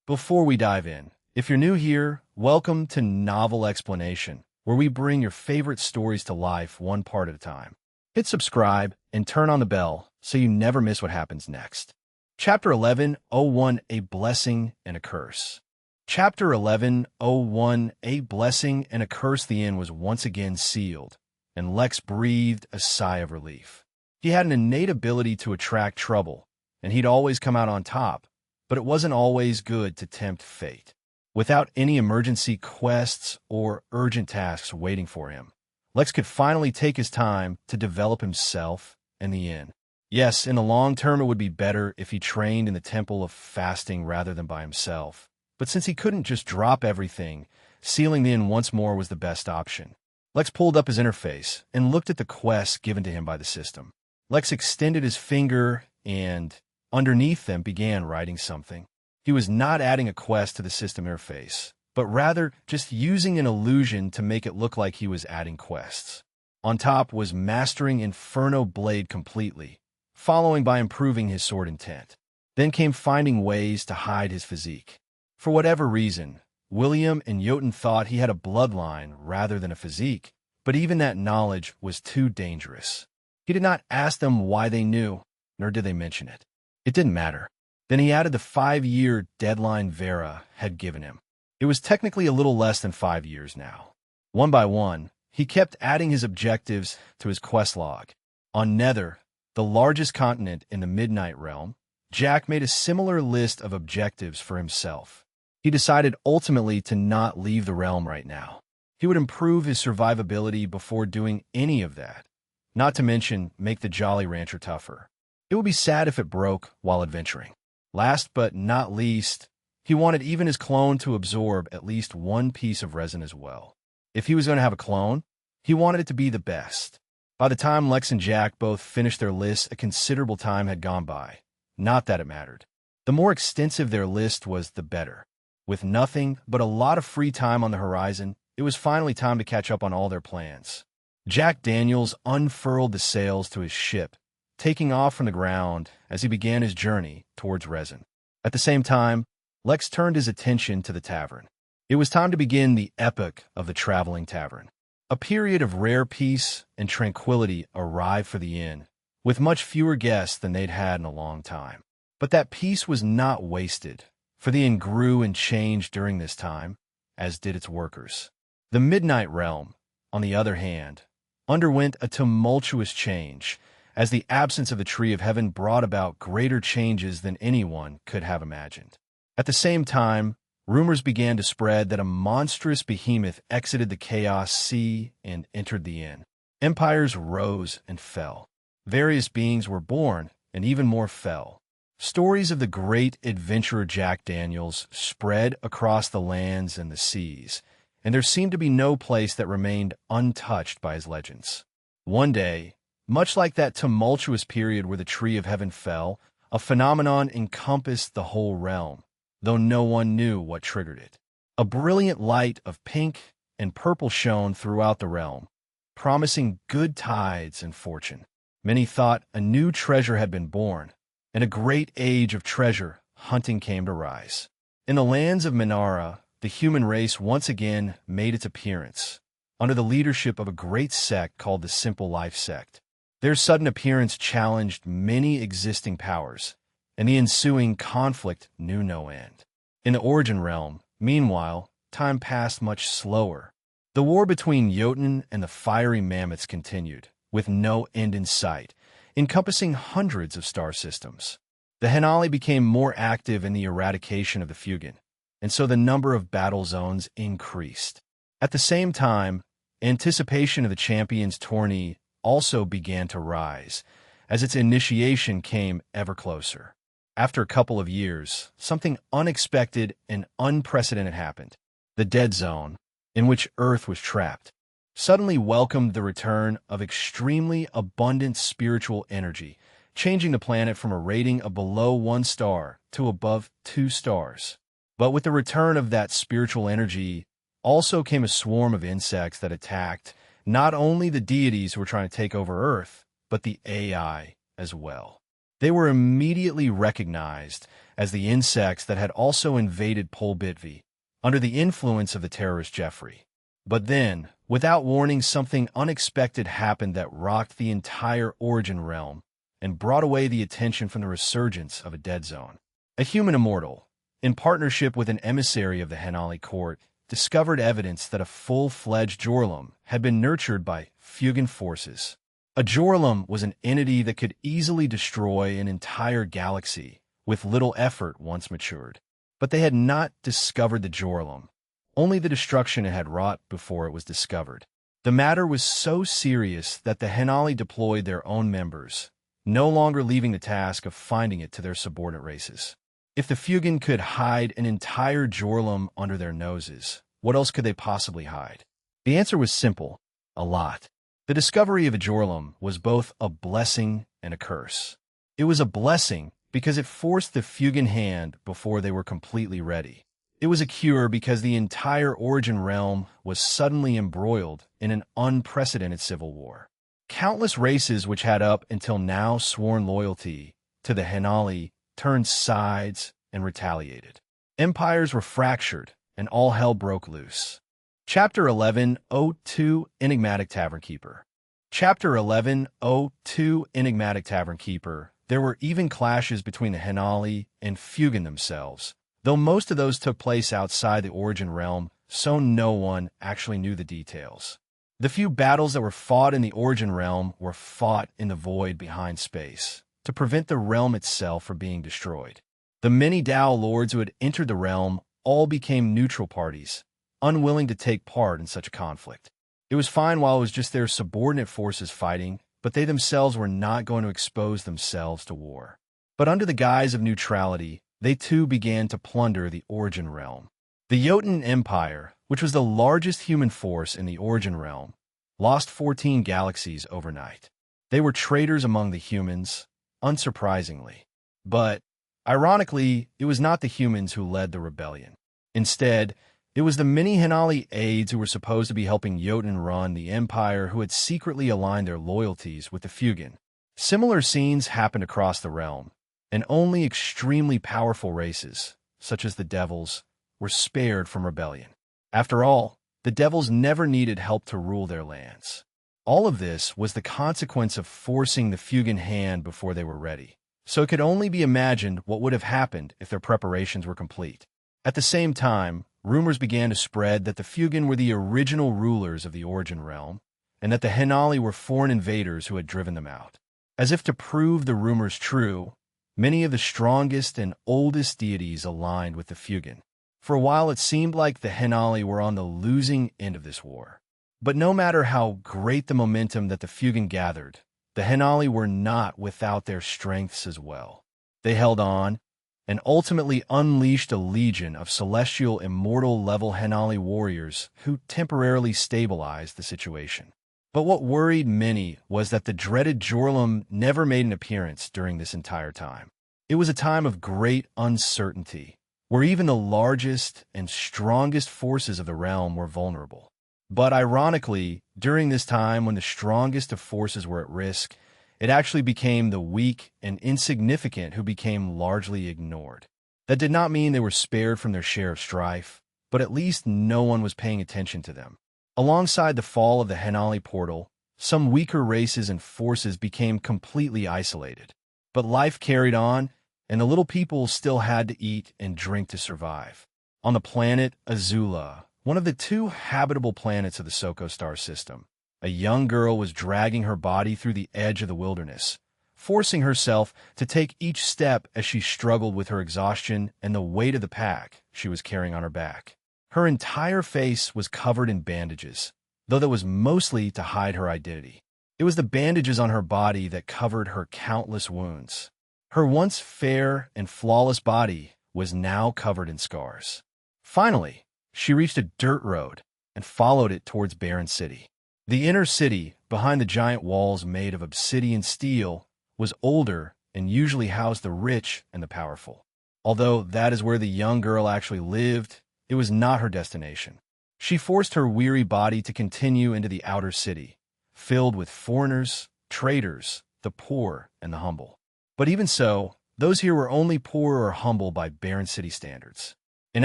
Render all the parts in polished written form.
Before we dive in, if you're new here, welcome to Novel Explanation, where we bring your favorite stories to life one part at a time. Hit subscribe and turn on the bell so you never miss what happens next. Chapter 11:01 A Blessing and a Curse. Chapter 11:01 A Blessing and a Curse. The inn was once again sealed, and Lex breathed a sigh of relief. He had an innate ability to attract trouble, and he'd always come out on top, but it wasn't always good to tempt fate. Without any emergency quests or urgent tasks waiting for him, Lex could finally take his time to develop himself and the inn. Yes, in the long term it would be better if he trained in the Temple of Fasting rather than by himself. But since he couldn't just drop everything, sealing the inn once more was the best option. Lex pulled up his interface and looked at the quests given to him by the system. Lex extended his finger and, underneath them, began writing something. He was not adding a quest to the system interface, but rather just using an illusion to make it look like he was adding quests. On top was mastering Inferno Blade completely, following by improving his sword intent. Then came finding ways to hide his physique. For whatever reason, William and Jotun thought he had a bloodline rather than a physique, but even that knowledge was too dangerous. He did not ask them why they knew, nor did they mention it. It didn't matter. Then he added the 5-year deadline Vera had given him. It was technically a little less than 5 years now. One by one, he kept adding his objectives to his quest log. On Nether, the largest continent in the Midnight Realm, Jack made a similar list of objectives for himself. He decided ultimately to not leave the realm right now. He would improve his survivability before doing any of that, not to mention make the Jolly Rancher tougher. It would be sad if it broke while adventuring. Last but not least, he wanted even his clone to absorb at least one piece of resin as well. If he was going to have a clone, he wanted it to be the best. By the time Lex and Jack both finished their lists, a considerable time had gone by. Not that it mattered. The more extensive their list was, the better. With nothing but a lot of free time on the horizon, it was finally time to catch up on all their plans. Jack Daniels unfurled the sails to his ship, taking off from the ground as he began his journey towards resin. At the same time, Lex turned his attention to the tavern. It was time to begin the epic of the traveling tavern. A period of rare peace and tranquility arrived for the inn, with much fewer guests than they'd had in a long time. But that peace was not wasted, for the inn grew and changed during this time, as did its workers. The Midnight Realm, on the other hand, underwent a tumultuous change, as the absence of the Tree of Heaven brought about greater changes than anyone could have imagined. At the same time, rumors began to spread that a monstrous behemoth exited the Chaos Sea and entered the inn. Empires rose and fell. Various beings were born, and even more fell. Stories of the great adventurer Jack Daniels spread across the lands and the seas, and there seemed to be no place that remained untouched by his legends. One day, much like that tumultuous period where the Tree of Heaven fell, a phenomenon encompassed the whole realm, though no one knew what triggered it. A brilliant light of pink and purple shone throughout the realm, promising good tides and fortune. Many thought a new treasure had been born, and a great age of treasure hunting came to rise. In the lands of Minara, the human race once again made its appearance, under the leadership of a great sect called the Simple Life Sect. Their sudden appearance challenged many existing powers, and the ensuing conflict knew no end. In the Origin Realm, meanwhile, time passed much slower. The war between Jotun and the fiery mammoths continued, with no end in sight, encompassing hundreds of star systems. The Henali became more active in the eradication of the Fugan, and so the number of battle zones increased. At the same time, anticipation of the Champions tourney also began to rise, as its initiation came ever closer. After a couple of years, something unexpected and unprecedented happened. The Dead Zone, in which Earth was trapped, suddenly welcomed the return of extremely abundant spiritual energy, changing the planet from a rating of below 1 star to above 2 stars. But with the return of that spiritual energy, also came a swarm of insects that attacked not only the deities who were trying to take over Earth, but the AI as well. They were immediately recognized as the insects that had also invaded Polbitvi, under the influence of the terrorist Jeffrey. But then, without warning, something unexpected happened that rocked the entire Origin realm and brought away the attention from the resurgence of a dead zone. A human immortal, in partnership with an emissary of the Henali court, discovered evidence that a full-fledged Jorlum had been nurtured by Fugan forces. A Jorlum was an entity that could easily destroy an entire galaxy with little effort once matured. But they had not discovered the Jorlum, only the destruction it had wrought before it was discovered. The matter was so serious that the Henali deployed their own members, no longer leaving the task of finding it to their subordinate races. If the Fugan could hide an entire Jorlum under their noses, what else could they possibly hide? The answer was simple: a lot. The discovery of a Jorlum was both a blessing and a curse. It was a blessing because it forced the Fugan hand before they were completely ready. It was a cure because the entire Origin realm was suddenly embroiled in an unprecedented civil war. Countless races which had up until now sworn loyalty to the Henali turned sides and retaliated. Empires were fractured, and all hell broke loose. Chapter 11:02 Enigmatic Tavern Keeper. Chapter 11:02 Enigmatic Tavern Keeper. There were even clashes between the Henali and Fugan themselves, though most of those took place outside the Origin realm, so no one actually knew the details. The few battles that were fought in the Origin realm were fought in the void behind space, to prevent the realm itself from being destroyed. The many Dao lords who had entered the realm all became neutral parties, unwilling to take part in such a conflict. It was fine while it was just their subordinate forces fighting, but they themselves were not going to expose themselves to war. But under the guise of neutrality, they too began to plunder the Origin realm. The Jotun Empire, which was the largest human force in the Origin realm, lost 14 galaxies overnight. They were traitors among the humans, unsurprisingly. But, ironically, it was not the humans who led the rebellion. Instead, it was the many Henali aides who were supposed to be helping Jotun run the empire who had secretly aligned their loyalties with the Fugan. Similar scenes happened across the realm, and only extremely powerful races, such as the Devils, were spared from rebellion. After all, the Devils never needed help to rule their lands. All of this was the consequence of forcing the Fugan hand before they were ready. So it could only be imagined what would have happened if their preparations were complete. At the same time, rumors began to spread that the Fugan were the original rulers of the Origin realm, and that the Henali were foreign invaders who had driven them out. As if to prove the rumors true, many of the strongest and oldest deities aligned with the Fugan. For a while it seemed like the Henali were on the losing end of this war. But no matter how great the momentum that the Fugan gathered, the Henali were not without their strengths as well. They held on, and ultimately unleashed a legion of celestial immortal-level Henali warriors who temporarily stabilized the situation. But what worried many was that the dreaded Jorlum never made an appearance during this entire time. It was a time of great uncertainty, where even the largest and strongest forces of the realm were vulnerable. But ironically, during this time when the strongest of forces were at risk, it actually became the weak and insignificant who became largely ignored. That did not mean they were spared from their share of strife, but at least no one was paying attention to them. Alongside the fall of the Henali portal, some weaker races and forces became completely isolated. But life carried on, and the little people still had to eat and drink to survive. On the planet Azula, one of the 2 habitable planets of the Soko star system, a young girl was dragging her body through the edge of the wilderness, forcing herself to take each step as she struggled with her exhaustion and the weight of the pack she was carrying on her back. Her entire face was covered in bandages, though that was mostly to hide her identity. It was the bandages on her body that covered her countless wounds. Her once fair and flawless body was now covered in scars. Finally, she reached a dirt road and followed it towards Barren City. The inner city, behind the giant walls made of obsidian steel, was older and usually housed the rich and the powerful. Although that is where the young girl actually lived, it was not her destination. She forced her weary body to continue into the outer city, filled with foreigners, traders, the poor, and the humble. But even so, Those here were only poor or humble by barren city standards. In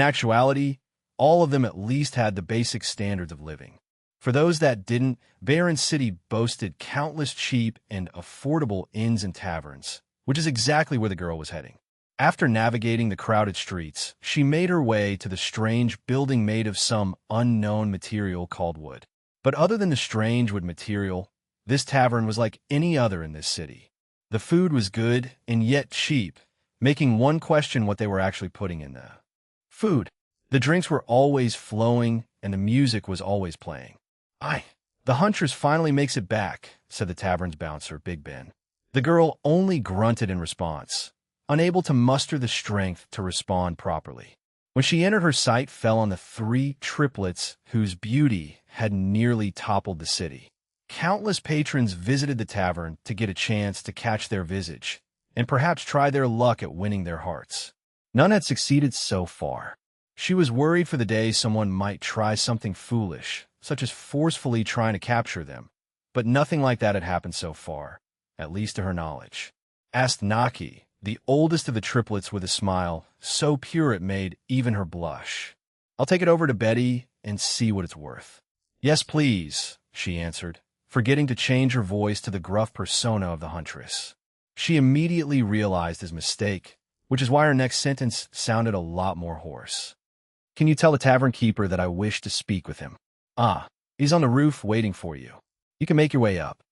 actuality, all of them at least had the basic standards of living. For those that didn't, Barren City boasted countless cheap and affordable inns and taverns, which is exactly where the girl was heading. After navigating the crowded streets, she made her way to the strange building made of some unknown material called wood. But other than the strange wood material, this tavern was like any other in this city. The food was good and yet cheap, making one question what they were actually putting in the food. The drinks were always flowing and the music was always playing. The huntress finally makes it back, said the tavern's bouncer, Big Ben. The girl only grunted in response, unable to muster the strength to respond properly. When she entered, her sight fell on the three triplets whose beauty had nearly toppled the city. Countless patrons visited the tavern to get a chance to catch their visage and perhaps try their luck at winning their hearts. None had succeeded so far. She was worried for the day someone might try something foolish, such as forcefully trying to capture them, but nothing like that had happened so far, at least to her knowledge. Asked Naki, the oldest of the triplets, with a smile so pure it made even her blush. I'll take it over to Betty and see what it's worth. Yes, please, she answered, forgetting to change her voice to the gruff persona of the huntress. She immediately realized his mistake, which is why her next sentence sounded a lot more hoarse. Can you tell the tavern keeper that I wish to speak with him? He's on the roof waiting for you. You can make your way up.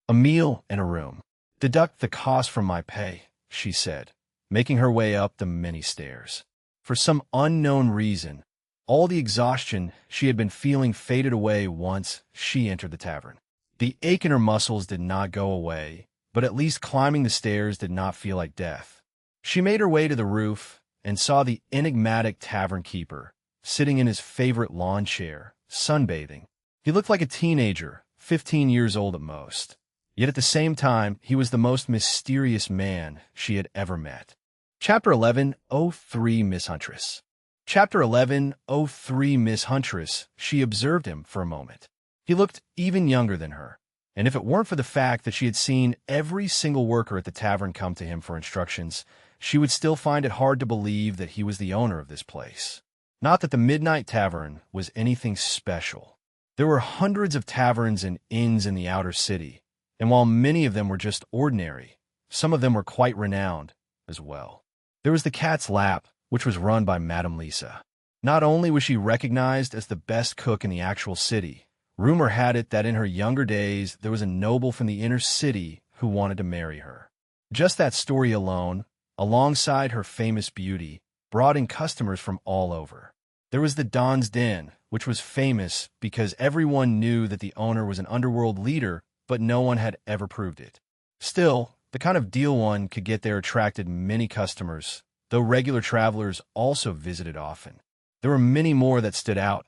A meal and a room. Deduct the cost from my pay, she said, making her way up the many stairs. For some unknown reason, all the exhaustion she had been feeling faded away once she entered the tavern. The ache in her muscles did not go away, but at least climbing the stairs did not feel like death. She made her way to the roof and saw the enigmatic tavern keeper sitting in his favorite lawn chair, sunbathing. He looked like a teenager, 15 years old at most. Yet at the same time, he was the most mysterious man she had ever met. Chapter 11:03 Miss Huntress. Chapter 11:03 Miss Huntress. She observed him for a moment. He looked even younger than her, and if it weren't for the fact that she had seen every single worker at the tavern come to him for instructions, she would still find it hard to believe that he was the owner of this place. Not that the Midnight Tavern was anything special. There were hundreds of taverns and inns in the outer city, and while many of them were just ordinary, some of them were quite renowned as well. There was the Cat's Lap, which was run by Madame Lisa. Not only was she recognized as the best cook in the actual city, rumor had it that in her younger days there was a noble from the inner city who wanted to marry her. Just that story alone, alongside her famous beauty, brought in customers from all over. There was the Don's Den, which was famous because everyone knew that the owner was an underworld leader, but no one had ever proved it. Still, the kind of deal one could get there attracted many customers, though regular travelers also visited often. There were many more that stood out,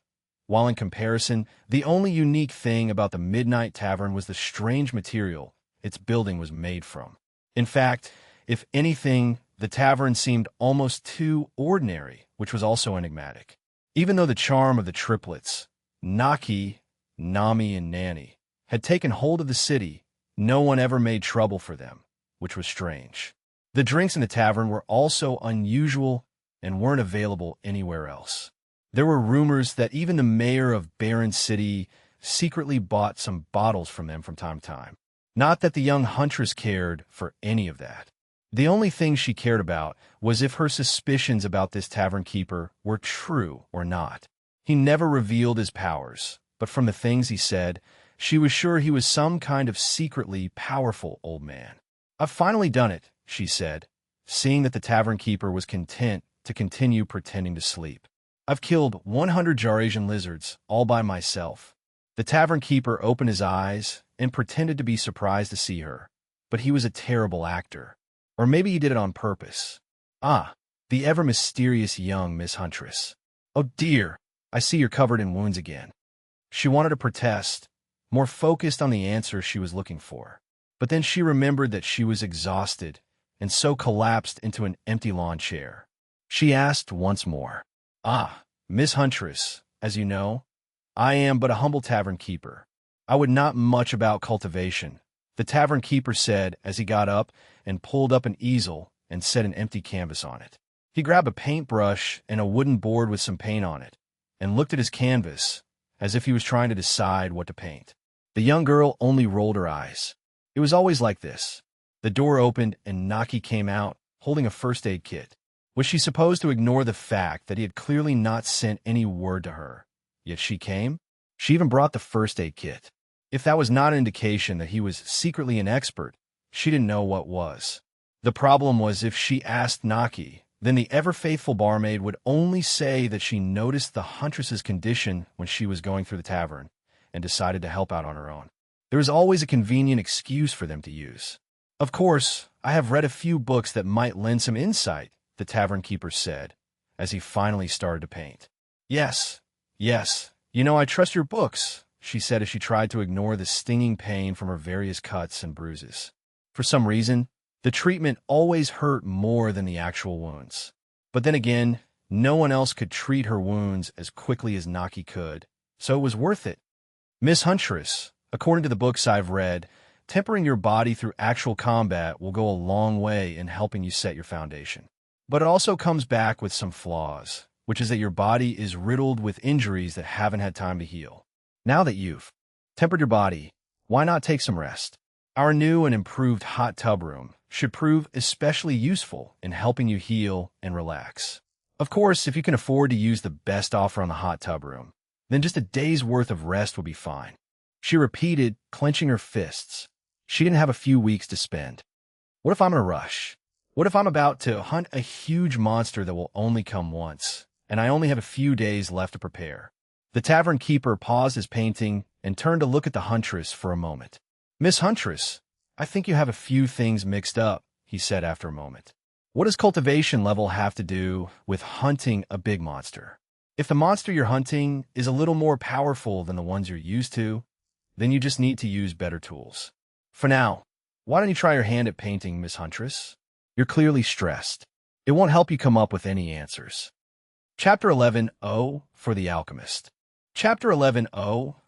while in comparison, the only unique thing about the Midnight Tavern was the strange material its building was made from. In fact, if anything, the tavern seemed almost too ordinary, which was also enigmatic. Even though the charm of the triplets, Naki, Nami, and Nani, had taken hold of the city, no one ever made trouble for them, which was strange. The drinks in the tavern were also unusual and weren't available anywhere else. There were rumors that even the mayor of Barren City secretly bought some bottles from them from time to time. Not that the young huntress cared for any of that. The only thing she cared about was if her suspicions about this tavern keeper were true or not. He never revealed his powers, but from the things he said, she was sure he was some kind of secretly powerful old man. I've finally done it, she said, seeing that the tavern keeper was content to continue pretending to sleep. I've killed 100 Jarasian lizards all by myself. The tavern keeper opened his eyes and pretended to be surprised to see her, but he was a terrible actor. Or maybe he did it on purpose. The ever-mysterious young Miss Huntress. Oh dear, I see you're covered in wounds again. She wanted to protest, more focused on the answer she was looking for. But then she remembered that she was exhausted and so collapsed into an empty lawn chair. She asked once more. Miss Huntress, as you know, I am but a humble tavern keeper. I would not much about cultivation, the tavern keeper said as he got up and pulled up an easel and set an empty canvas on it. He grabbed a paintbrush and a wooden board with some paint on it, and looked at his canvas, as if he was trying to decide what to paint. The young girl only rolled her eyes. It was always like this. The door opened and Naki came out, holding a first aid kit. Was she supposed to ignore the fact that he had clearly not sent any word to her? Yet she came? She even brought the first aid kit. If that was not an indication that he was secretly an expert, she didn't know what was. The problem was if she asked Naki, then the ever-faithful barmaid would only say that she noticed the huntress's condition when she was going through the tavern and decided to help out on her own. There was always a convenient excuse for them to use. Of course, I have read a few books that might lend some insight, the tavern keeper said, as he finally started to paint. Yes, I trust your books, she said as she tried to ignore the stinging pain from her various cuts and bruises. For some reason, the treatment always hurt more than the actual wounds. But then again, no one else could treat her wounds as quickly as Naki could, so it was worth it. Miss Huntress, according to the books I've read, tempering your body through actual combat will go a long way in helping you set your foundation. But it also comes back with some flaws, which is that your body is riddled with injuries that haven't had time to heal. Now that you've tempered your body, why not take some rest? Our new and improved hot tub room should prove especially useful in helping you heal and relax. Of course, if you can afford to use the best offer on the hot tub room, then just a day's worth of rest will be fine. She repeated, clenching her fists. She didn't have a few weeks to spend. What if I'm in a rush? What if I'm about to hunt a huge monster that will only come once, and I only have a few days left to prepare? The tavern keeper paused his painting and turned to look at the huntress for a moment. Miss Huntress, I think you have a few things mixed up, he said after a moment. What does cultivation level have to do with hunting a big monster? If the monster you're hunting is a little more powerful than the ones you're used to, then you just need to use better tools. For now, why don't you try your hand at painting, Miss Huntress? You're clearly stressed. It won't help you come up with any answers. Chapter 11, for the Alchemist. Chapter 11,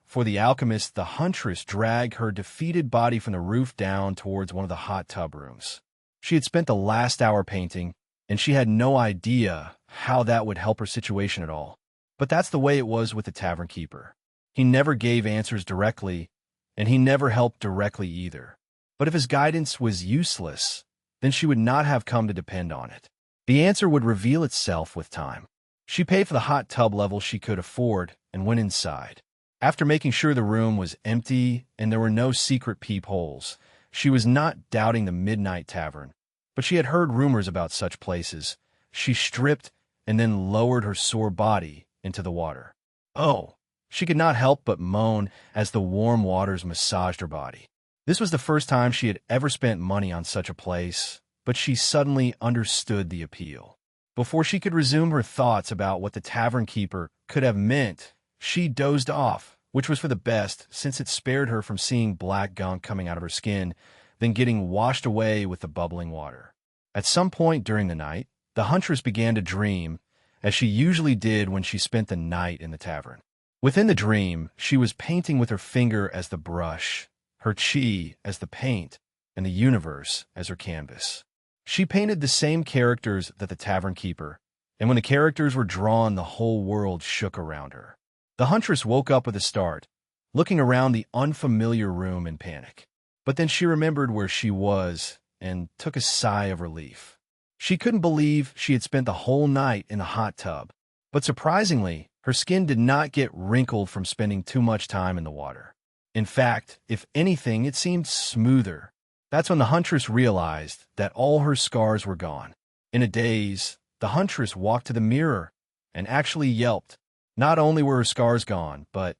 for the Alchemist, the huntress dragged her defeated body from the roof down towards one of the hot tub rooms. She had spent the last hour painting, and she had no idea how that would help her situation at all. But that's the way it was with the tavern keeper. He never gave answers directly, and he never helped directly either. But if his guidance was useless, then she would not have come to depend on it. The answer would reveal itself with time. She paid for the hot tub level she could afford and went inside. After making sure the room was empty and there were no secret peepholes, she was not doubting the Midnight Tavern, but she had heard rumors about such places. She stripped and then lowered her sore body into the water. Oh, she could not help but moan as the warm waters massaged her body. This was the first time she had ever spent money on such a place, but she suddenly understood the appeal. Before she could resume her thoughts about what the tavern keeper could have meant, she dozed off, which was for the best since it spared her from seeing black gunk coming out of her skin, then getting washed away with the bubbling water. At some point during the night, the huntress began to dream, as she usually did when she spent the night in the tavern. Within the dream, she was painting with her finger as the brush, her chi as the paint, and the universe as her canvas. She painted the same characters that the tavern keeper, and when the characters were drawn, the whole world shook around her. The huntress woke up with a start, looking around the unfamiliar room in panic. But then she remembered where she was and took a sigh of relief. She couldn't believe she had spent the whole night in the hot tub, but surprisingly, her skin did not get wrinkled from spending too much time in the water. In fact, if anything, it seemed smoother. That's when the huntress realized that all her scars were gone. In a daze, the huntress walked to the mirror and actually yelped. Not only were her scars gone, but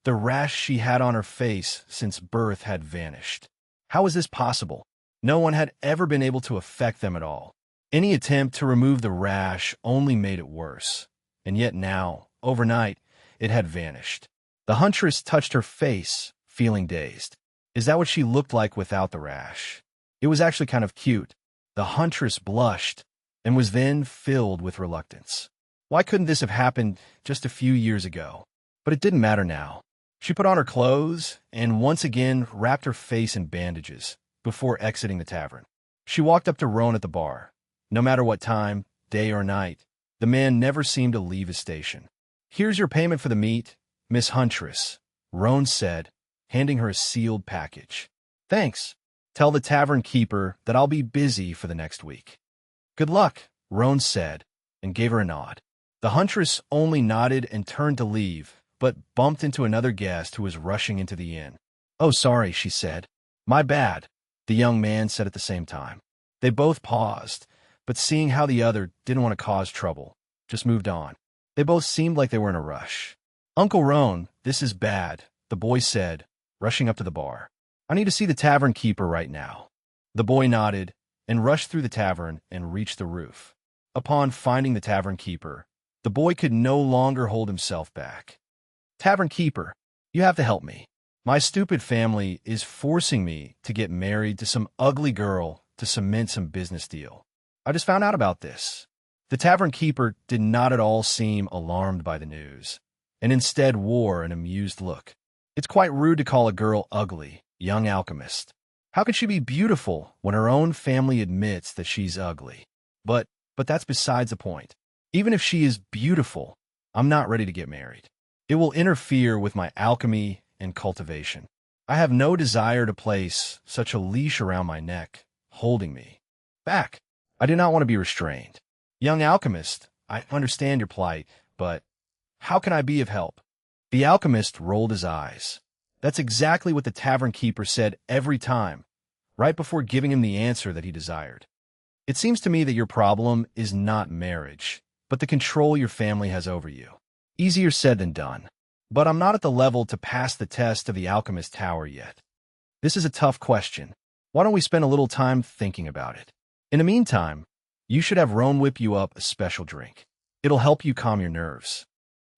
the rash she had on her face since birth had vanished. How was this possible? No one had ever been able to affect them at all. Any attempt to remove the rash only made it worse. And yet now, overnight, it had vanished. The huntress touched her face, feeling dazed. Is that what she looked like without the rash? It was actually kind of cute. The huntress blushed and was then filled with reluctance. Why couldn't this have happened just a few years ago? But it didn't matter now. She put on her clothes and once again wrapped her face in bandages before exiting the tavern. She walked up to Roan at the bar. No matter what time, day or night, the man never seemed to leave his station. "Here's your payment for the meat, Miss Huntress," Roan said, handing her a sealed package. "Thanks. Tell the tavern keeper that I'll be busy for the next week." "Good luck," Roan said, and gave her a nod. The huntress only nodded and turned to leave, but bumped into another guest who was rushing into the inn. "Oh, sorry," she said. "My bad," the young man said at the same time. They both paused, but seeing how the other didn't want to cause trouble, just moved on. They both seemed like they were in a rush. "Uncle Roan, this is bad," the boy said, rushing up to the bar. "I need to see the tavern keeper right now." The boy nodded and rushed through the tavern and reached the roof. Upon finding the tavern keeper, the boy could no longer hold himself back. "Tavern keeper, you have to help me. My stupid family is forcing me to get married to some ugly girl to cement some business deal. I just found out about this." The tavern keeper did not at all seem alarmed by the news, and instead wore an amused look. "It's quite rude to call a girl ugly, young alchemist. How can she be beautiful when her own family admits that she's ugly? But that's besides the point. Even if she is beautiful, I'm not ready to get married. It will interfere with my alchemy and cultivation. I have no desire to place such a leash around my neck, holding me back. I do not want to be restrained. Young alchemist, I understand your plight, but how can I be of help?" The alchemist rolled his eyes. That's exactly what the tavern keeper said every time, right before giving him the answer that he desired. "It seems to me that your problem is not marriage, but the control your family has over you. Easier said than done. But I'm not at the level to pass the test of the alchemist tower yet. This is a tough question. Why don't we spend a little time thinking about it? In the meantime, you should have Roan whip you up a special drink. It'll help you calm your nerves."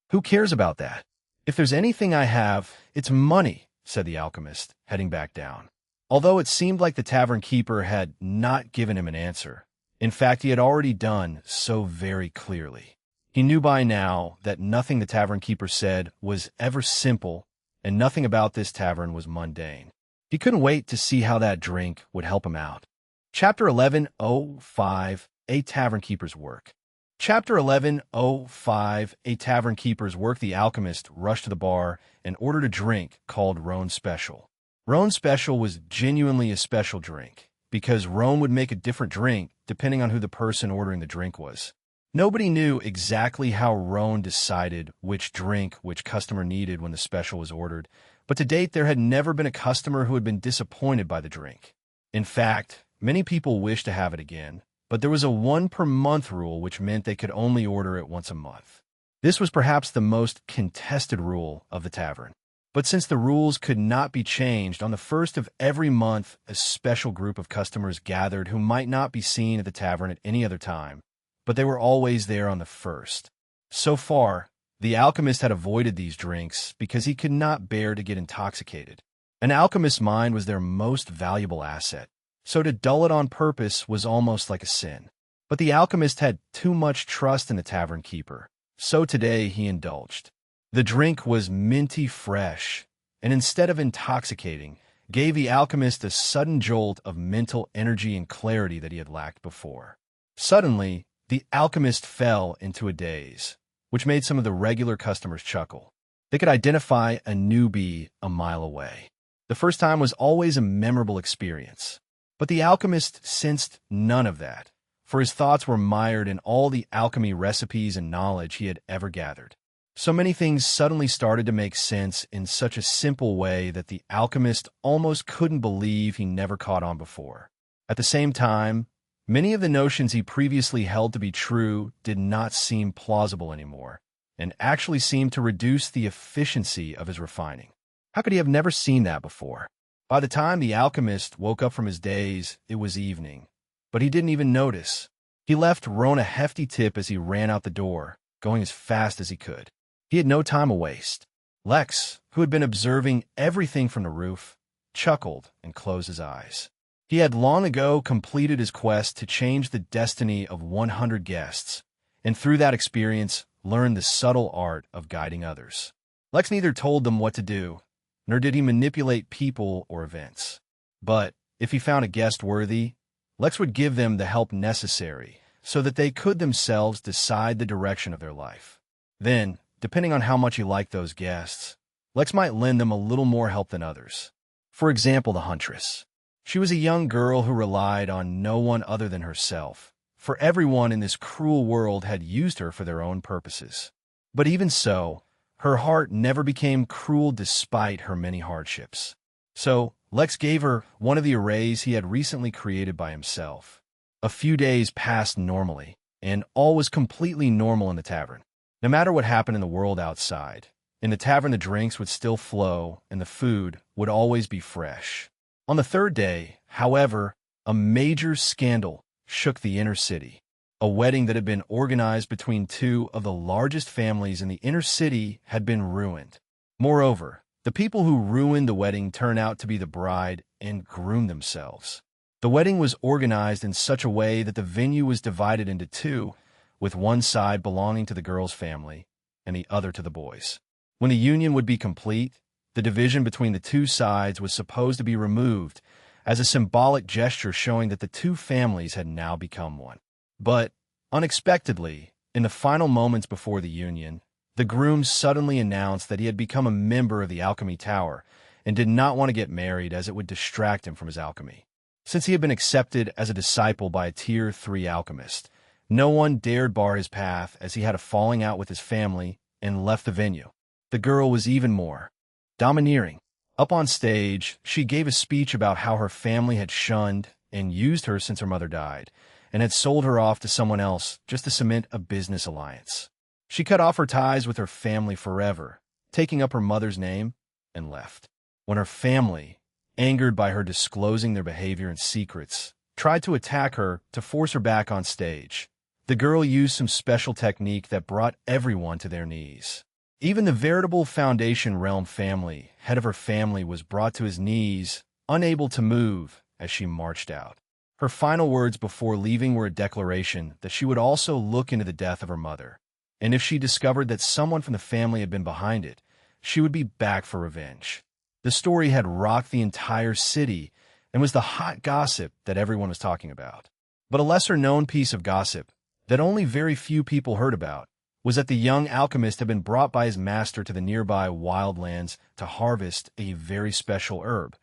"Who cares about that? If there's anything I have, it's money," said the alchemist, heading back down. Although it seemed like the tavern keeper had not given him an answer. In fact, he had already done so very clearly. He knew by now that nothing the tavern keeper said was ever simple, and nothing about this tavern was mundane. He couldn't wait to see how that drink would help him out. Chapter 11:05, A Tavern Keeper's Work. Chapter 11:05, A Tavern Keeper's Work. The alchemist rushed to the bar and ordered a drink called Roan Special. Roan Special was genuinely a special drink, because Roan would make a different drink depending on who the person ordering the drink was. Nobody knew exactly how Roan decided which drink which customer needed when the special was ordered, but to date there had never been a customer who had been disappointed by the drink. In fact, many people wished to have it again, but there was a 1-per-month rule which meant they could only order it once a month. This was perhaps the most contested rule of the tavern. But since the rules could not be changed, on the first of every month, a special group of customers gathered who might not be seen at the tavern at any other time, but they were always there on the first. So far, the alchemist had avoided these drinks because he could not bear to get intoxicated. An alchemist's mind was their most valuable asset, so to dull it on purpose was almost like a sin. But the alchemist had too much trust in the tavern keeper, so today he indulged. The drink was minty fresh, and instead of intoxicating, gave the alchemist a sudden jolt of mental energy and clarity that he had lacked before. Suddenly, the alchemist fell into a daze, which made some of the regular customers chuckle. They could identify a newbie a mile away. The first time was always a memorable experience, but the alchemist sensed none of that, for his thoughts were mired in all the alchemy recipes and knowledge he had ever gathered. So many things suddenly started to make sense in such a simple way that the alchemist almost couldn't believe he never caught on before. At the same time, many of the notions he previously held to be true did not seem plausible anymore, and actually seemed to reduce the efficiency of his refining. How could he have never seen that before? By the time the alchemist woke up from his daze, it was evening, but he didn't even notice. He left Roan a hefty tip as he ran out the door, going as fast as he could. He had no time to waste. Lex, who had been observing everything from the roof, chuckled and closed his eyes. He had long ago completed his quest to change the destiny of 100 guests, and through that experience learned the subtle art of guiding others. Lex neither told them what to do, nor did he manipulate people or events. But if he found a guest worthy, Lex would give them the help necessary so that they could themselves decide the direction of their life. Then, depending on how much he liked those guests, Lex might lend them a little more help than others. For example, the Huntress. She was a young girl who relied on no one other than herself, for everyone in this cruel world had used her for their own purposes. But even so, her heart never became cruel despite her many hardships. So, Lex gave her one of the arrays he had recently created by himself. A few days passed normally, and all was completely normal in the tavern. No matter what happened in the world outside, in the tavern the drinks would still flow and the food would always be fresh. On the third day, however, a major scandal shook the inner city. A wedding that had been organized between two of the largest families in the inner city had been ruined. Moreover, the people who ruined the wedding turned out to be the bride and groom themselves. The wedding was organized in such a way that the venue was divided into two, with one side belonging to the girl's family and the other to the boys. When the union would be complete, the division between the two sides was supposed to be removed as a symbolic gesture showing that the two families had now become one. But, unexpectedly, in the final moments before the union, the groom suddenly announced that he had become a member of the Alchemy Tower and did not want to get married as it would distract him from his alchemy. Since he had been accepted as a disciple by a Tier 3 alchemist, no one dared bar his path as he had a falling out with his family and left the venue. The girl was even more domineering. Up on stage, she gave a speech about how her family had shunned and used her since her mother died, and had sold her off to someone else just to cement a business alliance. She cut off her ties with her family forever, taking up her mother's name, and left. When her family, angered by her disclosing their behavior and secrets, tried to attack her to force her back on stage, the girl used some special technique that brought everyone to their knees. Even the veritable Foundation Realm family, head of her family, was brought to his knees, unable to move, as she marched out. Her final words before leaving were a declaration that she would also look into the death of her mother, and if she discovered that someone from the family had been behind it, she would be back for revenge. The story had rocked the entire city and was the hot gossip that everyone was talking about. But a lesser-known piece of gossip that only very few people heard about was that the young alchemist had been brought by his master to the nearby wildlands to harvest a very special herb,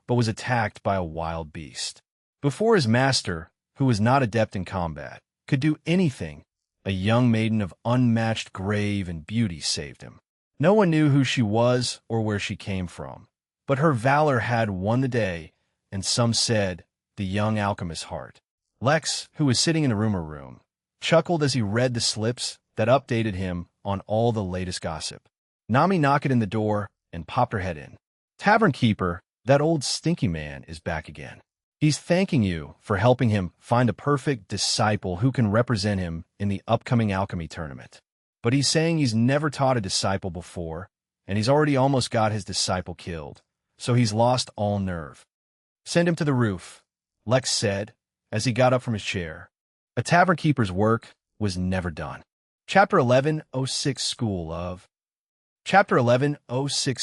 but was attacked by a wild beast. Before his master, who was not adept in combat, could do anything, a young maiden of unmatched grave and beauty saved him. No one knew who she was or where she came from, but her valor had won the day, and some said, the young alchemist's heart. Lex, who was sitting in the rumor room, chuckled as he read the slips that updated him on all the latest gossip. Nami knocked in the door and popped her head in. Tavern keeper, that old stinky man, is back again. He's thanking you for helping him find a perfect disciple who can represent him in the upcoming alchemy tournament. But he's saying he's never taught a disciple before, and he's already almost got his disciple killed, so he's lost all nerve. Send him to the roof, Lex said as he got up from his chair. A tavern keeper's work was never done. Chapter 1106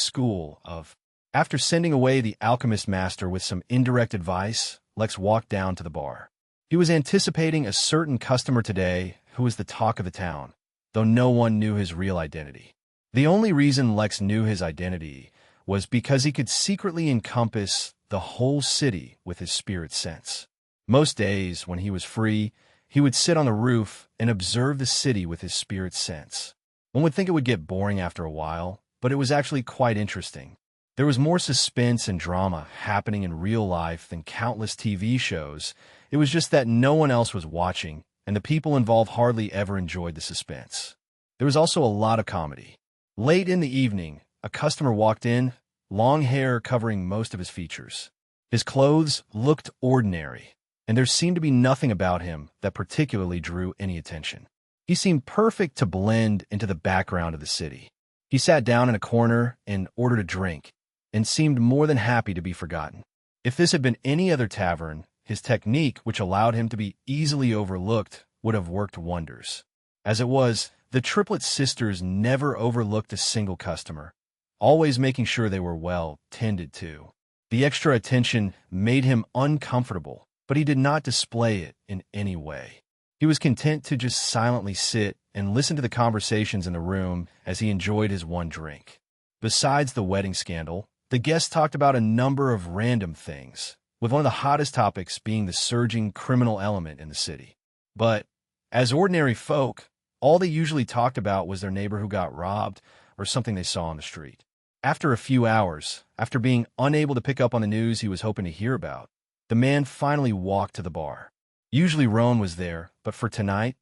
School of After sending away the alchemist master with some indirect advice, Lex walked down to the bar. He was anticipating a certain customer today who was the talk of the town, though no one knew his real identity. The only reason Lex knew his identity was because he could secretly encompass the whole city with his spirit sense. Most days, when he was free, he would sit on the roof and observe the city with his spirit sense. One would think it would get boring after a while, but it was actually quite interesting. There was more suspense and drama happening in real life than countless TV shows. It was just that no one else was watching, and the people involved hardly ever enjoyed the suspense. There was also a lot of comedy. Late in the evening, a customer walked in, long hair covering most of his features. His clothes looked ordinary, and there seemed to be nothing about him that particularly drew any attention. He seemed perfect to blend into the background of the city. He sat down in a corner and ordered a drink, and seemed more than happy to be forgotten. If this had been any other tavern, his technique, which allowed him to be easily overlooked, would have worked wonders. As it was, the triplet sisters never overlooked a single customer, always making sure they were well tended to. The extra attention made him uncomfortable, but he did not display it in any way. He was content to just silently sit and listen to the conversations in the room as he enjoyed his one drink. Besides the wedding scandal, the guests talked about a number of random things, with one of the hottest topics being the surging criminal element in the city. But, as ordinary folk, all they usually talked about was their neighbor who got robbed or something they saw on the street. After a few hours, after being unable to pick up on the news he was hoping to hear about, the man finally walked to the bar. Usually Roan was there, but for tonight,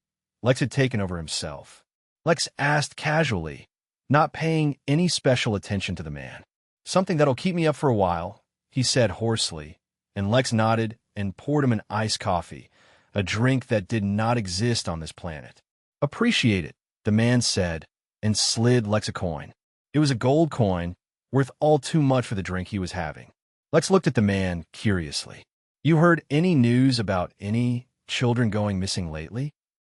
Lex had taken over himself. Lex asked casually, not paying any special attention to the man. "Something that'll keep me up for a while," he said hoarsely, and Lex nodded and poured him an iced coffee, a drink that did not exist on this planet. "Appreciate it," the man said, and slid Lex a coin. It was a gold coin, worth all too much for the drink he was having. Lex looked at the man curiously. "You heard any news about any children going missing lately?"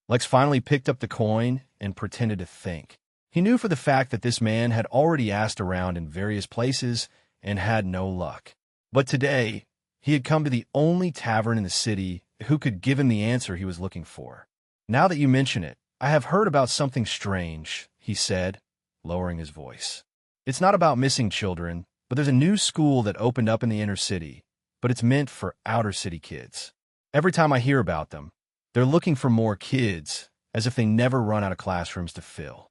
Lex finally picked up the coin and pretended to think. He knew for the fact that this man had already asked around in various places and had no luck. But today, he had come to the only tavern in the city who could give him the answer he was looking for. "Now that you mention it, I have heard about something strange," he said, lowering his voice. "It's not about missing children, but there's a new school that opened up in the inner city, but it's meant for outer city kids. Every time I hear about them, they're looking for more kids, as if they never run out of classrooms to fill."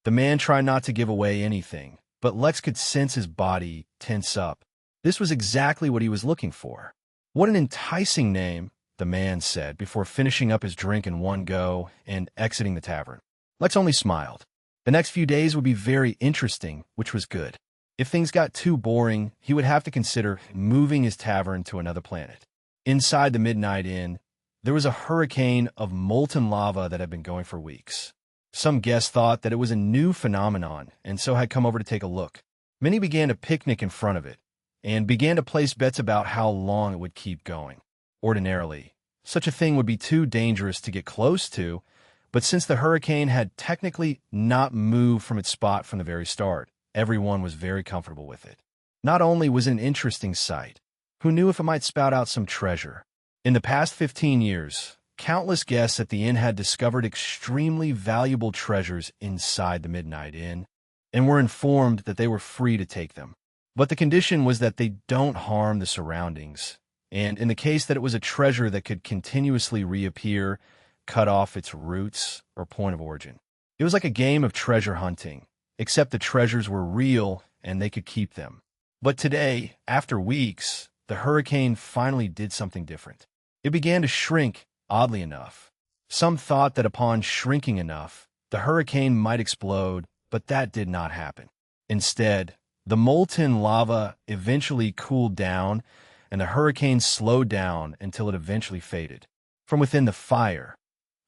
The man tried not to give away anything, but Lex could sense his body tense up. This was exactly what he was looking for. "What an enticing name," the man said before finishing up his drink in one go and exiting the tavern. Lex only smiled. The next few days would be very interesting, which was good. If things got too boring, he would have to consider moving his tavern to another planet. Inside the Midnight Inn, there was a hurricane of molten lava that had been going for weeks. Some guests thought that it was a new phenomenon and so had come over to take a look. Many began to picnic in front of it and began to place bets about how long it would keep going. Ordinarily, such a thing would be too dangerous to get close to, but since the hurricane had technically not moved from its spot from the very start, everyone was very comfortable with it. Not only was it an interesting sight, who knew if it might spout out some treasure? In the past 15 years, countless guests at the inn had discovered extremely valuable treasures inside the Midnight Inn, and were informed that they were free to take them. But the condition was that they don't harm the surroundings, and in the case that it was a treasure that could continuously reappear, cut off its roots or point of origin. It was like a game of treasure hunting, except the treasures were real and they could keep them. But today, after weeks, the hurricane finally did something different. It began to shrink, oddly enough. Some thought that upon shrinking enough, the hurricane might explode, but that did not happen. Instead, the molten lava eventually cooled down, and the hurricane slowed down until it eventually faded. From within the fire,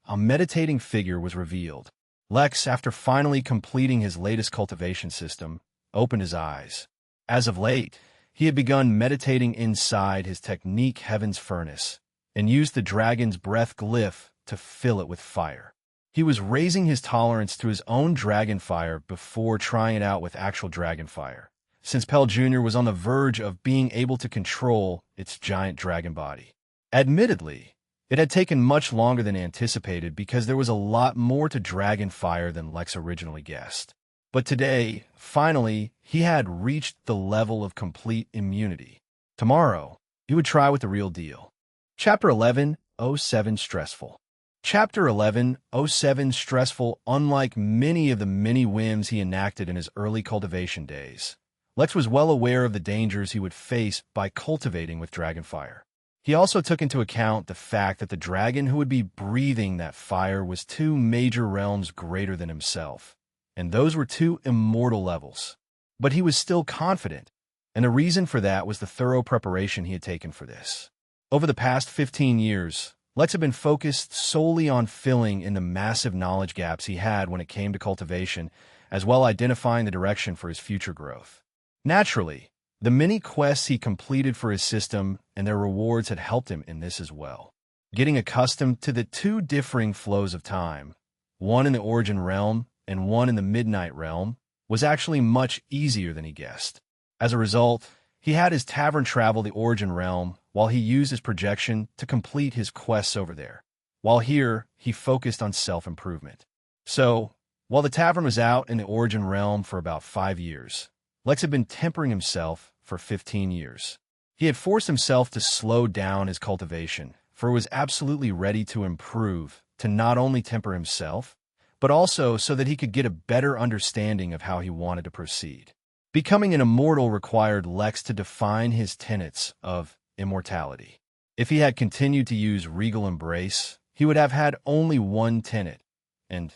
a meditating figure was revealed. Lex, after finally completing his latest cultivation system, opened his eyes. As of late, he had begun meditating inside his technique Heaven's Furnace, and used the dragon's breath glyph to fill it with fire. He was raising his tolerance to his own dragon fire before trying it out with actual dragon fire, since Pell Jr. was on the verge of being able to control its giant dragon body. Admittedly, it had taken much longer than anticipated because there was a lot more to dragon fire than Lex originally guessed. But today, finally, he had reached the level of complete immunity. Tomorrow, he would try with the real deal. Chapter 11:07 Stressful. Chapter 11:07 Stressful. Unlike many of the many whims he enacted in his early cultivation days, Lex was well aware of the dangers he would face by cultivating with dragonfire. He also took into account the fact that the dragon who would be breathing that fire was 2 major realms greater than himself, and those were 2 immortal levels. But he was still confident, and the reason for that was the thorough preparation he had taken for this. Over the past 15 years, Lex had been focused solely on filling in the massive knowledge gaps he had when it came to cultivation, as well identifying the direction for his future growth. Naturally, the many quests he completed for his system and their rewards had helped him in this as well. Getting accustomed to the 2 differing flows of time, one in the Origin realm and one in the Midnight realm, was actually much easier than he guessed. As a result, he had his tavern travel the Origin realm while he used his projection to complete his quests over there. while here, he focused on self-improvement. So, while the tavern was out in the Origin realm for about 5 years, Lex had been tempering himself for 15 years. He had forced himself to slow down his cultivation, for he was absolutely ready to improve, to not only temper himself, but also so that he could get a better understanding of how he wanted to proceed. Becoming an immortal required Lex to define his tenets of immortality. If he had continued to use Regal Embrace, he would have had only one tenet, and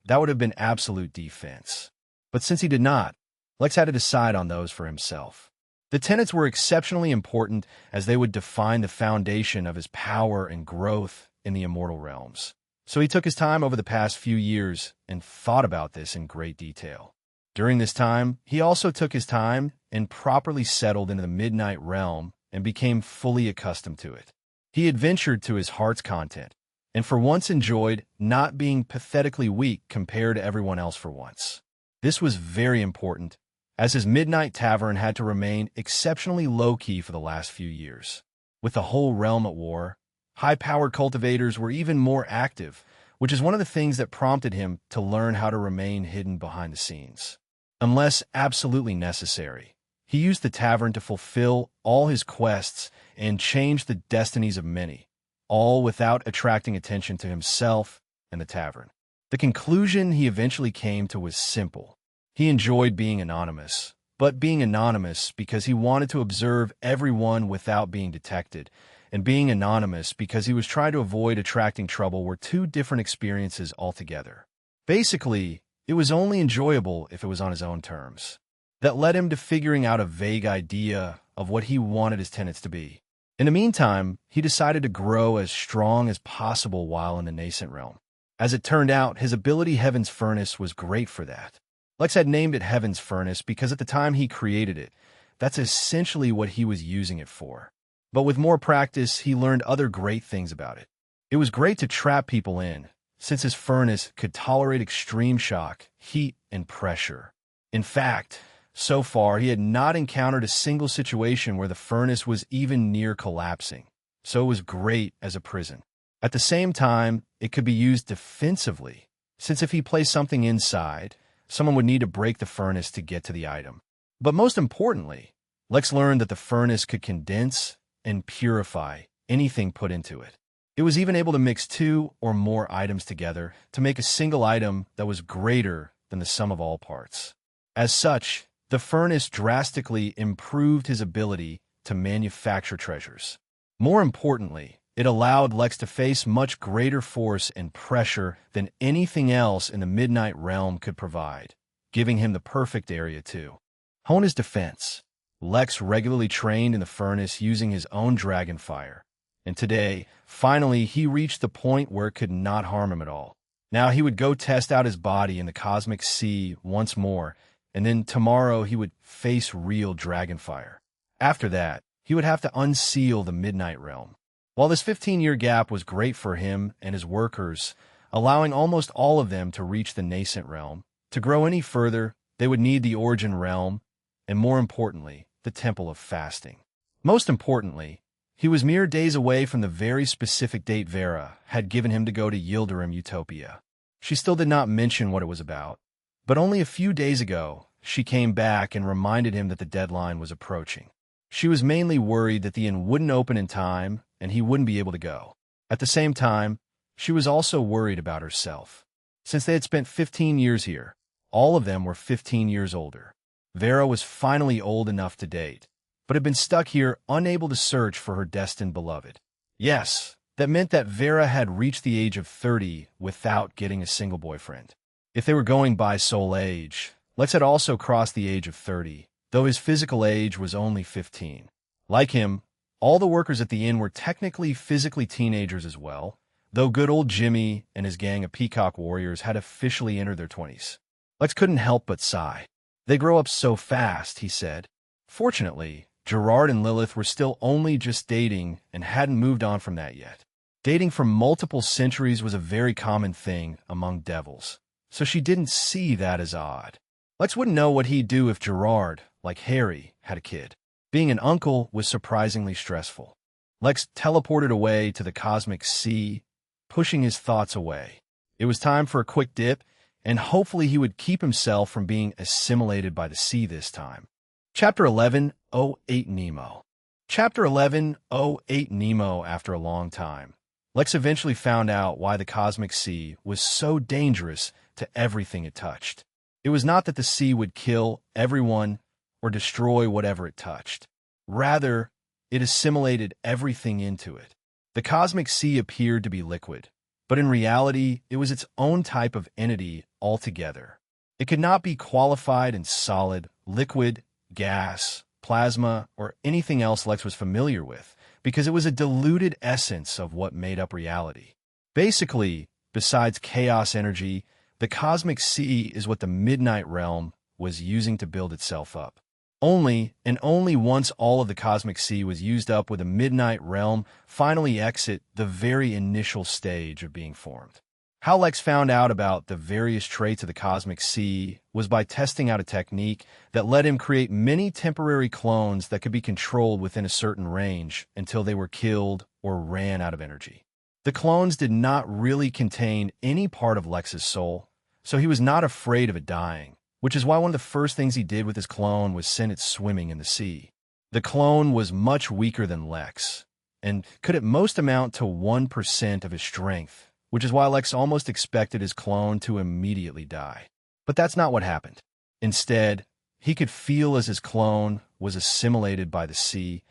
that would have been absolute defense. But since he did not, Lex had to decide on those for himself. The tenets were exceptionally important as they would define the foundation of his power and growth in the immortal realms. So he took his time over the past few years and thought about this in great detail. During this time, he also took his time and properly settled into the Midnight Realm and became fully accustomed to it. He adventured to his heart's content, and for once enjoyed not being pathetically weak compared to everyone else for once. This was very important, as his Midnight Tavern had to remain exceptionally low-key for the last few years. With the whole realm at war, high-powered cultivators were even more active, which is one of the things that prompted him to learn how to remain hidden behind the scenes. Unless absolutely necessary, he used the tavern to fulfill all his quests and change the destinies of many, all without attracting attention to himself and the tavern. The conclusion he eventually came to was simple. He enjoyed being anonymous, but being anonymous because he wanted to observe everyone without being detected, and being anonymous because he was trying to avoid attracting trouble were two different experiences altogether. Basically, it was only enjoyable if it was on his own terms. That led him to figuring out a vague idea of what he wanted his tenets to be. In the meantime, he decided to grow as strong as possible while in the nascent realm. As it turned out, his ability Heaven's Furnace was great for that. Lex had named it Heaven's Furnace because at the time he created it, that's essentially what he was using it for. But with more practice, he learned other great things about it. It was great to trap people in, since his furnace could tolerate extreme shock, heat, and pressure. In fact, so far he had not encountered a single situation where the furnace was even near collapsing, so it was great as a prison. At the same time, it could be used defensively, since if he placed something inside, someone would need to break the furnace to get to the item. But most importantly, Lex learned that the furnace could condense and purify anything put into it. It was even able to mix 2 or more items together to make a single item that was greater than the sum of all parts. As such, the furnace drastically improved his ability to manufacture treasures. More importantly, it allowed Lex to face much greater force and pressure than anything else in the Midnight Realm could provide, giving him the perfect area to hone his defense. Lex regularly trained in the furnace using his own dragon fire, and today, finally, he reached the point where it could not harm him at all. Now he would go test out his body in the cosmic sea once more, and then tomorrow he would face real dragon fire. After that, he would have to unseal the Midnight Realm. While this 15-year gap was great for him and his workers, allowing almost all of them to reach the nascent realm, to grow any further, they would need the Origin Realm, and more importantly, the Temple of Fasting. Most importantly, he was mere days away from the very specific date Vera had given him to go to Yildirim Utopia. She still did not mention what it was about, but only a few days ago, she came back and reminded him that the deadline was approaching. She was mainly worried that the inn wouldn't open in time and he wouldn't be able to go. At the same time, she was also worried about herself. Since they had spent 15 years here, all of them were 15 years older. Vera was finally old enough to date, but had been stuck here unable to search for her destined beloved. Yes, that meant that Vera had reached the age of 30 without getting a single boyfriend. If they were going by soul age, Lex had also crossed the age of 30, though his physical age was only 15. Like him, all the workers at the inn were technically physically teenagers as well, though good old Jimmy and his gang of peacock warriors had officially entered their 20s. Lex couldn't help but sigh. They grow up so fast, he said. Fortunately, Gerard and Lilith were still only just dating and hadn't moved on from that yet. Dating for multiple centuries was a very common thing among devils, so she didn't see that as odd. Lex wouldn't know what he'd do if Gerard, like Harry, had a kid. Being an uncle was surprisingly stressful. Lex teleported away to the cosmic sea pushing his thoughts away. It was time for a quick dip, and hopefully he would keep himself from being assimilated by the sea this time. Chapter 11:08 Nemo. Chapter 11:08 Nemo. After a long time, Lex eventually found out why the cosmic sea was so dangerous to everything it touched. It was not that the sea would kill everyone or destroy whatever it touched. Rather, it assimilated everything into it. The cosmic sea appeared to be liquid, but in reality, it was its own type of entity altogether. It could not be qualified in solid, liquid, gas, plasma, or anything else Lex was familiar with, because it was a diluted essence of what made up reality. Basically, besides chaos energy, the cosmic sea is what the Midnight Realm was using to build itself up. Only, and only once all of the cosmic sea was used up would the Midnight Realm finally exit the very initial stage of being formed. How Lex found out about the various traits of the cosmic sea was by testing out a technique that let him create many temporary clones that could be controlled within a certain range until they were killed or ran out of energy. The clones did not really contain any part of Lex's soul, so he was not afraid of it dying, which is why one of the first things he did with his clone was send it swimming in the sea. The clone was much weaker than Lex, and could at most amount to 1% of his strength, which is why Lex almost expected his clone to immediately die. But that's not what happened. Instead, he could feel as his clone was assimilated by the sea,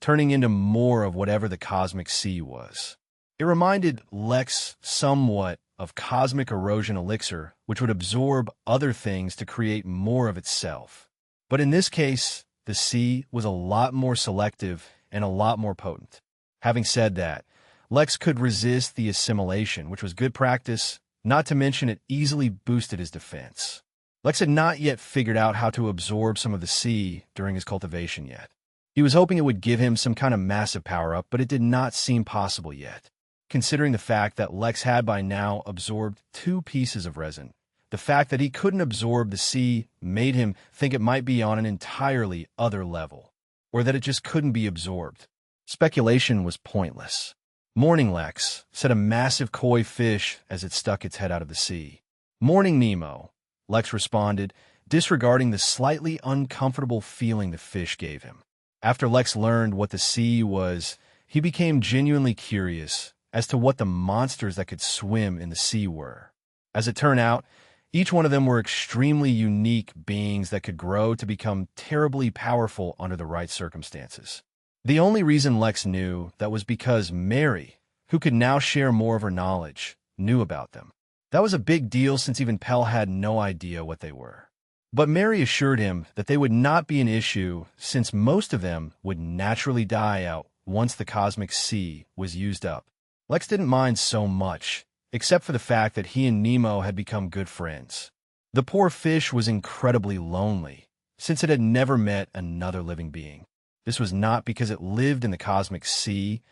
turning into more of whatever the cosmic sea was. It reminded Lex somewhat of cosmic erosion elixir, which would absorb other things to create more of itself. But in this case, the sea was a lot more selective and a lot more potent. Having said that, Lex could resist the assimilation, which was good practice, not to mention it easily boosted his defense. Lex had not yet figured out how to absorb some of the sea during his cultivation yet. He was hoping it would give him some kind of massive power-up, but it did not seem possible yet. Considering the fact that Lex had by now absorbed 2 pieces of resin, the fact that he couldn't absorb the sea made him think it might be on an entirely other level, or that it just couldn't be absorbed. Speculation was pointless. "Morning, Lex," said a massive koi fish as it stuck its head out of the sea. "Morning, Nemo," Lex responded, disregarding the slightly uncomfortable feeling the fish gave him. After Lex learned what the sea was, he became genuinely curious as to what the monsters that could swim in the sea were. As it turned out, each one of them were extremely unique beings that could grow to become terribly powerful under the right circumstances. The only reason Lex knew that was because Mary, who could now share more of her knowledge, knew about them. That was a big deal since even Pell had no idea what they were. But Mary assured him that they would not be an issue since most of them would naturally die out once the cosmic sea was used up. Lex didn't mind so much, except for the fact that he and Nemo had become good friends. The poor fish was incredibly lonely, since it had never met another living being. This was not because it lived in the cosmic sea,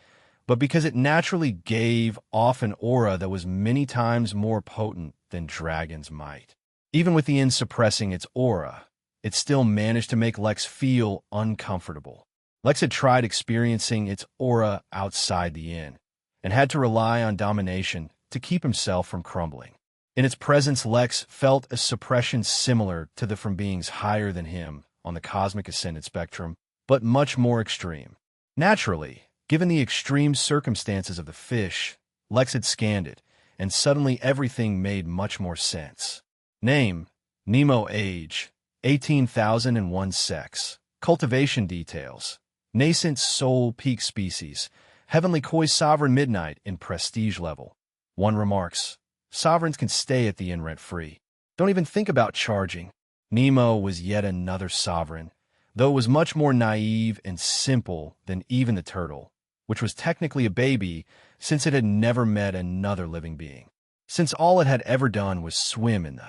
but because it naturally gave off an aura that was many times more potent than dragons might. Even with the inn suppressing its aura, it still managed to make Lex feel uncomfortable. Lex had tried experiencing its aura outside the inn, and had to rely on domination to keep himself from crumbling. In its presence, Lex felt a suppression similar to the from beings higher than him on the cosmic ascendant spectrum, but much more extreme. Naturally, given the extreme circumstances of the fish, Lex had scanned it, and suddenly everything made much more sense. Name: Nemo. Age: 18,001. Sex. Cultivation details: nascent soul peak species. Heavenly Koi Sovereign Midnight in prestige level. 1 remarks: sovereigns can stay at the inn rent-free. Don't even think about charging. Nemo was yet another sovereign, though it was much more naive and simple than even the turtle, which was technically a baby since it had never met another living being. Since all it had ever done was swim in the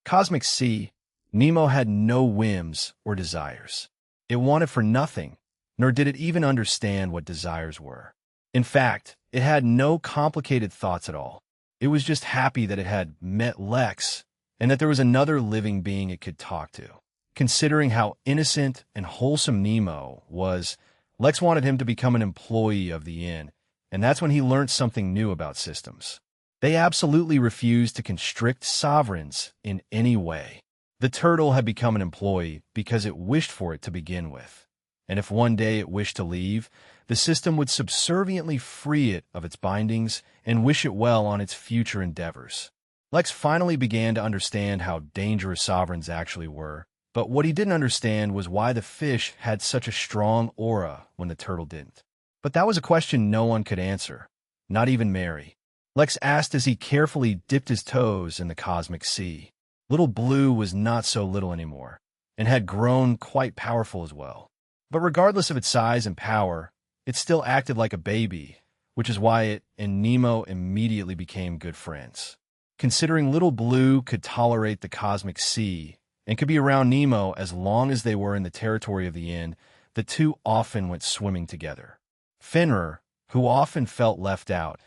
cosmic sea, Nemo had no whims or desires. It wanted for nothing, nor did it even understand what desires were. In fact, it had no complicated thoughts at all. It was just happy that it had met Lex, and that there was another living being it could talk to. Considering how innocent and wholesome Nemo was, Lex wanted him to become an employee of the inn, and that's when he learned something new about systems. They absolutely refused to constrict sovereigns in any way. The turtle had become an employee because it wished for it to begin with, and if one day it wished to leave, the system would subserviently free it of its bindings and wish it well on its future endeavors. Lex finally began to understand how dangerous sovereigns actually were, but what he didn't understand was why the fish had such a strong aura when the turtle didn't. But that was a question no one could answer, not even Mary. Lex asked as he carefully dipped his toes in the cosmic sea. Little Blue was not so little anymore, and had grown quite powerful as well. But regardless of its size and power, it still acted like a baby, which is why it and Nemo immediately became good friends. Considering Little Blue could tolerate the cosmic sea and could be around Nemo as long as they were in the territory of the Inn, the two often went swimming together. Fenrir, who often felt left out,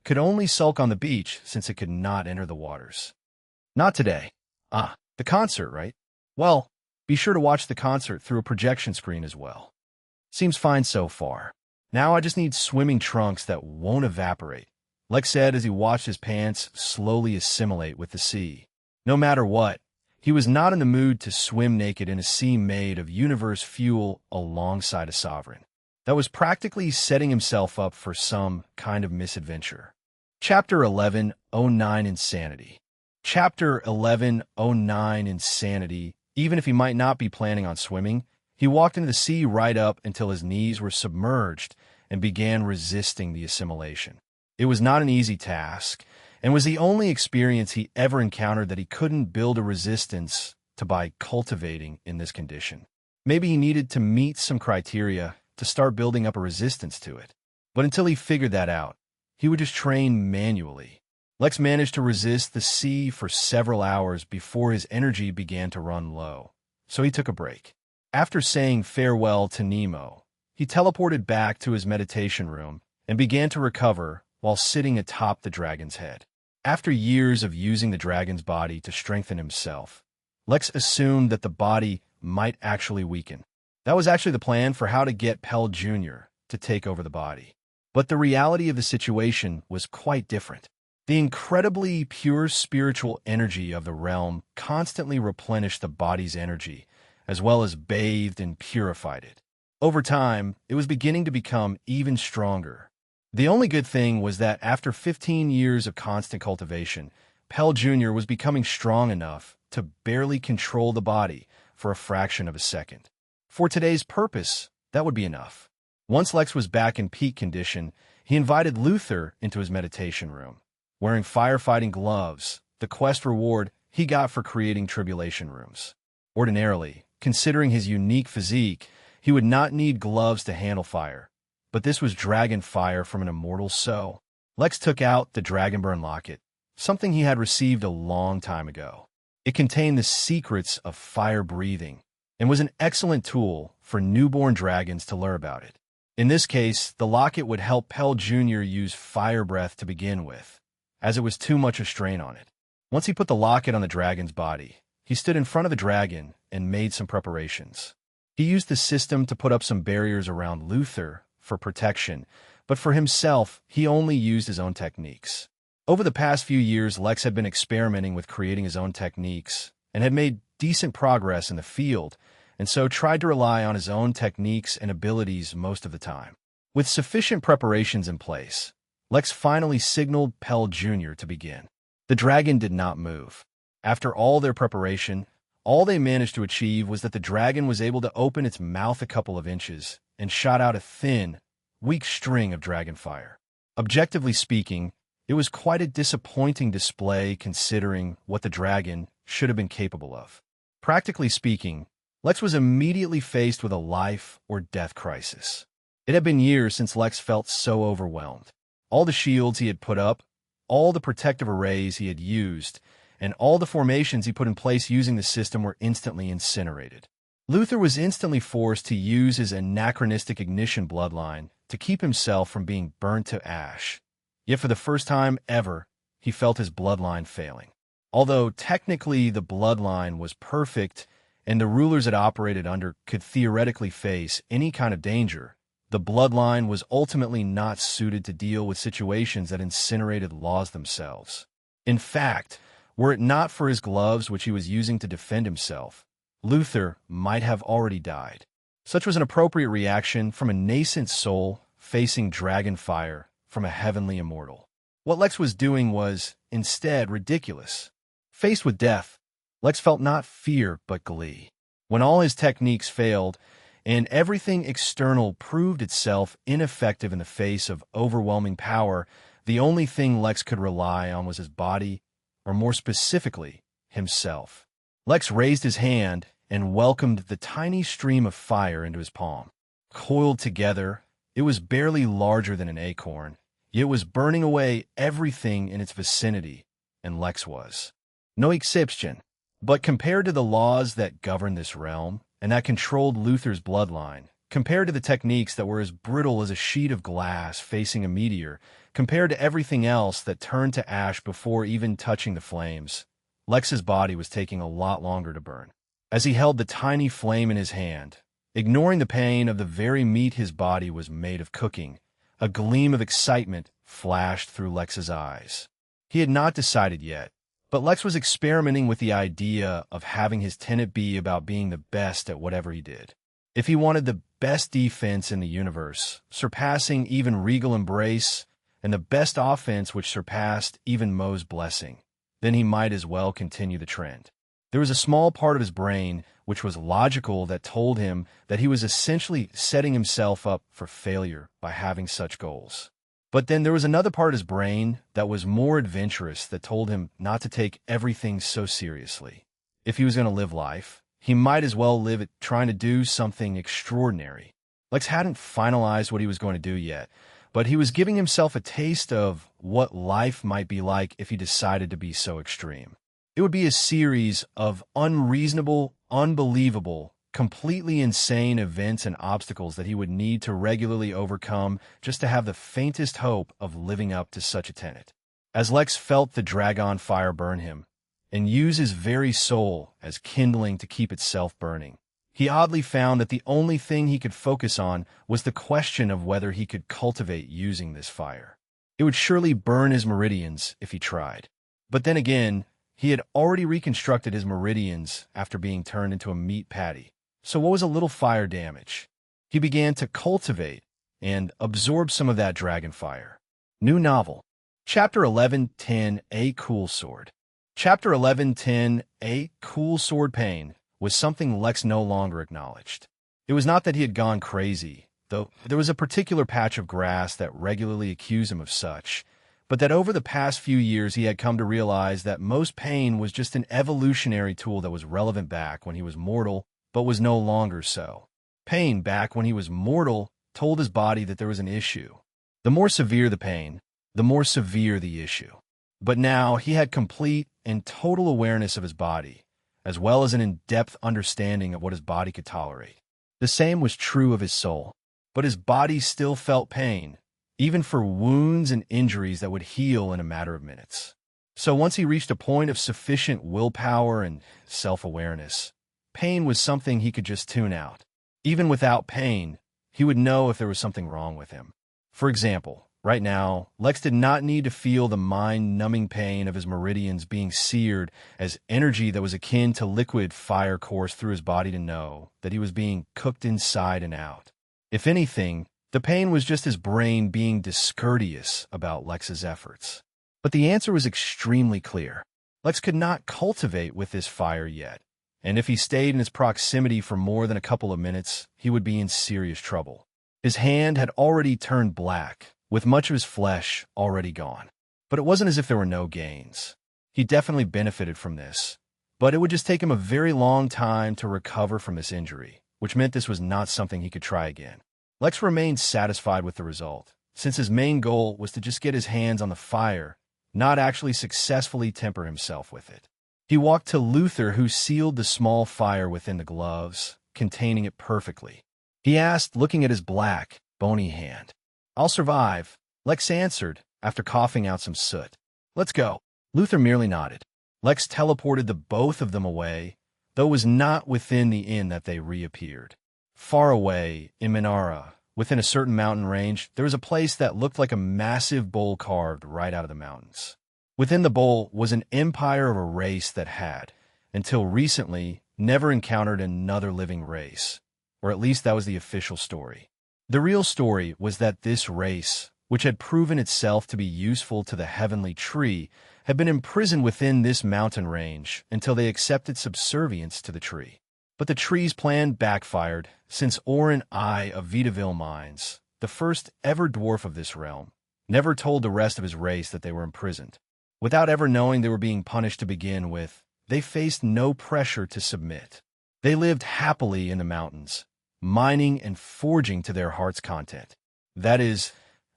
could only sulk on the beach since it could not enter the waters. Not today. The concert, right? Well, be sure to watch the concert through a projection screen as well. Seems fine so far. Now I just need swimming trunks that won't evaporate, Lex said as he watched his pants slowly assimilate with the sea. No matter what, he was not in the mood to swim naked in a sea made of universe fuel alongside a sovereign that was practically setting himself up for some kind of misadventure. Chapter 1109 Insanity. Chapter 1109 Insanity. Even if he might not be planning on swimming, he walked into the sea right up until his knees were submerged and began resisting the assimilation. It was not an easy task, and was the only experience he ever encountered that he couldn't build a resistance to by cultivating in this condition. Maybe he needed to meet some criteria to start building up a resistance to it. But until he figured that out, he would just train manually. Lex managed to resist the sea for several hours before his energy began to run low, so he took a break. After saying farewell to Nemo, he teleported back to his meditation room and began to recover while sitting atop the dragon's head. After years of using the dragon's body to strengthen himself, Lex assumed that the body might actually weaken. That was actually the plan for how to get Pell Jr. to take over the body. But the reality of the situation was quite different. The incredibly pure spiritual energy of the realm constantly replenished the body's energy, as well as bathed and purified it. Over time, it was beginning to become even stronger. The only good thing was that after 15 years of constant cultivation, Pell Jr. was becoming strong enough to barely control the body for a fraction of a second. For today's purpose, that would be enough. Once Lex was back in peak condition, he invited Luther into his meditation room. Wearing firefighting gloves, the quest reward he got for creating tribulation rooms. Ordinarily, considering his unique physique, he would not need gloves to handle fire, but this was dragon fire from an immortal soul. Lex took out the Dragonburn locket, something he had received a long time ago. It contained the secrets of fire breathing and was an excellent tool for newborn dragons to learn about it. In this case, the locket would help Pell Jr. use fire breath to begin with, as it was too much a strain on it. Once he put the locket on the dragon's body, he stood in front of the dragon and made some preparations. He used the system to put up some barriers around Luther for protection, but for himself, he only used his own techniques. Over the past few years, Lex had been experimenting with creating his own techniques and had made decent progress in the field, and so tried to rely on his own techniques and abilities most of the time. With sufficient preparations in place, Lex finally signaled Pell Jr. to begin. The dragon did not move. After all their preparation, all they managed to achieve was that the dragon was able to open its mouth a couple of inches and shot out a thin, weak string of dragon fire. Objectively speaking, it was quite a disappointing display considering what the dragon should have been capable of. Practically speaking, Lex was immediately faced with a life or death crisis. It had been years since Lex felt so overwhelmed. All the shields he had put up, all the protective arrays he had used, and all the formations he put in place using the system were instantly incinerated. Luther was instantly forced to use his anachronistic ignition bloodline to keep himself from being burnt to ash. Yet for the first time ever, he felt his bloodline failing. Although technically the bloodline was perfect and the rulers it operated under could theoretically face any kind of danger, The bloodline was ultimately not suited to deal with situations that incinerated laws themselves. In fact, were it not for his gloves which he was using to defend himself, Luther might have already died. Such was an appropriate reaction from a nascent soul facing dragon fire from a heavenly immortal. What Lex was doing was, instead, ridiculous. Faced with death, Lex felt not fear but glee. When all his techniques failed, and everything external proved itself ineffective in the face of overwhelming power, the only thing Lex could rely on was his body, or more specifically, himself. Lex raised his hand and welcomed the tiny stream of fire into his palm. Coiled together, it was barely larger than an acorn, yet it was burning away everything in its vicinity, and Lex was no exception. But compared to the laws that governed this realm, and that controlled Luther's bloodline, compared to the techniques that were as brittle as a sheet of glass facing a meteor, compared to everything else that turned to ash before even touching the flames, Lex's body was taking a lot longer to burn. As he held the tiny flame in his hand, ignoring the pain of the very meat his body was made of cooking, a gleam of excitement flashed through Lex's eyes. He had not decided yet, but Lex was experimenting with the idea of having his tenet be about being the best at whatever he did. If he wanted the best defense in the universe, surpassing even Regal Embrace, and the best offense which surpassed even Moe's Blessing, then he might as well continue the trend. There was a small part of his brain which was logical that told him that he was essentially setting himself up for failure by having such goals. But then there was another part of his brain that was more adventurous that told him not to take everything so seriously. If he was going to live life, he might as well live it trying to do something extraordinary. Lex hadn't finalized what he was going to do yet, but he was giving himself a taste of what life might be like if he decided to be so extreme. It would be a series of unreasonable, unbelievable, completely insane events and obstacles that he would need to regularly overcome just to have the faintest hope of living up to such a tenet. As Lex felt the dragon fire burn him, and use his very soul as kindling to keep itself burning, he oddly found that the only thing he could focus on was the question of whether he could cultivate using this fire. It would surely burn his meridians if he tried. But then again, he had already reconstructed his meridians after being turned into a meat patty. So what was a little fire damage? He began to cultivate and absorb some of that dragon fire. New novel. Chapter 11:10 A Cool Sword. Chapter 11:10 A Cool Sword Pain was something Lex no longer acknowledged. It was not that he had gone crazy, though there was a particular patch of grass that regularly accused him of such, but that over the past few years he had come to realize that most pain was just an evolutionary tool that was relevant back when he was mortal, but was no longer so. Pain back when he was mortal told his body that there was an issue. The more severe the pain, the more severe the issue. But now he had complete and total awareness of his body, as well as an in-depth understanding of what his body could tolerate. The same was true of his soul, but his body still felt pain, even for wounds and injuries that would heal in a matter of minutes. So once he reached a point of sufficient willpower and self-awareness, pain was something he could just tune out. Even without pain, he would know if there was something wrong with him. For example, right now, Lex did not need to feel the mind-numbing pain of his meridians being seared as energy that was akin to liquid fire coursed through his body to know that he was being cooked inside and out. If anything, the pain was just his brain being discourteous about Lex's efforts. But the answer was extremely clear. Lex could not cultivate with this fire yet, and if he stayed in its proximity for more than a couple of minutes, he would be in serious trouble. His hand had already turned black, with much of his flesh already gone. But it wasn't as if there were no gains. He definitely benefited from this, but it would just take him a very long time to recover from this injury, which meant this was not something he could try again. Lex remained satisfied with the result, since his main goal was to just get his hands on the fire, not actually successfully temper himself with it. He walked to Luther, who sealed the small fire within the gloves, containing it perfectly. He asked, looking at his black, bony hand. "I'll survive," Lex answered, after coughing out some soot. "Let's go." Luther merely nodded. Lex teleported the both of them away, though it was not within the inn that they reappeared. Far away, in Minara, within a certain mountain range, there was a place that looked like a massive bowl carved right out of the mountains. Within the bowl was an empire of a race that had, until recently, never encountered another living race, or at least that was the official story. The real story was that this race, which had proven itself to be useful to the heavenly tree, had been imprisoned within this mountain range until they accepted subservience to the tree. But the tree's plan backfired, since Oren I of Vitaville Mines, the first ever dwarf of this realm, never told the rest of his race that they were imprisoned. Without ever knowing they were being punished to begin with, they faced no pressure to submit. They lived happily in the mountains, mining and forging to their heart's content. That is,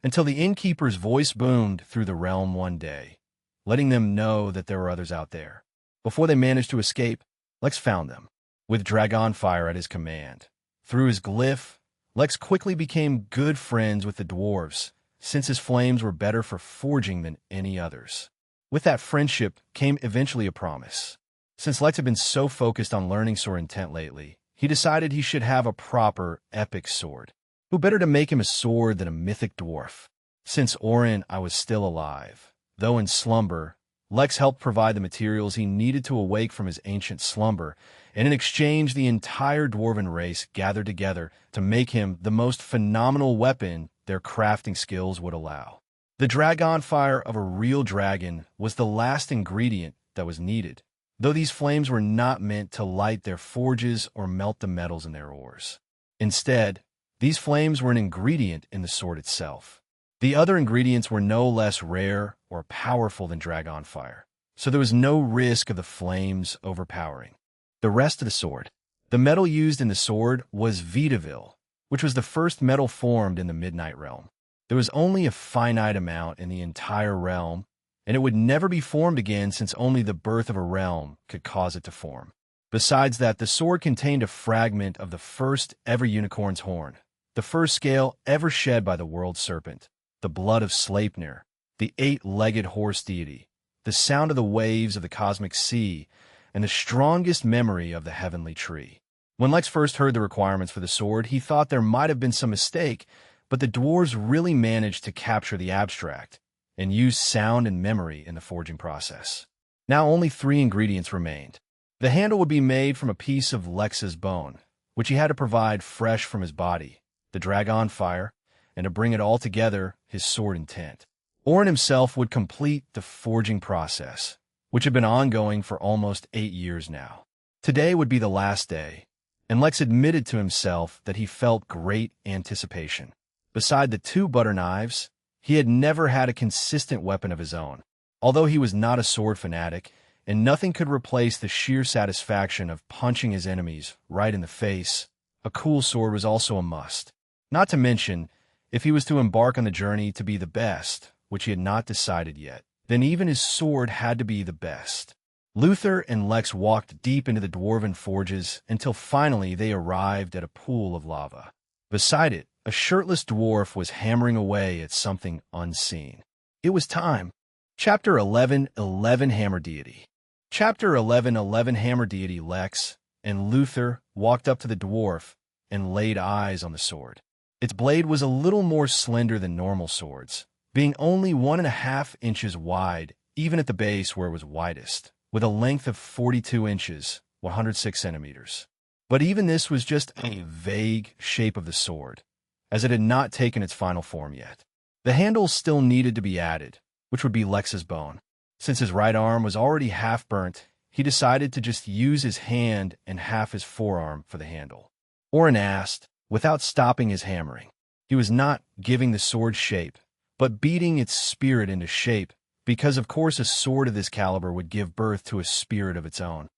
until the innkeeper's voice boomed through the realm one day, letting them know that there were others out there. Before they managed to escape, Lex found them, with Dragonfire at his command. Through his glyph, Lex quickly became good friends with the dwarves, since his flames were better for forging than any others. With that friendship came eventually a promise. Since Lex had been so focused on learning sword intent lately, he decided he should have a proper, epic sword. Who better to make him a sword than a mythic dwarf? Since Oren I was still alive, though in slumber, Lex helped provide the materials he needed to awake from his ancient slumber, and in exchange the entire dwarven race gathered together to make him the most phenomenal weapon their crafting skills would allow. The dragonfire of a real dragon was the last ingredient that was needed, though these flames were not meant to light their forges or melt the metals in their ores. Instead, these flames were an ingredient in the sword itself. The other ingredients were no less rare or powerful than dragonfire, so there was no risk of the flames overpowering the rest of the sword. The metal used in the sword was Vitaville, which was the first metal formed in the Midnight Realm. There was only a finite amount in the entire realm, and it would never be formed again since only the birth of a realm could cause it to form. Besides that, the sword contained a fragment of the first ever unicorn's horn, the first scale ever shed by the world serpent, the blood of Sleipnir, the eight-legged horse deity, the sound of the waves of the cosmic sea, and the strongest memory of the heavenly tree. When Lex first heard the requirements for the sword, he thought there might have been some mistake, but the dwarves really managed to capture the abstract and use sound and memory in the forging process. Now only 3 ingredients remained. The handle would be made from a piece of Lex's bone, which he had to provide fresh from his body, the dragonfire, and to bring it all together, his sword intent. Oren himself would complete the forging process, which had been ongoing for almost 8 years now. Today would be the last day, and Lex admitted to himself that he felt great anticipation. Beside the 2 butter knives, he had never had a consistent weapon of his own. Although he was not a sword fanatic, and nothing could replace the sheer satisfaction of punching his enemies right in the face, a cool sword was also a must. Not to mention, if he was to embark on the journey to be the best, which he had not decided yet, then even his sword had to be the best. Luther and Lex walked deep into the dwarven forges until finally they arrived at a pool of lava. Beside it, a shirtless dwarf was hammering away at something unseen. It was time. Chapter 11:11 Hammer Deity. Chapter 11:11 Hammer Deity. Lex and Luther walked up to the dwarf and laid eyes on the sword. Its blade was a little more slender than normal swords, being only 1.5 inches wide, even at the base where it was widest, with a length of 42 inches, 106 centimeters. But even this was just a vague shape of the sword, as it had not taken its final form yet. The handle still needed to be added, which would be Lex's bone. Since his right arm was already half burnt, he decided to just use his hand and half his forearm for the handle. Oren asked, without stopping his hammering. He was not giving the sword shape, but beating its spirit into shape, because of course a sword of this caliber would give birth to a spirit of its own.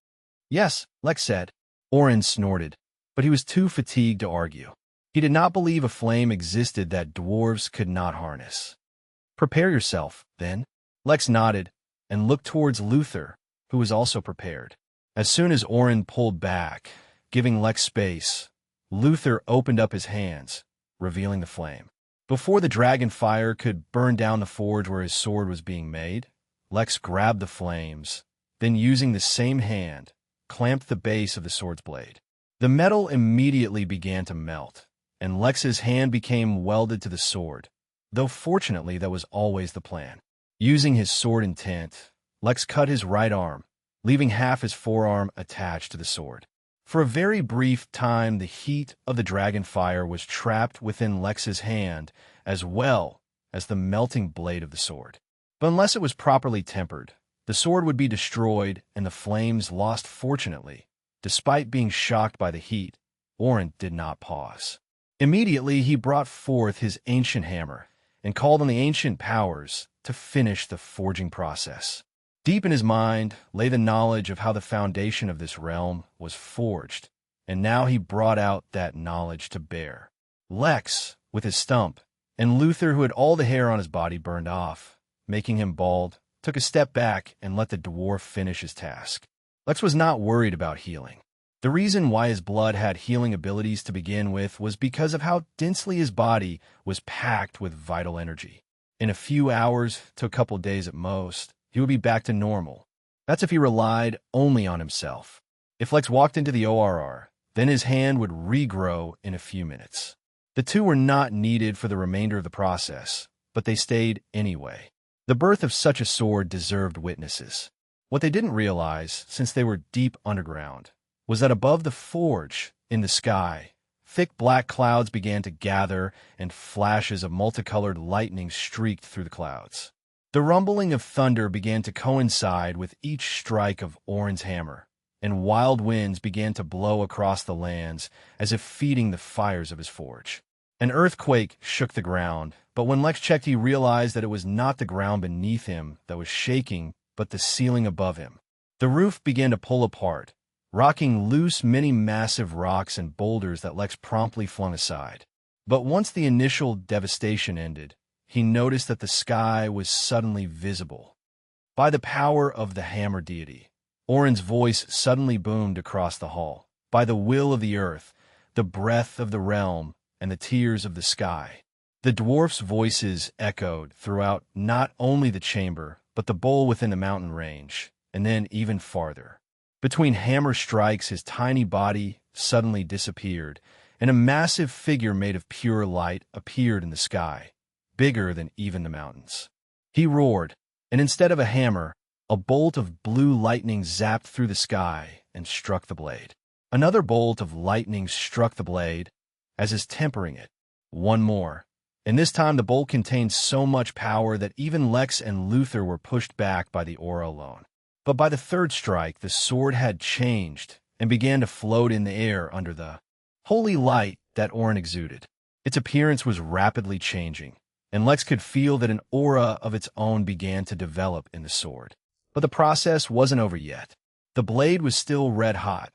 Yes, Lex said. Oren snorted, but he was too fatigued to argue. He did not believe a flame existed that dwarves could not harness. Prepare yourself, then. Lex nodded and looked towards Luther, who was also prepared. As soon as Oren pulled back, giving Lex space, Luther opened up his hands, revealing the flame. Before the dragon fire could burn down the forge where his sword was being made, Lex grabbed the flames, then using the same hand, clamped the base of the sword's blade. The metal immediately began to melt, and Lex's hand became welded to the sword, though fortunately that was always the plan. Using his sword intent, Lex cut his right arm, leaving half his forearm attached to the sword. For a very brief time, the heat of the dragon fire was trapped within Lex's hand, as well as the melting blade of the sword. But unless it was properly tempered, the sword would be destroyed and the flames lost. Fortunately, despite being shocked by the heat, Oren did not pause. Immediately, he brought forth his ancient hammer and called on the ancient powers to finish the forging process. Deep in his mind lay the knowledge of how the foundation of this realm was forged, and now he brought out that knowledge to bear. Lex, with his stump, and Luther, who had all the hair on his body burned off, making him bald, took a step back and let the dwarf finish his task. Lex was not worried about healing. The reason why his blood had healing abilities to begin with was because of how densely his body was packed with vital energy. In a few hours to a couple days at most, he would be back to normal. That's if he relied only on himself. If Lex walked into the ORR, then his hand would regrow in a few minutes. The two were not needed for the remainder of the process, but they stayed anyway. The birth of such a sword deserved witnesses. What they didn't realize, since they were deep underground, was that above the forge, in the sky, thick black clouds began to gather and flashes of multicolored lightning streaked through the clouds. The rumbling of thunder began to coincide with each strike of Oren's hammer, and wild winds began to blow across the lands as if feeding the fires of his forge. An earthquake shook the ground, but when Lex checked, he realized that it was not the ground beneath him that was shaking, but the ceiling above him. The roof began to pull apart, rocking loose many massive rocks and boulders that Lex promptly flung aside. But once the initial devastation ended, he noticed that the sky was suddenly visible. By the power of the hammer deity, Oren's voice suddenly boomed across the hall. By the will of the earth, the breath of the realm, and the tears of the sky. The dwarfs' voices echoed throughout not only the chamber, but the bowl within the mountain range, and then even farther. Between hammer strikes, his tiny body suddenly disappeared, and a massive figure made of pure light appeared in the sky, bigger than even the mountains. He roared, and instead of a hammer, a bolt of blue lightning zapped through the sky and struck the blade. Another bolt of lightning struck the blade, as is tempering it. One more, and this time the bolt contained so much power that even Lex and Luther were pushed back by the aura alone. But by the third strike, the sword had changed and began to float in the air under the holy light that Oren exuded. Its appearance was rapidly changing, and Lex could feel that an aura of its own began to develop in the sword. But the process wasn't over yet. The blade was still red hot,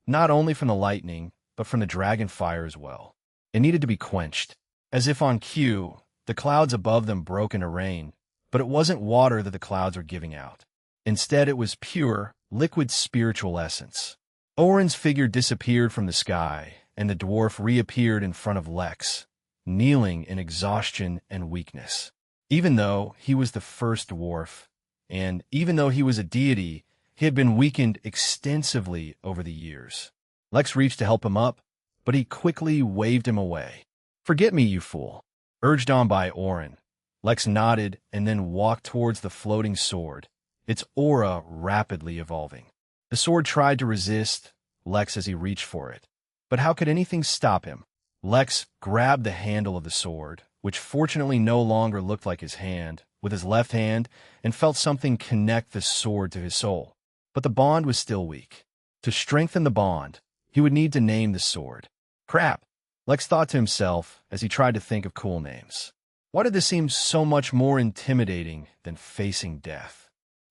not only from the lightning, but from the dragon fire as well. It needed to be quenched. As if on cue, the clouds above them broke into rain, but it wasn't water that the clouds were giving out. Instead, it was pure, liquid spiritual essence. Oren's figure disappeared from the sky, and the dwarf reappeared in front of Lex, kneeling in exhaustion and weakness. Even though he was the first dwarf, and even though he was a deity, he had been weakened extensively over the years. Lex reached to help him up, but he quickly waved him away. "Forget me, you fool," urged on by Oren. Lex nodded and then walked towards the floating sword, its aura rapidly evolving. The sword tried to resist Lex as he reached for it, but how could anything stop him? Lex grabbed the handle of the sword, which fortunately no longer looked like his hand, with his left hand, and felt something connect the sword to his soul. But the bond was still weak. To strengthen the bond, he would need to name the sword. Crap, Lex thought to himself as he tried to think of cool names. Why did this seem so much more intimidating than facing death?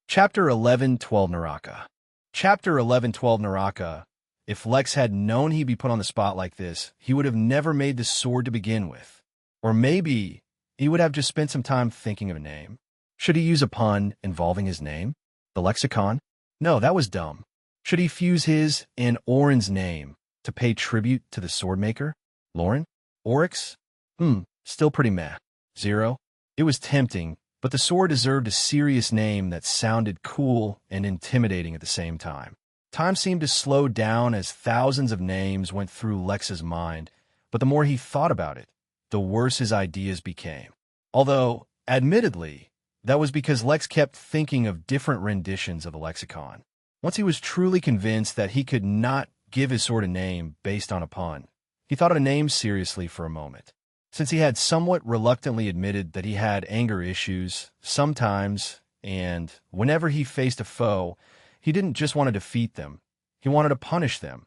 Chapter 11:12 Naraka. Chapter 11:12 Naraka. If Lex had known he'd be put on the spot like this, he would have never made the sword to begin with. Or maybe he would have just spent some time thinking of a name. Should he use a pun involving his name? The lexicon? No, that was dumb. Should he fuse his and Oren's name to pay tribute to the swordmaker? Lauren? Oryx? Still pretty meh. Zero? It was tempting, but the sword deserved a serious name that sounded cool and intimidating at the same time. Time seemed to slow down as thousands of names went through Lex's mind, But the more he thought about it, the worse his ideas became. Although, admittedly, that was because Lex kept thinking of different renditions of the lexicon. Once he was truly convinced that he could not give his sword a name based on a pun, he thought of a name seriously for a moment. Since he had somewhat reluctantly admitted that he had anger issues, sometimes, and whenever he faced a foe, he didn't just want to defeat them, he wanted to punish them.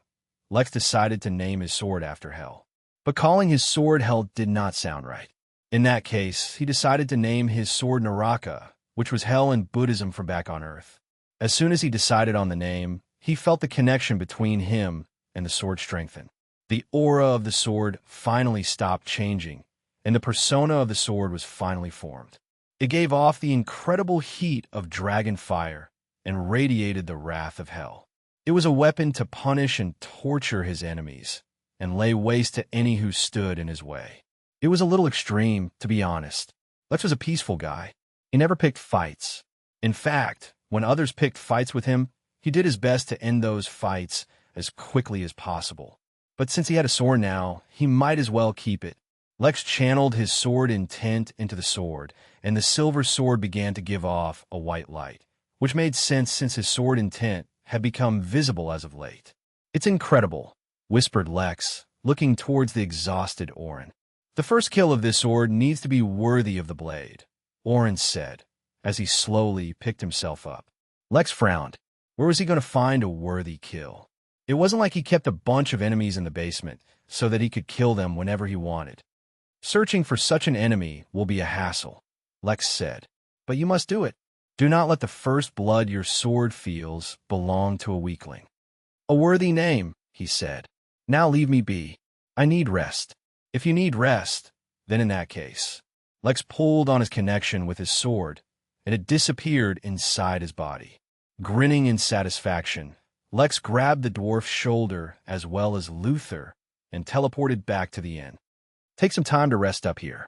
Lex decided to name his sword after Hell. But calling his sword Hell did not sound right. In that case, he decided to name his sword Naraka, which was hell in Buddhism from back on Earth. As soon as he decided on the name, he felt the connection between him and the sword strengthen. The aura of the sword finally stopped changing, and the persona of the sword was finally formed. It gave off the incredible heat of dragon fire and radiated the wrath of hell. It was a weapon to punish and torture his enemies, and lay waste to any who stood in his way. It was a little extreme, to be honest. Lex was a peaceful guy. He never picked fights. In fact, when others picked fights with him, he did his best to end those fights as quickly as possible. But since he had a sword now, he might as well keep it. Lex channeled his sword intent into the sword, and the silver sword began to give off a white light, which made sense since his sword intent had become visible as of late. "It's incredible," whispered Lex, looking towards the exhausted Orin. "The first kill of this sword needs to be worthy of the blade," Orin said, as he slowly picked himself up. Lex frowned. Where was he going to find a worthy kill? It wasn't like he kept a bunch of enemies in the basement so that he could kill them whenever he wanted. "Searching for such an enemy will be a hassle," Lex said. "But you must do it. Do not let the first blood your sword feels belong to a weakling." "A worthy name," he said. "Now leave me be. I need rest." "If you need rest, then in that case." Lex pulled on his connection with his sword, and it disappeared inside his body. Grinning in satisfaction, Lex grabbed the dwarf's shoulder as well as Luther and teleported back to the inn. "Take some time to rest up here."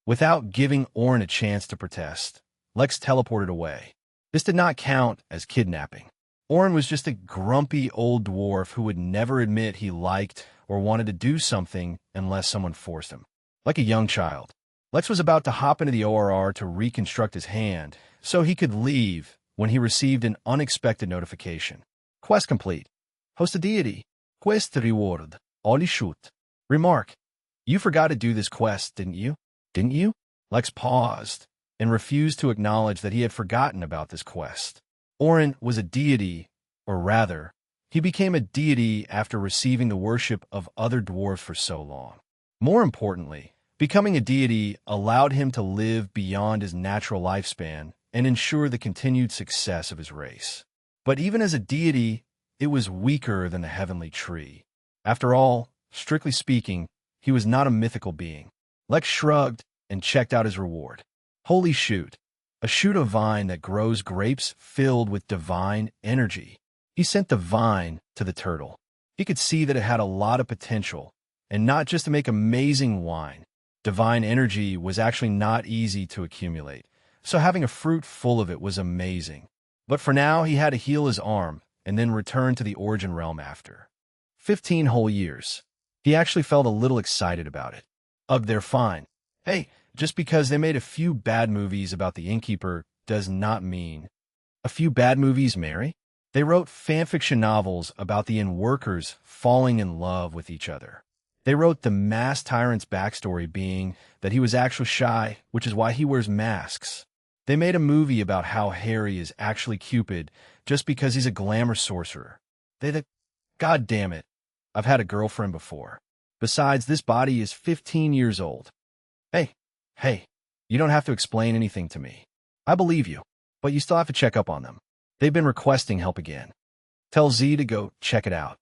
Without giving Orin a chance to protest, Lex teleported away. This did not count as kidnapping. Orin was just a grumpy old dwarf who would never admit he liked or wanted to do something unless someone forced him. Like a young child, Lex was about to hop into the ORR to reconstruct his hand so he could leave when he received an unexpected notification. "Quest complete. Host a deity. Quest reward. Only shoot." Remark: "You forgot to do this quest, didn't you?" "Didn't you?" Lex paused and refused to acknowledge that he had forgotten about this quest. Orin was a deity, or rather, he became a deity after receiving the worship of other dwarves for so long. More importantly, becoming a deity allowed him to live beyond his natural lifespan and ensure the continued success of his race. But even as a deity, it was weaker than the heavenly tree. After all, strictly speaking, he was not a mythical being. Lex shrugged and checked out his reward. Holy shoot, a shoot of vine that grows grapes filled with divine energy. He sent the vine to the turtle. He could see that it had a lot of potential, and not just to make amazing wine. Divine energy was actually not easy to accumulate, so having a fruit full of it was amazing. But for now, he had to heal his arm and then return to the Origin Realm after 15 whole years. He actually felt a little excited about it. Ugh, they're fine. Hey, just because they made a few bad movies about the innkeeper does not mean... A few bad movies, Mary? They wrote fanfiction novels about the inn workers falling in love with each other. They wrote the masked tyrant's backstory being that he was actually shy, which is why he wears masks. They made a movie about how Harry is actually Cupid just because he's a glamour sorcerer. God damn it. I've had a girlfriend before. Besides, this body is 15 years old. Hey, you don't have to explain anything to me. I believe you, but you still have to check up on them. They've been requesting help again. Tell Z to go check it out.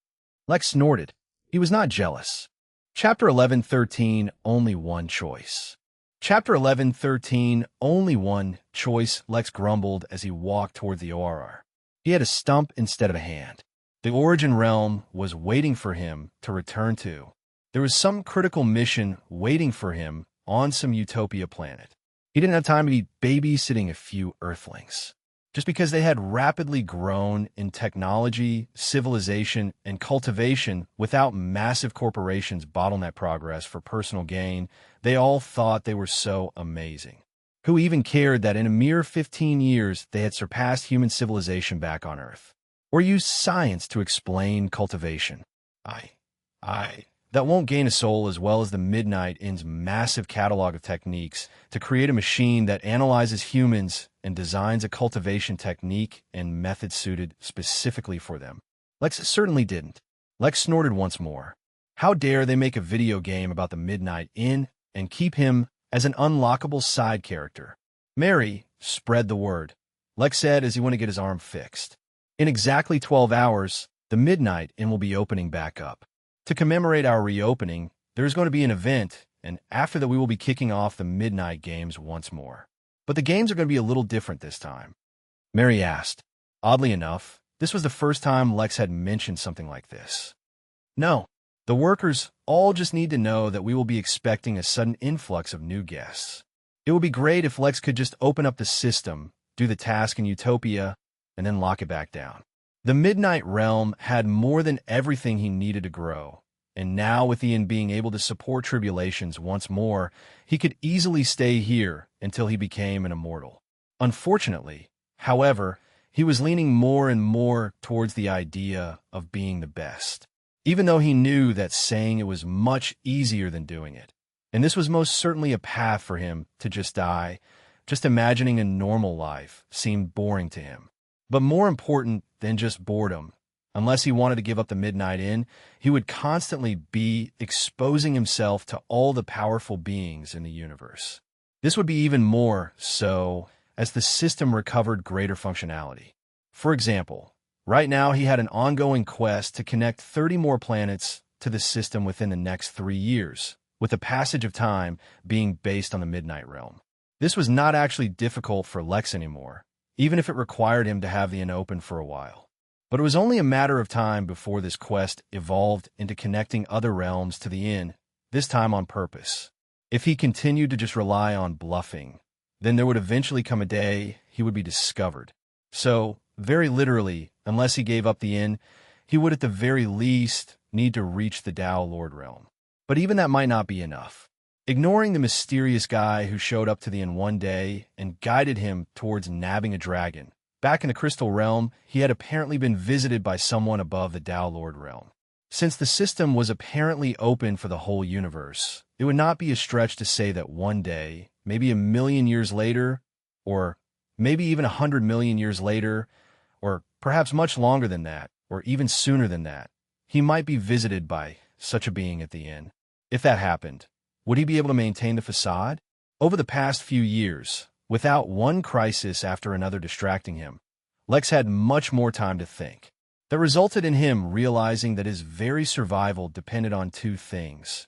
Lex snorted. He was not jealous. Chapter 11:13, Only One Choice. Chapter 11:13, Only One Choice, Lex grumbled as he walked toward the ORR. He had a stump instead of a hand. The Origin Realm was waiting for him to return to. There was some critical mission waiting for him on some utopia planet. He didn't have time to be babysitting a few Earthlings. just because they had rapidly grown in technology, civilization, and cultivation without massive corporations bottleneck progress for personal gain. They all thought they were so amazing. Who even cared that in a mere 15 years they had surpassed human civilization back on Earth? Or used science to explain cultivation? That won't gain a soul, as well as the Midnight Inn's massive catalog of techniques to create a machine that analyzes humans and designs a cultivation technique and method suited specifically for them. Lex certainly didn't. Lex snorted once more. How dare they make a video game about the Midnight Inn and keep him as an unlockable side character? Mary, spread the word, Lex said as he went to get his arm fixed. In exactly 12 hours, the Midnight Inn will be opening back up. To commemorate our reopening, there is going to be an event, and after that we will be kicking off the Midnight Games once more. But the games are going to be a little different this time, Mary asked. Oddly enough, this was the first time Lex had mentioned something like this. No, the workers all just need to know that we will be expecting a sudden influx of new guests. It would be great if Lex could just open up the system, do the task in Utopia, and then lock it back down. The Midnight Realm had more than everything he needed to grow, and now with Ian being able to support tribulations once more, he could easily stay here until he became an immortal. Unfortunately, however, he was leaning more and more towards the idea of being the best, even though he knew that saying it was much easier than doing it. And this was most certainly a path for him to just die. Just imagining a normal life seemed boring to him. But more important than just boredom, unless he wanted to give up the Midnight Inn, he would constantly be exposing himself to all the powerful beings in the universe. This would be even more so as the system recovered greater functionality. For example, right now he had an ongoing quest to connect 30 more planets to the system within the next 3 years, with the passage of time being based on the Midnight Realm. This was not actually difficult for Lex anymore, even if it required him to have the inn open for a while. But it was only a matter of time before this quest evolved into connecting other realms to the inn, this time on purpose. If he continued to just rely on bluffing, then there would eventually come a day he would be discovered. So, very literally, unless he gave up the inn, he would at the very least need to reach the Tao Lord realm. But even that might not be enough. Ignoring the mysterious guy who showed up to the inn one day and guided him towards nabbing a dragon, back in the Crystal Realm, he had apparently been visited by someone above the Tao Lord realm. Since the system was apparently open for the whole universe, it would not be a stretch to say that one day, maybe 1,000,000 years later, or maybe even 100 million years later, or perhaps much longer than that, or even sooner than that, he might be visited by such a being at the inn. If that happened, would he be able to maintain the facade? Over the past few years, without one crisis after another distracting him, Lex had much more time to think. That resulted in him realizing that his very survival depended on two things.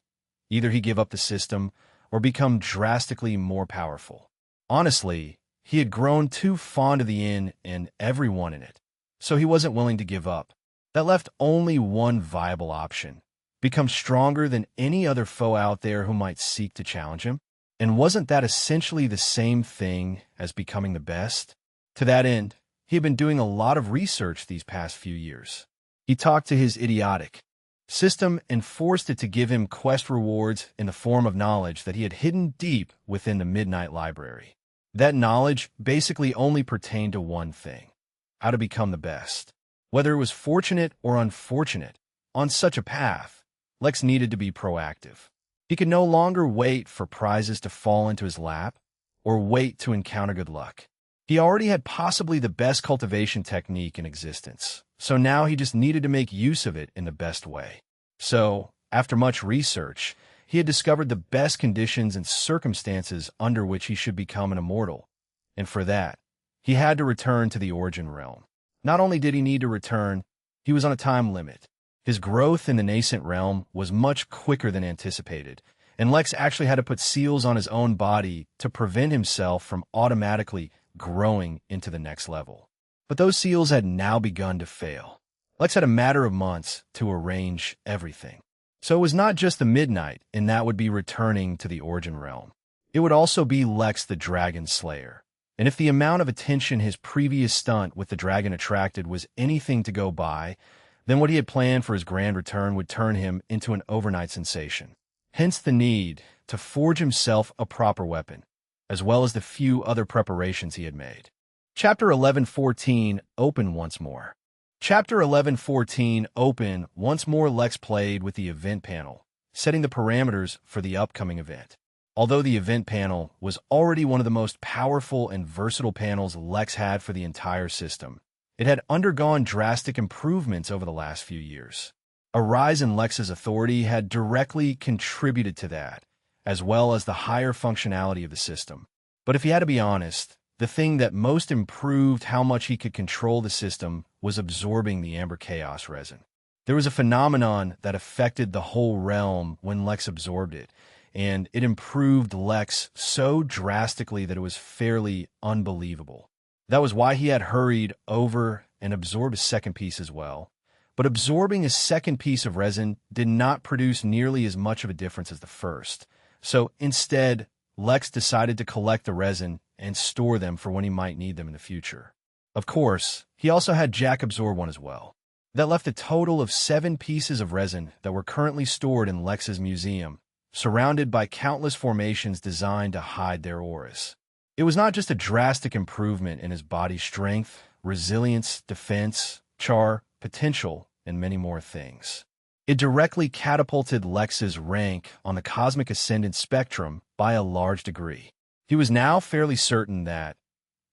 Either he give up the system or become drastically more powerful. Honestly, he had grown too fond of the inn and everyone in it, so he wasn't willing to give up. That left only one viable option: become stronger than any other foe out there who might seek to challenge him. And wasn't that essentially the same thing as becoming the best? To that end, he had been doing a lot of research these past few years. He talked to his idiotic system and forced it to give him quest rewards in the form of knowledge that he had hidden deep within the Midnight Library. That knowledge basically only pertained to one thing: how to become the best. Whether it was fortunate or unfortunate, on such a path, Lex needed to be proactive. He could no longer wait for prizes to fall into his lap or wait to encounter good luck. He already had possibly the best cultivation technique in existence, so now he just needed to make use of it in the best way. So, after much research, he had discovered the best conditions and circumstances under which he should become an immortal, and for that, he had to return to the Origin Realm. Not only did he need to return, he was on a time limit. His growth in the nascent realm was much quicker than anticipated, and Lex actually had to put seals on his own body to prevent himself from automatically growing into the next level. But those seals had now begun to fail. Lex had a matter of months to arrange everything. So it was not just the Midnight, and that would be returning to the Origin Realm. It would also be Lex the Dragon Slayer, And if the amount of attention his previous stunt with the dragon attracted was anything to go by, then what he had planned for his grand return would turn him into an overnight sensation. Hence the need to forge himself a proper weapon, as well as the few other preparations he had made. Chapter 11:14 Open once more. Chapter 11:14 Open once more. Lex played with the event panel, setting the parameters for the upcoming event. Although the event panel was already one of the most powerful and versatile panels Lex had for the entire system, it had undergone drastic improvements over the last few years. A rise in Lex's authority had directly contributed to that, as well as the higher functionality of the system. But if he had to be honest, the thing that most improved how much he could control the system was absorbing the Amber Chaos resin. There was a phenomenon that affected the whole realm when Lex absorbed it, and it improved Lex so drastically that it was fairly unbelievable. That was why he had hurried over and absorbed a second piece as well. But absorbing a second piece of resin did not produce nearly as much of a difference as the first. So instead, Lex decided to collect the resin and store them for when he might need them in the future. Of course, he also had Jack absorb one as well. That left a total of 7 pieces of resin that were currently stored in Lex's museum, surrounded by countless formations designed to hide their auras. It was not just a drastic improvement in his body's strength, resilience, defense, char, potential, and many more things. It directly catapulted Lex's rank on the cosmic ascendant spectrum by a large degree. He was now fairly certain that,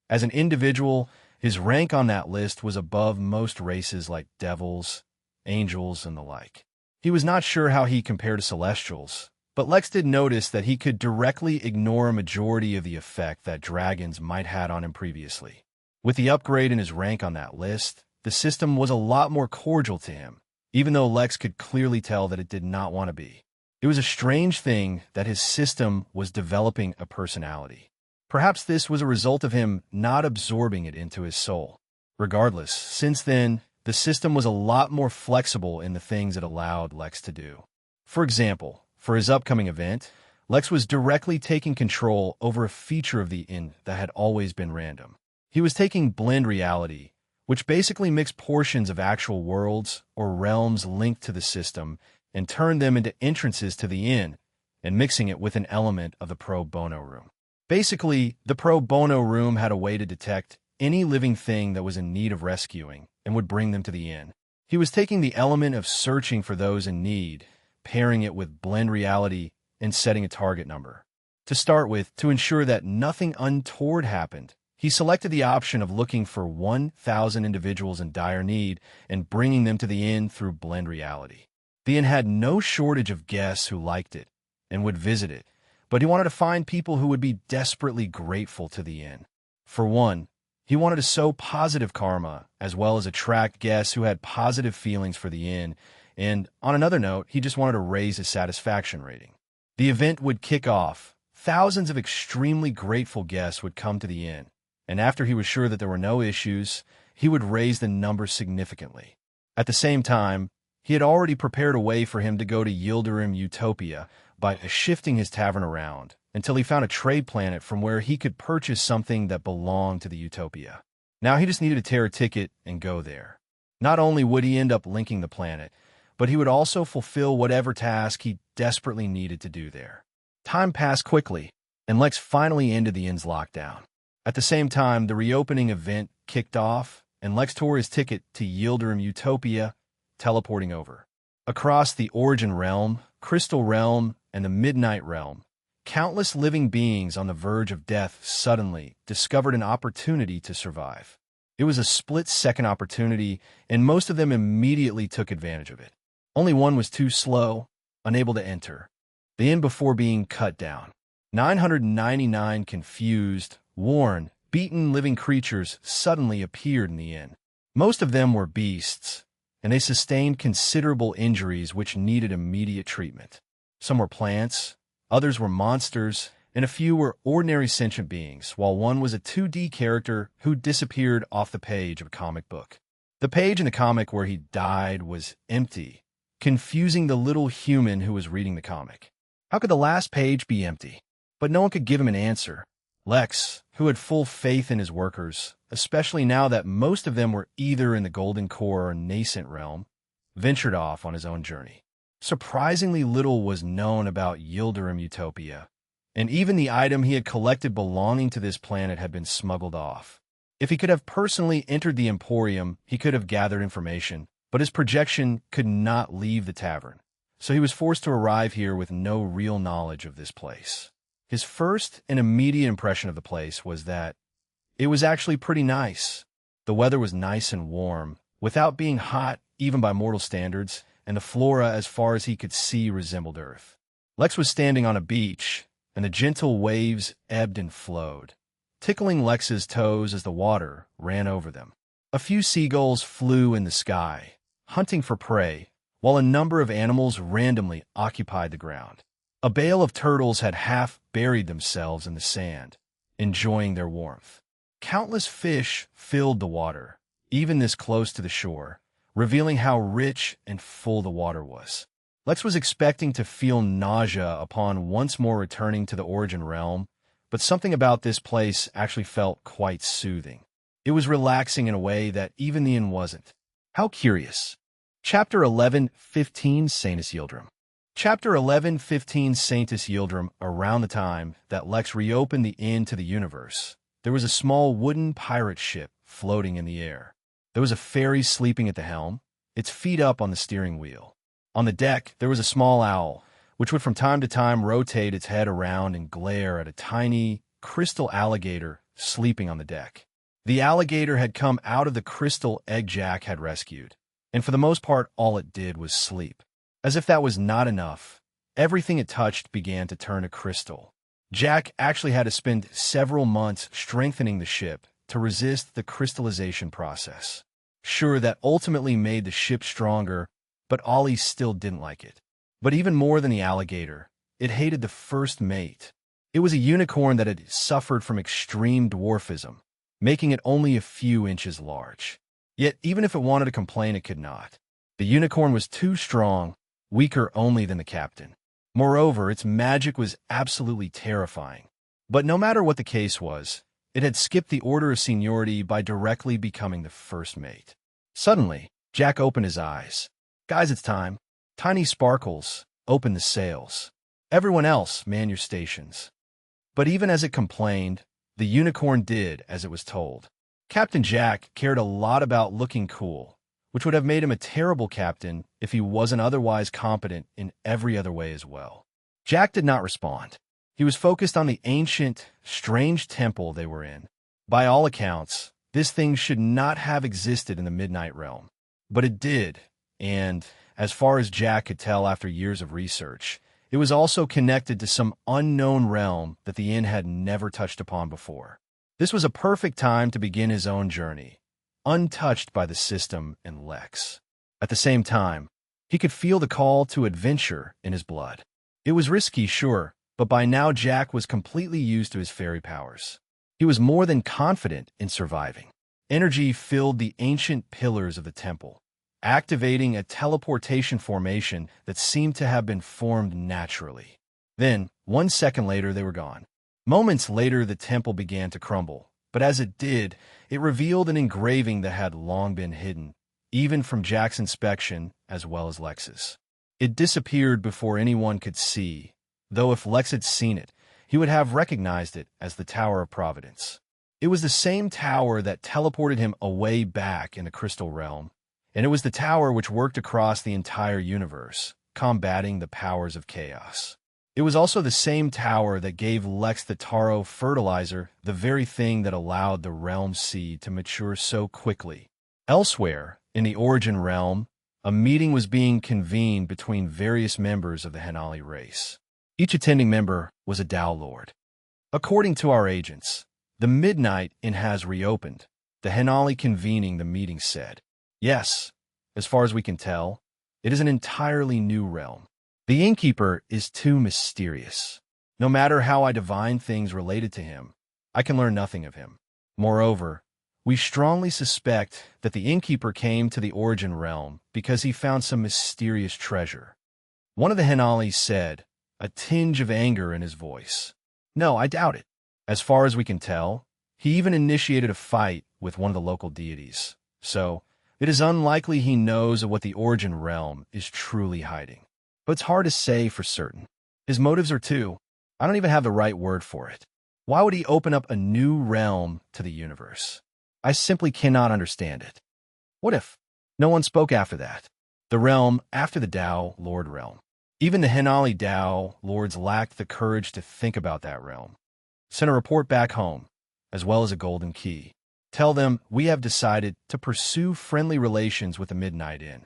as an individual, his rank on that list was above most races like devils, angels, and the like. He was not sure how he compared to celestials, but Lex did notice that he could directly ignore a majority of the effect that dragons might had on him previously. With the upgrade in his rank on that list, the system was a lot more cordial to him, even though Lex could clearly tell that it did not want to be. It was a strange thing that his system was developing a personality. Perhaps this was a result of him not absorbing it into his soul. Regardless, since then, the system was a lot more flexible in the things it allowed Lex to do. For example, for his upcoming event, Lex was directly taking control over a feature of the inn that had always been random. He was taking blend reality, which basically mixed portions of actual worlds or realms linked to the system and turned them into entrances to the inn, and mixing it with an element of the pro bono room. Basically, the pro bono room had a way to detect any living thing that was in need of rescuing and would bring them to the inn. He was taking the element of searching for those in need, pairing it with blend reality, and setting a target number. To start with, to ensure that nothing untoward happened, he selected the option of looking for 1,000 individuals in dire need and bringing them to the inn through blend reality. The inn had no shortage of guests who liked it and would visit it, but he wanted to find people who would be desperately grateful to the inn. For one, he wanted to sow positive karma, as well as attract guests who had positive feelings for the inn, and on another note, he just wanted to raise his satisfaction rating. The event would kick off. Thousands of extremely grateful guests would come to the inn, and after he was sure that there were no issues, he would raise the number significantly. At the same time, he had already prepared a way for him to go to Yildirim Utopia by shifting his tavern around until he found a trade planet from where he could purchase something that belonged to the Utopia. Now he just needed to tear a ticket and go there. Not only would he end up linking the planet, but he would also fulfill whatever task he desperately needed to do there. Time passed quickly, and Lex finally ended the inn's lockdown. At the same time, the reopening event kicked off, and Lex tore his ticket to Yildirim Utopia, teleporting over. Across the Origin Realm, Crystal Realm, and the Midnight Realm, countless living beings on the verge of death suddenly discovered an opportunity to survive. It was a split-second opportunity, and most of them immediately took advantage of it. Only one was too slow, unable to enter the inn before being cut down. 999 confused, worn, beaten living creatures suddenly appeared in the inn. Most of them were beasts, and they sustained considerable injuries which needed immediate treatment. Some were plants, others were monsters, and a few were ordinary sentient beings, while one was a 2D character who disappeared off the page of a comic book. The page in the comic where he died was empty, confusing the little human who was reading the comic. How could the last page be empty? But no one could give him an answer. Lex, who had full faith in his workers, especially now that most of them were either in the Golden Core or nascent realm, ventured off on his own journey. Surprisingly little was known about Yildirim Utopia, and even the item he had collected belonging to this planet had been smuggled off. If he could have personally entered the Emporium, he could have gathered information, but his projection could not leave the tavern, so he was forced to arrive here with no real knowledge of this place. His first and immediate impression of the place was that it was actually pretty nice. The weather was nice and warm, without being hot even by mortal standards, and the flora as far as he could see resembled Earth. Lex was standing on a beach, and the gentle waves ebbed and flowed, tickling Lex's toes as the water ran over them. A few seagulls flew in the sky, hunting for prey, while a number of animals randomly occupied the ground. A bale of turtles had half buried themselves in the sand, enjoying their warmth. Countless fish filled the water, even this close to the shore, revealing how rich and full the water was. Lex was expecting to feel nausea upon once more returning to the Origin Realm, but something about this place actually felt quite soothing. It was relaxing in a way that even the inn wasn't. How curious. Chapter 11:15 Saintus Yildirim. Chapter 11:15 Saintus Yildirim. Around the time that Lex reopened the inn to the universe, there was a small wooden pirate ship floating in the air. There was a fairy sleeping at the helm, its feet up on the steering wheel. On the deck, there was a small owl, which would from time to time rotate its head around and glare at a tiny, crystal alligator sleeping on the deck. The alligator had come out of the crystal egg Jack had rescued, and for the most part all it did was sleep. As if that was not enough, everything it touched began to turn to crystal. Jack actually had to spend several months strengthening the ship to resist the crystallization process. Sure, that ultimately made the ship stronger, but Ollie still didn't like it. But even more than the alligator, it hated the first mate. It was a unicorn that had suffered from extreme dwarfism, making it only a few inches large. Yet even if it wanted to complain, it could not. The unicorn was too strong, weaker only than the captain. Moreover, its magic was absolutely terrifying. But no matter what the case was, it had skipped the order of seniority by directly becoming the first mate. Suddenly, Jack opened his eyes. "Guys, it's time. Tiny Sparkles, open the sails. Everyone else, man your stations." But even as it complained, the unicorn did as it was told. Captain Jack cared a lot about looking cool, which would have made him a terrible captain if he wasn't otherwise competent in every other way as well. Jack did not respond. He was focused on the ancient, strange temple they were in. By all accounts, this thing should not have existed in the Midnight Realm. But it did, and, as far as Jack could tell after years of research, it was also connected to some unknown realm that the inn had never touched upon before. This was a perfect time to begin his own journey, untouched by the system and Lex. At the same time, he could feel the call to adventure in his blood. It was risky, sure, but by now Jack was completely used to his fairy powers. He was more than confident in surviving. Energy filled the ancient pillars of the temple, activating a teleportation formation that seemed to have been formed naturally. Then, 1 second later, they were gone. Moments later, the temple began to crumble, but as it did, it revealed an engraving that had long been hidden, even from Jack's inspection as well as Lex's. It disappeared before anyone could see, though if Lex had seen it, he would have recognized it as the Tower of Providence. It was the same tower that teleported him away back in the Crystal Realm, and it was the tower which worked across the entire universe, combating the powers of chaos. It was also the same tower that gave Lex the taro fertilizer, the very thing that allowed the realm seed to mature so quickly. Elsewhere, in the Origin Realm, a meeting was being convened between various members of the Henali race. Each attending member was a Tao Lord. According to our agents, the Midnight Inn has reopened. The Henali convening the meeting said, "Yes, as far as we can tell, it is an entirely new realm. The innkeeper is too mysterious. No matter how I divine things related to him, I can learn nothing of him. Moreover, we strongly suspect that the innkeeper came to the Origin Realm because he found some mysterious treasure." One of the Henali said, a tinge of anger in his voice. "No, I doubt it. As far as we can tell, he even initiated a fight with one of the local deities. So, it is unlikely he knows of what the Origin Realm is truly hiding. But it's hard to say for certain. His motives are too. I don't even have the right word for it. Why would he open up a new realm to the universe? I simply cannot understand it. What if no one spoke after that? The realm after the Tao Lord realm. Even the Hinali Tao Lords lacked the courage to think about that realm. Send a report back home, as well as a golden key. Tell them we have decided to pursue friendly relations with the Midnight Inn.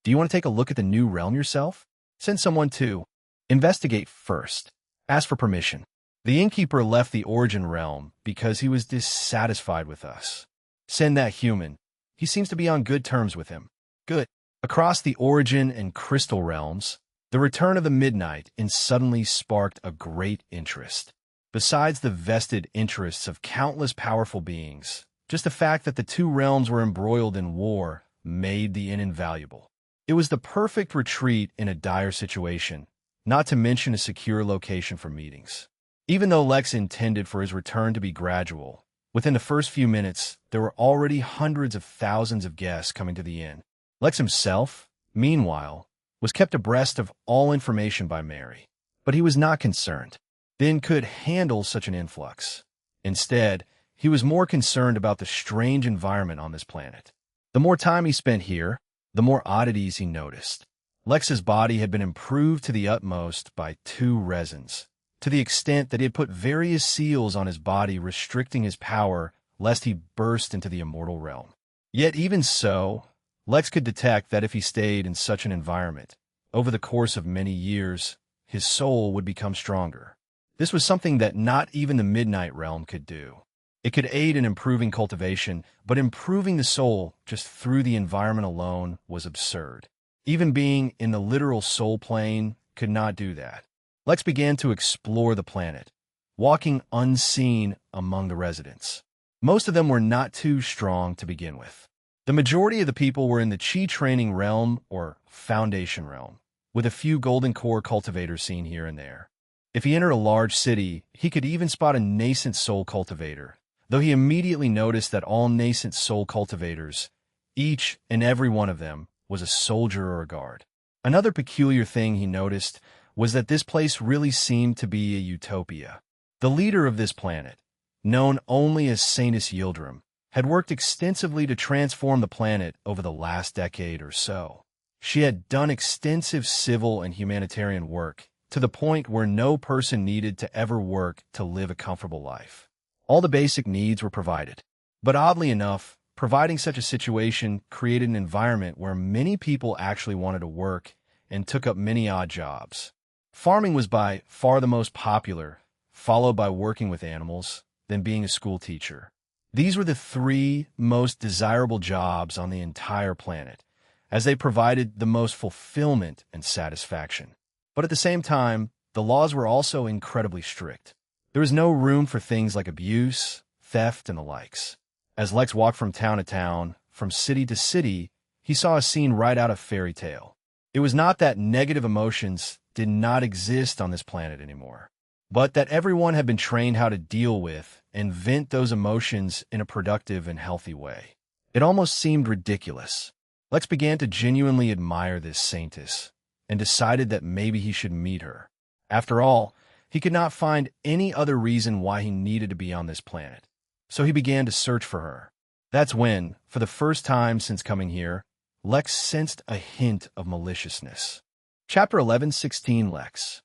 Do you want to take a look at the new realm yourself? Send someone to investigate first. Ask for permission. The innkeeper left the Origin realm because he was dissatisfied with us. Send that human. He seems to be on good terms with him. Good. Across the Origin and Crystal realms, the return of the Midnight Inn suddenly sparked a great interest. Besides the vested interests of countless powerful beings, just the fact that the two realms were embroiled in war made the inn invaluable. It was the perfect retreat in a dire situation, not to mention a secure location for meetings. Even though Lex intended for his return to be gradual, within the first few minutes, there were already hundreds of thousands of guests coming to the inn. Lex himself, meanwhile, was kept abreast of all information by Mary, but he was not concerned. The inn could handle such an influx. Instead, he was more concerned about the strange environment on this planet. The more time he spent here, the more oddities he noticed. Lex's body had been improved to the utmost by 2 resins, to the extent that he had put various seals on his body restricting his power lest he burst into the immortal realm. Yet even so, Lex could detect that if he stayed in such an environment, over the course of many years, his soul would become stronger. This was something that not even the Midnight Realm could do. It could aid in improving cultivation, but improving the soul just through the environment alone was absurd. Even being in the literal soul plane could not do that. Lex began to explore the planet, walking unseen among the residents. Most of them were not too strong to begin with. The majority of the people were in the Chi Training Realm or Foundation Realm, with a few Golden Core cultivators seen here and there. If he entered a large city, he could even spot a nascent soul cultivator, though he immediately noticed that all nascent soul cultivators, each and every one of them, was a soldier or a guard. Another peculiar thing he noticed was that this place really seemed to be a utopia. The leader of this planet, known only as Saintus Yildirim, had worked extensively to transform the planet over the last decade or so. She had done extensive civil and humanitarian work, to the point where no person needed to ever work to live a comfortable life. All the basic needs were provided. But oddly enough, providing such a situation created an environment where many people actually wanted to work and took up many odd jobs. Farming was by far the most popular, followed by working with animals, then being a school teacher. These were the 3 most desirable jobs on the entire planet, as they provided the most fulfillment and satisfaction. But at the same time, the laws were also incredibly strict. There was no room for things like abuse, theft, and the likes. As Lex walked from town to town, from city to city, he saw a scene right out of fairy tale. It was not that negative emotions did not exist on this planet anymore, but that everyone had been trained how to deal with and vent those emotions in a productive and healthy way. It almost seemed ridiculous. Lex began to genuinely admire this saintess, and decided that maybe he should meet her. After all, he could not find any other reason why he needed to be on this planet. So he began to search for her. That's when, for the first time since coming here, Lex sensed a hint of maliciousness. Chapter 11:16 Lex.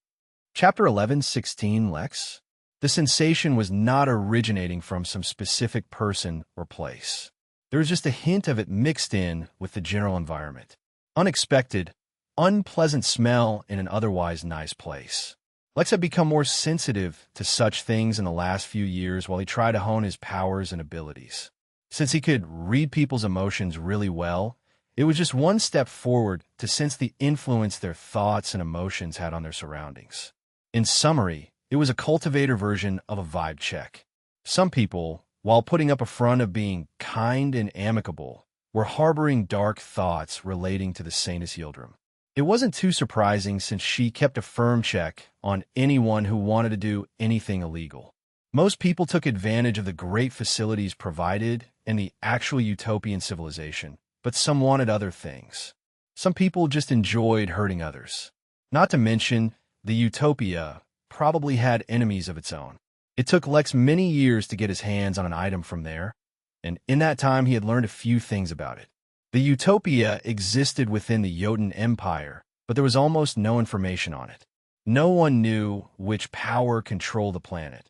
Chapter 11:16 Lex? The sensation was not originating from some specific person or place. There was just a hint of it mixed in with the general environment. Unexpected, unpleasant smell in an otherwise nice place. Lex had become more sensitive to such things in the last few years while he tried to hone his powers and abilities. Since he could read people's emotions really well, it was just one step forward to sense the influence their thoughts and emotions had on their surroundings. In summary, it was a cultivator version of a vibe check. Some people, while putting up a front of being kind and amicable, were harboring dark thoughts relating to the Saintus Yildirim. It wasn't too surprising since she kept a firm check on anyone who wanted to do anything illegal. Most people took advantage of the great facilities provided in the actual utopian civilization, but some wanted other things. Some people just enjoyed hurting others. Not to mention, the utopia probably had enemies of its own. It took Lex many years to get his hands on an item from there, and in that time he had learned a few things about it. The utopia existed within the Jotun Empire, but there was almost no information on it. No one knew which power controlled the planet.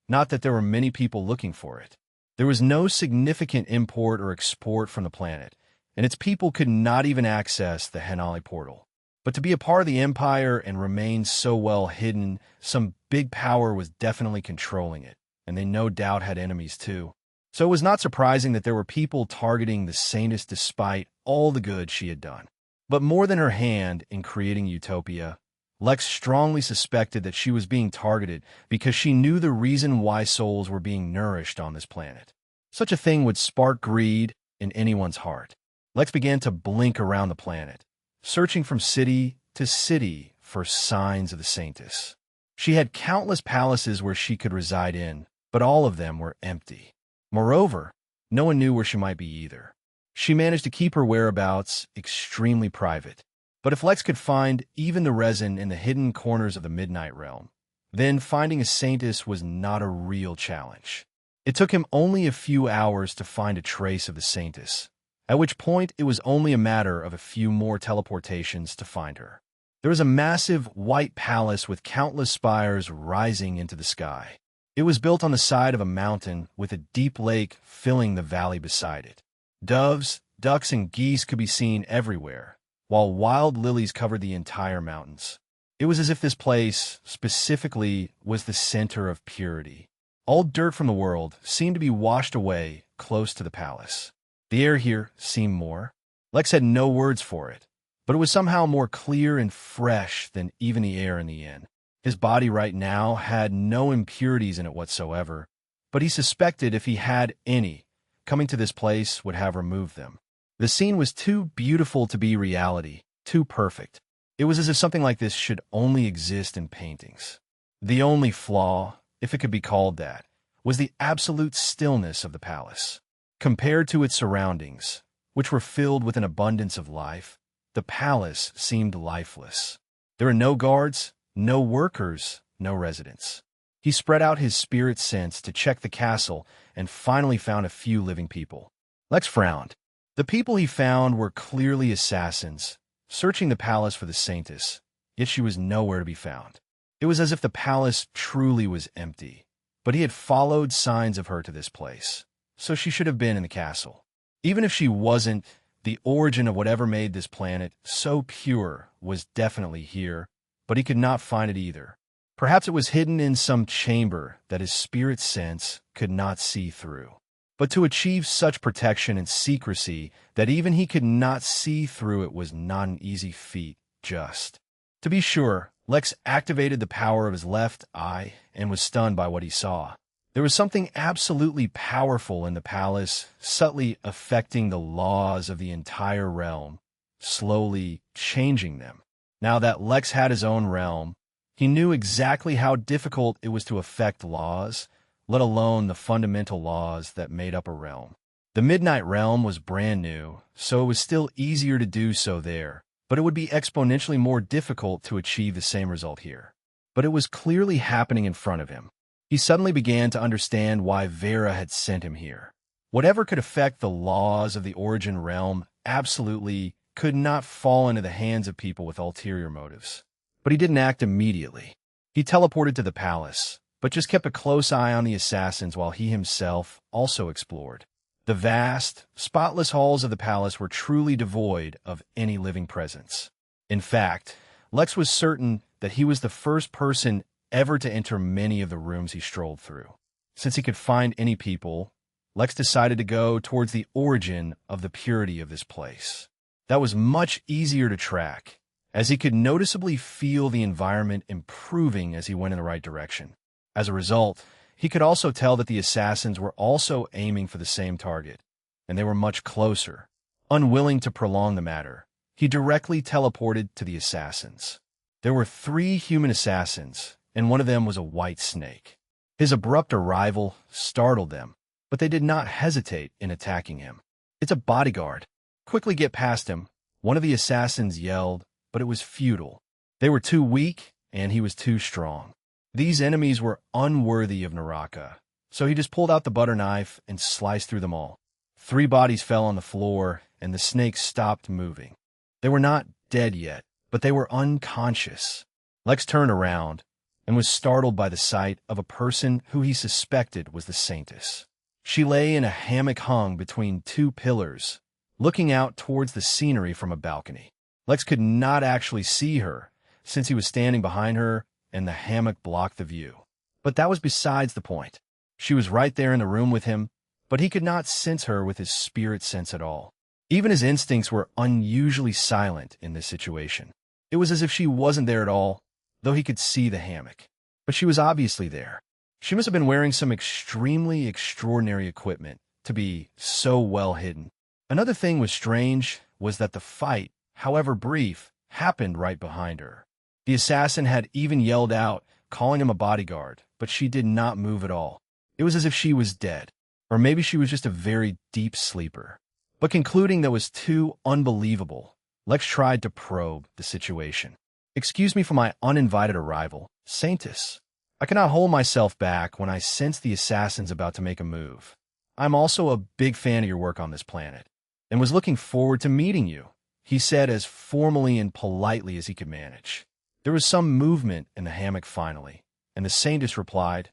Not that there were many people looking for it. There was no significant import or export from the planet, and its people could not even access the Henali portal. But to be a part of the Empire and remain so well hidden, some big power was definitely controlling it, and they no doubt had enemies too. So it was not surprising that there were people targeting the Saintess despite all the good she had done. But more than her hand in creating Utopia, Lex strongly suspected that she was being targeted because she knew the reason why souls were being nourished on this planet. Such a thing would spark greed in anyone's heart. Lex began to blink around the planet, searching from city to city for signs of the Saintess. She had countless palaces where she could reside in, but all of them were empty. Moreover, no one knew where she might be either. She managed to keep her whereabouts extremely private. But if Lex could find even the resin in the hidden corners of the Midnight Realm, then finding a Saintess was not a real challenge. It took him only a few hours to find a trace of the Saintess, at which point it was only a matter of a few more teleportations to find her. There was a massive white palace with countless spires rising into the sky. It was built on the side of a mountain with a deep lake filling the valley beside it. Doves, ducks, and geese could be seen everywhere, while wild lilies covered the entire mountains. It was as if this place, specifically, was the center of purity. All dirt from the world seemed to be washed away close to the palace. The air here seemed more. Lex had no words for it, but it was somehow more clear and fresh than even the air in the inn. His body right now had no impurities in it whatsoever, but he suspected if he had any, coming to this place would have removed them. The scene was too beautiful to be reality, too perfect. It was as if something like this should only exist in paintings. The only flaw, if it could be called that, was the absolute stillness of the palace. Compared to its surroundings, which were filled with an abundance of life, the palace seemed lifeless. There were no guards, no workers, no residents. He spread out his spirit sense to check the castle and finally found a few living people. Lex frowned. The people he found were clearly assassins, searching the palace for the Saintess, yet she was nowhere to be found. It was as if the palace truly was empty, but he had followed signs of her to this place, so she should have been in the castle. Even if she wasn't, the origin of whatever made this planet so pure was definitely here, but he could not find it either. Perhaps it was hidden in some chamber that his spirit sense could not see through. But to achieve such protection and secrecy that even he could not see through it was not an easy feat, just. To be sure, Lex activated the power of his left eye and was stunned by what he saw. There was something absolutely powerful in the palace, subtly affecting the laws of the entire realm, slowly changing them. Now that Lex had his own realm, he knew exactly how difficult it was to affect laws, let alone the fundamental laws that made up a realm. The Midnight Realm was brand new, so it was still easier to do so there, but it would be exponentially more difficult to achieve the same result here. But it was clearly happening in front of him. He suddenly began to understand why Vera had sent him here. Whatever could affect the laws of the Origin Realm absolutely could not fall into the hands of people with ulterior motives. But he didn't act immediately. He teleported to the palace, but just kept a close eye on the assassins while he himself also explored. The vast, spotless halls of the palace were truly devoid of any living presence. In fact, Lex was certain that he was the first person ever to enter many of the rooms he strolled through. Since he could find any people, Lex decided to go towards the origin of the purity of this place. That was much easier to track, as he could noticeably feel the environment improving as he went in the right direction. As a result, he could also tell that the assassins were also aiming for the same target, and they were much closer. Unwilling to prolong the matter, he directly teleported to the assassins. There were 3 human assassins, and one of them was a white snake. His abrupt arrival startled them, but they did not hesitate in attacking him. "It's a bodyguard. Quickly get past him," one of the assassins yelled, but it was futile. They were too weak, and he was too strong. These enemies were unworthy of Naraka, so he just pulled out the butter knife and sliced through them all. 3 bodies fell on the floor, and the snakes stopped moving. They were not dead yet, but they were unconscious. Lex turned around and was startled by the sight of a person who he suspected was the Saintess. She lay in a hammock hung between 2 pillars, looking out towards the scenery from a balcony. Lex could not actually see her, since he was standing behind her and the hammock blocked the view. But that was besides the point. She was right there in the room with him, but he could not sense her with his spirit sense at all. Even his instincts were unusually silent in this situation. It was as if she wasn't there at all, though he could see the hammock. But she was obviously there. She must have been wearing some extremely extraordinary equipment to be so well hidden. Another thing was strange was that the fight, however brief, happened right behind her. The assassin had even yelled out, calling him a bodyguard, but she did not move at all. It was as if she was dead, or maybe she was just a very deep sleeper. But concluding that was too unbelievable, Lex tried to probe the situation. "Excuse me for my uninvited arrival, Saintess. I cannot hold myself back when I sense the assassin's about to make a move. I'm also a big fan of your work on this planet, and was looking forward to meeting you," he said as formally and politely as he could manage. There was some movement in the hammock finally, and the Saintess replied,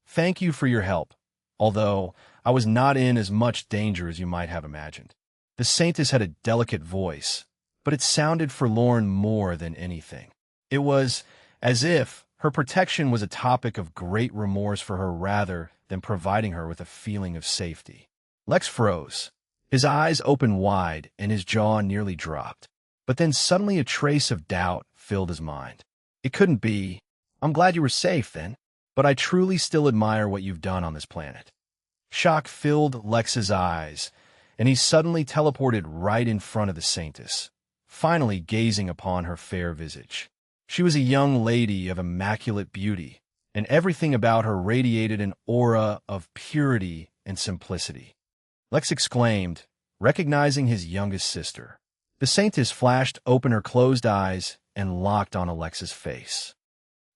"Thank you for your help, although I was not in as much danger as you might have imagined." The Saintess had a delicate voice, but it sounded forlorn more than anything. It was as if her protection was a topic of great remorse for her rather than providing her with a feeling of safety. Lex froze. His eyes opened wide and his jaw nearly dropped. But then suddenly a trace of doubt filled his mind. It couldn't be. "I'm glad you were safe then, but I truly still admire what you've done on this planet." Shock filled Lex's eyes, and he suddenly teleported right in front of the Saintess, finally gazing upon her fair visage. She was a young lady of immaculate beauty, and everything about her radiated an aura of purity and simplicity. Lex exclaimed, recognizing his youngest sister. The Saintess flashed open her closed eyes and locked on Alex's face.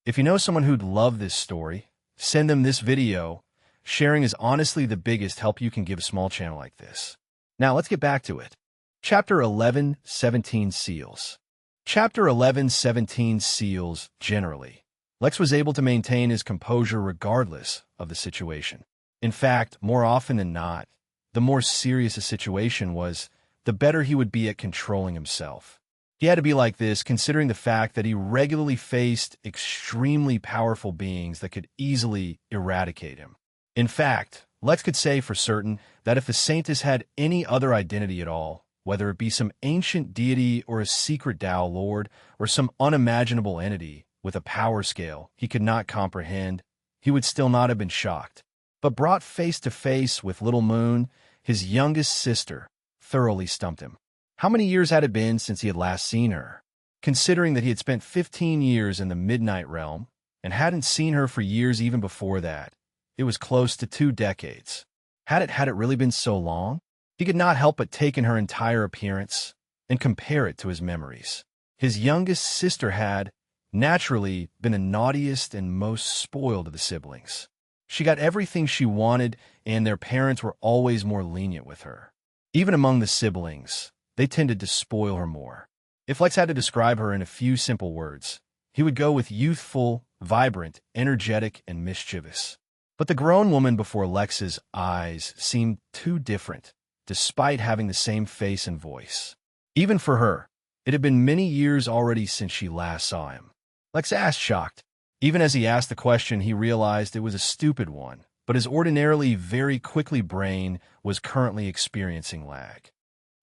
If you know someone who'd love this story, send them this video. Sharing is honestly the biggest help you can give a small channel like this. Now let's get back to it. Chapter 11, 17 Seals. Chapter 11, 17 Seals generally. Lex was able to maintain his composure regardless of the situation. In fact, more often than not, the more serious a situation was, the better he would be at controlling himself. He had to be like this considering the fact that he regularly faced extremely powerful beings that could easily eradicate him. In fact, Lex could say for certain that if the Saintess had any other identity at all, whether it be some ancient deity or a secret Tao lord or some unimaginable entity with a power scale he could not comprehend, he would still not have been shocked. But brought face to face with Little Moon, his youngest sister, thoroughly stumped him. How many years had it been since he had last seen her? Considering that he had spent 15 years in the Midnight Realm and hadn't seen her for years even before that, it was close to 2 decades. Had it really been so long? He could not help but take in her entire appearance and compare it to his memories. His youngest sister had, naturally, been the naughtiest and most spoiled of the siblings. She got everything she wanted, and their parents were always more lenient with her. Even among the siblings, they tended to spoil her more. If Lex had to describe her in a few simple words, he would go with youthful, vibrant, energetic, and mischievous. But the grown woman before Lex's eyes seemed too different, despite having the same face and voice. Even for her, it had been many years already since she last saw him. Lex asked, shocked. Even as he asked the question, he realized it was a stupid one, but his ordinarily very quickly brain was currently experiencing lag.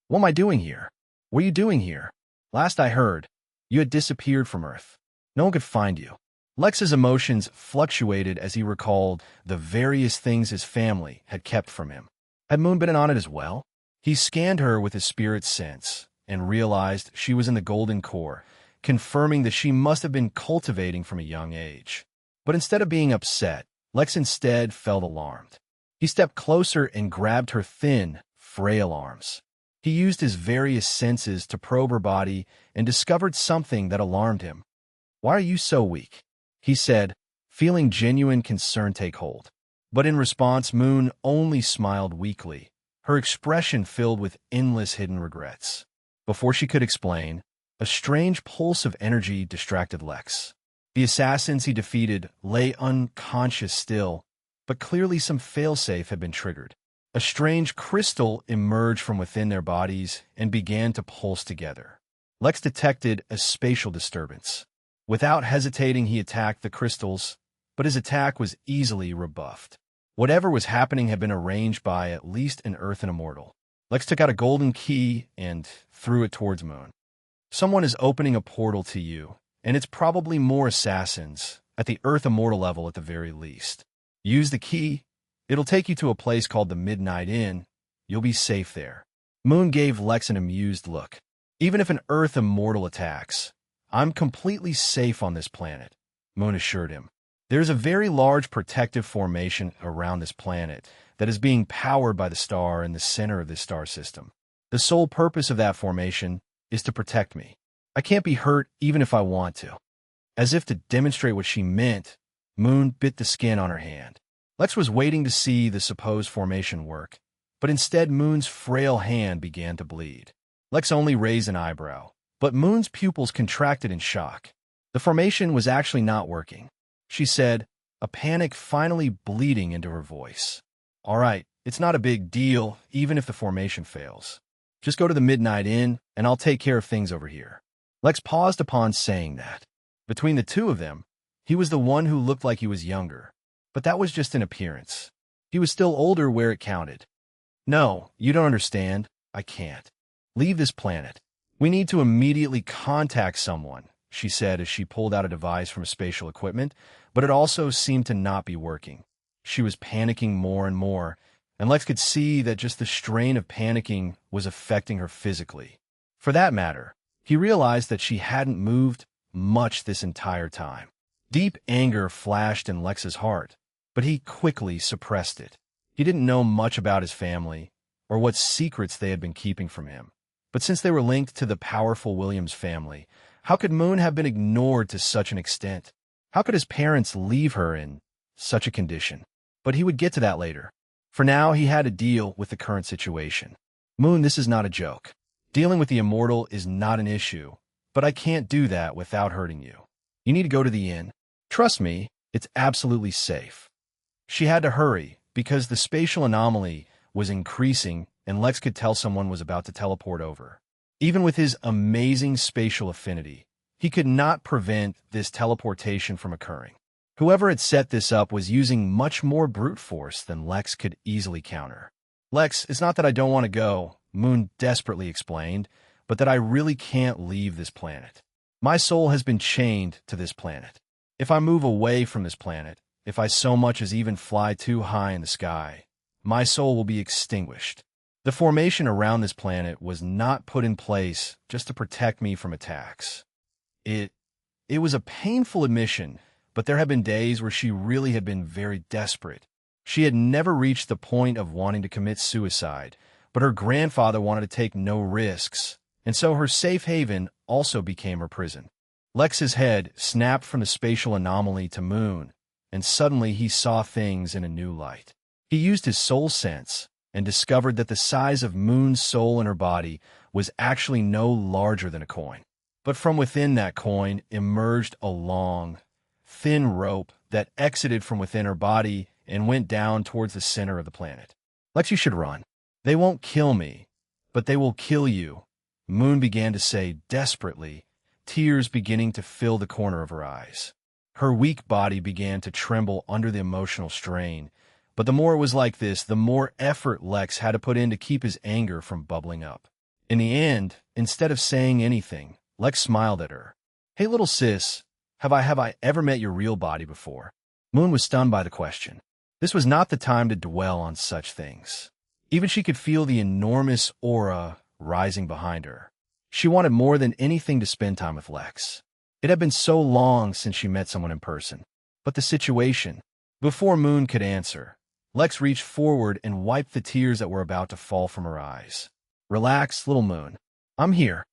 "What am I doing here? What are you doing here? Last I heard, you had disappeared from Earth. No one could find you." Lex's emotions fluctuated as he recalled the various things his family had kept from him. Had Moon been on it as well? He scanned her with his spirit sense and realized she was in the golden core, confirming that she must have been cultivating from a young age. But instead of being upset, Lex instead felt alarmed. He stepped closer and grabbed her thin, frail arms. He used his various senses to probe her body and discovered something that alarmed him. "Why are you so weak?" he said, feeling genuine concern take hold. But in response, Moon only smiled weakly, her expression filled with endless hidden regrets. Before she could explain, a strange pulse of energy distracted Lex. The assassins he defeated lay unconscious still, but clearly some failsafe had been triggered. A strange crystal emerged from within their bodies and began to pulse together. Lex detected a spatial disturbance. Without hesitating, he attacked the crystals, but his attack was easily rebuffed. Whatever was happening had been arranged by at least an earthen immortal. Lex took out a golden key and threw it towards Moon. "Someone is opening a portal to you, and it's probably more assassins, at the earth immortal level at the very least. Use the key. It'll take you to a place called the Midnight Inn. You'll be safe there." Moon gave Lex an amused look. "Even if an earth immortal attacks, I'm completely safe on this planet," Moon assured him. "There's a very large protective formation around this planet that is being powered by the star in the center of this star system. The sole purpose of that formation is to protect me. I can't be hurt even if I want to." As if to demonstrate what she meant, Moon bit the skin on her hand. Lex was waiting to see the supposed formation work, but instead Moon's frail hand began to bleed. Lex only raised an eyebrow, but Moon's pupils contracted in shock. The formation was actually not working, she said, a panic finally bleeding into her voice. "All right, it's not a big deal, even if the formation fails. Just go to the Midnight Inn, and I'll take care of things over here." Lex paused upon saying that. Between the two of them, he was the one who looked like he was younger. But that was just an appearance. He was still older where it counted. "No, you don't understand. I can't. Leave this planet. We need to immediately contact someone," she said as she pulled out a device from spatial equipment, but it also seemed to not be working. She was panicking more and more, and Lex could see that just the strain of panicking was affecting her physically. For that matter, he realized that she hadn't moved much this entire time. Deep anger flashed in Lex's heart, but he quickly suppressed it. He didn't know much about his family or what secrets they had been keeping from him. But since they were linked to the powerful Williams family, how could Moon have been ignored to such an extent? How could his parents leave her in such a condition? But he would get to that later. For now, he had to deal with the current situation. "Moon, this is not a joke. Dealing with the immortal is not an issue, but I can't do that without hurting you. You need to go to the inn. Trust me, it's absolutely safe." She had to hurry because the spatial anomaly was increasing and Lex could tell someone was about to teleport over. Even with his amazing spatial affinity, he could not prevent this teleportation from occurring. Whoever had set this up was using much more brute force than Lex could easily counter. "Lex, it's not that I don't want to go," Moon desperately explained, "but that I really can't leave this planet. My soul has been chained to this planet. If I move away from this planet, if I so much as even fly too high in the sky, my soul will be extinguished. The formation around this planet was not put in place just to protect me from attacks." It was a painful admission, but there had been days where she really had been very desperate. She had never reached the point of wanting to commit suicide, but her grandfather wanted to take no risks, and so her safe haven also became her prison. Lex's head snapped from the spatial anomaly to Moon, and suddenly he saw things in a new light. He used his soul sense and discovered that the size of Moon's soul in her body was actually no larger than a coin. But from within that coin emerged a long, thin rope that exited from within her body and went down towards the center of the planet. "Lex, you should run. They won't kill me, but they will kill you," Moon began to say desperately, tears beginning to fill the corner of her eyes. Her weak body began to tremble under the emotional strain, but the more it was like this, the more effort Lex had to put in to keep his anger from bubbling up. In the end, instead of saying anything, Lex smiled at her. "Hey, little sis, have I ever met your real body before?" Moon was stunned by the question. This was not the time to dwell on such things. Even she could feel the enormous aura rising behind her. She wanted more than anything to spend time with Lex. It had been so long since she met someone in person. But the situation, Before Moon could answer, Lex reached forward and wiped the tears that were about to fall from her eyes. Relax, little Moon. I'm here.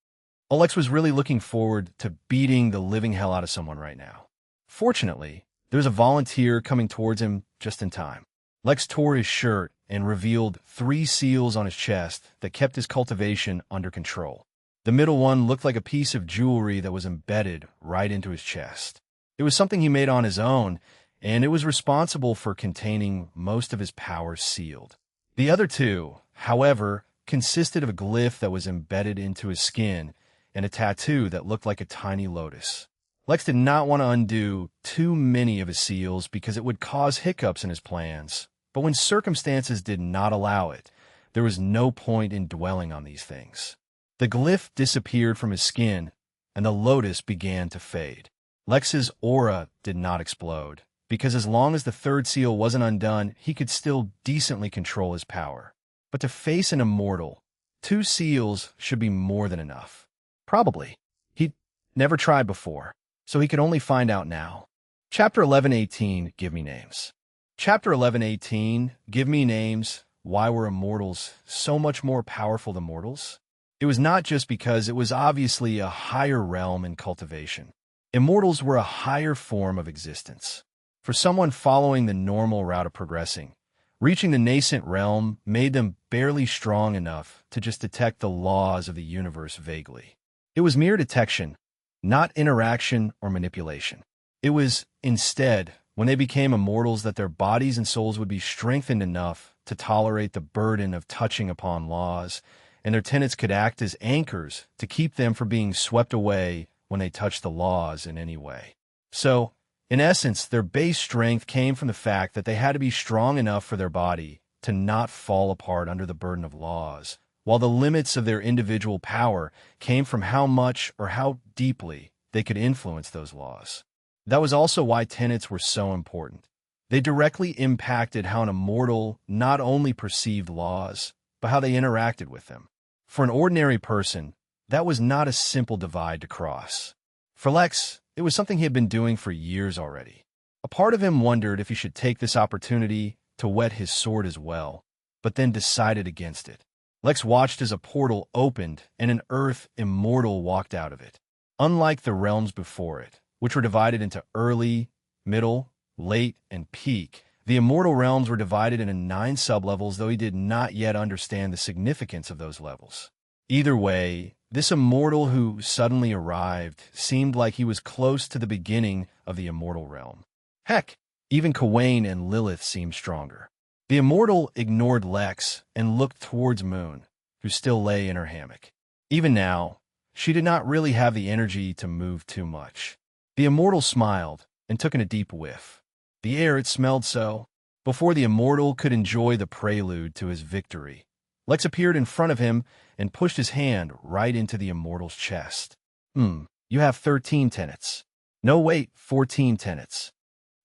Lex was really looking forward to beating the living hell out of someone right now. Fortunately, there was a volunteer coming towards him just in time. Lex tore his shirt and revealed 3 seals on his chest that kept his cultivation under control. The middle one looked like a piece of jewelry that was embedded right into his chest. It was something he made on his own, and it was responsible for containing most of his powers sealed. The other 2, however, consisted of a glyph that was embedded into his skin and a tattoo that looked like a tiny lotus. Lex did not want to undo too many of his seals because it would cause hiccups in his plans, but when circumstances did not allow it, there was no point in dwelling on these things. The glyph disappeared from his skin, and the lotus began to fade. Lex's aura did not explode, because as long as the 3rd seal wasn't undone, he could still decently control his power. But to face an immortal, 2 seals should be more than enough. Probably. He'd never tried before, so he could only find out now. Chapter 11:18, Give Me Names. Chapter 11:18, Give Me Names, Why Were Immortals So Much More Powerful Than Mortals? It was not just because it was obviously a higher realm in cultivation. Immortals were a higher form of existence. For someone following the normal route of progressing, reaching the nascent realm made them barely strong enough to just detect the laws of the universe vaguely. It was mere detection, not interaction or manipulation. It was, instead, when they became immortals that their bodies and souls would be strengthened enough to tolerate the burden of touching upon laws, and their tenets could act as anchors to keep them from being swept away when they touched the laws in any way. So, in essence, their base strength came from the fact that they had to be strong enough for their body to not fall apart under the burden of laws, while the limits of their individual power came from how much or how deeply they could influence those laws. That was also why tenets were so important. They directly impacted how an immortal not only perceived laws, but how they interacted with them. For an ordinary person, that was not a simple divide to cross. For Lex, it was something he had been doing for years already. A part of him wondered if he should take this opportunity to whet his sword as well, but then decided against it. Lex watched as a portal opened and an Earth immortal walked out of it. Unlike the realms before it, which were divided into early, middle, late, and peak, the immortal realms were divided into 9 sublevels, though he did not yet understand the significance of those levels. Either way, this immortal who suddenly arrived seemed like he was close to the beginning of the immortal realm. Heck, even Kawain and Lilith seemed stronger. The immortal ignored Lex and looked towards Moon, who still lay in her hammock. Even now, she did not really have the energy to move too much. The immortal smiled and took in a deep whiff. The air, it smelled so. Before the immortal could enjoy the prelude to his victory, Lex appeared in front of him and pushed his hand right into the immortal's chest. You have 13 tenets. No, wait, 14 tenets.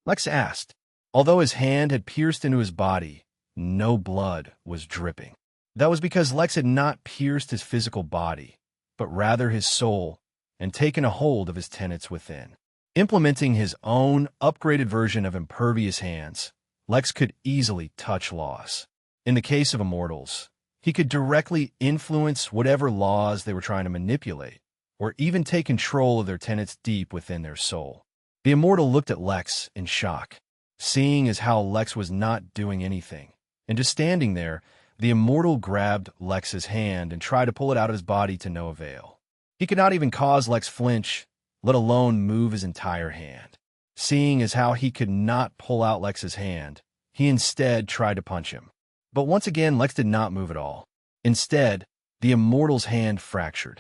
Lex asked. Although his hand had pierced into his body, no blood was dripping. That was because Lex had not pierced his physical body, but rather his soul, and taken a hold of his tenets within. Implementing his own upgraded version of impervious hands, Lex could easily touch laws. In the case of immortals, he could directly influence whatever laws they were trying to manipulate, or even take control of their tenets deep within their soul. The immortal looked at Lex in shock, seeing as how Lex was not doing anything, and just standing there, the immortal grabbed Lex's hand and tried to pull it out of his body to no avail. He could not even cause Lex flinch, let alone move his entire hand. Seeing as how he could not pull out Lex's hand, he instead tried to punch him. But once again, Lex did not move at all. Instead, the immortal's hand fractured.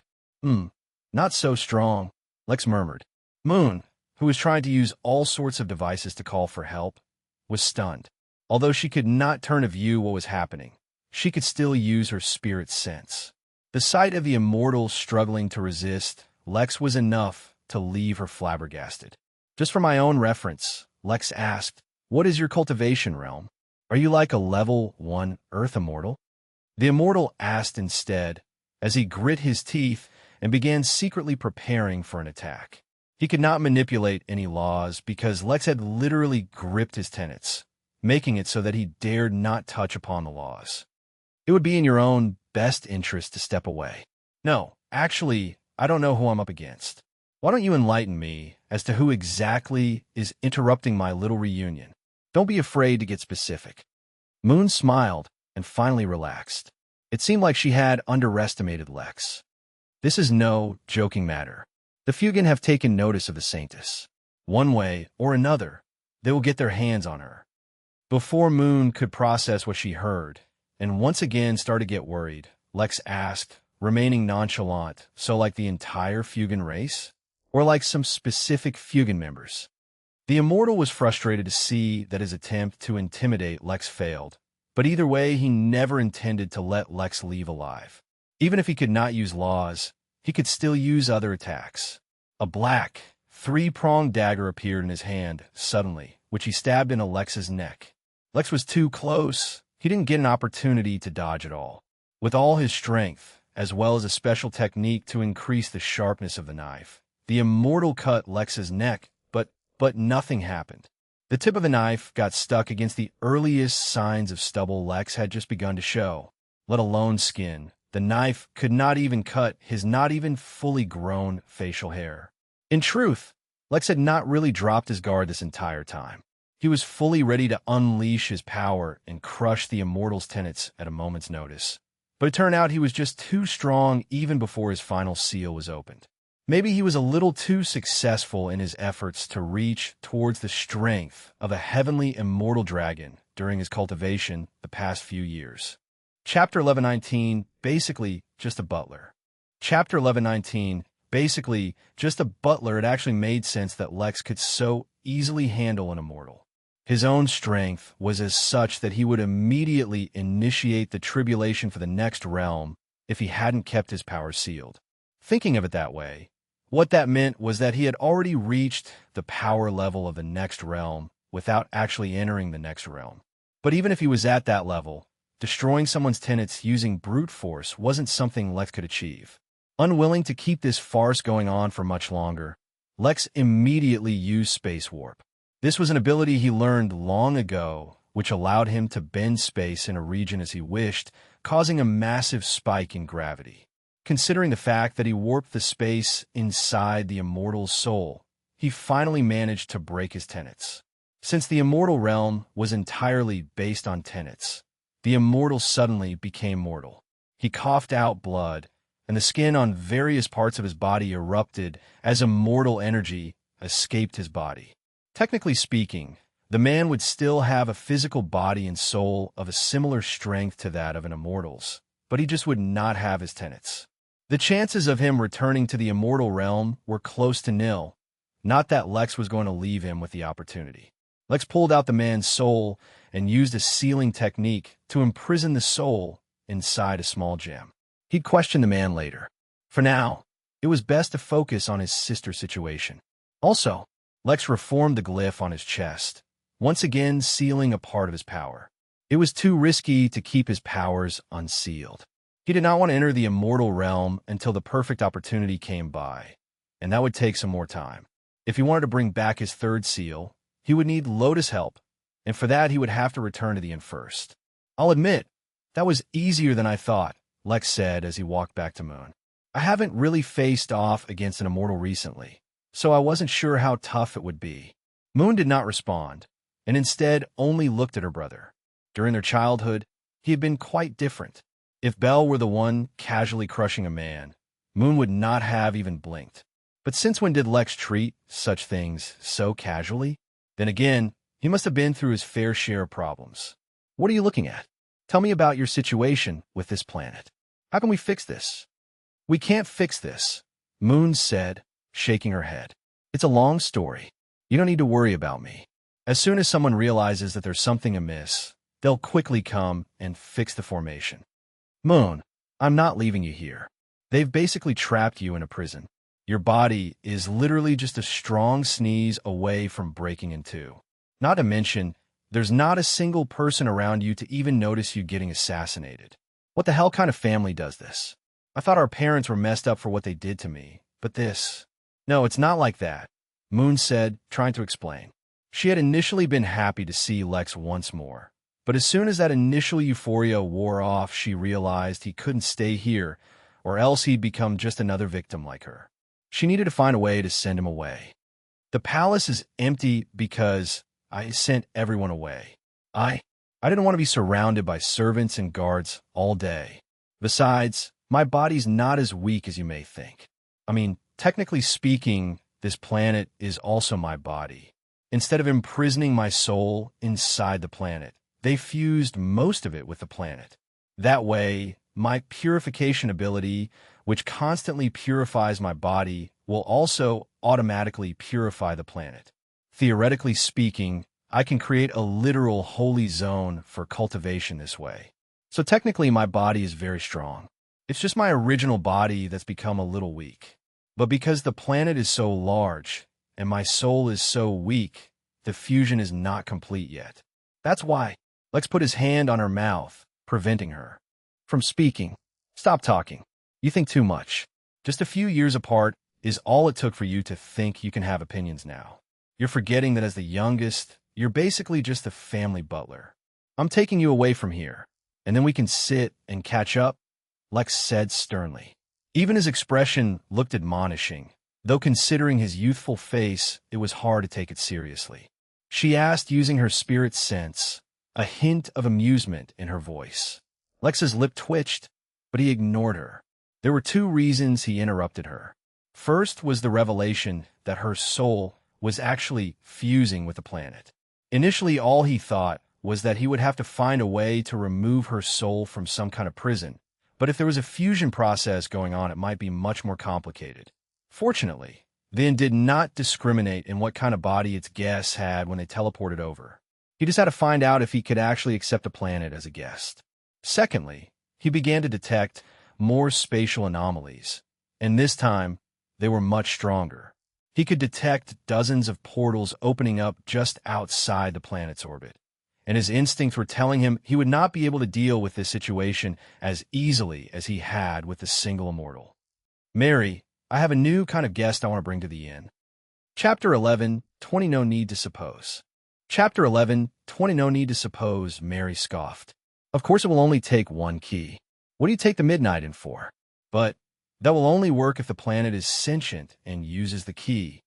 Not so strong, Lex murmured. Moon, who was trying to use all sorts of devices to call for help, was stunned. Although she could not turn to view what was happening, she could still use her spirit sense. The sight of the immortal struggling to resist Lex was enough to leave her flabbergasted. Just for my own reference, Lex asked, "What is your cultivation realm? Are you like a level 1 Earth immortal?" The immortal asked instead, as he grit his teeth and began secretly preparing for an attack. He could not manipulate any laws because Lex had literally gripped his tenets, making it so that he dared not touch upon the laws. It would be in your own best interest to step away. No, actually, I don't know who I'm up against. Why don't you enlighten me as to who exactly is interrupting my little reunion? Don't be afraid to get specific. Moon smiled and finally relaxed. It seemed like she had underestimated Lex. This is no joking matter. The Fugen have taken notice of the Saintess. One way or another, they will get their hands on her. Before Moon could process what she heard, and once again started to get worried, Lex asked, remaining nonchalant, so like the entire Fugen race? Or like some specific Fugen members? The Immortal was frustrated to see that his attempt to intimidate Lex failed, but either way, he never intended to let Lex leave alive. Even if he could not use laws, he could still use other attacks. A black, three-pronged dagger appeared in his hand, suddenly, which he stabbed into Lex's neck. Lex was too close. He didn't get an opportunity to dodge at all. With all his strength, as well as a special technique to increase the sharpness of the knife, the Immortal cut Lex's neck, but nothing happened. The tip of the knife got stuck against the earliest signs of stubble Lex had just begun to show, let alone skin. The knife could not even cut his not even fully grown facial hair. In truth, Lex had not really dropped his guard this entire time. He was fully ready to unleash his power and crush the Immortal's tenets at a moment's notice. But it turned out he was just too strong even before his final seal was opened. Maybe he was a little too successful in his efforts to reach towards the strength of a heavenly immortal dragon during his cultivation the past few years. Chapter 1119, basically just a butler. Chapter 1119, basically just a butler. It actually made sense that Lex could so easily handle an immortal. His own strength was as such that he would immediately initiate the tribulation for the next realm if he hadn't kept his power sealed. Thinking of it that way, what that meant was that he had already reached the power level of the next realm without actually entering the next realm. But even if he was at that level, destroying someone's tenets using brute force wasn't something Lex could achieve. Unwilling to keep this farce going on for much longer, Lex immediately used space warp. This was an ability he learned long ago, which allowed him to bend space in a region as he wished, causing a massive spike in gravity. Considering the fact that he warped the space inside the Immortal's soul, he finally managed to break his tenets. Since the Immortal realm was entirely based on tenets, the Immortal suddenly became mortal. He coughed out blood, and the skin on various parts of his body erupted as immortal energy escaped his body. Technically speaking, the man would still have a physical body and soul of a similar strength to that of an Immortal's, but he just would not have his tenets. The chances of him returning to the Immortal realm were close to nil, not that Lex was going to leave him with the opportunity. Lex pulled out the man's soul and used a sealing technique to imprison the soul inside a small gem. He'd question the man later. For now, it was best to focus on his sister situation. Also, Lex reformed the glyph on his chest, once again sealing a part of his power. It was too risky to keep his powers unsealed. He did not want to enter the Immortal realm until the perfect opportunity came by, and that would take some more time. If he wanted to bring back his third seal, he would need Lotus' help, and for that he would have to return to the Inn first. I'll admit, that was easier than I thought, Lex said as he walked back to Moon. I haven't really faced off against an Immortal recently, so I wasn't sure how tough it would be. Moon did not respond, and instead only looked at her brother. During their childhood, he had been quite different. If Belle were the one casually crushing a man, Moon would not have even blinked. But since when did Lex treat such things so casually? Then again, he must have been through his fair share of problems. What are you looking at? Tell me about your situation with this planet. How can we fix this? We can't fix this, Moon said, shaking her head. It's a long story. You don't need to worry about me. As soon as someone realizes that there's something amiss, they'll quickly come and fix the formation. Moon, I'm not leaving you here. They've basically trapped you in a prison. Your body is literally just a strong sneeze away from breaking in two. Not to mention, there's not a single person around you to even notice you getting assassinated. What the hell kind of family does this? I thought our parents were messed up for what they did to me, but this... No, it's not like that, Moon said, trying to explain. She had initially been happy to see Lex once more, but as soon as that initial euphoria wore off, she realized he couldn't stay here, or else he'd become just another victim like her. She needed to find a way to send him away. The palace is empty because I sent everyone away. I didn't want to be surrounded by servants and guards all day. Besides, my body's not as weak as you may think. I mean, technically speaking, this planet is also my body. Instead of imprisoning my soul inside the planet, they fused most of it with the planet. That way, my purification ability, which constantly purifies my body, will also automatically purify the planet. Theoretically speaking, I can create a literal holy zone for cultivation this way. So technically, my body is very strong. It's just my original body that's become a little weak. But because the planet is so large, and my soul is so weak, the fusion is not complete yet. That's why. Lex put his hand on her mouth, preventing her from speaking. Stop talking. You think too much. Just a few years apart is all it took for you to think you can have opinions now. You're forgetting that as the youngest, you're basically just the family butler. I'm taking you away from here, and then we can sit and catch up, Lex said sternly. Even his expression looked admonishing, though considering his youthful face, it was hard to take it seriously. She asked using her spirit sense, a hint of amusement in her voice. Lex's lip twitched, but he ignored her. There were two reasons he interrupted her. First was the revelation that her soul was actually fusing with the planet. Initially, all he thought was that he would have to find a way to remove her soul from some kind of prison, but if there was a fusion process going on, it might be much more complicated. Fortunately, Vin did not discriminate in what kind of body its guests had when they teleported over. He just had to find out if he could actually accept a planet as a guest. Secondly, he began to detect more spatial anomalies, and this time, they were much stronger. He could detect dozens of portals opening up just outside the planet's orbit, and his instincts were telling him he would not be able to deal with this situation as easily as he had with the single immortal. Mary, I have a new kind of guest I want to bring to the inn. Chapter 11, 20 No Need to Suppose. Chapter 11, 20 No Need to Suppose, Mary scoffed. Of course it will only take one key. What do you take the Midnight in for? But that will only work if the planet is sentient and uses the key.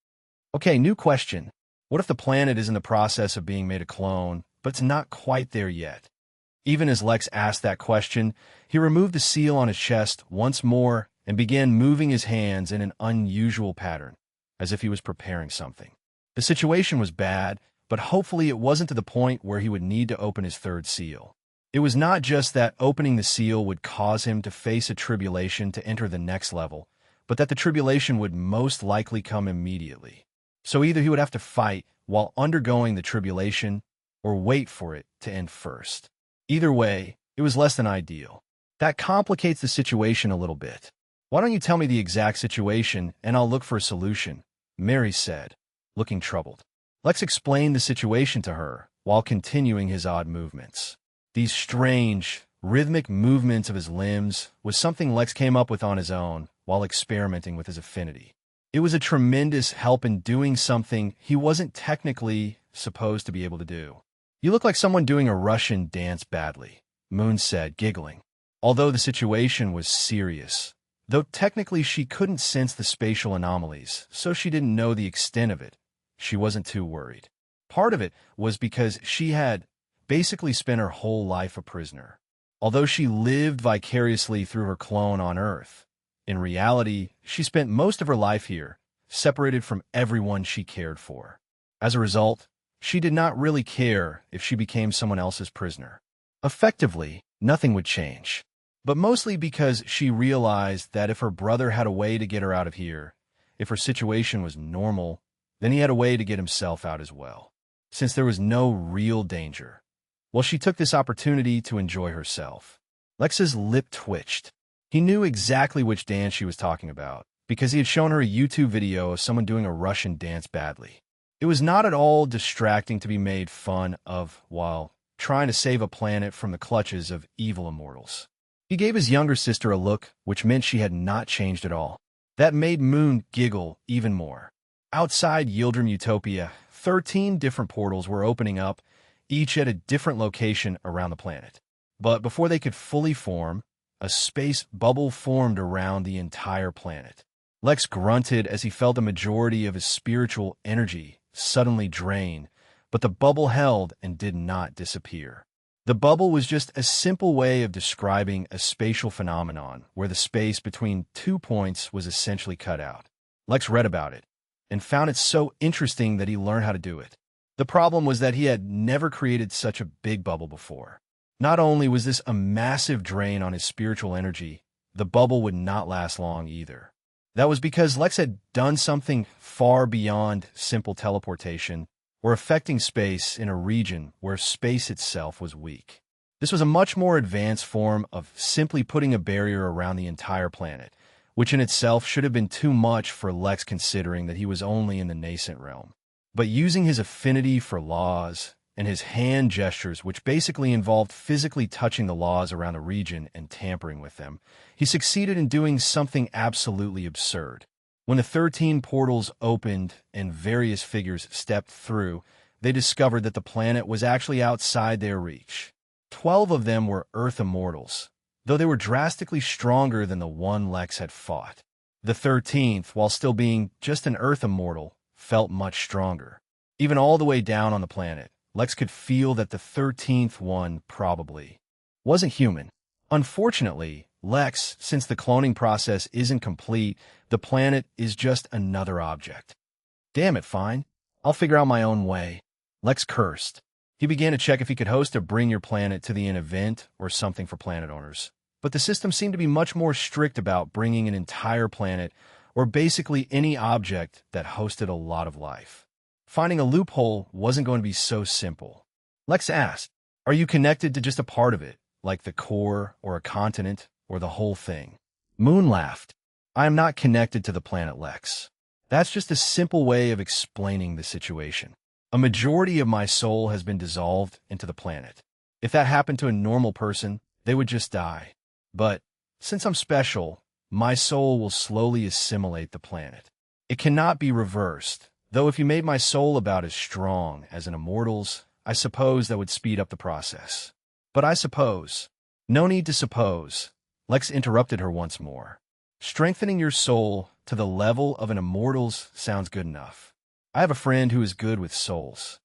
Okay, new question. What if the planet is in the process of being made a clone, but it's not quite there yet? Even as Lex asked that question, he removed the seal on his chest once more and began moving his hands in an unusual pattern, as if he was preparing something. The situation was bad, but hopefully it wasn't to the point where he would need to open his third seal. It was not just that opening the seal would cause him to face a tribulation to enter the next level, but that the tribulation would most likely come immediately. So either he would have to fight while undergoing the tribulation, or wait for it to end first. Either way, it was less than ideal. That complicates the situation a little bit. Why don't you tell me the exact situation, and I'll look for a solution, Mary said, looking troubled. Lex explained the situation to her, while continuing his odd movements. These strange, rhythmic movements of his limbs was something Lex came up with on his own while experimenting with his affinity. It was a tremendous help in doing something he wasn't technically supposed to be able to do. You look like someone doing a Russian dance badly, Moon said, giggling. Although the situation was serious, though technically she couldn't sense the spatial anomalies, so she didn't know the extent of it, she wasn't too worried. Part of it was because she had basically spent her whole life a prisoner. Although she lived vicariously through her clone on Earth, in reality, she spent most of her life here, separated from everyone she cared for. As a result, she did not really care if she became someone else's prisoner. Effectively, nothing would change. But mostly because she realized that if her brother had a way to get her out of here, if her situation was normal, then he had a way to get himself out as well. Since there was no real danger, well, she took this opportunity to enjoy herself. Lex's lip twitched. He knew exactly which dance she was talking about, because he had shown her a YouTube video of someone doing a Russian dance badly. It was not at all distracting to be made fun of while trying to save a planet from the clutches of evil immortals. He gave his younger sister a look, which meant she had not changed at all. That made Moon giggle even more. Outside Yildirim Utopia, 13 different portals were opening up, each at a different location around the planet. But before they could fully form, a space bubble formed around the entire planet. Lex grunted as he felt the majority of his spiritual energy suddenly drain, but the bubble held and did not disappear. The bubble was just a simple way of describing a spatial phenomenon where the space between 2 points was essentially cut out. Lex read about it and found it so interesting that he learned how to do it. The problem was that he had never created such a big bubble before. Not only was this a massive drain on his spiritual energy, the bubble would not last long either. That was because Lex had done something far beyond simple teleportation or affecting space in a region where space itself was weak. This was a much more advanced form of simply putting a barrier around the entire planet, which in itself should have been too much for Lex considering that he was only in the nascent realm. But using his affinity for laws and his hand gestures, which basically involved physically touching the laws around the region and tampering with them, he succeeded in doing something absolutely absurd. When the 13 portals opened and various figures stepped through, they discovered that the planet was actually outside their reach. 12 of them were Earth immortals, though they were drastically stronger than the one Lex had fought. The 13th, while still being just an Earth immortal, felt much stronger. Even all the way down on the planet, Lex could feel that the 13th one probably wasn't human. Unfortunately, Lex, since the cloning process isn't complete, the planet is just another object. Damn it, fine. I'll figure out my own way. Lex cursed. He began to check if he could host a Bring Your Planet to the Inn event or something for planet owners. But the system seemed to be much more strict about bringing an entire planet or basically any object that hosted a lot of life. Finding a loophole wasn't going to be so simple. Lex asked, "Are you connected to just a part of it, like the core or a continent or the whole thing?" Moon laughed. "I am not connected to the planet, Lex. That's just a simple way of explaining the situation. A majority of my soul has been dissolved into the planet. If that happened to a normal person, they would just die. But since I'm special, my soul will slowly assimilate the planet. It cannot be reversed. Though if you made my soul about as strong as an immortal's, I suppose that would speed up the process. But I suppose." "No need to suppose." Lex interrupted her once more. "Strengthening your soul to the level of an immortal's sounds good enough. I have a friend who is good with souls."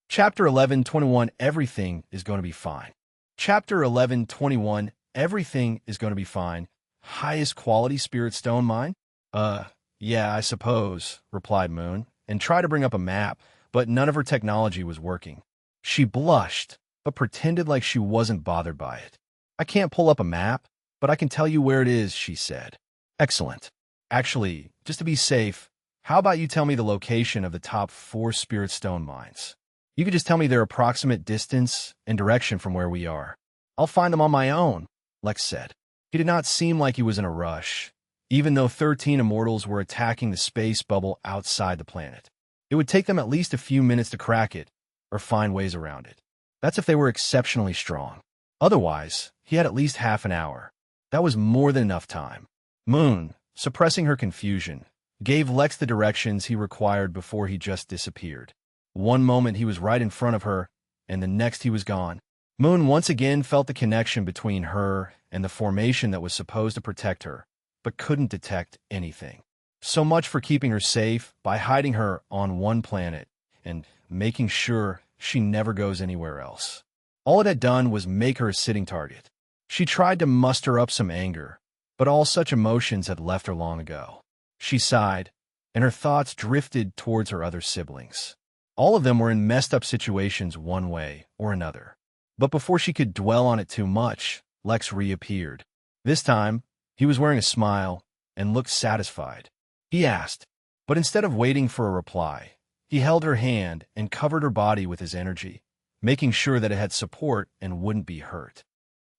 Chapter 11:21 Everything is going to be fine. Chapter 11:21 Everything is going to be fine. Highest quality spirit stone mine? Yeah, I suppose," replied Moon, and tried to bring up a map, but none of her technology was working. She blushed, but pretended like she wasn't bothered by it. "I can't pull up a map, but I can tell you where it is," she said. "Excellent. Actually, just to be safe, how about you tell me the location of the top 4 spirit stone mines? You could just tell me their approximate distance and direction from where we are. I'll find them on my own," Lex said. He did not seem like he was in a rush, even though 13 immortals were attacking the space bubble outside the planet. It would take them at least a few minutes to crack it, or find ways around it. That's if they were exceptionally strong. Otherwise, he had at least half an hour. That was more than enough time. Moon, suppressing her confusion, gave Lex the directions he required before he just disappeared. One moment he was right in front of her, and the next he was gone. Moon once again felt the connection between her and the formation that was supposed to protect her, but couldn't detect anything. So much for keeping her safe by hiding her on one planet and making sure she never goes anywhere else. All it had done was make her a sitting target. She tried to muster up some anger, but all such emotions had left her long ago. She sighed, and her thoughts drifted towards her other siblings. All of them were in messed up situations one way or another. But before she could dwell on it too much, Lex reappeared. This time, he was wearing a smile and looked satisfied. He asked, but instead of waiting for a reply, he held her hand and covered her body with his energy, making sure that it had support and wouldn't be hurt.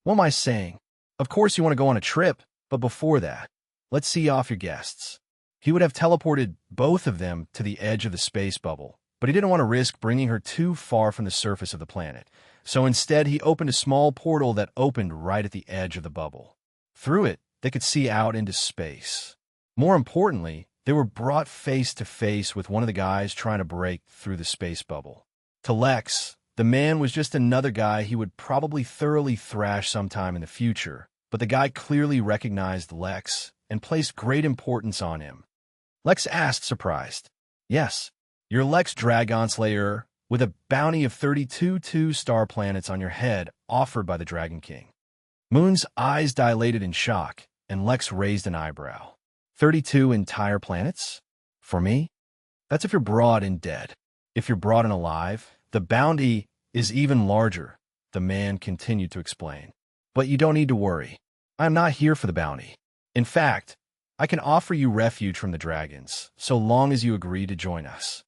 "What am I saying? Of course you want to go on a trip, but before that, let's see off your guests." He would have teleported both of them to the edge of the space bubble, but he didn't want to risk bringing her too far from the surface of the planet. So instead, he opened a small portal that opened right at the edge of the bubble. Through it, they could see out into space. More importantly, they were brought face to face with one of the guys trying to break through the space bubble. To Lex, the man was just another guy he would probably thoroughly thrash sometime in the future, but the guy clearly recognized Lex and placed great importance on him. Lex asked, surprised, "Yes, you're Lex Dragonslayer, with a bounty of 32 two-star planets on your head offered by the Dragon King." Moon's eyes dilated in shock, and Lex raised an eyebrow. 32 entire planets? For me? That's if you're brought in dead. If you're brought in alive, the bounty is even larger, the man continued to explain. But you don't need to worry. I am not here for the bounty. In fact, I can offer you refuge from the dragons, so long as you agree to join us.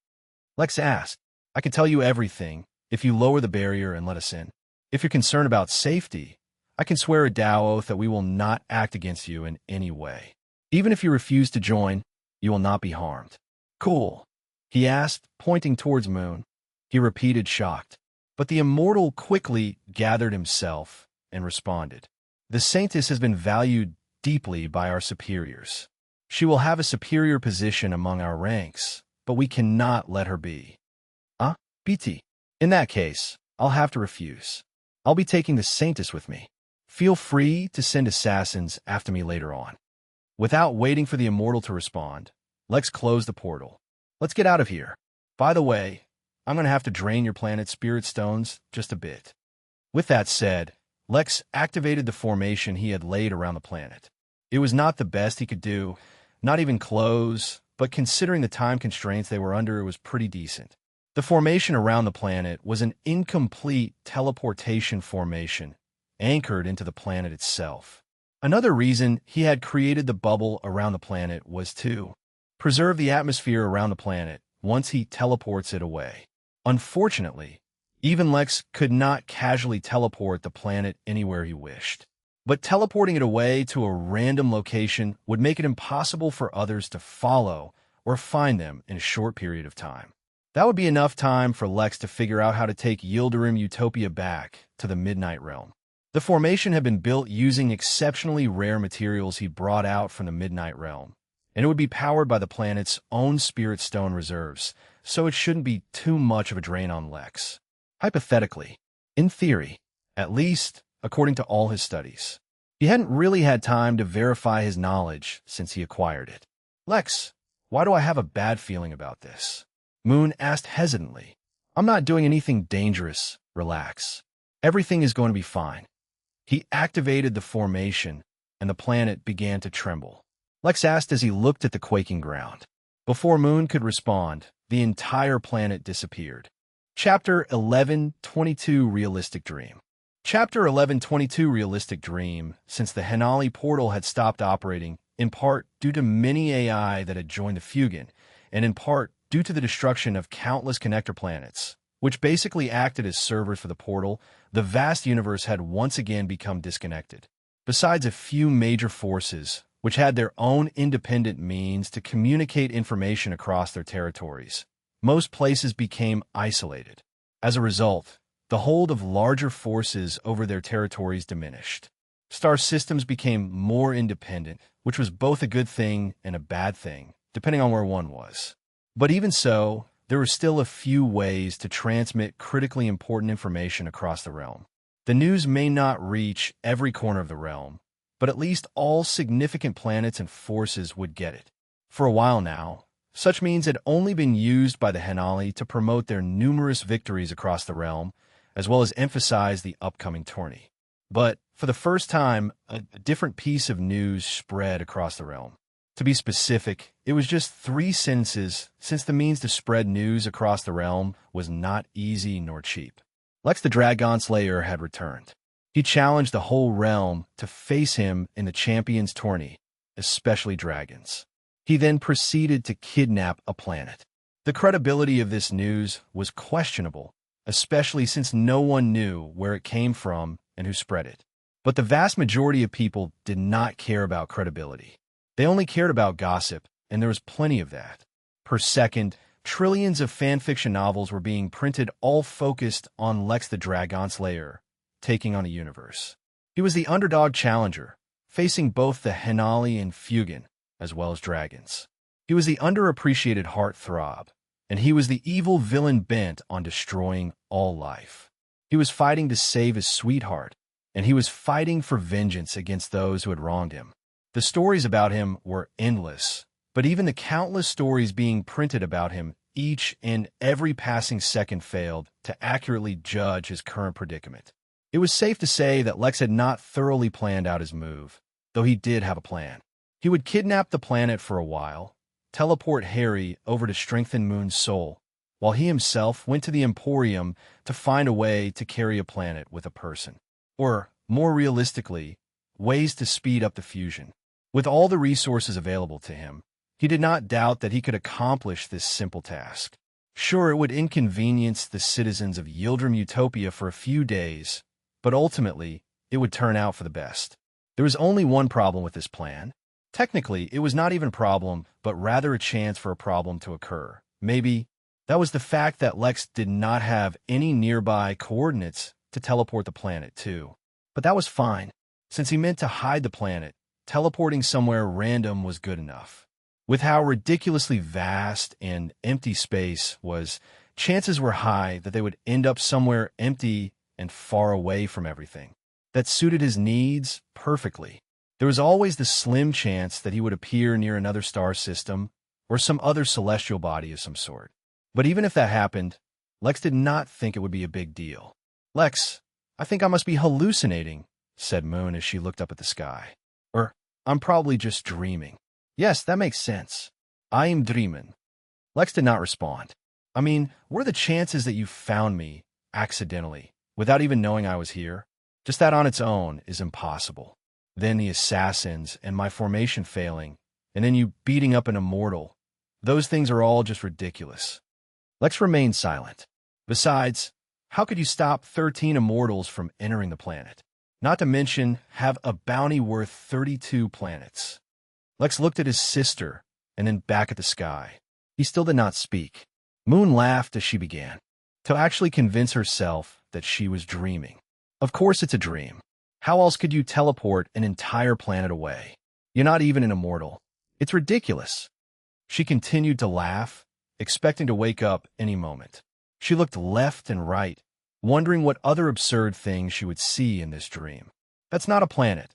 Lex asked, "I can tell you everything if you lower the barrier and let us in. If you're concerned about safety, I can swear a Tao oath that we will not act against you in any way. Even if you refuse to join, you will not be harmed." "Cool," he asked, pointing towards Moon. He repeated, shocked. But the immortal quickly gathered himself and responded, "The Saintess has been valued deeply by our superiors. She will have a superior position among our ranks, but we cannot let her be." BT. "In that case, I'll have to refuse. I'll be taking the Saintess with me. Feel free to send assassins after me later on." Without waiting for the immortal to respond, Lex closed the portal. "Let's get out of here. By the way, I'm going to have to drain your planet's spirit stones just a bit." With that said, Lex activated the formation he had laid around the planet. It was not the best he could do, not even close, but considering the time constraints they were under, it was pretty decent. The formation around the planet was an incomplete teleportation formation, anchored into the planet itself. Another reason he had created the bubble around the planet was to preserve the atmosphere around the planet once he teleports it away. Unfortunately, even Lex could not casually teleport the planet anywhere he wished. But teleporting it away to a random location would make it impossible for others to follow or find them in a short period of time. That would be enough time for Lex to figure out how to take Yildirim Utopia back to the Midnight Realm. The formation had been built using exceptionally rare materials he brought out from the Midnight Realm, and it would be powered by the planet's own Spirit Stone reserves, so it shouldn't be too much of a drain on Lex. Hypothetically, in theory, at least according to all his studies. He hadn't really had time to verify his knowledge since he acquired it. "Lex, why do I have a bad feeling about this?" Moon asked hesitantly. "I'm not doing anything dangerous. Relax. Everything is going to be fine." He activated the formation, and the planet began to tremble. Lex asked as he looked at the quaking ground. Before Moon could respond, the entire planet disappeared. Chapter 1122 Realistic Dream. Chapter 1122 Realistic Dream, since the Henali portal had stopped operating, in part due to many AI that had joined the Fugan, and in part due to the destruction of countless connector planets, which basically acted as servers for the portal, the vast universe had once again become disconnected. Besides a few major forces, which had their own independent means to communicate information across their territories, most places became isolated. As a result, the hold of larger forces over their territories diminished. Star systems became more independent, which was both a good thing and a bad thing, depending on where one was. But even so, there were still a few ways to transmit critically important information across the realm. The news may not reach every corner of the realm, but at least all significant planets and forces would get it. For a while now, such means had only been used by the Henali to promote their numerous victories across the realm, as well as emphasize the upcoming tourney. But for the first time, a different piece of news spread across the realm. To be specific, it was just 3 sentences, since the means to spread news across the realm was not easy nor cheap. Lex the Dragon Slayer had returned. He challenged the whole realm to face him in the Champions Tourney, especially dragons. He then proceeded to kidnap a planet. The credibility of this news was questionable, especially since no one knew where it came from and who spread it. But the vast majority of people did not care about credibility. They only cared about gossip, and there was plenty of that. Per second, trillions of fanfiction novels were being printed, all focused on Lex the Dragon Slayer, taking on a universe. He was the underdog challenger, facing both the Henali and Fugan, as well as dragons. He was the underappreciated heartthrob, and he was the evil villain bent on destroying all life. He was fighting to save his sweetheart, and he was fighting for vengeance against those who had wronged him. The stories about him were endless, but even the countless stories being printed about him, each and every passing second failed to accurately judge his current predicament. It was safe to say that Lex had not thoroughly planned out his move, though he did have a plan. He would kidnap the planet for a while, teleport Harry over to strengthen Moon's soul, while he himself went to the Emporium to find a way to carry a planet with a person. Or, more realistically, ways to speed up the fusion. With all the resources available to him, he did not doubt that he could accomplish this simple task. Sure, it would inconvenience the citizens of Yildirim Utopia for a few days, but ultimately, it would turn out for the best. There was only one problem with this plan. Technically, it was not even a problem, but rather a chance for a problem to occur. Maybe that was the fact that Lex did not have any nearby coordinates to teleport the planet to. But that was fine. Since he meant to hide the planet, teleporting somewhere random was good enough. With how ridiculously vast and empty space was, chances were high that they would end up somewhere empty and far away from everything. That suited his needs perfectly. There was always the slim chance that he would appear near another star system or some other celestial body of some sort. But even if that happened, Lex did not think it would be a big deal. "Lex, I think I must be hallucinating," said Moon as she looked up at the sky. "Or, I'm probably just dreaming." "Yes, that makes sense. I am dreaming." Lex did not respond. "I mean, what are the chances that you found me, accidentally, without even knowing I was here? Just that on its own is impossible. Then the assassins and my formation failing, and then you beating up an immortal. Those things are all just ridiculous." Lex remained silent. Besides, how could you stop 13 immortals from entering the planet? Not to mention, have a bounty worth 32 planets. Lex looked at his sister, and then back at the sky. He still did not speak. Moon laughed as she began, to actually convince herself that she was dreaming. Of course it's a dream. How else could you teleport an entire planet away? You're not even an immortal. It's ridiculous. She continued to laugh, expecting to wake up any moment. She looked left and right, wondering what other absurd things she would see in this dream. "That's not a planet,"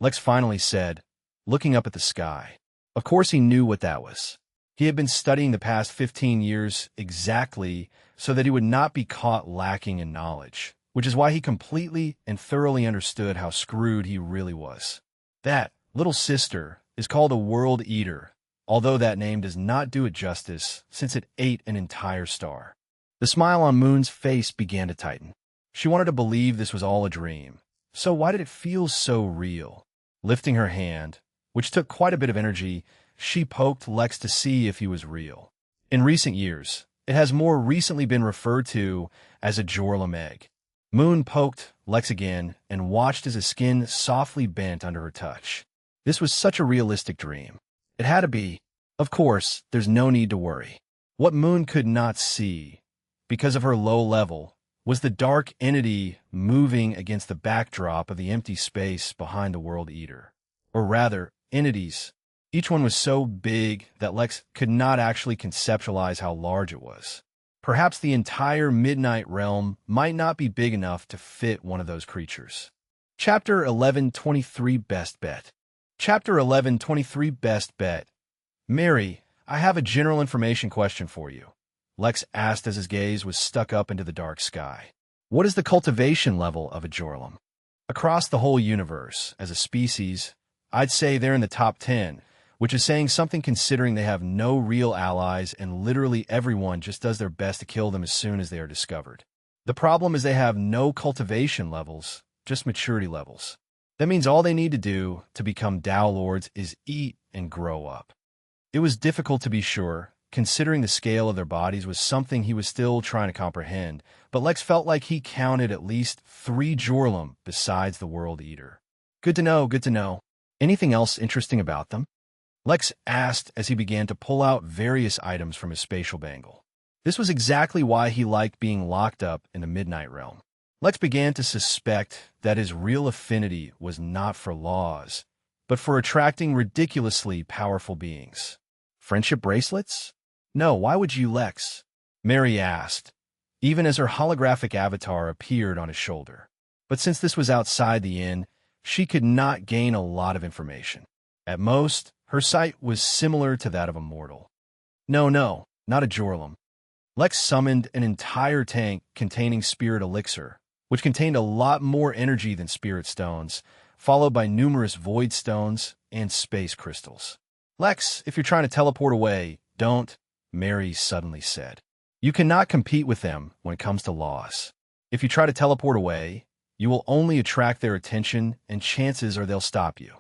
Lex finally said, looking up at the sky. Of course he knew what that was. He had been studying the past 15 years exactly so that he would not be caught lacking in knowledge, which is why he completely and thoroughly understood how screwed he really was. That little sister is called a world eater, although that name does not do it justice since it ate an entire star. The smile on Moon's face began to tighten. She wanted to believe this was all a dream. So why did it feel so real? Lifting her hand, which took quite a bit of energy, she poked Lex to see if he was real. In recent years, it has more recently been referred to as a Jorlum egg. Moon poked Lex again and watched as his skin softly bent under her touch. This was such a realistic dream. It had to be. Of course, there's no need to worry. What Moon could not see, because of her low level, was the dark entity moving against the backdrop of the empty space behind the World Eater. Or rather, entities. Each one was so big that Lex could not actually conceptualize how large it was. Perhaps the entire Midnight Realm might not be big enough to fit one of those creatures. Chapter 1123 Best Bet. Chapter 1123 Best Bet. "Mary, I have a general information question for you," Lex asked as his gaze was stuck up into the dark sky. "What is the cultivation level of a Jorlum? Across the whole universe, as a species, I'd say they're in the top 10, which is saying something considering they have no real allies and literally everyone just does their best to kill them as soon as they are discovered. The problem is they have no cultivation levels, just maturity levels. That means all they need to do to become Tao Lords is eat and grow up." It was difficult to be sure, considering the scale of their bodies was something he was still trying to comprehend, but Lex felt like he counted at least 3 Jorlum besides the World Eater. Good to know, good to know. Anything else interesting about them?" Lex asked as he began to pull out various items from his spatial bangle. This was exactly why he liked being locked up in the Midnight Realm. Lex began to suspect that his real affinity was not for laws, but for attracting ridiculously powerful beings. Friendship bracelets? No, why would you, Lex? Mary asked, even as her holographic avatar appeared on his shoulder. But since this was outside the inn, she could not gain a lot of information. At most, her sight was similar to that of a mortal. No, not a Jorlum. Lex summoned an entire tank containing spirit elixir, which contained a lot more energy than spirit stones, followed by numerous void stones and space crystals. Lex, if you're trying to teleport away, don't, Mary suddenly said. You cannot compete with them when it comes to laws. If you try to teleport away, you will only attract their attention, and chances are they'll stop you.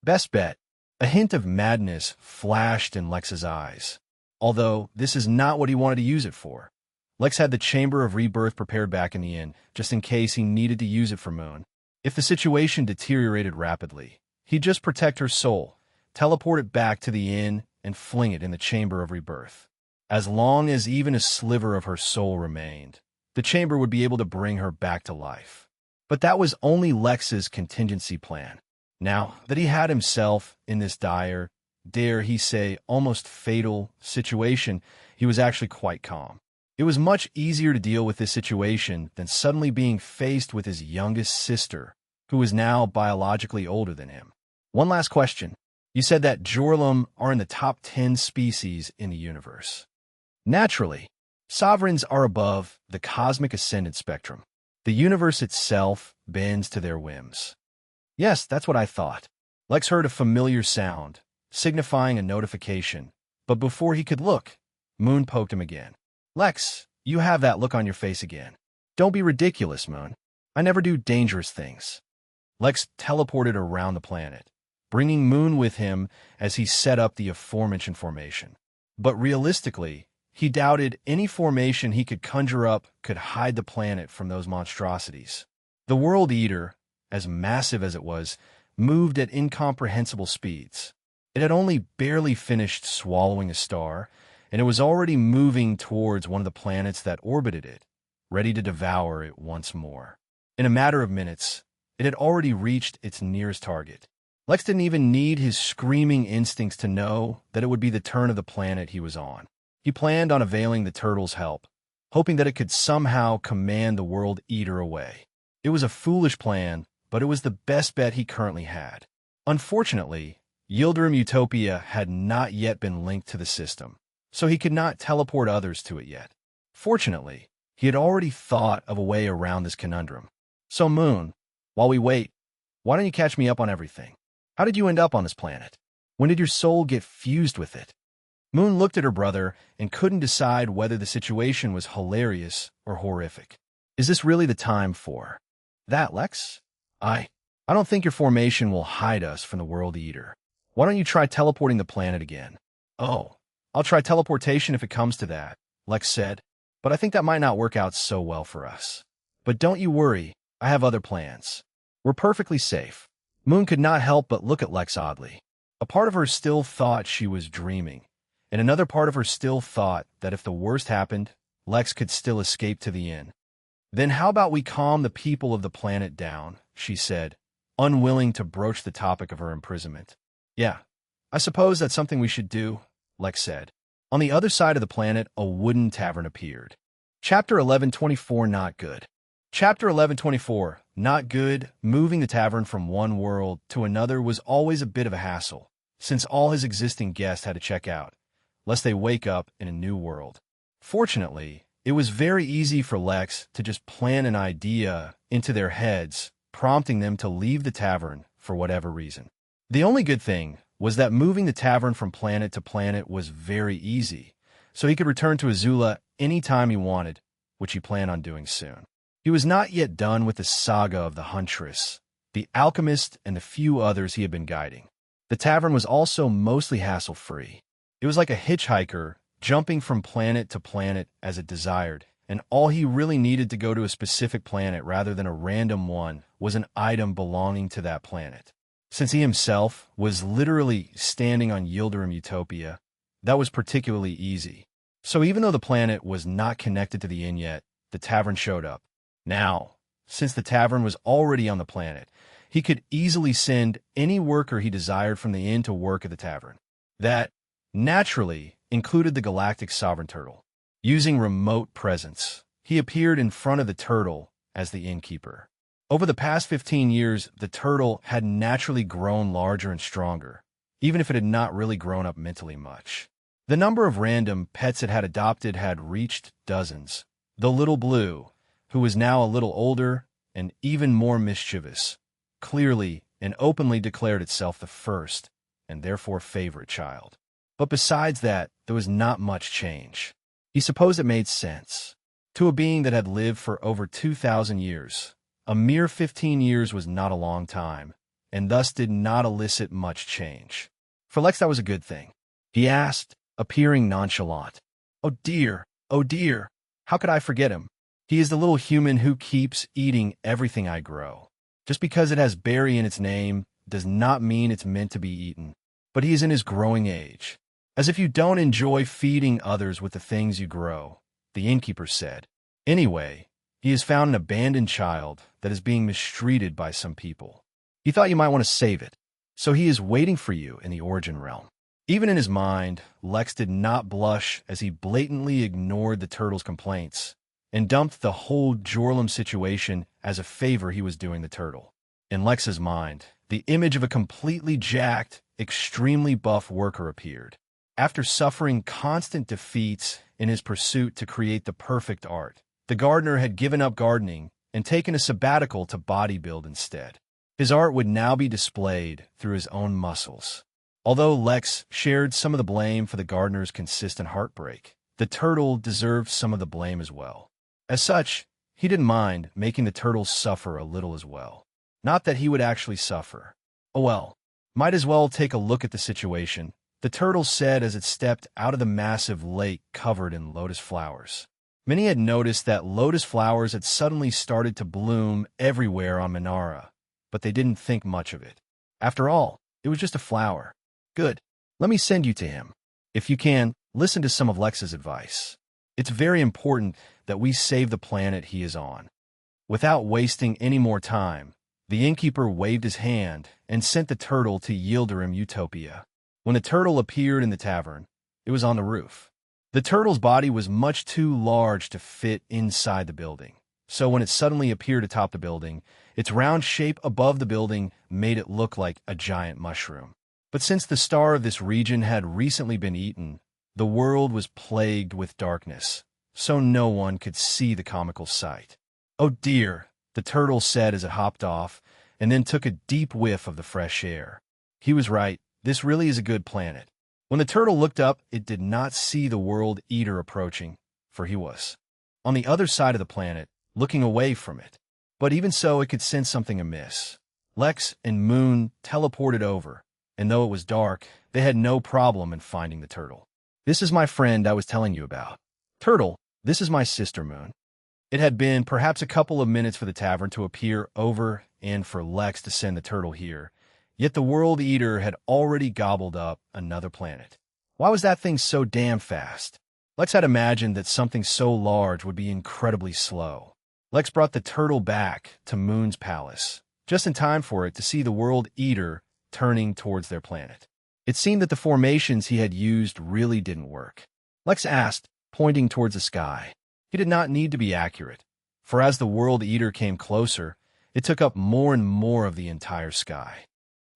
Best bet. A hint of madness flashed in Lex's eyes, although this is not what he wanted to use it for. Lex had the Chamber of Rebirth prepared back in the inn, just in case he needed to use it for Moon. If the situation deteriorated rapidly, he'd just protect her soul, teleport it back to the inn, and fling it in the Chamber of Rebirth. As long as even a sliver of her soul remained, the chamber would be able to bring her back to life. But that was only Lex's contingency plan. Now that he had himself in this dire, dare he say, almost fatal situation, he was actually quite calm. It was much easier to deal with this situation than suddenly being faced with his youngest sister, who was now biologically older than him. One last question. You said that Jorlum are in the top 10 species in the universe. Naturally, sovereigns are above the cosmic ascendant spectrum. The universe itself bends to their whims. Yes, that's what I thought. Lex heard a familiar sound, signifying a notification, but before he could look, Moon poked him again. Lex, you have that look on your face again. Don't be ridiculous, Moon. I never do dangerous things. Lex teleported around the planet, bringing Moon with him as he set up the aforementioned formation. But realistically, he doubted any formation he could conjure up could hide the planet from those monstrosities. The World Eater, as massive as it was, moved at incomprehensible speeds. It had only barely finished swallowing a star, and it was already moving towards one of the planets that orbited it, ready to devour it once more. In a matter of minutes, it had already reached its nearest target. Lex didn't even need his screaming instincts to know that it would be the turn of the planet he was on. He planned on availing the turtle's help, hoping that it could somehow command the World Eater away. It was a foolish plan, but it was the best bet he currently had. Unfortunately, Yildirim Utopia had not yet been linked to the system, so he could not teleport others to it yet. Fortunately, he had already thought of a way around this conundrum. So Moon, while we wait, why don't you catch me up on everything? How did you end up on this planet? When did your soul get fused with it? Moon looked at her brother and couldn't decide whether the situation was hilarious or horrific. Is this really the time for that, Lex? I don't think your formation will hide us from the World Eater. Why don't you try teleporting the planet again? Oh, I'll try teleportation if it comes to that, Lex said, but I think that might not work out so well for us. But don't you worry, I have other plans. We're perfectly safe. Moon could not help but look at Lex oddly. A part of her still thought she was dreaming, and another part of her still thought that if the worst happened, Lex could still escape to the inn. Then how about we calm the people of the planet down, she said, unwilling to broach the topic of her imprisonment. Yeah, I suppose that's something we should do, Lex said. On the other side of the planet, a wooden tavern appeared. Chapter 1124, Not Good. Chapter 1124, Not Good. Moving the tavern from one world to another was always a bit of a hassle, since all his existing guests had to check out, lest they wake up in a new world. Fortunately, it was very easy for Lex to just plant an idea into their heads, prompting them to leave the tavern for whatever reason. The only good thing was that moving the tavern from planet to planet was very easy, so he could return to Azula anytime he wanted, which he planned on doing soon. He was not yet done with the saga of the Huntress, the Alchemist, and the few others he had been guiding. The tavern was also mostly hassle-free. It was like a hitchhiker jumping from planet to planet as it desired, and all he really needed to go to a specific planet rather than a random one was an item belonging to that planet. Since he himself was literally standing on Yildirim Utopia, that was particularly easy. So even though the planet was not connected to the inn yet, the tavern showed up. Now, since the tavern was already on the planet, he could easily send any worker he desired from the inn to work at the tavern. That, naturally, included the galactic sovereign turtle. Using remote presence, he appeared in front of the turtle as the innkeeper. Over the past 15 years, the turtle had naturally grown larger and stronger, even if it had not really grown up mentally much. The number of random pets it had adopted had reached dozens. The little blue, who was now a little older and even more mischievous, clearly and openly declared itself the first, and therefore favorite child. But besides that, there was not much change. He supposed it made sense. To a being that had lived for over 2,000 years, a mere 15 years was not a long time, and thus did not elicit much change. For Lex, that was a good thing. He asked, appearing nonchalant. Oh dear, how could I forget him? He is the little human who keeps eating everything I grow. Just because it has berry in its name does not mean it's meant to be eaten. But he is in his growing age. As if you don't enjoy feeding others with the things you grow, the innkeeper said. Anyway, he has found an abandoned child that is being mistreated by some people. He thought you might want to save it, so he is waiting for you in the origin realm. Even in his mind, Lex did not blush as he blatantly ignored the turtle's complaints and dumped the whole Jorlum situation as a favor he was doing the turtle. In Lex's mind, the image of a completely jacked, extremely buff worker appeared. After suffering constant defeats in his pursuit to create the perfect art, the gardener had given up gardening and taken a sabbatical to bodybuild instead. His art would now be displayed through his own muscles. Although Lex shared some of the blame for the gardener's consistent heartbreak, the turtle deserved some of the blame as well. As such, he didn't mind making the turtle suffer a little as well. Not that he would actually suffer. Oh well, might as well take a look at the situation, the turtle said as it stepped out of the massive lake covered in lotus flowers. Many had noticed that lotus flowers had suddenly started to bloom everywhere on Minara, but they didn't think much of it. After all, it was just a flower. Good. Let me send you to him. If you can, listen to some of Lex's advice. It's very important that we save the planet he is on. Without wasting any more time, the innkeeper waved his hand and sent the turtle to Yildirim Utopia. When the turtle appeared in the tavern, it was on the roof. The turtle's body was much too large to fit inside the building, so when it suddenly appeared atop the building, its round shape above the building made it look like a giant mushroom. But since the star of this region had recently been eaten, the world was plagued with darkness, so no one could see the comical sight. Oh dear, the turtle said as it hopped off, and then took a deep whiff of the fresh air. He was right, this really is a good planet. When the turtle looked up, it did not see the world eater approaching, for he was on the other side of the planet, looking away from it. But even so, it could sense something amiss. Lex and Moon teleported over, and though it was dark, they had no problem in finding the turtle. This is my friend I was telling you about. Turtle, this is my sister Moon. It had been perhaps a couple of minutes for the tavern to appear over and for Lex to send the turtle here, yet the world eater had already gobbled up another planet. Why was that thing so damn fast? Lex had imagined that something so large would be incredibly slow. Lex brought the turtle back to Moon's palace, just in time for it to see the world eater turning towards their planet. It seemed that the formations he had used really didn't work. Lex asked, pointing towards the sky. He did not need to be accurate, for as the world eater came closer, it took up more and more of the entire sky.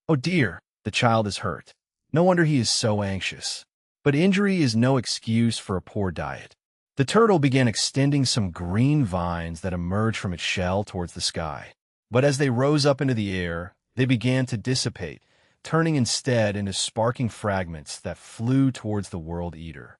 Oh dear, the child is hurt. No wonder he is so anxious. But injury is no excuse for a poor diet. The turtle began extending some green vines that emerged from its shell towards the sky. But as they rose up into the air, they began to dissipate, turning instead into sparking fragments that flew towards the world eater.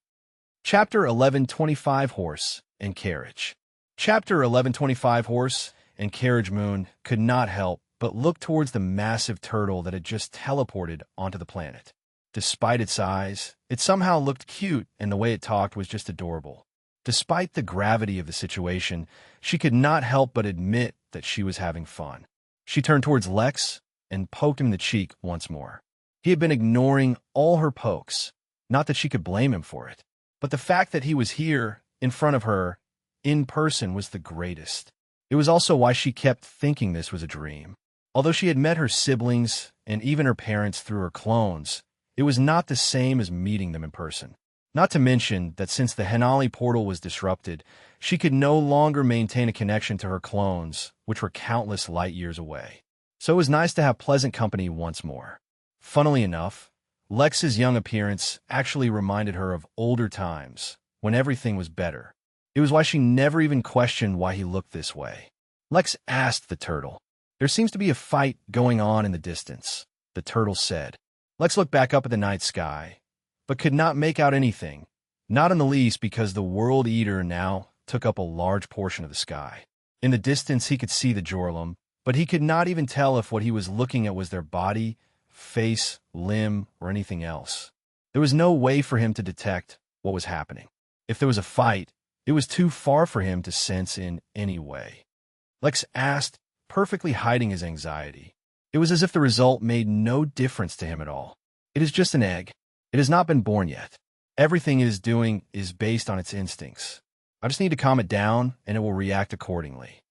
Chapter 1125 Horse and Carriage. Chapter 1125 Horse and Carriage Moon could not help but look towards the massive turtle that had just teleported onto the planet. Despite its size, it somehow looked cute, and the way it talked was just adorable. Despite the gravity of the situation, she could not help but admit that she was having fun. She turned towards Lex and poked him in the cheek once more. He had been ignoring all her pokes. Not that she could blame him for it, but the fact that he was here, in front of her, in person, was the greatest. It was also why she kept thinking this was a dream. Although she had met her siblings and even her parents through her clones, it was not the same as meeting them in person. Not to mention that since the Henali portal was disrupted, she could no longer maintain a connection to her clones, which were countless light years away. So it was nice to have pleasant company once more. Funnily enough, Lex's young appearance actually reminded her of older times, when everything was better. It was why she never even questioned why he looked this way. Lex asked the turtle. "There seems to be a fight going on in the distance," the turtle said. Lex looked back up at the night sky, but could not make out anything, not in the least because the World Eater now took up a large portion of the sky. In the distance he could see the Jorlum, but he could not even tell if what he was looking at was their body, face, limb, or anything else. There was no way for him to detect what was happening. If there was a fight, it was too far for him to sense in any way. Lex asked, perfectly hiding his anxiety. It was as if the result made no difference to him at all. "It is just an egg. It has not been born yet. Everything it is doing is based on its instincts. I just need to calm it down, and it will react accordingly."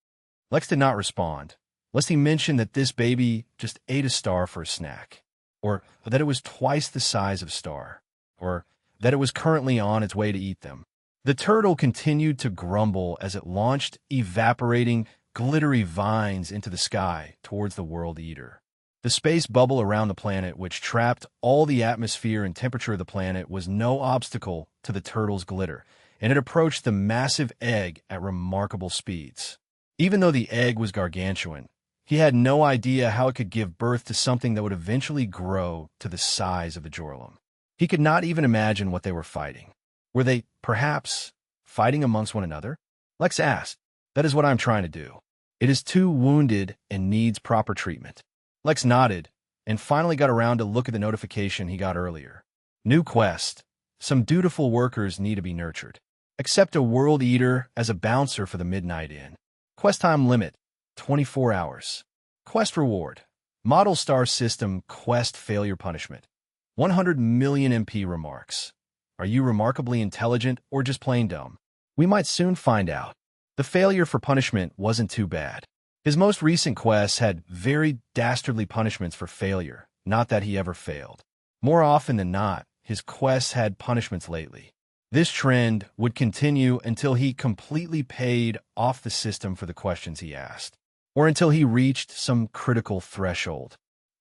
Lex did not respond, lest he mention that this baby just ate a star for a snack, or that it was twice the size of a star, or that it was currently on its way to eat them. The turtle continued to grumble as it launched evaporating, glittery vines into the sky towards the World Eater. The space bubble around the planet, which trapped all the atmosphere and temperature of the planet, was no obstacle to the turtle's glitter, and it approached the massive egg at remarkable speeds. Even though the egg was gargantuan, he had no idea how it could give birth to something that would eventually grow to the size of the Jorlum. He could not even imagine what they were fighting. Were they, perhaps, fighting amongst one another? Lex asked. "That is what I am trying to do. It is too wounded and needs proper treatment." Lex nodded and finally got around to look at the notification he got earlier. New quest. Some dutiful workers need to be nurtured. Accept a World Eater as a bouncer for the Midnight Inn. Quest time limit, 24 hours. Quest reward. Model Star System Quest Failure Punishment. 100 million MP remarks. Are you remarkably intelligent or just plain dumb? We might soon find out. The failure for punishment wasn't too bad. His most recent quests had very dastardly punishments for failure, not that he ever failed. More often than not, his quests had punishments lately. This trend would continue until he completely paid off the system for the questions he asked, or until he reached some critical threshold.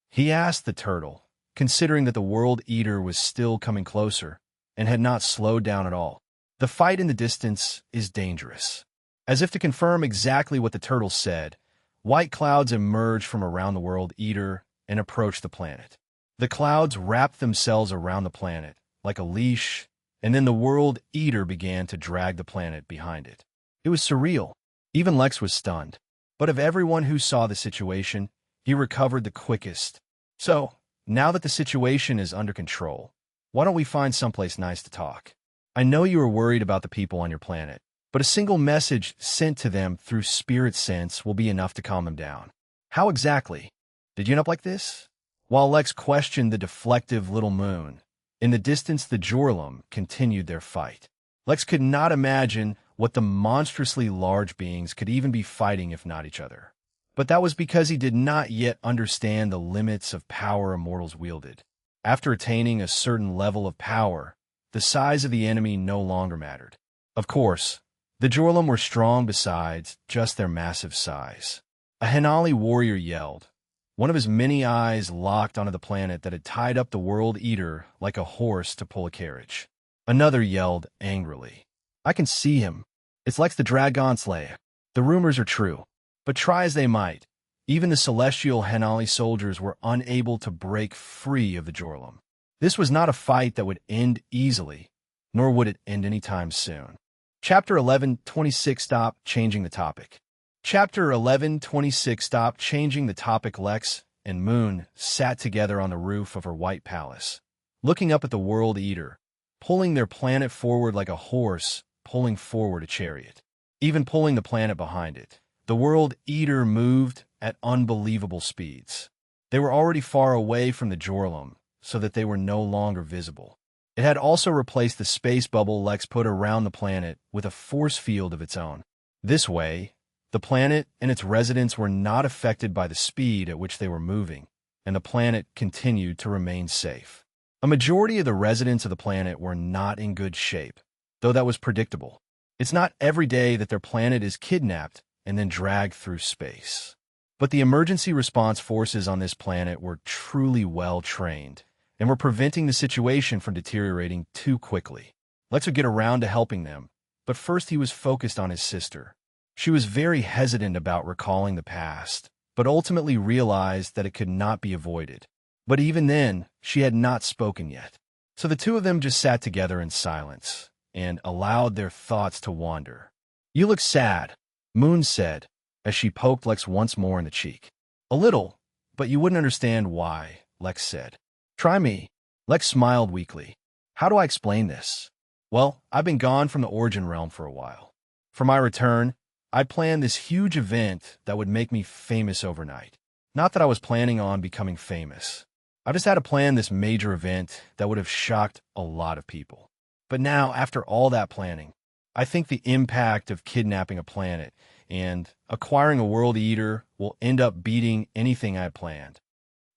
He asked the turtle, considering that the World Eater was still coming closer and had not slowed down at all. The fight in the distance is dangerous. As if to confirm exactly what the turtle said, white clouds emerged from around the World Eater and approached the planet. The clouds wrapped themselves around the planet like a leash, and then the World Eater began to drag the planet behind it. It was surreal. Even Lex was stunned. But of everyone who saw the situation, he recovered the quickest. "So, now that the situation is under control, why don't we find someplace nice to talk? I know you are worried about the people on your planet, but a single message sent to them through spirit sense will be enough to calm them down." "How exactly? Did you end up like this?" While Lex questioned the deflective little moon, in the distance the Jorlum continued their fight. Lex could not imagine what the monstrously large beings could even be fighting if not each other. But that was because he did not yet understand the limits of power immortals wielded. After attaining a certain level of power, the size of the enemy no longer mattered. Of course, the Jorlum were strong besides just their massive size. A Henali warrior yelled, one of his many eyes locked onto the planet that had tied up the World Eater like a horse to pull a carriage. Another yelled angrily, "I can see him. It's like the Dragon Slayer. The rumors are true." But try as they might, even the celestial Henali soldiers were unable to break free of the Jorlum. This was not a fight that would end easily, nor would it end anytime soon. Chapter 11:26 Stop changing the topic. Chapter 11:26 Stop changing the topic. Lex and Moon sat together on the roof of her white palace, looking up at the World Eater, pulling their planet forward like a horse pulling forward a chariot, even pulling the planet behind it. The World Eater moved at unbelievable speeds. They were already far away from the Jorlum, so that they were no longer visible. It had also replaced the space bubble Lex put around the planet with a force field of its own. This way, The planet and its residents were not affected by the speed at which they were moving, and the planet continued to remain safe. A majority of the residents of the planet were not in good shape, though that was predictable. It's not every day that their planet is kidnapped and then dragged through space. But the emergency response forces on this planet were truly well-trained and were preventing the situation from deteriorating too quickly. Lex would get around to helping them, but first he was focused on his sister. She was very hesitant about recalling the past, but ultimately realized that it could not be avoided. But even then, she had not spoken yet. So the two of them just sat together in silence and allowed their thoughts to wander. "You look sad," Moon said, as she poked Lex once more in the cheek. "A little, but you wouldn't understand why," Lex said. "Try me." Lex smiled weakly. "How do I explain this?" "Well, I've been gone from the Origin Realm for a while. For my return, I planned this huge event that would make me famous overnight. Not that I was planning on becoming famous. I just had to plan this major event that would have shocked a lot of people. But now, after all that planning, I think the impact of kidnapping a planet and acquiring a world eater will end up beating anything I planned."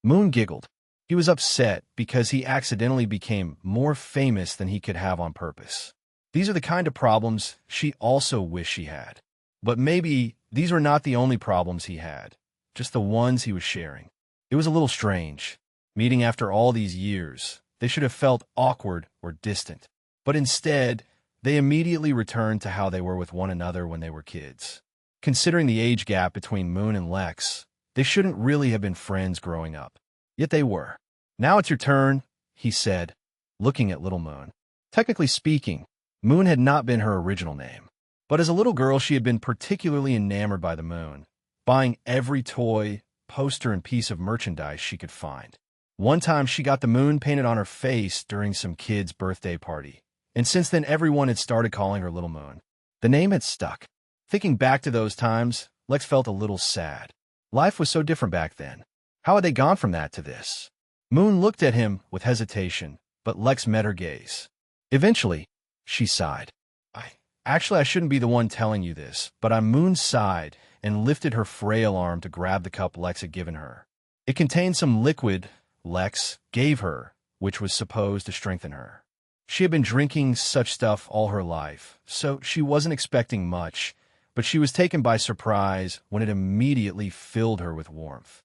Moon giggled. He was upset because he accidentally became more famous than he could have on purpose. These are the kind of problems she also wished she had. But maybe these were not the only problems he had, just the ones he was sharing. It was a little strange. Meeting after all these years, they should have felt awkward or distant. But instead, they immediately returned to how they were with one another when they were kids. Considering the age gap between Moon and Lex, they shouldn't really have been friends growing up. Yet they were. "Now it's your turn," he said, looking at Little Moon. Technically speaking, Moon had not been her original name. But as a little girl, she had been particularly enamored by the moon, buying every toy, poster, and piece of merchandise she could find. One time, she got the moon painted on her face during some kid's birthday party, and since then everyone had started calling her Little Moon. The name had stuck. Thinking back to those times, Lex felt a little sad. Life was so different back then. How had they gone from that to this? Moon looked at him with hesitation, but Lex met her gaze. Eventually, she sighed. Actually, I shouldn't be the one telling you this, but Moon sighed and lifted her frail arm to grab the cup Lex had given her. It contained some liquid Lex gave her, which was supposed to strengthen her. She had been drinking such stuff all her life, so she wasn't expecting much, but she was taken by surprise when it immediately filled her with warmth.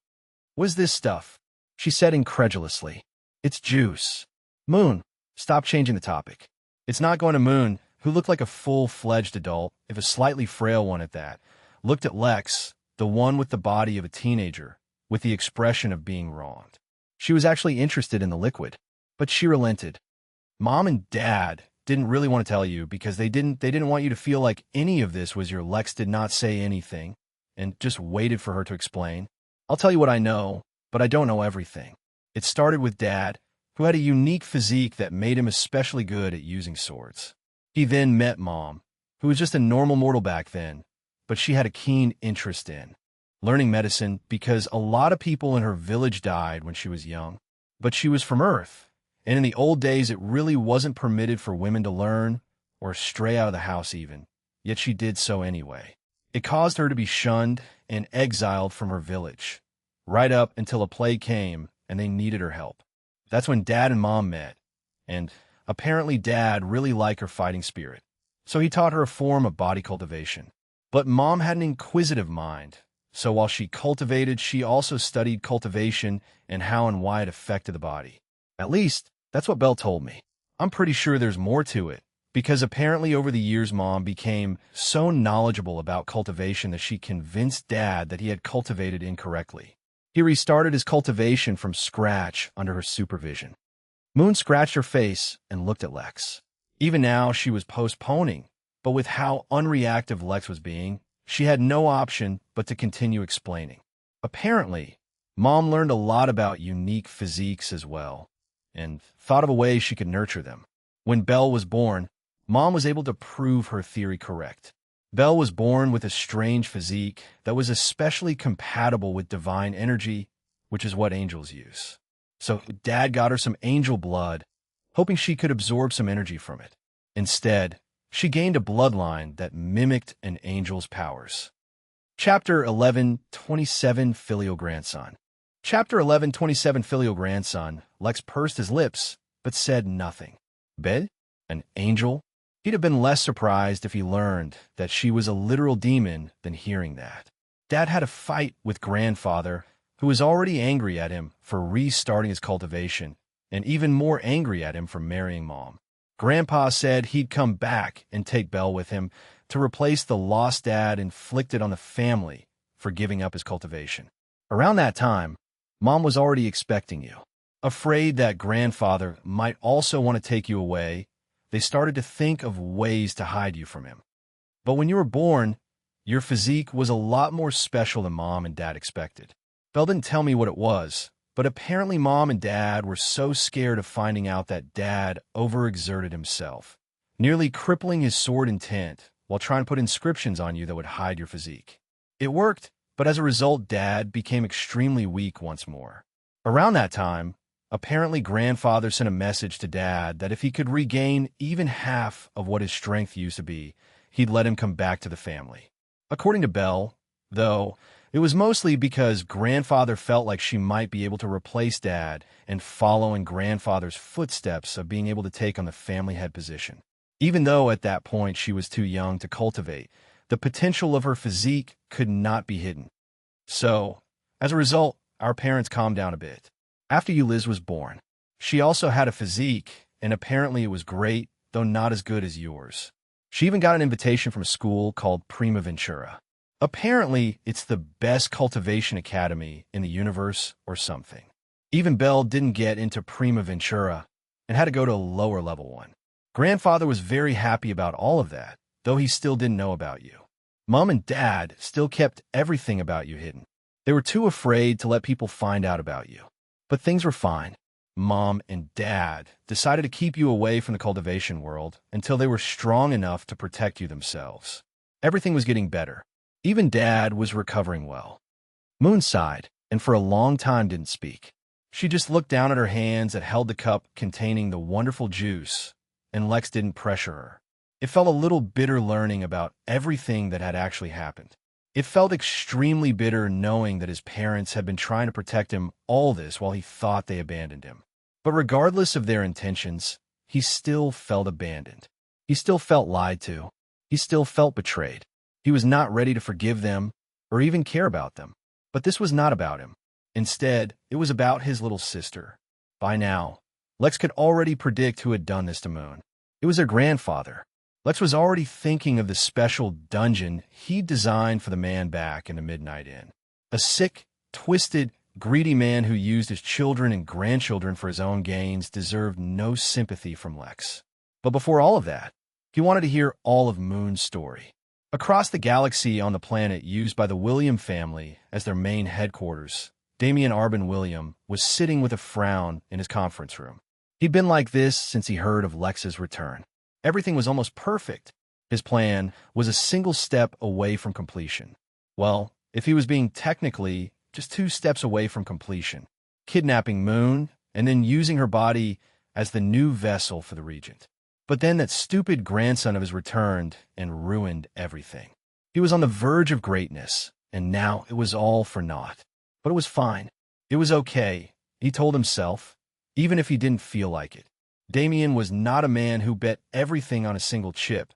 "What is this stuff?" she said incredulously. "It's juice." Moon, stop changing the topic. It's not going to Moon, who looked like a full-fledged adult, if a slightly frail one at that, looked at Lex, the one with the body of a teenager, with the expression of being wronged. She was actually interested in the liquid, but she relented. "Mom and Dad didn't really want to tell you because they didn't want you to feel like any of this was your Lex did not say anything and just waited for her to explain. I'll tell you what I know, but I don't know everything. It started with Dad, who had a unique physique that made him especially good at using swords. He then met Mom, who was just a normal mortal back then, but she had a keen interest in learning medicine because a lot of people in her village died when she was young. But she was from Earth, and in the old days it really wasn't permitted for women to learn or stray out of the house even, yet she did so anyway. It caused her to be shunned and exiled from her village, right up until a plague came and they needed her help. That's when Dad and Mom met, and apparently Dad really liked her fighting spirit, so he taught her a form of body cultivation. But Mom had an inquisitive mind, so while she cultivated, she also studied cultivation and how and why it affected the body. At least, that's what Belle told me. I'm pretty sure there's more to it, because apparently over the years Mom became so knowledgeable about cultivation that she convinced Dad that he had cultivated incorrectly. He restarted his cultivation from scratch under her supervision. Moon scratched her face and looked at Lex. Even now, she was postponing, but with how unreactive Lex was being, she had no option but to continue explaining. Apparently, Mom learned a lot about unique physiques as well, and thought of a way she could nurture them. When Belle was born, Mom was able to prove her theory correct. Belle was born with a strange physique that was especially compatible with divine energy, which is what angels use. So Dad got her some angel blood, hoping she could absorb some energy from it. Instead, she gained a bloodline that mimicked an angel's powers. Chapter 11:27 Filial Grandson. Chapter 11:27 Filial Grandson. Lex pursed his lips, but said nothing. Bed? An angel? He'd have been less surprised if he learned that she was a literal demon than hearing that. Dad had a fight with Grandfather, who was already angry at him for restarting his cultivation, and even more angry at him for marrying Mom. Grandpa said he'd come back and take Belle with him to replace the lost dad inflicted on the family for giving up his cultivation. Around that time, Mom was already expecting you. Afraid that Grandfather might also want to take you away, they started to think of ways to hide you from him. But when you were born, your physique was a lot more special than Mom and Dad expected. Belle didn't tell me what it was, but apparently Mom and Dad were so scared of finding out that Dad overexerted himself, nearly crippling his sword intent while trying to put inscriptions on you that would hide your physique. It worked, but as a result, Dad became extremely weak once more. Around that time, apparently Grandfather sent a message to Dad that if he could regain even half of what his strength used to be, he'd let him come back to the family. According to Belle, though, it was mostly because Grandfather felt like she might be able to replace Dad and follow in Grandfather's footsteps of being able to take on the family head position. Even though at that point she was too young to cultivate, the potential of her physique could not be hidden. So, as a result, our parents calmed down a bit. After Liz was born, she also had a physique, and apparently it was great, though not as good as yours. She even got an invitation from a school called Prima Ventura. Apparently, it's the best cultivation academy in the universe or something. Even Belle didn't get into Prima Ventura and had to go to a lower level one. Grandfather was very happy about all of that, though he still didn't know about you. Mom and Dad still kept everything about you hidden. They were too afraid to let people find out about you. But things were fine. Mom and Dad decided to keep you away from the cultivation world until they were strong enough to protect you themselves. Everything was getting better. Even Dad was recovering well. Moon sighed, and for a long time didn't speak. She just looked down at her hands that held the cup containing the wonderful juice, and Lex didn't pressure her. It felt a little bitter learning about everything that had actually happened. It felt extremely bitter knowing that his parents had been trying to protect him all this while he thought they abandoned him. But regardless of their intentions, he still felt abandoned. He still felt lied to. He still felt betrayed. He was not ready to forgive them or even care about them. But this was not about him. Instead, it was about his little sister. By now, Lex could already predict who had done this to Moon. It was her grandfather. Lex was already thinking of the special dungeon he'd designed for the man back in the Midnight Inn. A sick, twisted, greedy man who used his children and grandchildren for his own gains deserved no sympathy from Lex. But before all of that, he wanted to hear all of Moon's story. Across the galaxy on the planet used by the William family as their main headquarters, Damian Arbin William was sitting with a frown in his conference room. He'd been like this since he heard of Lex's return. Everything was almost perfect. His plan was a single step away from completion. Well, if he was being technically just 2 steps away from completion, kidnapping Moon and then using her body as the new vessel for the Regent. But then that stupid grandson of his returned and ruined everything. He was on the verge of greatness, and now it was all for naught. But it was fine. It was okay, he told himself, even if he didn't feel like it. Damian was not a man who bet everything on a single chip,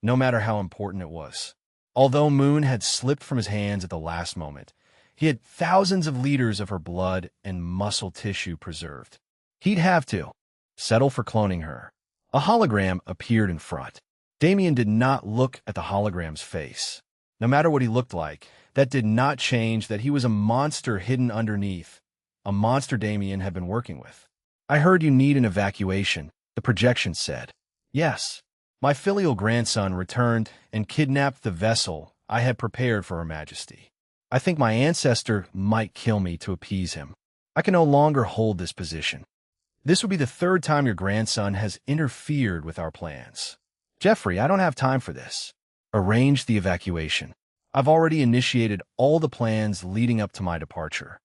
no matter how important it was. Although Moon had slipped from his hands at the last moment, he had thousands of liters of her blood and muscle tissue preserved. He'd have to settle for cloning her. A hologram appeared in front. Damian did not look at the hologram's face. No matter what he looked like, that did not change that he was a monster hidden underneath, a monster Damian had been working with. I heard you need an evacuation, the projection said. Yes. My filial grandson returned and kidnapped the vessel I had prepared for Her Majesty. I think my ancestor might kill me to appease him. I can no longer hold this position. This would be the 3rd time your grandson has interfered with our plans. Jeffrey, I don't have time for this. Arrange the evacuation. I've already initiated all the plans leading up to my departure.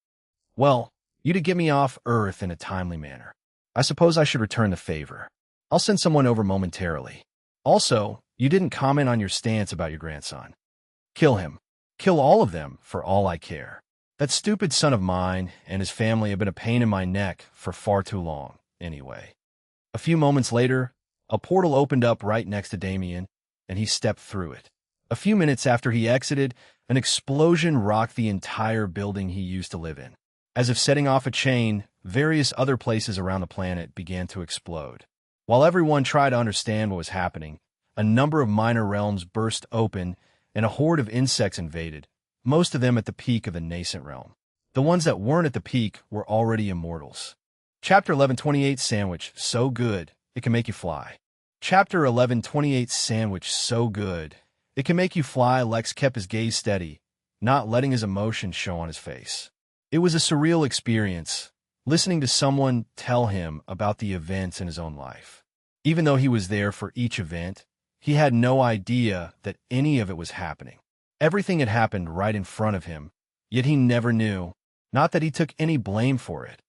Well, you to get me off Earth in a timely manner. I suppose I should return the favor. I'll send someone over momentarily. Also, you didn't comment on your stance about your grandson. Kill him. Kill all of them for all I care. That stupid son of mine and his family have been a pain in my neck for far too long, anyway. A few moments later, a portal opened up right next to Damien, and he stepped through it. A few minutes after he exited, an explosion rocked the entire building he used to live in. As if setting off a chain, various other places around the planet began to explode. While everyone tried to understand what was happening, a number of minor realms burst open, and a horde of insects invaded, most of them at the peak of the nascent realm. The ones that weren't at the peak were already immortals. Chapter 1128 Sandwich, so good, it can make you fly. Chapter 1128 Sandwich, so good, it can make you fly. Lex kept his gaze steady, not letting his emotions show on his face. It was a surreal experience, listening to someone tell him about the events in his own life. Even though he was there for each event, he had no idea that any of it was happening. Everything had happened right in front of him, yet he never knew, not that he took any blame for it,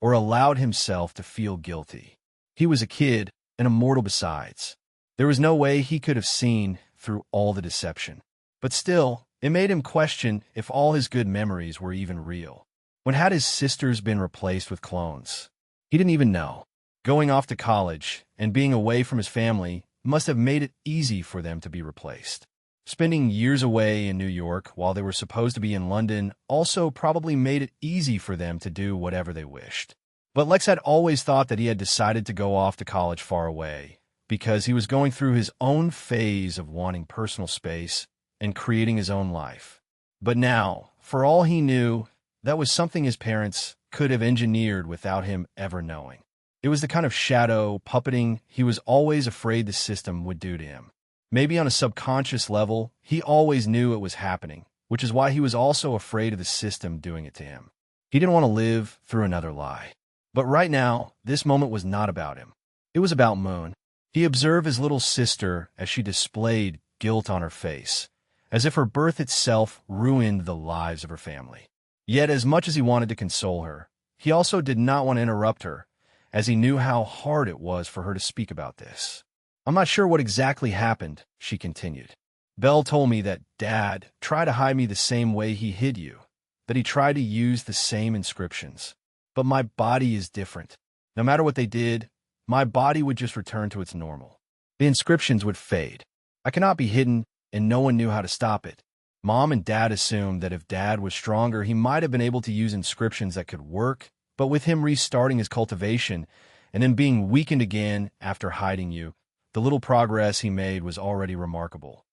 or allowed himself to feel guilty. He was a kid, and immortal besides. There was no way he could have seen through all the deception. But still, it made him question if all his good memories were even real. When had his sisters been replaced with clones? He didn't even know. Going off to college and being away from his family must have made it easy for them to be replaced. Spending years away in New York while they were supposed to be in London also probably made it easy for them to do whatever they wished. But Lex had always thought that he had decided to go off to college far away because he was going through his own phase of wanting personal space and creating his own life. But now, for all he knew, that was something his parents could have engineered without him ever knowing. It was the kind of shadow puppeting he was always afraid the system would do to him. Maybe on a subconscious level, he always knew it was happening, which is why he was also afraid of the system doing it to him. He didn't want to live through another lie. But right now, this moment was not about him. It was about Moon. He observed his little sister as she displayed guilt on her face, as if her birth itself ruined the lives of her family. Yet as much as he wanted to console her, he also did not want to interrupt her, as he knew how hard it was for her to speak about this. I'm not sure what exactly happened, she continued. Belle told me that Dad tried to hide me the same way he hid you, that he tried to use the same inscriptions. But my body is different. No matter what they did, my body would just return to its normal. The inscriptions would fade. I cannot be hidden, and no one knew how to stop it. Mom and Dad assumed that if Dad was stronger, he might have been able to use inscriptions that could work, but with him restarting his cultivation and then being weakened again after hiding you, the little progress he made was already remarkable.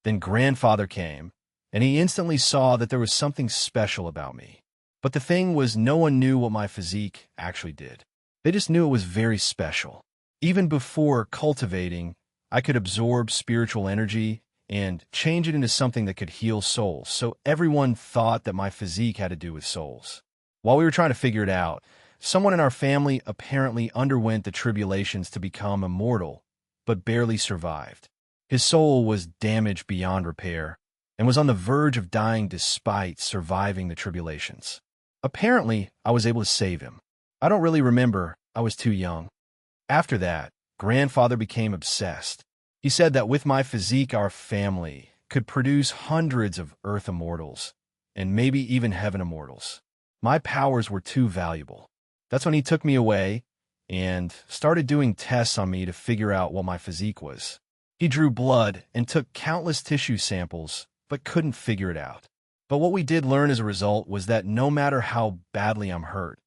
Then Grandfather came, and he instantly saw that there was something special about me. But the thing was, no one knew what my physique actually did. They just knew it was very special. Even before cultivating, I could absorb spiritual energy and change it into something that could heal souls, so everyone thought that my physique had to do with souls. While we were trying to figure it out, someone in our family apparently underwent the tribulations to become immortal, but barely survived. His soul was damaged beyond repair and was on the verge of dying despite surviving the tribulations. Apparently, I was able to save him. I don't really remember, I was too young. After that, Grandfather became obsessed. He said that with my physique, our family could produce hundreds of Earth immortals, and maybe even Heaven immortals. My powers were too valuable. That's when he took me away and started doing tests on me to figure out what my physique was. He drew blood and took countless tissue samples, but couldn't figure it out. But what we did learn as a result was that no matter how badly I'm hurt,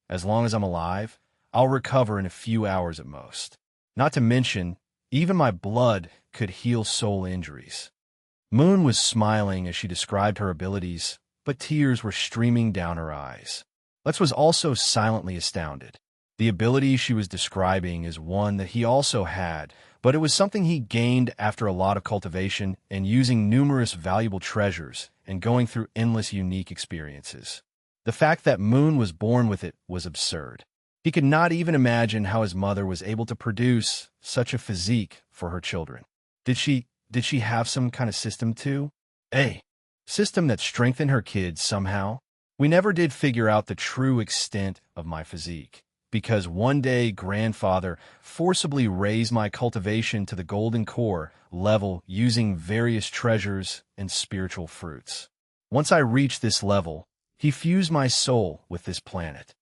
as long as I'm alive, I'll recover in a few hours at most. Not to mention, even my blood could heal soul injuries. Moon was smiling as she described her abilities, but tears were streaming down her eyes. Lex was also silently astounded. The ability she was describing is one that he also had, but it was something he gained after a lot of cultivation and using numerous valuable treasures and going through endless unique experiences. The fact that Moon was born with it was absurd. He could not even imagine how his mother was able to produce such a physique for her children. Did she have some kind of system too? A system that strengthened her kids somehow? We never did figure out the true extent of my physique, because one day Grandfather forcibly raised my cultivation to the golden core level using various treasures and spiritual fruits. Once I reached this level, he fused my soul with this planet.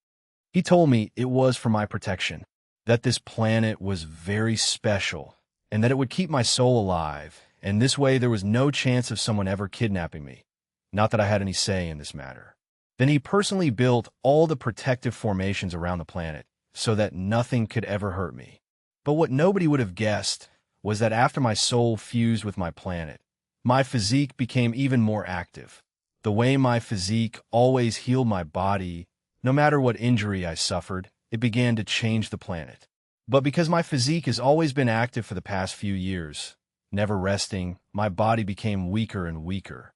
He told me it was for my protection, that this planet was very special, and that it would keep my soul alive, and this way there was no chance of someone ever kidnapping me. Not that I had any say in this matter. Then he personally built all the protective formations around the planet, so that nothing could ever hurt me. But what nobody would have guessed was that after my soul fused with my planet, my physique became even more active. The way my physique always healed my body, no matter what injury I suffered, it began to change the planet. But because my physique has always been active for the past few years, never resting, my body became weaker and weaker.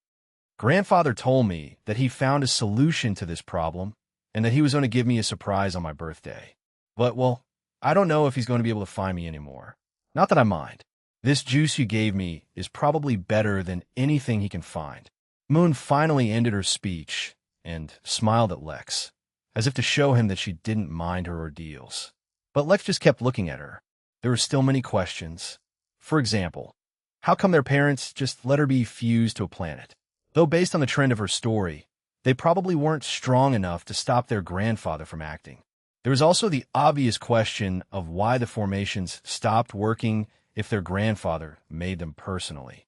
Grandfather told me that he found a solution to this problem and that he was going to give me a surprise on my birthday. But, well, I don't know if he's going to be able to find me anymore. Not that I mind. This juice you gave me is probably better than anything he can find. Moon finally ended her speech and smiled at Lex, as if to show him that she didn't mind her ordeals. But Lex just kept looking at her. There were still many questions. For example, how come their parents just let her be fused to a planet? Though based on the trend of her story, they probably weren't strong enough to stop their grandfather from acting. There was also the obvious question of why the formations stopped working if their grandfather made them personally.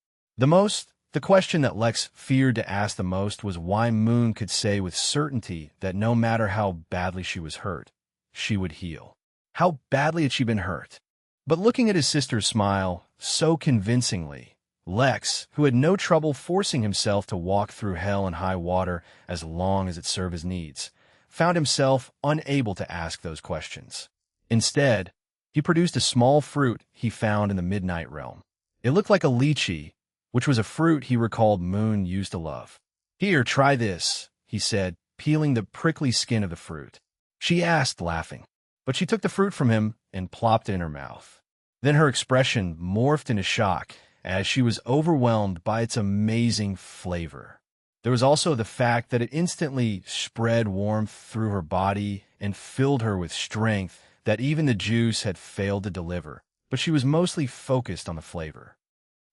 The question that Lex feared to ask the most was why Moon could say with certainty that no matter how badly she was hurt, she would heal. How badly had she been hurt? But looking at his sister's smile so convincingly, Lex, who had no trouble forcing himself to walk through hell and high water as long as it served his needs, found himself unable to ask those questions. Instead, he produced a small fruit he found in the Midnight Realm. It looked like a lychee, which was a fruit he recalled Moon used to love. "Here, try this," he said, peeling the prickly skin of the fruit. She asked, laughing, but she took the fruit from him and plopped it in her mouth. Then her expression morphed into shock as she was overwhelmed by its amazing flavor. There was also the fact that it instantly spread warmth through her body and filled her with strength that even the juice had failed to deliver, but she was mostly focused on the flavor.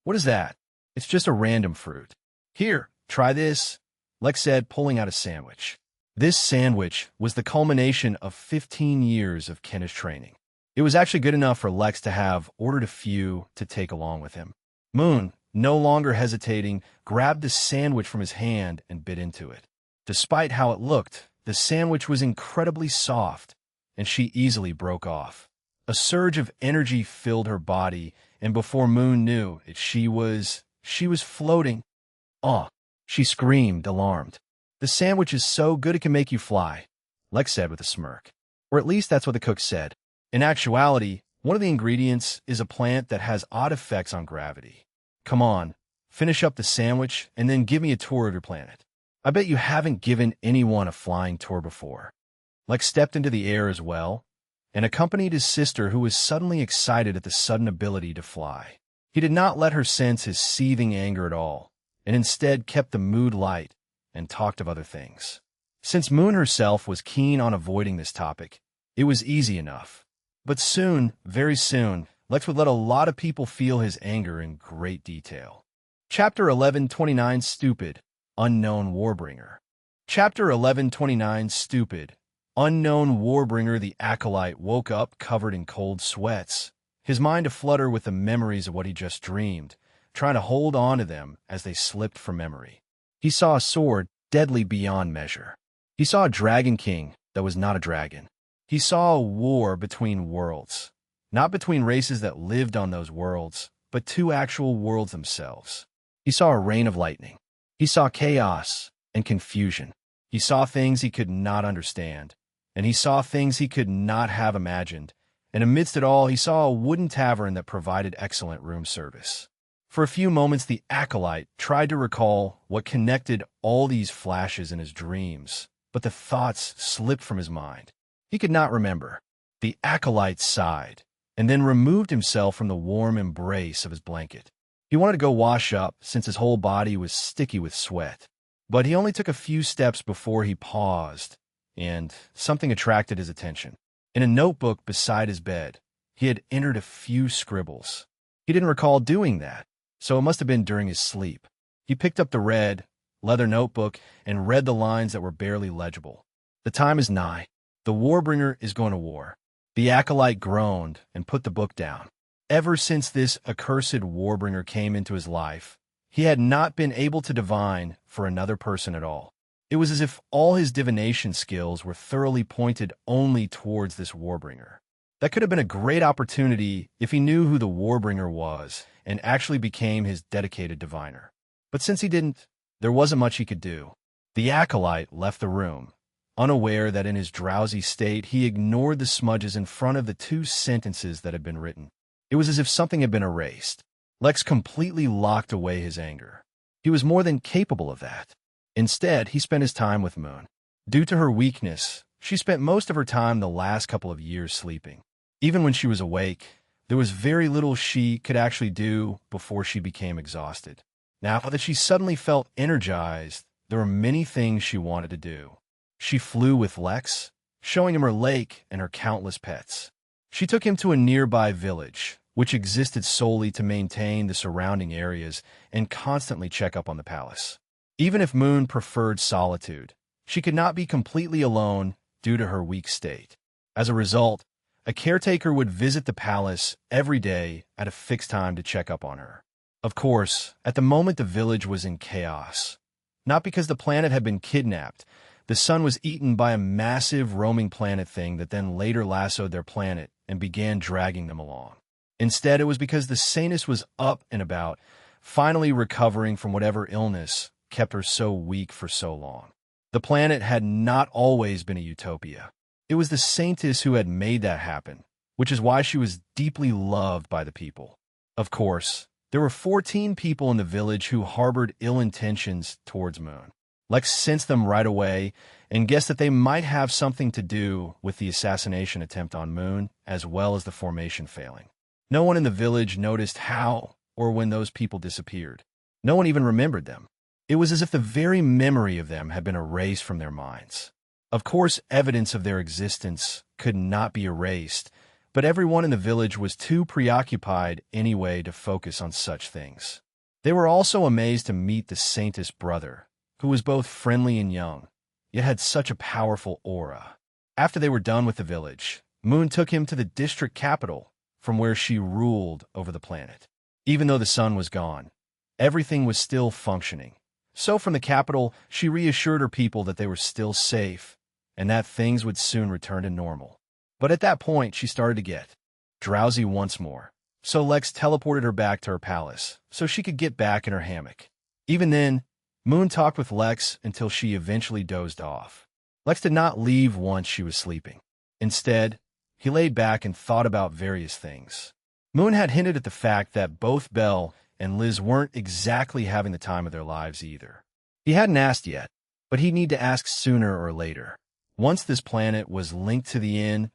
"What is that?" "It's just a random fruit." "Here, try this," Lex said, pulling out a sandwich. This sandwich was the culmination of 15 years of Kenna's training. It was actually good enough for Lex to have ordered a few to take along with him. Moon, no longer hesitating, grabbed the sandwich from his hand and bit into it. Despite how it looked, the sandwich was incredibly soft, and she easily broke off. A surge of energy filled her body, and before Moon knew it, she was floating. "Oh!" she screamed, alarmed. "The sandwich is so good it can make you fly," Lex said with a smirk. Or at least that's what the cook said. In actuality, one of the ingredients is a plant that has odd effects on gravity. "Come on, finish up the sandwich and then give me a tour of your planet. I bet you haven't given anyone a flying tour before." Lex stepped into the air as well, and accompanied his sister, who was suddenly excited at the sudden ability to fly. He did not let her sense his seething anger at all, and instead kept the mood light and talked of other things. Since Moon herself was keen on avoiding this topic, it was easy enough. But soon, very soon, Lex would let a lot of people feel his anger in great detail. Chapter 1129 Stupid, Unknown Warbringer. Chapter 1129 Stupid, Unknown Warbringer. The acolyte woke up covered in cold sweats, his mind aflutter with the memories of what he just dreamed, trying to hold on to them as they slipped from memory. He saw a sword deadly beyond measure. He saw a dragon king that was not a dragon. He saw a war between worlds, not between races that lived on those worlds, but two actual worlds themselves. He saw a rain of lightning. He saw chaos and confusion. He saw things he could not understand, and he saw things he could not have imagined. And amidst it all, he saw a wooden tavern that provided excellent room service. For a few moments, the acolyte tried to recall what connected all these flashes in his dreams, but the thoughts slipped from his mind. He could not remember. The acolyte sighed, and then removed himself from the warm embrace of his blanket. He wanted to go wash up, since his whole body was sticky with sweat. But he only took a few steps before he paused, and something attracted his attention. In a notebook beside his bed, he had entered a few scribbles. He didn't recall doing that, so it must have been during his sleep. He picked up the red, leather notebook, and read the lines that were barely legible. The time is nigh. The Warbringer is going to war. The acolyte groaned and put the book down. Ever since this accursed Warbringer came into his life, he had not been able to divine for another person at all. It was as if all his divination skills were thoroughly pointed only towards this Warbringer. That could have been a great opportunity if he knew who the Warbringer was and actually became his dedicated diviner. But since he didn't, there wasn't much he could do. The acolyte left the room, unaware that in his drowsy state he ignored the smudges in front of the 2 sentences that had been written. It was as if something had been erased. Lex completely locked away his anger. He was more than capable of that. Instead, he spent his time with Moon. Due to her weakness, she spent most of her time the last couple of years sleeping. Even when she was awake, there was very little she could actually do before she became exhausted. Now that she suddenly felt energized, there were many things she wanted to do. She flew with Lex, showing him her lake and her countless pets. She took him to a nearby village, which existed solely to maintain the surrounding areas and constantly check up on the palace. Even if Moon preferred solitude, she could not be completely alone due to her weak state. As a result, a caretaker would visit the palace every day at a fixed time to check up on her. Of course, at the moment the village was in chaos. Not because the planet had been kidnapped. The sun was eaten by a massive roaming planet thing that then later lassoed their planet and began dragging them along. Instead, it was because the Saintess was up and about, finally recovering from whatever illness kept her so weak for so long. The planet had not always been a utopia. It was the Saintess who had made that happen, which is why she was deeply loved by the people. Of course, there were 14 people in the village who harbored ill intentions towards Moon. Lex sensed them right away and guessed that they might have something to do with the assassination attempt on Moon, as well as the formation failing. No one in the village noticed how or when those people disappeared. No one even remembered them. It was as if the very memory of them had been erased from their minds. Of course, evidence of their existence could not be erased, but everyone in the village was too preoccupied anyway to focus on such things. They were also amazed to meet the Saintess' brother, who was both friendly and young, yet had such a powerful aura. After they were done with the village, Moon took him to the district capital, from where she ruled over the planet. Even though the sun was gone, everything was still functioning. So from the capital, she reassured her people that they were still safe and that things would soon return to normal. But at that point, she started to get drowsy once more. So Lex teleported her back to her palace so she could get back in her hammock. Even then, Moon talked with Lex until she eventually dozed off. Lex did not leave once she was sleeping. Instead, he laid back and thought about various things. Moon had hinted at the fact that both Belle and Liz weren't exactly having the time of their lives either. He hadn't asked yet, but he'd need to ask sooner or later. Once this planet was linked to the inn,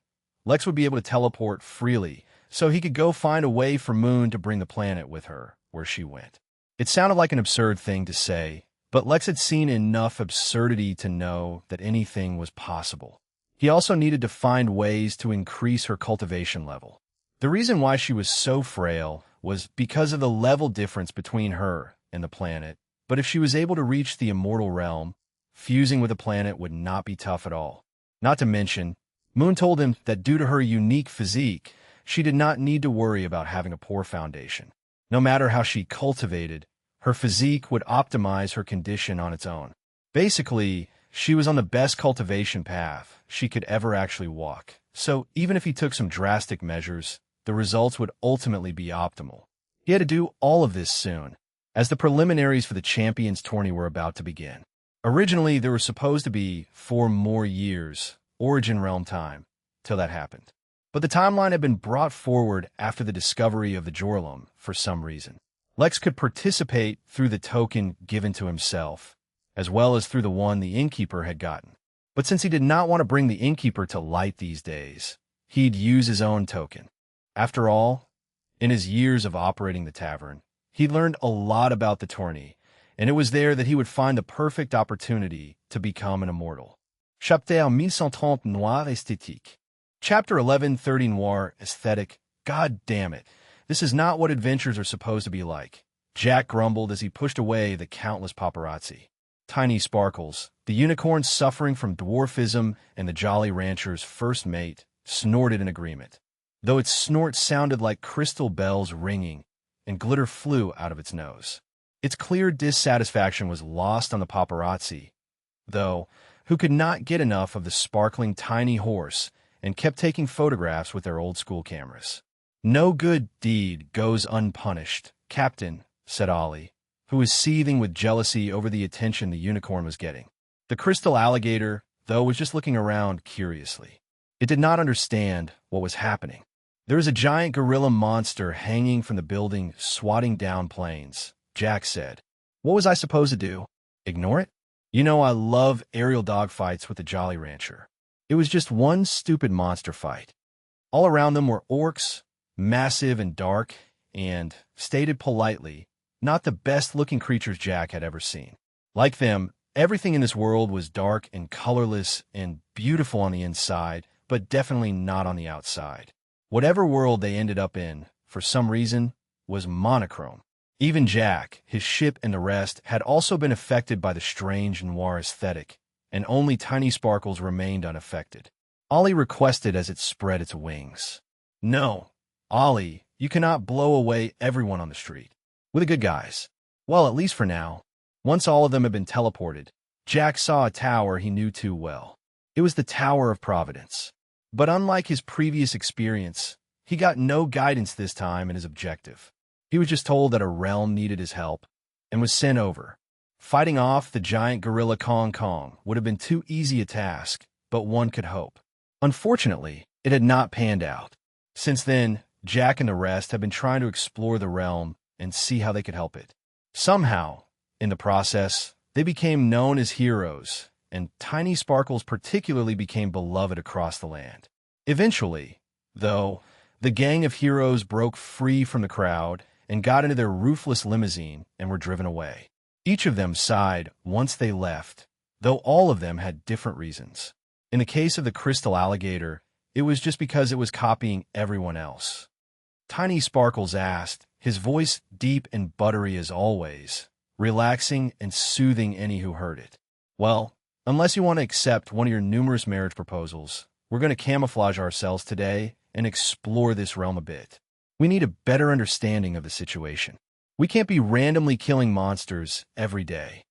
Lex would be able to teleport freely, so he could go find a way for Moon to bring the planet with her where she went. It sounded like an absurd thing to say, but Lex had seen enough absurdity to know that anything was possible. He also needed to find ways to increase her cultivation level. The reason why she was so frail was because of the level difference between her and the planet, but if she was able to reach the immortal realm, fusing with the planet would not be tough at all. Not to mention, Moon told him that due to her unique physique, she did not need to worry about having a poor foundation. No matter how she cultivated, her physique would optimize her condition on its own. Basically, she was on the best cultivation path she could ever actually walk. So even if he took some drastic measures, the results would ultimately be optimal. He had to do all of this soon, as the preliminaries for the Champions Tourney were about to begin. Originally, there were supposed to be 4 more years, Origin Realm time, till that happened. But the timeline had been brought forward after the discovery of the Jorlum for some reason. Lex could participate through the token given to himself, as well as through the one the innkeeper had gotten. But since he did not want to bring the innkeeper to light these days, he'd use his own token. After all, in his years of operating the tavern, he'd learned a lot about the tourney, and it was there that he would find the perfect opportunity to become an immortal. Chapitre 1130 Noir Esthétique. Chapter 1130 Noir Aesthetic. God damn it. This is not what adventures are supposed to be like. Jack grumbled as he pushed away the countless paparazzi. Tiny Sparkles, the unicorn suffering from dwarfism and the Jolly Rancher's first mate, snorted in agreement, though its snort sounded like crystal bells ringing and glitter flew out of its nose. Its clear dissatisfaction was lost on the paparazzi, though, who could not get enough of the sparkling tiny horse and kept taking photographs with their old-school cameras. "No good deed goes unpunished, Captain," said Ollie, who was seething with jealousy over the attention the unicorn was getting. The crystal alligator, though, was just looking around curiously. It did not understand what was happening. There was a giant gorilla monster hanging from the building, swatting down planes, Jack said. What was I supposed to do? Ignore it? You know I love aerial dogfights with the Jolly Rancher. It was just one stupid monster fight. All around them were orcs, massive and dark, and, stated politely, not the best-looking creatures Jack had ever seen. Like them, everything in this world was dark and colorless and beautiful on the inside, but definitely not on the outside. Whatever world they ended up in, for some reason, was monochrome. Even Jack, his ship, and the rest had also been affected by the strange noir aesthetic, and only Tiny Sparkles remained unaffected. Ollie requested as it spread its wings. "No, Ollie, you cannot blow away everyone on the street. We're the good guys. Well, at least for now." Once all of them had been teleported, Jack saw a tower he knew too well. It was the Tower of Providence. But unlike his previous experience, he got no guidance this time in his objective. He was just told that a realm needed his help, and was sent over. Fighting off the giant gorilla Kong Kong would have been too easy a task, but one could hope. Unfortunately, it had not panned out. Since then, Jack and the rest had been trying to explore the realm and see how they could help it. Somehow, in the process, they became known as heroes, and Tiny Sparkles particularly became beloved across the land. Eventually, though, the gang of heroes broke free from the crowd and got into their roofless limousine and were driven away. Each of them sighed once they left, though all of them had different reasons. In the case of the crystal alligator, it was just because it was copying everyone else. Tiny Sparkles asked, his voice deep and buttery as always, relaxing and soothing any who heard it. "Well, unless you want to accept one of your numerous marriage proposals, we're going to camouflage ourselves today and explore this realm a bit. We need a better understanding of the situation. We can't be randomly killing monsters every day."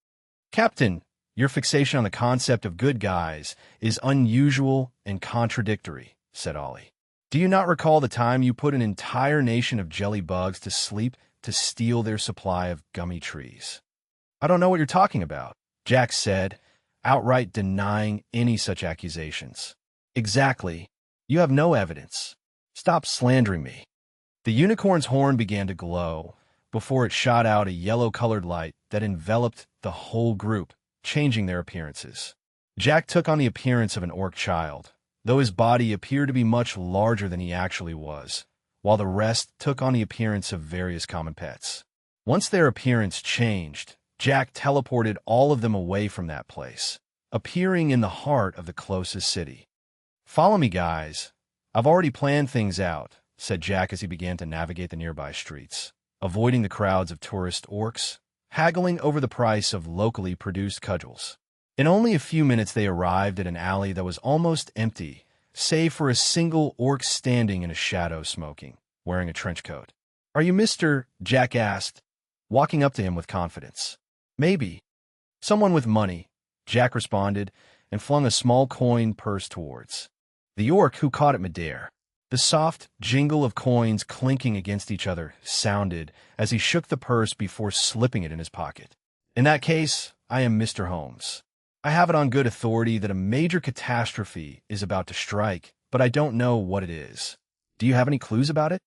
"Captain, your fixation on the concept of good guys is unusual and contradictory," said Ollie. "Do you not recall the time you put an entire nation of jelly bugs to sleep to steal their supply of gummy trees?" "I don't know what you're talking about," Jack said, outright denying any such accusations. "Exactly. You have no evidence. Stop slandering me." The unicorn's horn began to glow before it shot out a yellow-colored light that enveloped the whole group, changing their appearances. Jack took on the appearance of an orc child, though his body appeared to be much larger than he actually was, while the rest took on the appearance of various common pets. Once their appearance changed, Jack teleported all of them away from that place, appearing in the heart of the closest city. "Follow me, guys. I've already planned things out," said Jack as he began to navigate the nearby streets, avoiding the crowds of tourist orcs, haggling over the price of locally produced cudgels. In only a few minutes they arrived at an alley that was almost empty, save for a single orc standing in a shadow smoking, wearing a trench coat. "Are you Mr. Jack asked, walking up to him with confidence. "Maybe. Someone with money," Jack responded, and flung a small coin purse towards the orc, who caught it midair. The soft jingle of coins clinking against each other sounded as he shook the purse before slipping it in his pocket. "In that case, I am Mr. Holmes. I have it on good authority that a major catastrophe is about to strike, but I don't know what it is. Do you have any clues about it?"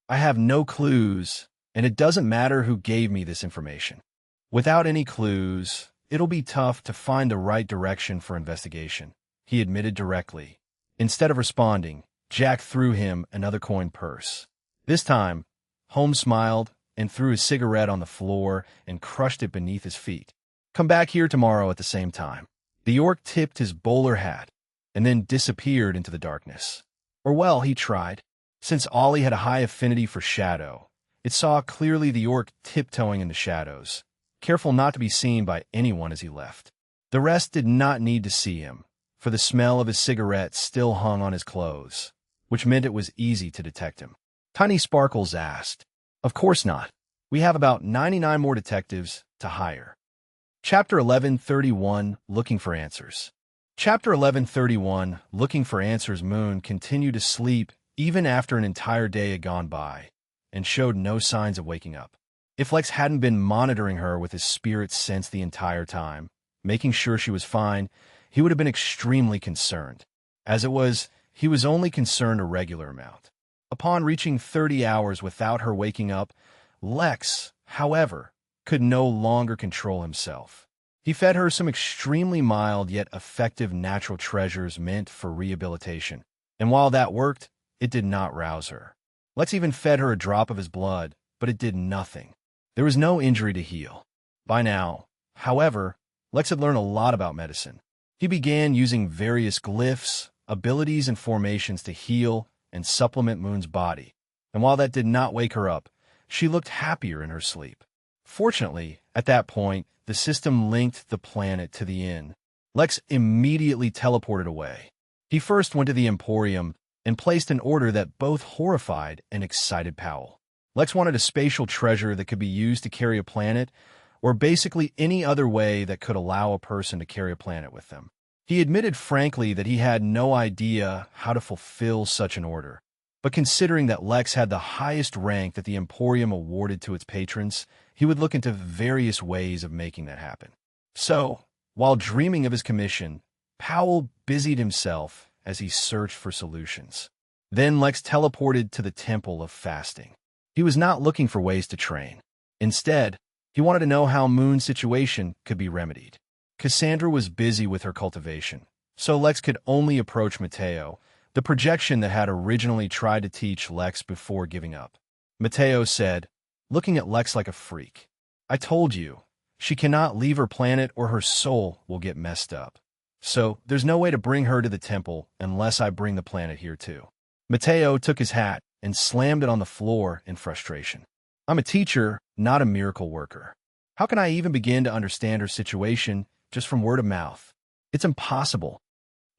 "I have no clues, and it doesn't matter who gave me this information. Without any clues, it'll be tough to find the right direction for investigation," he admitted directly. Instead of responding, Jack threw him another coin purse. This time, Holmes smiled and threw his cigarette on the floor and crushed it beneath his feet. "Come back here tomorrow at the same time." The orc tipped his bowler hat and then disappeared into the darkness. Or well, he tried. Since Ollie had a high affinity for shadow, it saw clearly the orc tiptoeing in the shadows, careful not to be seen by anyone as he left. The rest did not need to see him, for the smell of his cigarette still hung on his clothes, which meant it was easy to detect him. Tiny Sparkles asked, "Of course not. We have about 99 more detectives to hire." Chapter 1131, Looking for Answers. Chapter 1131, Looking for Answers. Moon continued to sleep even after an entire day had gone by, and showed no signs of waking up. If Lex hadn't been monitoring her with his spirit sense the entire time, making sure she was fine, he would have been extremely concerned. As it was, he was only concerned a regular amount. Upon reaching 30 hours without her waking up, Lex, however, could no longer control himself. He fed her some extremely mild yet effective natural treasures meant for rehabilitation, and while that worked, it did not rouse her. Lex even fed her a drop of his blood, but it did nothing. There was no injury to heal. By now, however, Lex had learned a lot about medicine. He began using various glyphs, abilities, and formations to heal and supplement Moon's body, and while that did not wake her up, she looked happier in her sleep. Fortunately, at that point, the system linked the planet to the inn. Lex immediately teleported away. He first went to the Emporium and placed an order that both horrified and excited Powell. Lex wanted a spatial treasure that could be used to carry a planet, or basically any other way that could allow a person to carry a planet with them. He admitted frankly that he had no idea how to fulfill such an order, but considering that Lex had the highest rank that the Emporium awarded to its patrons, he would look into various ways of making that happen. So, while dreaming of his commission, Powell busied himself as he searched for solutions. Then Lex teleported to the Temple of Fasting. He was not looking for ways to train. Instead, he wanted to know how Moon's situation could be remedied. Cassandra was busy with her cultivation, so Lex could only approach Mateo, the projection that had originally tried to teach Lex before giving up. Mateo said, looking at Lex like a freak, "I told you, she cannot leave her planet or her soul will get messed up. So there's no way to bring her to the temple unless I bring the planet here too." Mateo took his hat and slammed it on the floor in frustration. "I'm a teacher, not a miracle worker. How can I even begin to understand her situation just from word of mouth? It's impossible."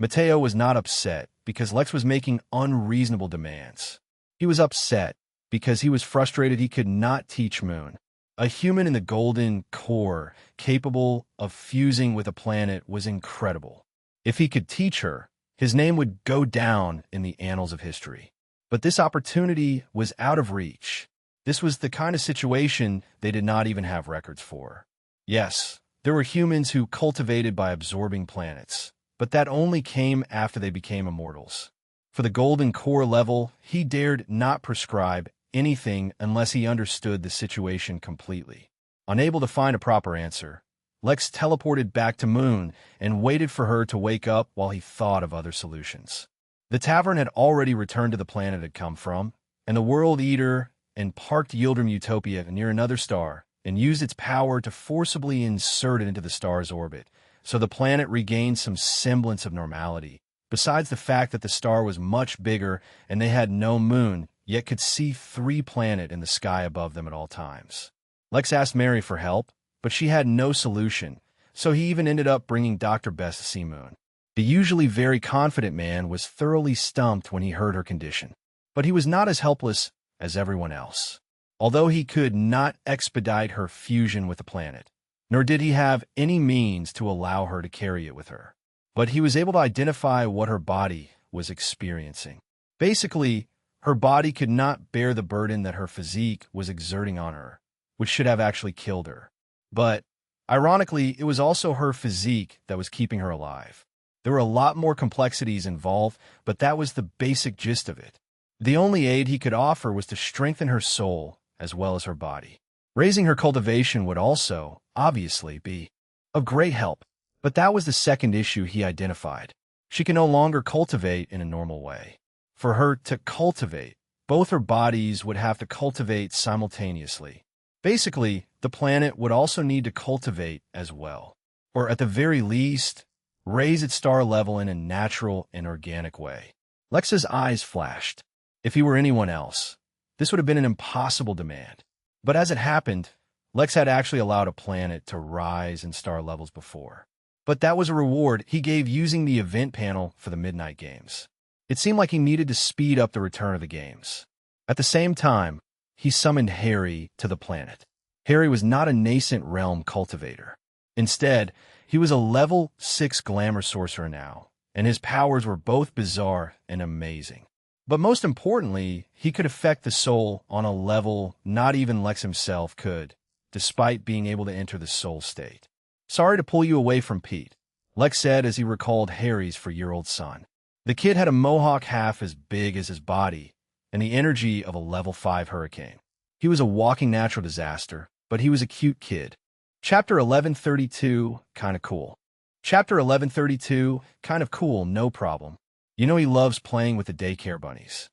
Mateo was not upset because Lex was making unreasonable demands. He was upset because he was frustrated he could not teach Moon, a human in the golden core capable of fusing with a planet, was incredible. If he could teach her, his name would go down in the annals of history. But this opportunity was out of reach. This was the kind of situation they did not even have records for. Yes, there were humans who cultivated by absorbing planets, but that only came after they became immortals. For the golden core level, he dared not prescribe anything unless he understood the situation completely. Unable to find a proper answer, Lex teleported back to Moon and waited for her to wake up while he thought of other solutions. The tavern had already returned to the planet it had come from, and the World Eater and parked Yildirim Utopia near another star and used its power to forcibly insert it into the star's orbit, so the planet regained some semblance of normality, besides the fact that the star was much bigger and they had no moon, yet could see 3 planets in the sky above them at all times. Lex asked Mary for help, but she had no solution, so he even ended up bringing Dr. Best to see Moon. The usually very confident man was thoroughly stumped when he heard her condition, but he was not as helpless as everyone else. Although he could not expedite her fusion with the planet, nor did he have any means to allow her to carry it with her, but he was able to identify what her body was experiencing. Basically, her body could not bear the burden that her physique was exerting on her, which should have actually killed her. But, ironically, it was also her physique that was keeping her alive. There were a lot more complexities involved, but that was the basic gist of it. The only aid he could offer was to strengthen her soul as well as her body. Raising her cultivation would also, obviously, be of great help, but that was the second issue he identified. She can no longer cultivate in a normal way. For her to cultivate, both her bodies would have to cultivate simultaneously. Basically, the planet would also need to cultivate as well, or at the very least, raise its star level in a natural and organic way. Lex's eyes flashed. If he were anyone else, this would have been an impossible demand. But as it happened, Lex had actually allowed a planet to rise in star levels before. But that was a reward he gave using the event panel for the Midnight Games. It seemed like he needed to speed up the return of the games. At the same time, he summoned Harry to the planet. Harry was not a nascent realm cultivator. Instead, he was a level 6 glamour sorcerer now, and his powers were both bizarre and amazing. But most importantly, he could affect the soul on a level not even Lex himself could, despite being able to enter the soul state. "Sorry to pull you away from Pete," Lex said as he recalled Harry's 4-year-old son. The kid had a mohawk half as big as his body, and the energy of a level 5 hurricane. He was a walking natural disaster, but he was a cute kid. Chapter 1132, kinda cool. Chapter 1132, kind of cool, no problem. You know he loves playing with the daycare bunnies.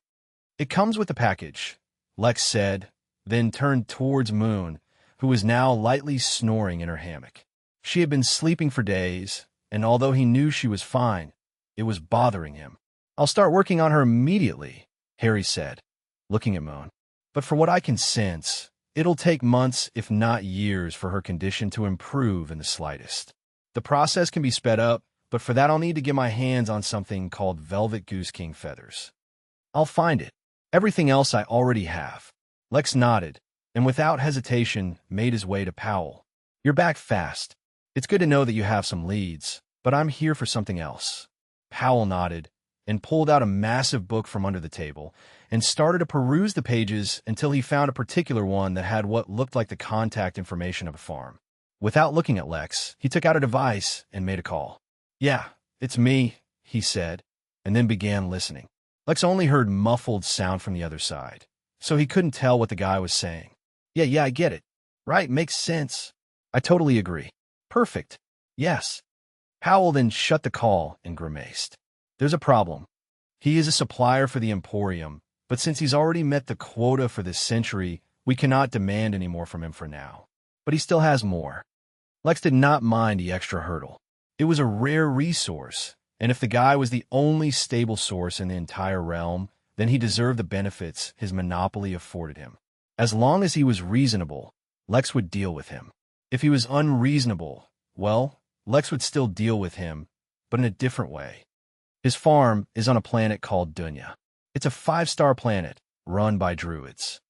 "It comes with the package," Lex said, then turned towards Moon, who was now lightly snoring in her hammock. She had been sleeping for days, and although he knew she was fine, it was bothering him. "I'll start working on her immediately," Harry said, looking at Moon. "But for what I can sense, it'll take months, if not years, for her condition to improve in the slightest. The process can be sped up, but for that I'll need to get my hands on something called Velvet Goose King feathers. I'll find it. Everything else I already have." Lex nodded, and without hesitation made his way to Powell. "You're back fast. It's good to know that you have some leads, but I'm here for something else." Powell nodded and pulled out a massive book from under the table and started to peruse the pages until he found a particular one that had what looked like the contact information of a farm. Without looking at Lex, he took out a device and made a call. "Yeah, it's me," he said, and then began listening. Lex only heard muffled sound from the other side, so he couldn't tell what the guy was saying. Yeah, I get it. Right, makes sense. I totally agree. Perfect. Yes." Powell then shut the call and grimaced. "There's a problem. He is a supplier for the Emporium, but since he's already met the quota for this century, we cannot demand any more from him for now. But he still has more." Lex did not mind the extra hurdle. It was a rare resource, and if the guy was the only stable source in the entire realm, then he deserved the benefits his monopoly afforded him. As long as he was reasonable, Lex would deal with him. If he was unreasonable, well, Lex would still deal with him, but in a different way. His farm is on a planet called Dunya. It's a 5-star planet run by druids.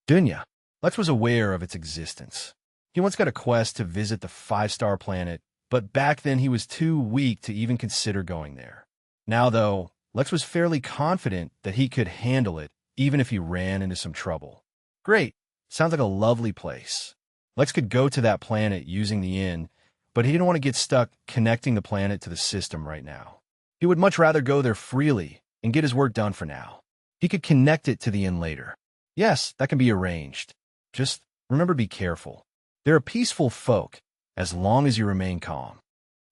Dunya. Lex was aware of its existence. He once got a quest to visit the 5-star planet, but back then he was too weak to even consider going there. Now, though, Lex was fairly confident that he could handle it, even if he ran into some trouble. Great. Sounds like a lovely place. Lex could go to that planet using the inn, but he didn't want to get stuck connecting the planet to the system right now. He would much rather go there freely and get his work done for now. He could connect it to the inn later. Yes, that can be arranged. Just remember, be careful. They're a peaceful folk, as long as you remain calm.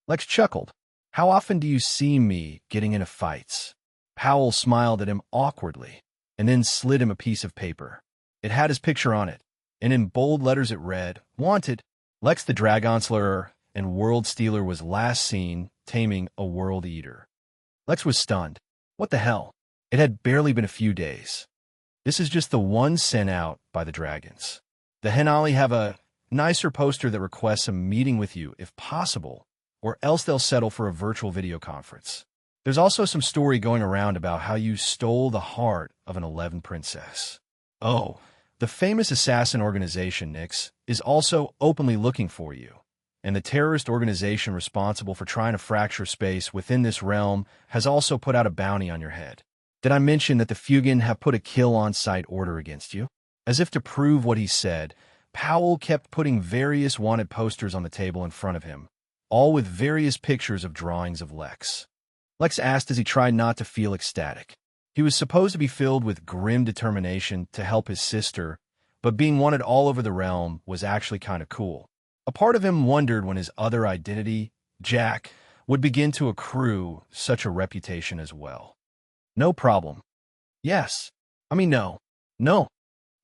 Lex chuckled. "How often do you see me getting into fights?" Powell smiled at him awkwardly, and then slid him a piece of paper. It had his picture on it, and in bold letters it read, "Wanted. Lex the Dragonslayer and World Stealer was last seen taming a World Eater." Lex was stunned. What the hell? It had barely been a few days. "This is just the one sent out by the dragons. The Henali have a nicer poster that requests a meeting with you if possible, or else they'll settle for a virtual video conference. There's also some story going around about how you stole the heart of an 11 princess. Oh, the famous assassin organization, Nyx, is also openly looking for you, and the terrorist organization responsible for trying to fracture space within this realm has also put out a bounty on your head. Did I mention that the Fugan have put a kill-on-sight order against you?" As if to prove what he said, Powell kept putting various wanted posters on the table in front of him, all with various pictures of drawings of Lex. Lex asked as he tried not to feel ecstatic. He was supposed to be filled with grim determination to help his sister, but being wanted all over the realm was actually kind of cool. A part of him wondered when his other identity, Jack, would begin to accrue such a reputation as well. "No problem." "Yes. No.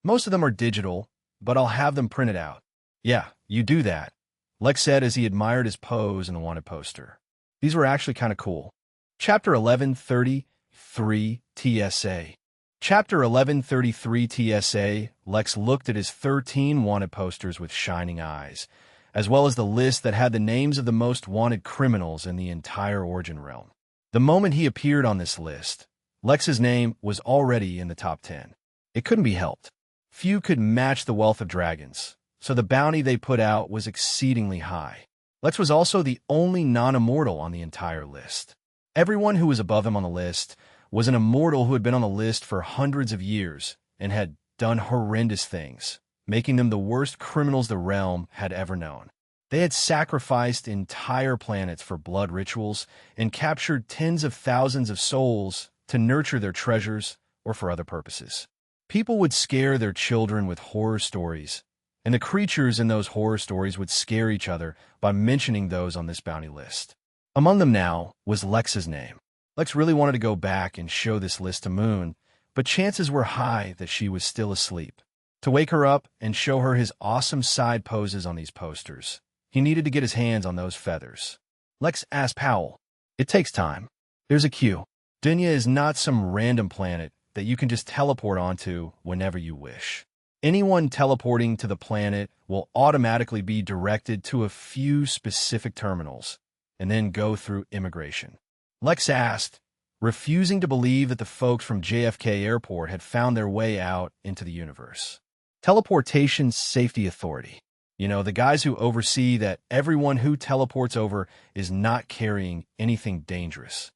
Most of them are digital, but I'll have them printed out." "Yeah, you do that," Lex said as he admired his pose in the wanted poster. These were actually kind of cool. Chapter 1133 TSA. Chapter 1133 TSA, Lex looked at his 13 wanted posters with shining eyes, as well as the list that had the names of the most wanted criminals in the entire Origin realm. The moment he appeared on this list, Lex's name was already in the top 10. It couldn't be helped. Few could match the wealth of dragons, so the bounty they put out was exceedingly high. Lex was also the only non-immortal on the entire list. Everyone who was above him on the list was an immortal who had been on the list for hundreds of years and had done horrendous things, making them the worst criminals the realm had ever known. They had sacrificed entire planets for blood rituals and captured tens of thousands of souls to nurture their treasures or for other purposes. People would scare their children with horror stories, and the creatures in those horror stories would scare each other by mentioning those on this bounty list. Among them now was Lex's name. Lex really wanted to go back and show this list to Moon, but chances were high that she was still asleep. To wake her up and show her his awesome side poses on these posters, he needed to get his hands on those feathers. Lex asked Powell, "It takes time. There's a queue. Dunya is not some random planet that you can just teleport onto whenever you wish. Anyone teleporting to the planet will automatically be directed to a few specific terminals and then go through immigration." Lex asked, refusing to believe that the folks from JFK Airport had found their way out into the universe. Teleportation Safety Authority. You know, the guys who oversee that everyone who teleports over is not carrying anything dangerous.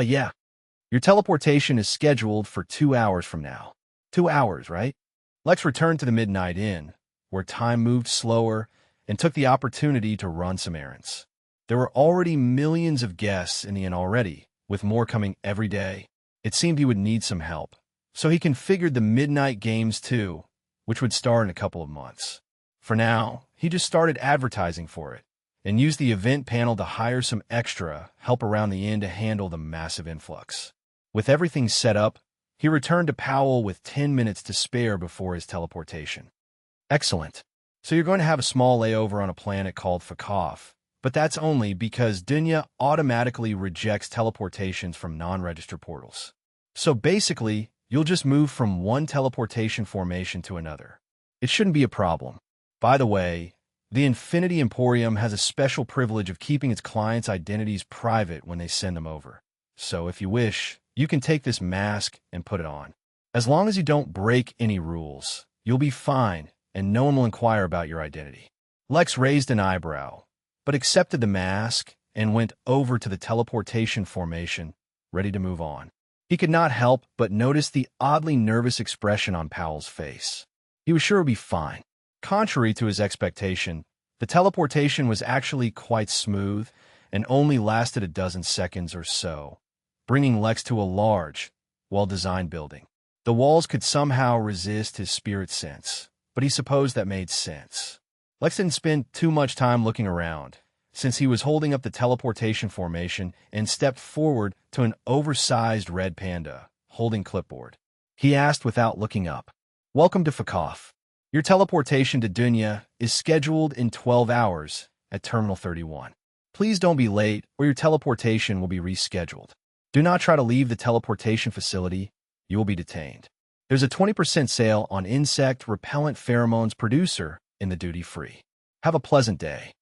Yeah. Your teleportation is scheduled for 2 hours from now. 2 hours, right? Lex returned to the Midnight Inn, where time moved slower, and took the opportunity to run some errands. There were already millions of guests in the inn already, with more coming every day. It seemed he would need some help, so he configured the Midnight Games too, which would start in a couple of months. For now, he just started advertising for it, and used the event panel to hire some extra help around the inn to handle the massive influx. With everything set up, he returned to Powell with 10 minutes to spare before his teleportation. Excellent. So you're going to have a small layover on a planet called Fakov, but that's only because Dunya automatically rejects teleportations from non-register portals. So basically, you'll just move from one teleportation formation to another. It shouldn't be a problem. By the way, the Infinity Emporium has a special privilege of keeping its clients' identities private when they send them over. So if you wish, you can take this mask and put it on. As long as you don't break any rules, you'll be fine, and no one will inquire about your identity. Lex raised an eyebrow, but accepted the mask and went over to the teleportation formation, ready to move on. He could not help but notice the oddly nervous expression on Powell's face. He was sure it would be fine. Contrary to his expectation, the teleportation was actually quite smooth and only lasted a dozen seconds or so, bringing Lex to a large, well-designed building. The walls could somehow resist his spirit sense, but he supposed that made sense. Lex didn't spend too much time looking around, since he was holding up the teleportation formation and stepped forward to an oversized red panda, holding clipboard. He asked without looking up, "Welcome to Fakov. Your teleportation to Dunya is scheduled in 12 hours at Terminal 31. Please don't be late or your teleportation will be rescheduled. Do not try to leave the teleportation facility. You will be detained. There's a 20% sale on insect repellent pheromones producer in the duty-free. Have a pleasant day."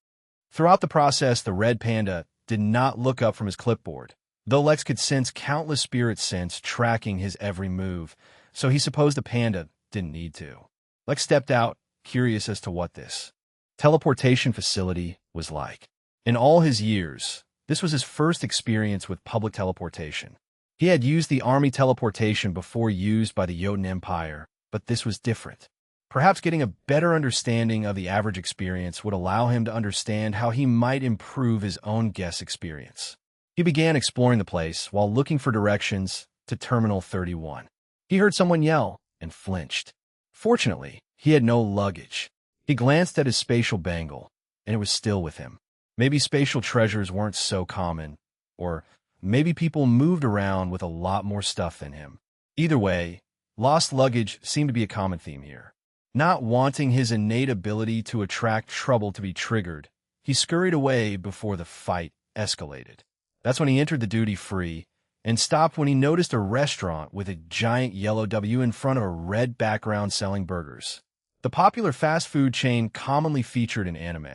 Throughout the process, the red panda did not look up from his clipboard, though Lex could sense countless spirit sense tracking his every move, so he supposed the panda didn't need to. Lex stepped out, curious as to what this teleportation facility was like. In all his years, this was his first experience with public teleportation. He had used the army teleportation before used by the Jotun Empire, but this was different. Perhaps getting a better understanding of the average experience would allow him to understand how he might improve his own guest experience. He began exploring the place while looking for directions to Terminal 31. He heard someone yell and flinched. Fortunately, he had no luggage. He glanced at his spatial bangle, and it was still with him. Maybe spatial treasures weren't so common, or maybe people moved around with a lot more stuff than him. Either way, lost luggage seemed to be a common theme here. Not wanting his innate ability to attract trouble to be triggered, he scurried away before the fight escalated. That's when he entered the duty-free and stopped when he noticed a restaurant with a giant yellow W in front of a red background selling burgers. The popular fast food chain commonly featured in anime.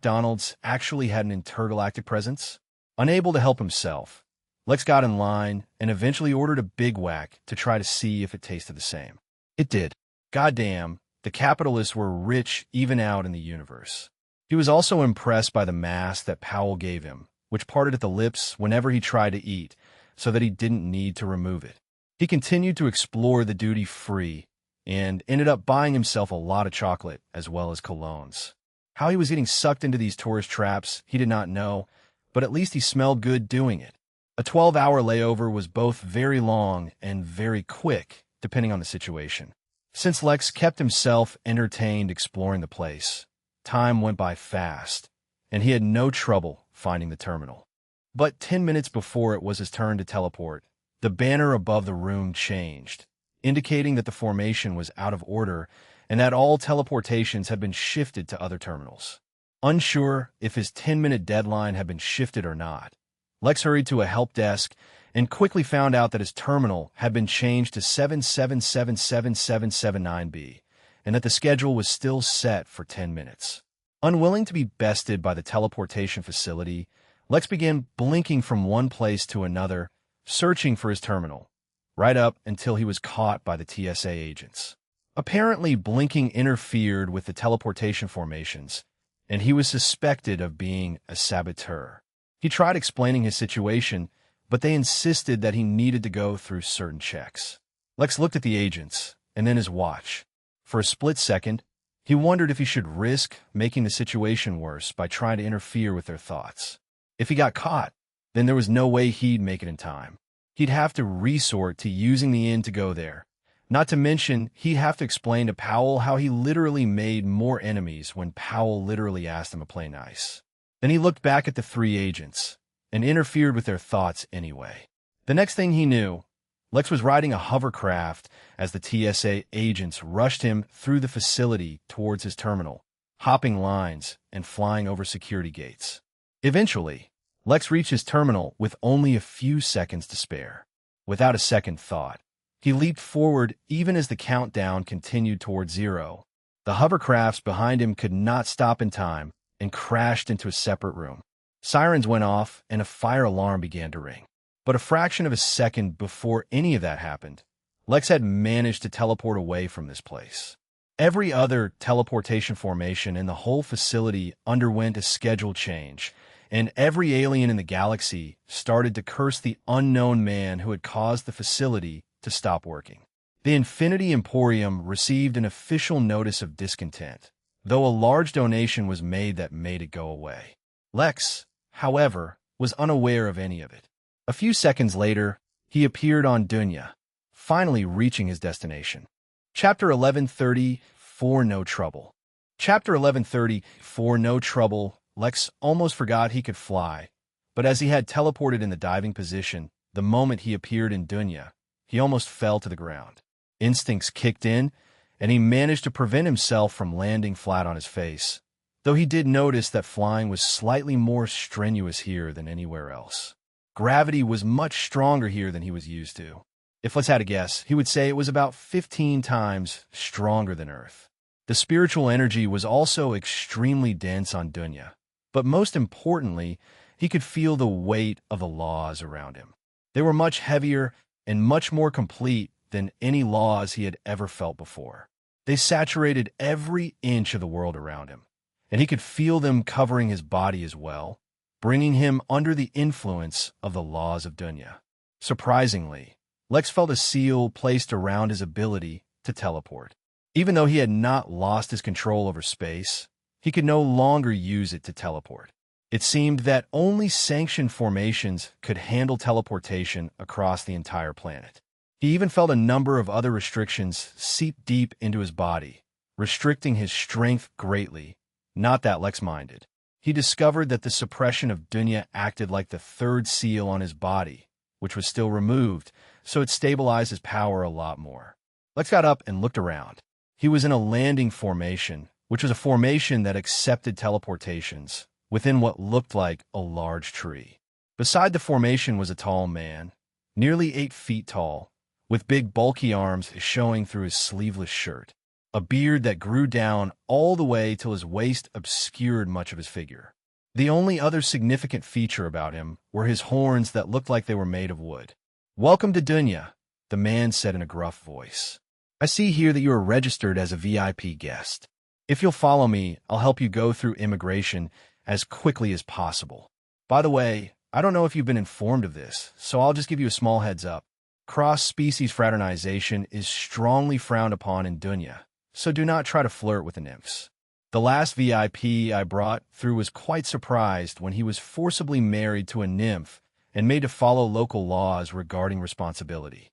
Donald's actually had an intergalactic presence. Unable to help himself, Lex got in line and eventually ordered a Big Whack to try to see if it tasted the same. It did. Goddamn, the capitalists were rich even out in the universe. He was also impressed by the mask that Powell gave him, which parted at the lips whenever he tried to eat, so that he didn't need to remove it. He continued to explore the duty-free and ended up buying himself a lot of chocolate as well as colognes. How he was getting sucked into these tourist traps, he did not know, but at least he smelled good doing it. A 12-hour layover was both very long and very quick, depending on the situation. Since Lex kept himself entertained exploring the place, time went by fast, and he had no trouble finding the terminal. But 10 minutes before it was his turn to teleport, the banner above the room changed, indicating that the formation was out of order and that all teleportations had been shifted to other terminals. Unsure if his 10-minute deadline had been shifted or not, Lex hurried to a help desk and quickly found out that his terminal had been changed to 7777779B and that the schedule was still set for 10 minutes. Unwilling to be bested by the teleportation facility, Lex began blinking from one place to another, searching for his terminal, right up until he was caught by the TSA agents. Apparently, blinking interfered with the teleportation formations, and he was suspected of being a saboteur. He tried explaining his situation, but they insisted that he needed to go through certain checks. Lex looked at the agents, and then his watch. For a split second, he wondered if he should risk making the situation worse by trying to interfere with their thoughts. If he got caught, then there was no way he'd make it in time. He'd have to resort to using the inn to go there. Not to mention, he'd have to explain to Powell how he literally made more enemies when Powell literally asked him to play nice. Then he looked back at the three agents and interfered with their thoughts anyway. The next thing he knew, Lex was riding a hovercraft as the TSA agents rushed him through the facility towards his terminal, hopping lines and flying over security gates. Eventually, Lex reached his terminal with only a few seconds to spare. Without a second thought, he leaped forward even as the countdown continued toward 0. The hovercrafts behind him could not stop in time and crashed into a separate room. Sirens went off and a fire alarm began to ring. But a fraction of a second before any of that happened, Lex had managed to teleport away from this place. Every other teleportation formation in the whole facility underwent a schedule change, and every alien in the galaxy started to curse the unknown man who had caused the facility to stop working. The Infinity Emporium received an official notice of discontent, though a large donation was made that made it go away. Lex, however, was unaware of any of it. A few seconds later, he appeared on Dunya, finally reaching his destination. Chapter 1130, For No Trouble. Chapter 1130, For No Trouble. Lex almost forgot he could fly, but as he had teleported in the diving position, the moment he appeared in Dunya, he almost fell to the ground. Instincts kicked in, and he managed to prevent himself from landing flat on his face, though he did notice that flying was slightly more strenuous here than anywhere else. Gravity was much stronger here than he was used to. If Lex had to guess, he would say it was about 15 times stronger than Earth. The spiritual energy was also extremely dense on Dunya, but most importantly, he could feel the weight of the laws around him. They were much heavier and much more complete than any laws he had ever felt before. They saturated every inch of the world around him, and he could feel them covering his body as well, bringing him under the influence of the laws of Dunya. Surprisingly, Lex felt a seal placed around his ability to teleport. Even though he had not lost his control over space, he could no longer use it to teleport. It seemed that only sanctioned formations could handle teleportation across the entire planet. He even felt a number of other restrictions seep deep into his body, restricting his strength greatly. Not that Lex minded. He discovered that the suppression of Dunya acted like the third seal on his body, which was still removed, so it stabilized his power a lot more. Lex got up and looked around. He was in a landing formation, which was a formation that accepted teleportations, within what looked like a large tree. Beside the formation was a tall man, nearly 8 feet tall, with big bulky arms showing through his sleeveless shirt, a beard that grew down all the way till his waist obscured much of his figure. The only other significant feature about him were his horns that looked like they were made of wood. "Welcome to Dunya," the man said in a gruff voice. "I see here that you are registered as a VIP guest. If you'll follow me, I'll help you go through immigration as quickly as possible. By the way, I don't know if you've been informed of this, so I'll just give you a small heads up. Cross-species fraternization is strongly frowned upon in Dunya, so do not try to flirt with the nymphs. The last VIP I brought through was quite surprised when he was forcibly married to a nymph and made to follow local laws regarding responsibility.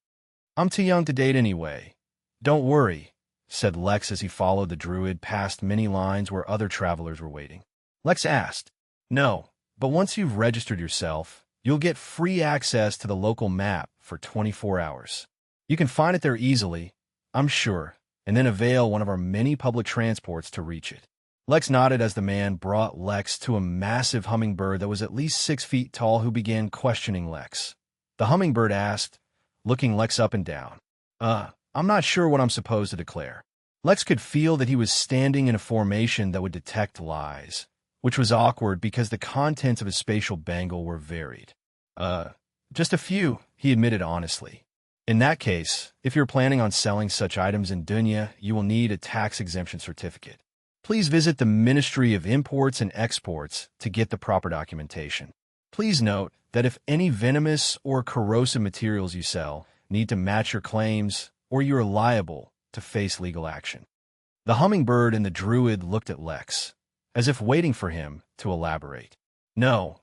I'm too young to date anyway. Don't worry," said Lex as he followed the druid past many lines where other travelers were waiting. Lex asked, "No, but once you've registered yourself, you'll get free access to the local map for 24 hours. You can find it there easily, I'm sure, and then avail one of our many public transports to reach it." Lex nodded as the man brought Lex to a massive hummingbird that was at least 6 feet tall who began questioning Lex. The hummingbird asked, looking Lex up and down, I'm not sure what I'm supposed to declare." Lex could feel that he was standing in a formation that would detect lies, which was awkward because the contents of his spatial bangle were varied. Just a few," he admitted honestly. "In that case, if you're planning on selling such items in Dunya, you will need a tax exemption certificate. Please visit the Ministry of Imports and Exports to get the proper documentation. Please note that if any venomous or corrosive materials you sell need to match your claims, or you are liable to face legal action." The hummingbird and the druid looked at Lex, as if waiting for him to elaborate. No,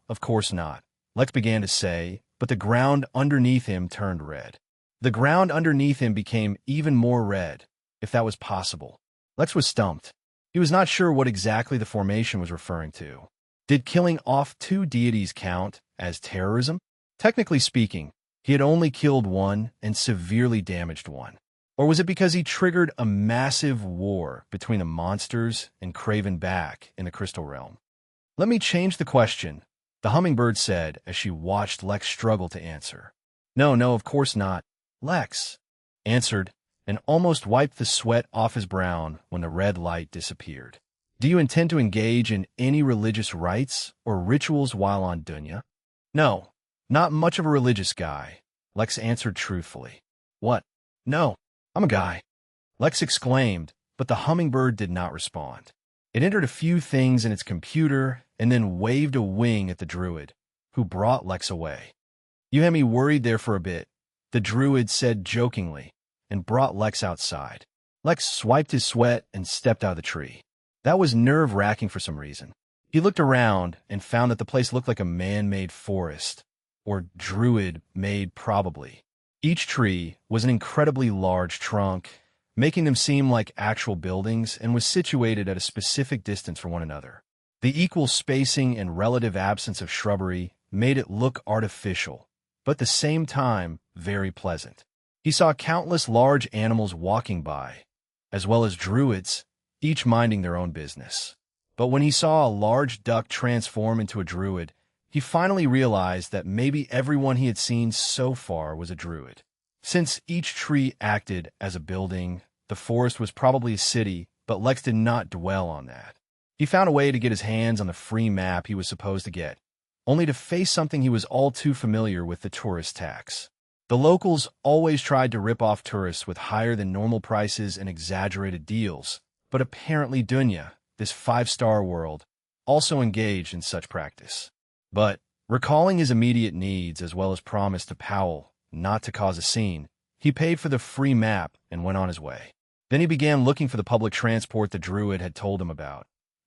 of course not," Lex began to say, but the ground underneath him turned red. The ground underneath him became even more red, if that was possible. Lex was stumped. He was not sure what exactly the formation was referring to. Did killing off 2 deities count as terrorism? Technically speaking, he had only killed one and severely damaged one. Or was it because he triggered a massive war between the monsters and Craven back in the Crystal Realm? "Let me change the question," the hummingbird said as she watched Lex struggle to answer. No, of course not," Lex answered, and almost wiped the sweat off his brow when the red light disappeared. "Do you intend to engage in any religious rites or rituals while on Dunya?" "No, not much of a religious guy," Lex answered truthfully. "What? No, I'm a guy," Lex exclaimed, but the hummingbird did not respond. It entered a few things in its computer and then waved a wing at the druid, who brought Lex away. "You had me worried there for a bit," the druid said jokingly, and brought Lex outside. Lex swiped his sweat and stepped out of the tree. That was nerve-wracking for some reason. He looked around and found that the place looked like a man-made forest, or druid-made probably. Each tree was an incredibly large trunk, making them seem like actual buildings, and was situated at a specific distance from one another. The equal spacing and relative absence of shrubbery made it look artificial, but at the same time very pleasant. He saw countless large animals walking by, as well as druids, each minding their own business. But when he saw a large duck transform into a druid, he finally realized that maybe everyone he had seen so far was a druid. Since each tree acted as a building, the forest was probably a city, but Lex did not dwell on that. He found a way to get his hands on the free map he was supposed to get, only to face something he was all too familiar with: the tourist tax. The locals always tried to rip off tourists with higher than normal prices and exaggerated deals, but apparently Dunya, this 5-star world, also engaged in such practice. But, recalling his immediate needs as well as promise to Powell not to cause a scene, he paid for the free map and went on his way. Then he began looking for the public transport the druid had told him about,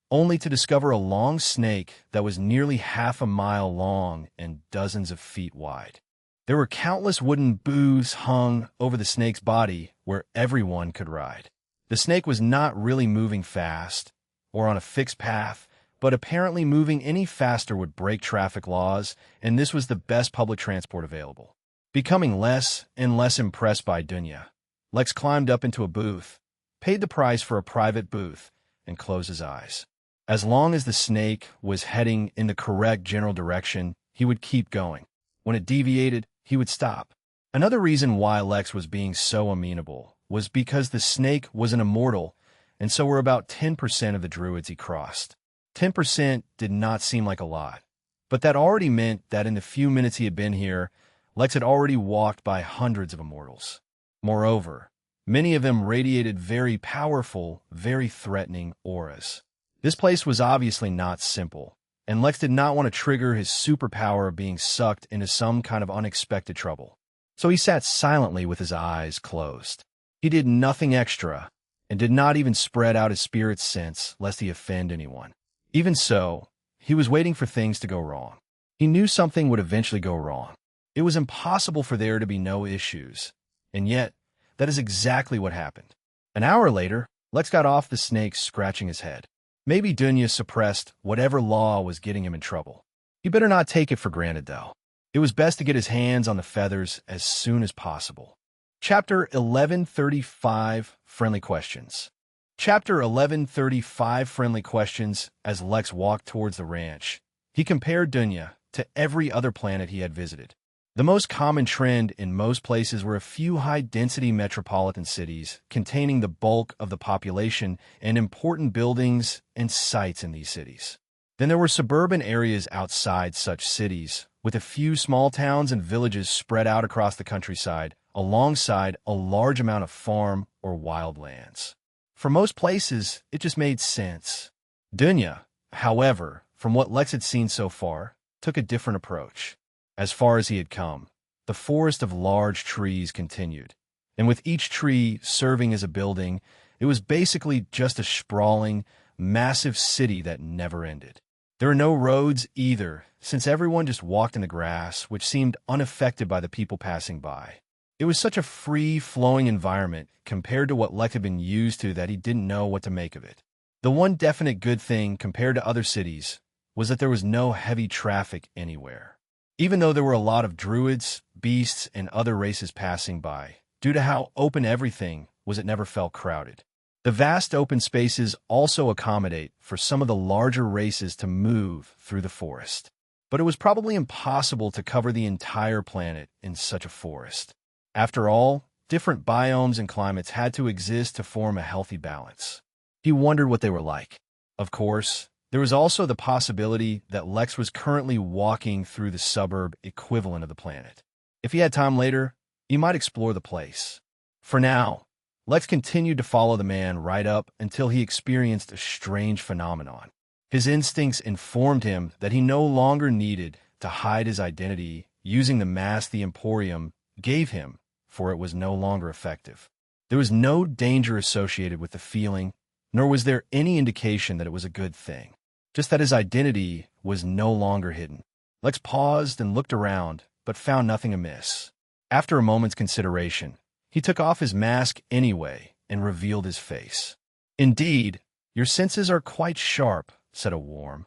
only to discover a long snake that was nearly half a mile long and dozens of feet wide. There were countless wooden booths hung over the snake's body where everyone could ride. The snake was not really moving fast or on a fixed path, but apparently moving any faster would break traffic laws, and this was the best public transport available. Becoming less and less impressed by Dunya, Lex climbed up into a booth, paid the price for a private booth, and closed his eyes. As long as the snake was heading in the correct general direction, he would keep going. When it deviated, he would stop. Another reason why Lex was being so amenable was because the snake was an immortal, and so were about 10% of the druids he crossed. 10% did not seem like a lot, but that already meant that in the few minutes he had been here, Lex had already walked by hundreds of immortals. Moreover, many of them radiated very powerful, very threatening auras. This place was obviously not simple, and Lex did not want to trigger his superpower of being sucked into some kind of unexpected trouble. So he sat silently with his eyes closed. He did nothing extra, and did not even spread out his spirit sense lest he offend anyone. Even so, he was waiting for things to go wrong. He knew something would eventually go wrong. It was impossible for there to be no issues, and yet, that is exactly what happened. An hour later, Lex got off the snake scratching his head. Maybe Dunya suppressed whatever law was getting him in trouble. He better not take it for granted, though. It was best to get his hands on the feathers as soon as possible. Chapter 1135, Friendly Questions. Chapter 1135, Friendly Questions. As Lex walked towards the ranch, he compared Dunya to every other planet he had visited. The most common trend in most places were a few high-density metropolitan cities containing the bulk of the population and important buildings and sites in these cities. Then there were suburban areas outside such cities, with a few small towns and villages spread out across the countryside, alongside a large amount of farm or wild lands. For most places, it just made sense. Dunya, however, from what Lex had seen so far, took a different approach. As far as he had come, the forest of large trees continued, and with each tree serving as a building, it was basically just a sprawling, massive city that never ended. There were no roads either, since everyone just walked in the grass, which seemed unaffected by the people passing by. It was such a free-flowing environment compared to what Lex had been used to that he didn't know what to make of it. The one definite good thing compared to other cities was that there was no heavy traffic anywhere. Even though there were a lot of druids, beasts, and other races passing by, due to how open everything was, it never felt crowded. The vast open spaces also accommodate for some of the larger races to move through the forest. But it was probably impossible to cover the entire planet in such a forest. After all, different biomes and climates had to exist to form a healthy balance. He wondered what they were like. Of course, there was also the possibility that Lex was currently walking through the suburb equivalent of the planet. If he had time later, he might explore the place. For now, Lex continued to follow the man right up until he experienced a strange phenomenon. His instincts informed him that he no longer needed to hide his identity using the mask the Emporium gave him, for it was no longer effective. There was no danger associated with the feeling, nor was there any indication that it was a good thing. Just that his identity was no longer hidden. Lex paused and looked around, but found nothing amiss. After a moment's consideration, he took off his mask anyway and revealed his face. "Indeed, your senses are quite sharp," said a warm,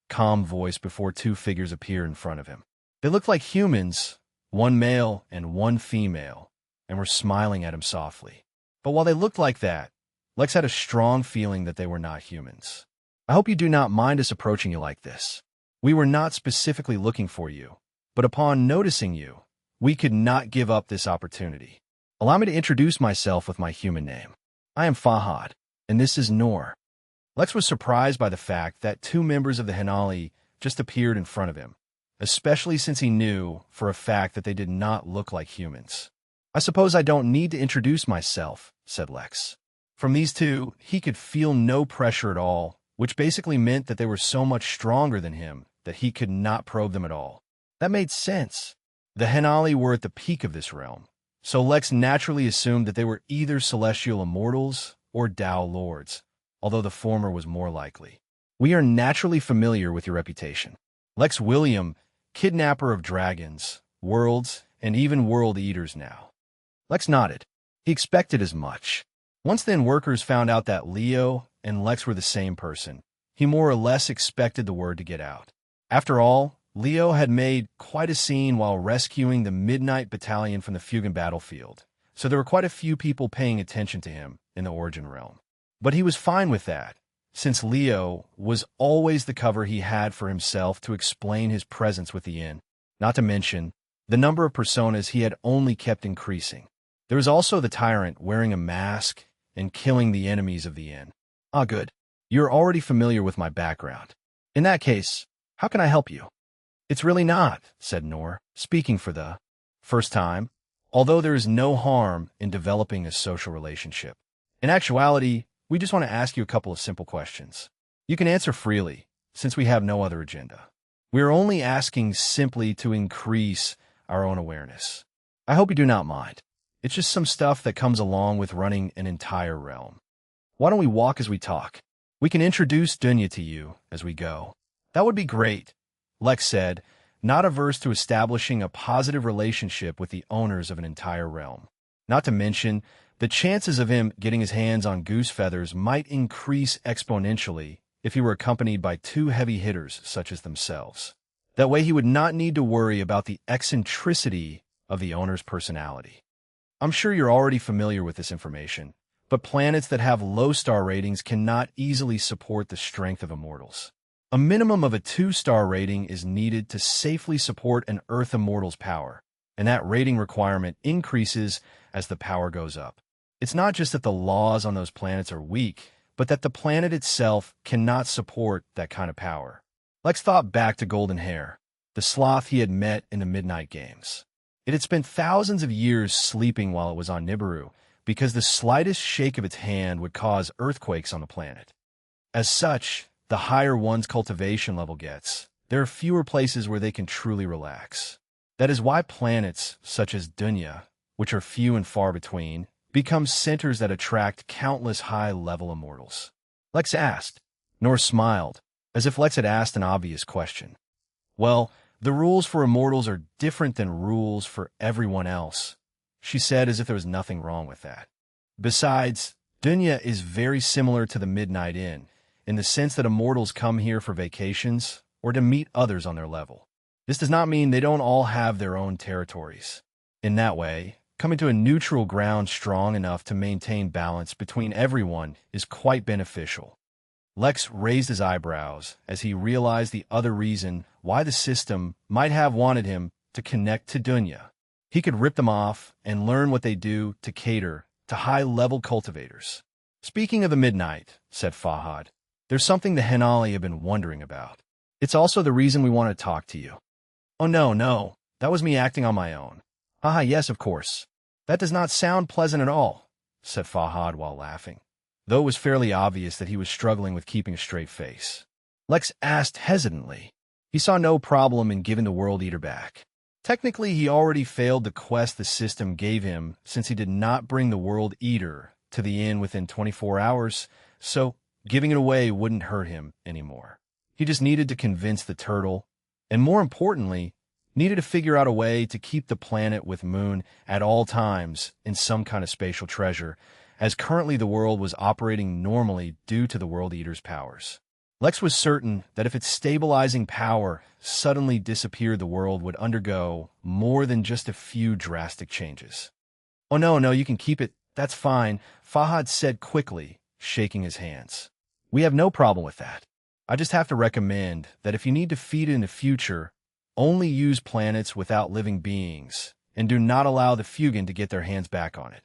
calm voice before two figures appeared in front of him. They looked like humans, one male and one female, and were smiling at him softly. But while they looked like that, Lex had a strong feeling that they were not humans. "I hope you do not mind us approaching you like this. We were not specifically looking for you, but upon noticing you, we could not give up this opportunity. Allow me to introduce myself with my human name. I am Fahad, and this is Noor." Lex was surprised by the fact that two members of the Hinali just appeared in front of him, especially since he knew for a fact that they did not look like humans. "I suppose I don't need to introduce myself," said Lex. From these two, he could feel no pressure at all, which basically meant that they were so much stronger than him that he could not probe them at all. That made sense. The Hinali were at the peak of this realm, so Lex naturally assumed that they were either celestial immortals or Tao lords, although the former was more likely. "We are naturally familiar with your reputation. Lex William, kidnapper of dragons, worlds, and even world eaters now." Lex nodded. He expected as much. Once then workers found out that Leo and Lex were the same person, he more or less expected the word to get out. After all, Leo had made quite a scene while rescuing the Midnight Battalion from the Fugan battlefield, so there were quite a few people paying attention to him in the Origin realm. But he was fine with that, since Leo was always the cover he had for himself to explain his presence with the inn. Not to mention, the number of personas he had only kept increasing. There was also the tyrant wearing a mask and killing the enemies of the inn. Ah, good. You're already familiar with my background. In that case, how can I help you? It's really not, said Noor, speaking for the first time, although there is no harm in developing a social relationship. In actuality, we just want to ask you a couple of simple questions. You can answer freely, since we have no other agenda. We are only asking simply to increase our own awareness. I hope you do not mind. It's just some stuff that comes along with running an entire realm. Why don't we walk as we talk? We can introduce Dunya to you as we go. That would be great, Lex said, not averse to establishing a positive relationship with the owners of an entire realm. Not to mention, the chances of him getting his hands on goose feathers might increase exponentially if he were accompanied by two heavy hitters such as themselves. That way he would not need to worry about the eccentricity of the owner's personality. I'm sure you're already familiar with this information, but planets that have low star ratings cannot easily support the strength of immortals. A minimum of a 2-star rating is needed to safely support an Earth immortal's power, and that rating requirement increases as the power goes up. It's not just that the laws on those planets are weak, but that the planet itself cannot support that kind of power. Lex thought back to Golden Hair, the sloth he had met in the Midnight Games. It had spent thousands of years sleeping while it was on Nibiru, because the slightest shake of its hand would cause earthquakes on the planet. As such, the higher one's cultivation level gets, there are fewer places where they can truly relax. That is why planets such as Dunya, which are few and far between, become centers that attract countless high-level immortals. Lex asked. Noor smiled, as if Lex had asked an obvious question. Well, the rules for immortals are different than rules for everyone else, she said as if there was nothing wrong with that. Besides, Dunya is very similar to the Midnight Inn, in the sense that immortals come here for vacations or to meet others on their level. This does not mean they don't all have their own territories. In that way, coming to a neutral ground strong enough to maintain balance between everyone is quite beneficial. Lex raised his eyebrows as he realized the other reason why the system might have wanted him to connect to Dunya. He could rip them off and learn what they do to cater to high-level cultivators. Speaking of the Midnight, said Fahad, there's something the Henali have been wondering about. It's also the reason we want to talk to you. Oh no, that was me acting on my own. Haha, yes, of course. That does not sound pleasant at all, said Fahad while laughing, though it was fairly obvious that he was struggling with keeping a straight face. Lex asked hesitantly. He saw no problem in giving the World Eater back. Technically, he already failed the quest the system gave him since he did not bring the World Eater to the inn within 24 hours, so giving it away wouldn't hurt him anymore. He just needed to convince the turtle, and more importantly, needed to figure out a way to keep the planet with Moon at all times in some kind of spatial treasure, as currently the world was operating normally due to the World Eater's powers. Lex was certain that if its stabilizing power suddenly disappeared, the world would undergo more than just a few drastic changes. Oh no, you can keep it. That's fine, Fahad said quickly, shaking his hands. We have no problem with that. I just have to recommend that if you need to feed it in the future, only use planets without living beings, and do not allow the Fugan to get their hands back on it.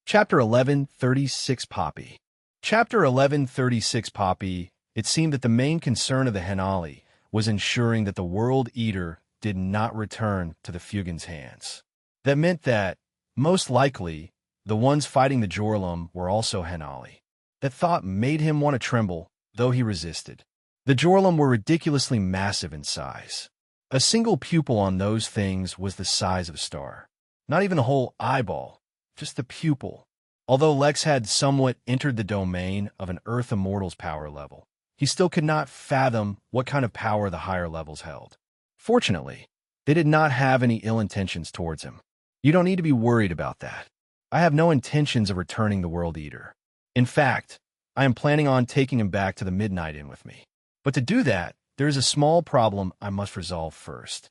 Chapter 1136 Poppy. Chapter 1136 Poppy. It seemed that the main concern of the Henali was ensuring that the World Eater did not return to the Fugan's hands. That meant that, most likely, the ones fighting the Jorlum were also Henali. That thought made him want to tremble, though he resisted. The Jorlum were ridiculously massive in size. A single pupil on those things was the size of a star. Not even a whole eyeball, just the pupil. Although Lex had somewhat entered the domain of an Earth Immortal's power level, he still could not fathom what kind of power the higher levels held. Fortunately, they did not have any ill intentions towards him. You don't need to be worried about that. I have no intentions of returning the World Eater. In fact, I am planning on taking him back to the Midnight Inn with me. But to do that, there is a small problem I must resolve first.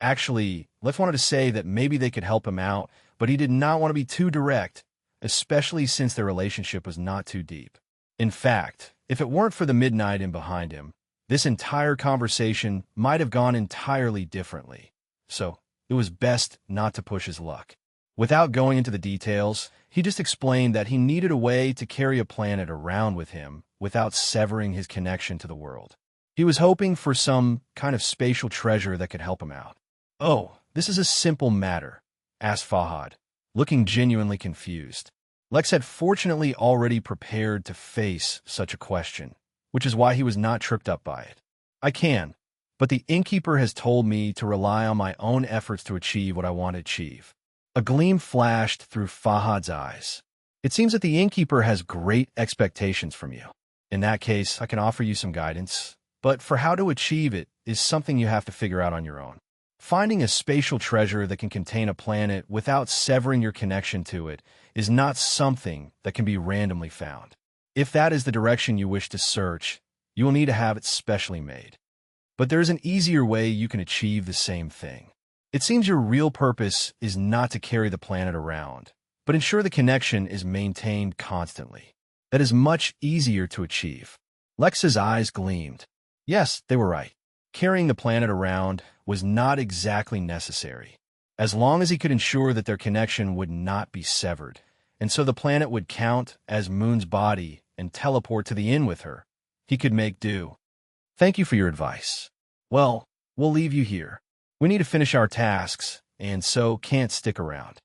Actually, Lex wanted to say that maybe they could help him out, but he did not want to be too direct, especially since their relationship was not too deep. In fact, if it weren't for the midnight in behind him, this entire conversation might have gone entirely differently. So, it was best not to push his luck. Without going into the details, he just explained that he needed a way to carry a planet around with him without severing his connection to the world. He was hoping for some kind of spatial treasure that could help him out. "Oh, this is a simple matter," asked Fahad, looking genuinely confused. Lex had fortunately already prepared to face such a question, which is why he was not tripped up by it. "I can, but the innkeeper has told me to rely on my own efforts to achieve what I want to achieve." A gleam flashed through Fahad's eyes. "It seems that the innkeeper has great expectations from you. In that case, I can offer you some guidance, but for how to achieve it is something you have to figure out on your own. Finding a spatial treasure that can contain a planet without severing your connection to it is not something that can be randomly found. If that is the direction you wish to search, you will need to have it specially made. But there is an easier way you can achieve the same thing. It seems your real purpose is not to carry the planet around, but ensure the connection is maintained constantly. That is much easier to achieve." Lex's eyes gleamed. Yes, they were right. Carrying the planet around was not exactly necessary, as long as he could ensure that their connection would not be severed, and so the planet would count as Moon's body and teleport to the inn with her. He could make do. "Thank you for your advice. Well, we'll leave you here. We need to finish our tasks, and so can't stick around."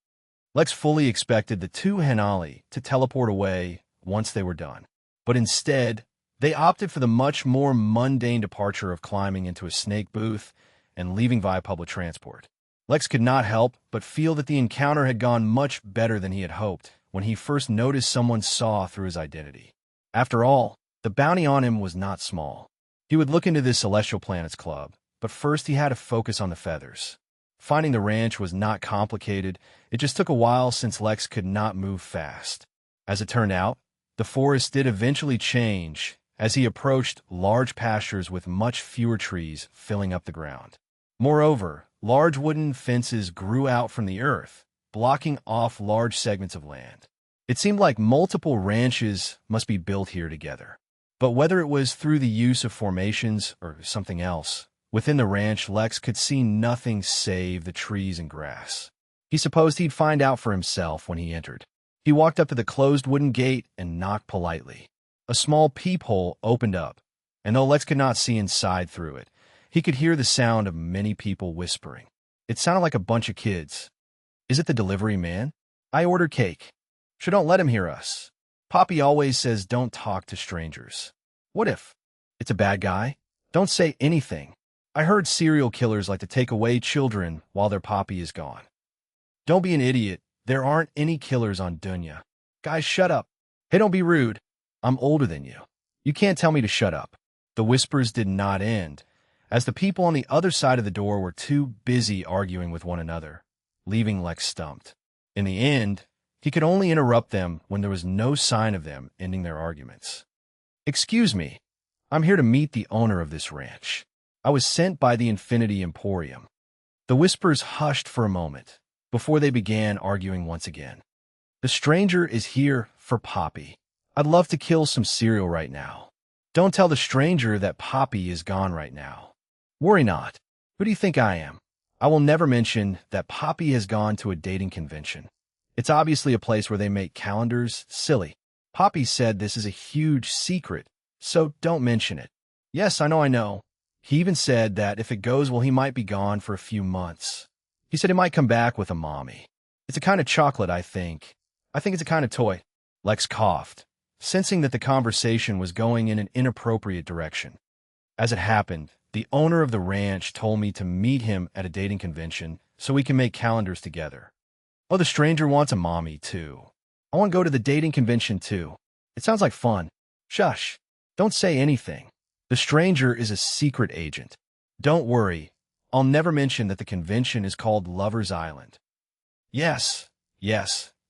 Lex fully expected the two Henali to teleport away once they were done, but instead, they opted for the much more mundane departure of climbing into a snake booth and leaving via public transport. Lex could not help but feel that the encounter had gone much better than he had hoped when he first noticed someone saw through his identity. After all, the bounty on him was not small. He would look into this Celestial Planets Club, but first he had to focus on the feathers. Finding the ranch was not complicated, it just took a while since Lex could not move fast. As it turned out, the forest did eventually change as he approached large pastures with much fewer trees filling up the ground. Moreover, large wooden fences grew out from the earth, blocking off large segments of land. It seemed like multiple ranches must be built here together. But whether it was through the use of formations or something else, within the ranch, Lex could see nothing save the trees and grass. He supposed he'd find out for himself when he entered. He walked up to the closed wooden gate and knocked politely. A small peephole opened up, and though Lex could not see inside through it, he could hear the sound of many people whispering. It sounded like a bunch of kids. "Is it the delivery man? I ordered cake. Sure, don't let him hear us. Poppy always says don't talk to strangers. What if it's a bad guy? Don't say anything. I heard serial killers like to take away children while their Poppy is gone. Don't be an idiot. There aren't any killers on Dunya. Guys, shut up. Hey, don't be rude. I'm older than you. You can't tell me to shut up." The whispers did not end, as the people on the other side of the door were too busy arguing with one another, leaving Lex stumped. In the end, he could only interrupt them when there was no sign of them ending their arguments. "Excuse me, I'm here to meet the owner of this ranch. I was sent by the Infinity Emporium." The whispers hushed for a moment before they began arguing once again. "The stranger is here for Poppy. I'd love to kill some cereal right now. Don't tell the stranger that Poppy is gone right now. Worry not. Who do you think I am? I will never mention that Poppy has gone to a dating convention. It's obviously a place where they make calendars. Silly. Poppy said this is a huge secret, so don't mention it." "Yes, I know. He even said that if it goes well, he might be gone for a few months. He said he might come back with a mommy. It's a kind of chocolate, I think. I think it's a kind of toy." Lex coughed, sensing that the conversation was going in an inappropriate direction. "As it happened, the owner of the ranch told me to meet him at a dating convention so we can make calendars together. Oh, the stranger wants a mommy, too. I want to go to the dating convention, too. It sounds like fun. Shush. Don't say anything. The stranger is a secret agent. Don't worry. I'll never mention that the convention is called Lover's Island. Yes,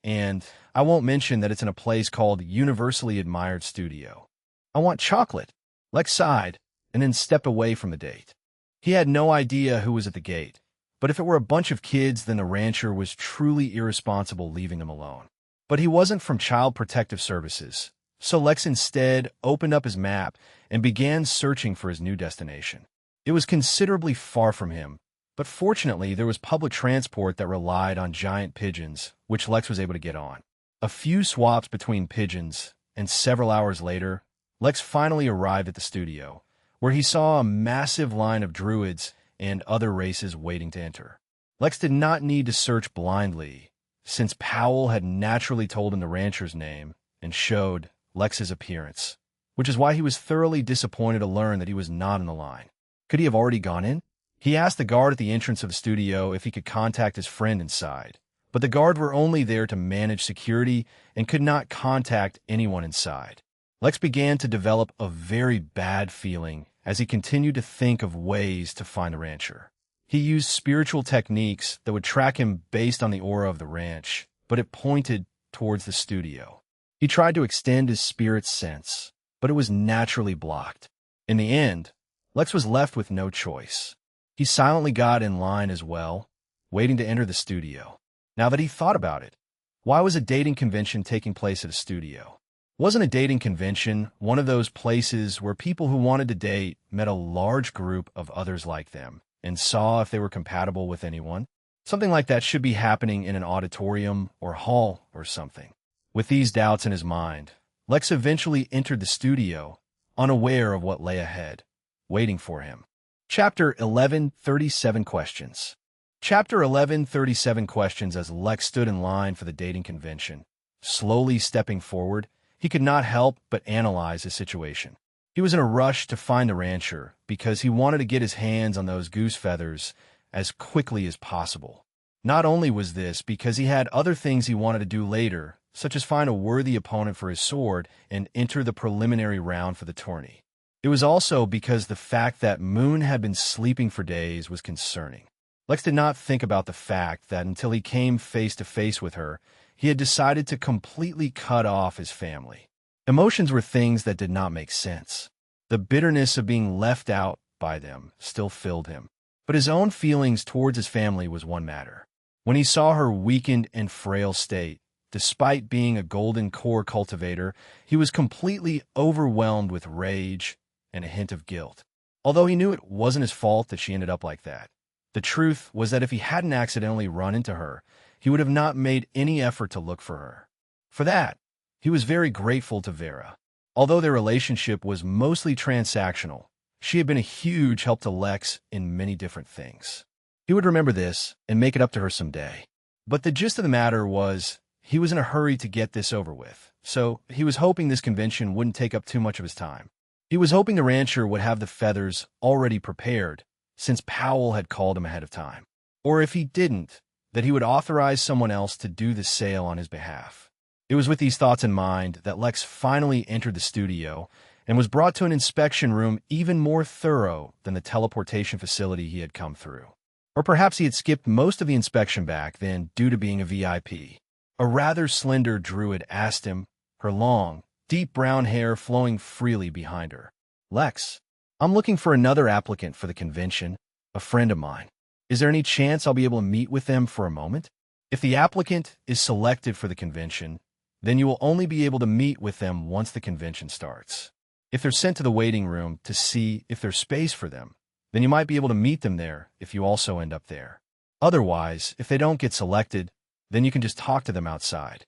and I won't mention that it's in a place called Universally Admired Studio. I want chocolate." Lex sighed and then stepped away from the date. He had no idea who was at the gate, but if it were a bunch of kids, then the rancher was truly irresponsible leaving them alone. But he wasn't from Child Protective Services, So Lex instead opened up his map and began searching for his new destination. It was considerably far from him, but fortunately there was public transport that relied on giant pigeons, which Lex was able to get on. A few swaps between pigeons, and several hours later, Lex finally arrived at the studio, where he saw a massive line of druids and other races waiting to enter. Lex did not need to search blindly, since Powell had naturally told him the rancher's name and showed Lex's appearance, which is why he was thoroughly disappointed to learn that he was not in the line. Could he have already gone in? He asked the guard at the entrance of the studio if he could contact his friend inside, but the guard were only there to manage security and could not contact anyone inside. Lex began to develop a very bad feeling as he continued to think of ways to find the rancher. He used spiritual techniques that would track him based on the aura of the ranch, but it pointed towards the studio. He tried to extend his spirit's sense, but it was naturally blocked. In the end, Lex was left with no choice. He silently got in line as well, waiting to enter the studio. Now that he thought about it, why was a dating convention taking place at a studio? Wasn't a dating convention one of those places where people who wanted to date met a large group of others like them and saw if they were compatible with anyone? Something like that should be happening in an auditorium or hall or something. With these doubts in his mind, Lex eventually entered the studio, unaware of what lay ahead, waiting for him. Chapter 11, 37 Questions. Chapter 11, 37 Questions. As Lex stood in line for the dating convention, slowly stepping forward, he could not help but analyze his situation. He was in a rush to find the rancher because he wanted to get his hands on those goose feathers as quickly as possible. Not only was this because he had other things he wanted to do later, such as find a worthy opponent for his sword and enter the preliminary round for the tourney. It was also because the fact that Moon had been sleeping for days was concerning. Lex did not think about the fact that until he came face to face with her, he had decided to completely cut off his family. Emotions were things that did not make sense. The bitterness of being left out by them still filled him, but his own feelings towards his family was one matter. When he saw her weakened and frail state, despite being a golden core cultivator, he was completely overwhelmed with rage and a hint of guilt. Although he knew it wasn't his fault that she ended up like that, the truth was that if he hadn't accidentally run into her, he would have not made any effort to look for her. For that, he was very grateful to Vera. Although their relationship was mostly transactional, she had been a huge help to Lex in many different things. He would remember this and make it up to her someday. But the gist of the matter was, he was in a hurry to get this over with, so he was hoping this convention wouldn't take up too much of his time. He was hoping the rancher would have the feathers already prepared, since Powell had called him ahead of time. Or if he didn't, that he would authorize someone else to do the sale on his behalf. It was with these thoughts in mind that Lex finally entered the studio and was brought to an inspection room even more thorough than the teleportation facility he had come through. Or perhaps he had skipped most of the inspection back then due to being a VIP. A rather slender druid asked him, her long, deep brown hair flowing freely behind her. "Lex, I'm looking for another applicant for the convention, a friend of mine. Is there any chance I'll be able to meet with them for a moment? If the applicant is selected for the convention, then you will only be able to meet with them once the convention starts. If they're sent to the waiting room to see if there's space for them, then you might be able to meet them there if you also end up there. Otherwise, if they don't get selected, then you can just talk to them outside.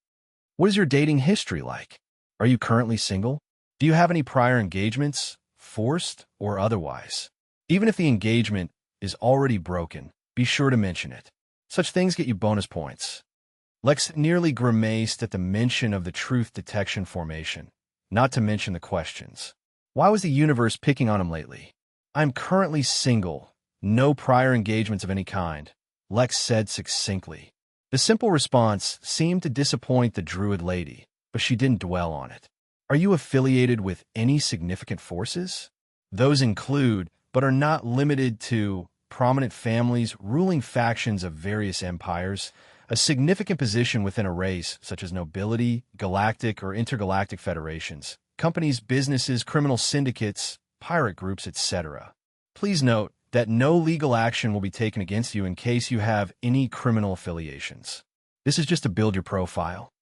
What is your dating history like? Are you currently single? Do you have any prior engagements, forced or otherwise? Even if the engagement is already broken, be sure to mention it. Such things get you bonus points." Lex nearly grimaced at the mention of the truth detection formation, not to mention the questions. Why was the universe picking on him lately? "I'm currently single, no prior engagements of any kind," Lex said succinctly. The simple response seemed to disappoint the druid lady, but she didn't dwell on it. "Are you affiliated with any significant forces? Those include, but are not limited to, prominent families, ruling factions of various empires, a significant position within a race such as nobility, galactic or intergalactic federations, companies, businesses, criminal syndicates, pirate groups, etc. Please note that no legal action will be taken against you in case you have any criminal affiliations. This is just to build your profile."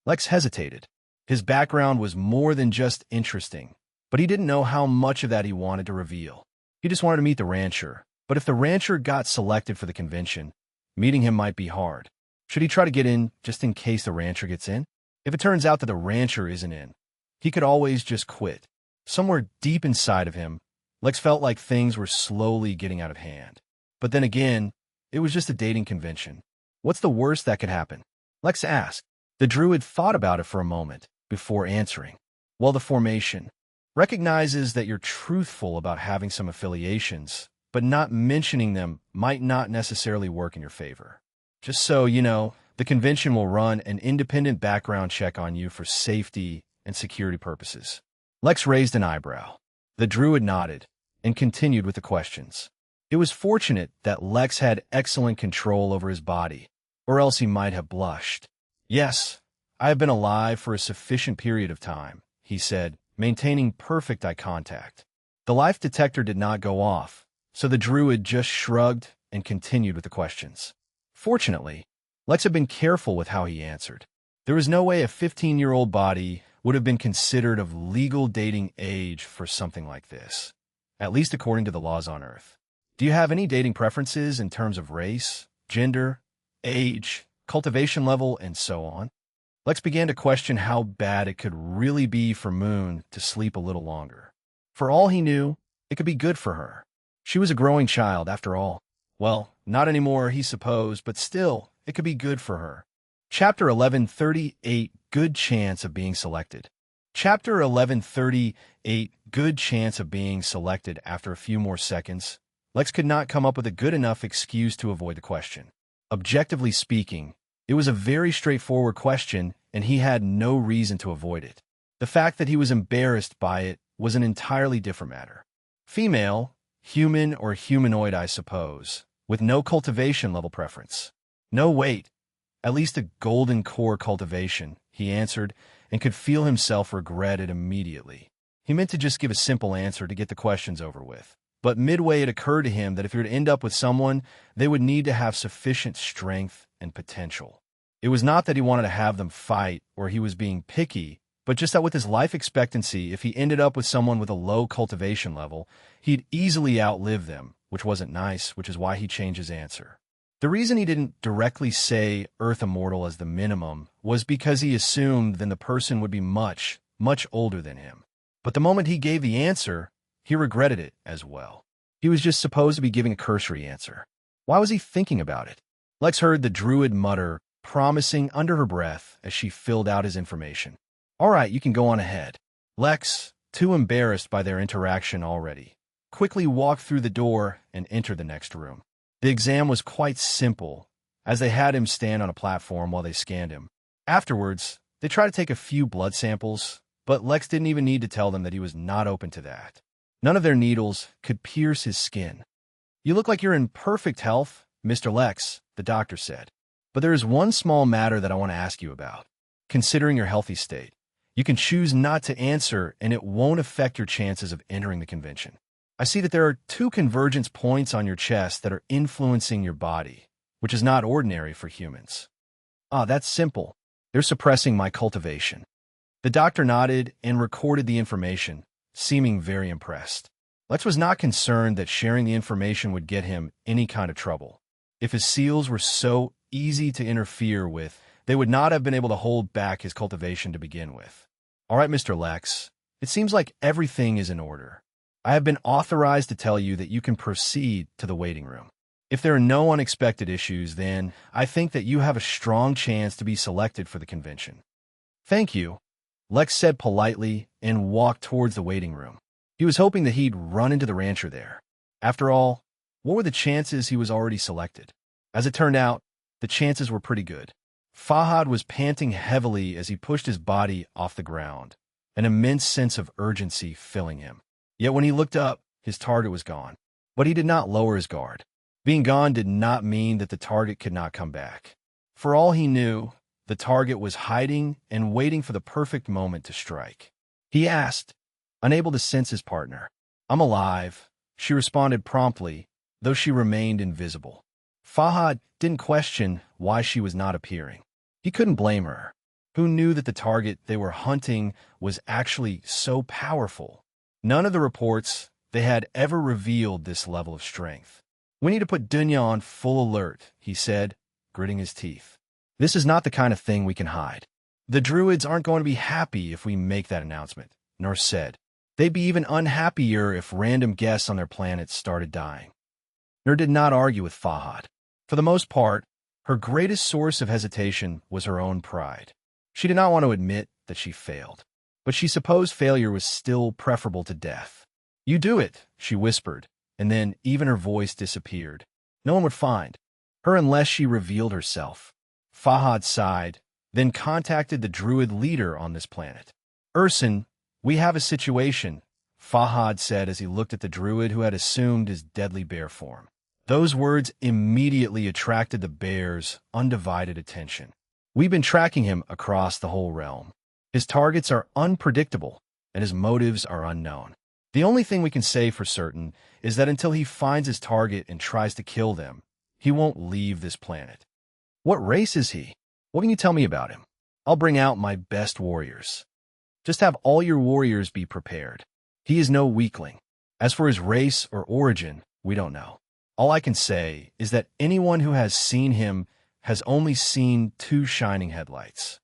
Lex hesitated. His background was more than just interesting, but he didn't know how much of that he wanted to reveal. He just wanted to meet the rancher, but if the rancher got selected for the convention, meeting him might be hard. Should he try to get in just in case the rancher gets in? If it turns out that the rancher isn't in, he could always just quit. Somewhere deep inside of him, Lex felt like things were slowly getting out of hand. But then again, it was just a dating convention. What's the worst that could happen? Lex asked. The druid thought about it for a moment before answering. Well, the formation recognizes that you're truthful about having some affiliations, but not mentioning them might not necessarily work in your favor. Just so you know, the convention will run an independent background check on you for safety and security purposes. Lex raised an eyebrow. The druid nodded and continued with the questions. It was fortunate that Lex had excellent control over his body, or else he might have blushed. Yes, I have been alive for a sufficient period of time, he said, maintaining perfect eye contact. The life detector did not go off, so the druid just shrugged and continued with the questions. Fortunately, Lex had been careful with how he answered. There was no way a 15-year-old body would have been considered of legal dating age for something like this, at least according to the laws on Earth. Do you have any dating preferences in terms of race, gender, age, cultivation level, and so on? Lex began to question how bad it could really be for Moon to sleep a little longer. For all he knew, it could be good for her. She was a growing child, after all. Well, not anymore, he supposed, but still, it could be good for her. Chapter 1138, Good Chance of Being Selected. Chapter 1138, Good Chance of Being Selected. After a few more seconds, Lex could not come up with a good enough excuse to avoid the question. Objectively speaking, it was a very straightforward question, and he had no reason to avoid it. The fact that he was embarrassed by it was an entirely different matter. Female, human or humanoid, I suppose, with no cultivation level preference. No, wait, at least a golden core cultivation, he answered, and could feel himself regret it immediately. He meant to just give a simple answer to get the questions over with. But midway it occurred to him that if he were to end up with someone, they would need to have sufficient strength and potential. It was not that he wanted to have them fight or he was being picky, but just that with his life expectancy, if he ended up with someone with a low cultivation level, he'd easily outlive them, which wasn't nice, which is why he changed his answer. The reason he didn't directly say Earth Immortal as the minimum was because he assumed then the person would be much, much older than him. But the moment he gave the answer, he regretted it as well. He was just supposed to be giving a cursory answer. Why was he thinking about it? Lex heard the druid mutter, promising under her breath as she filled out his information. All right, you can go on ahead. Lex, too embarrassed by their interaction already, quickly walked through the door and entered the next room. The exam was quite simple, as they had him stand on a platform while they scanned him. Afterwards, they tried to take a few blood samples, but Lex didn't even need to tell them that he was not open to that. None of their needles could pierce his skin. You look like you're in perfect health, Mr. Lex, the doctor said. But there is one small matter that I want to ask you about. Considering your healthy state, you can choose not to answer and it won't affect your chances of entering the convention. I see that there are 2 convergence points on your chest that are influencing your body, which is not ordinary for humans. That's simple. They're suppressing my cultivation. The doctor nodded and recorded the information, seeming very impressed. Lex was not concerned that sharing the information would get him any kind of trouble. If his seals were so easy to interfere with, they would not have been able to hold back his cultivation to begin with. All right, Mr. Lex, it seems like everything is in order. I have been authorized to tell you that you can proceed to the waiting room. If there are no unexpected issues, then I think that you have a strong chance to be selected for the convention. Thank you, Lex said politely and walked towards the waiting room. He was hoping that he'd run into the rancher there. After all, what were the chances he was already selected? As it turned out, the chances were pretty good. Fahad was panting heavily as he pushed his body off the ground, an immense sense of urgency filling him. Yet when he looked up, his target was gone. But he did not lower his guard. Being gone did not mean that the target could not come back. For all he knew, the target was hiding and waiting for the perfect moment to strike. He asked, unable to sense his partner. I'm alive, she responded promptly, though she remained invisible. Fahad didn't question why she was not appearing. He couldn't blame her. Who knew that the target they were hunting was actually so powerful? None of the reports they had ever revealed this level of strength. "We need to put Dunya on full alert," he said, gritting his teeth. "This is not the kind of thing we can hide. The druids aren't going to be happy if we make that announcement," Nurse said. "They'd be even unhappier if random guests on their planet started dying." Nur did not argue with Fahad. For the most part, her greatest source of hesitation was her own pride. She did not want to admit that she failed, but she supposed failure was still preferable to death. "You do it," she whispered, and then even her voice disappeared. No one would find her unless she revealed herself. Fahad sighed, then contacted the druid leader on this planet. "Urson, we have a situation," Fahad said as he looked at the druid who had assumed his deadly bear form. Those words immediately attracted the bear's undivided attention. "We've been tracking him across the whole realm. His targets are unpredictable, and his motives are unknown. The only thing we can say for certain is that until he finds his target and tries to kill them, he won't leave this planet." "What race is he? What can you tell me about him? I'll bring out my best warriors." "Just have all your warriors be prepared. He is no weakling. As for his race or origin, we don't know. All I can say is that anyone who has seen him has only seen two shining headlights."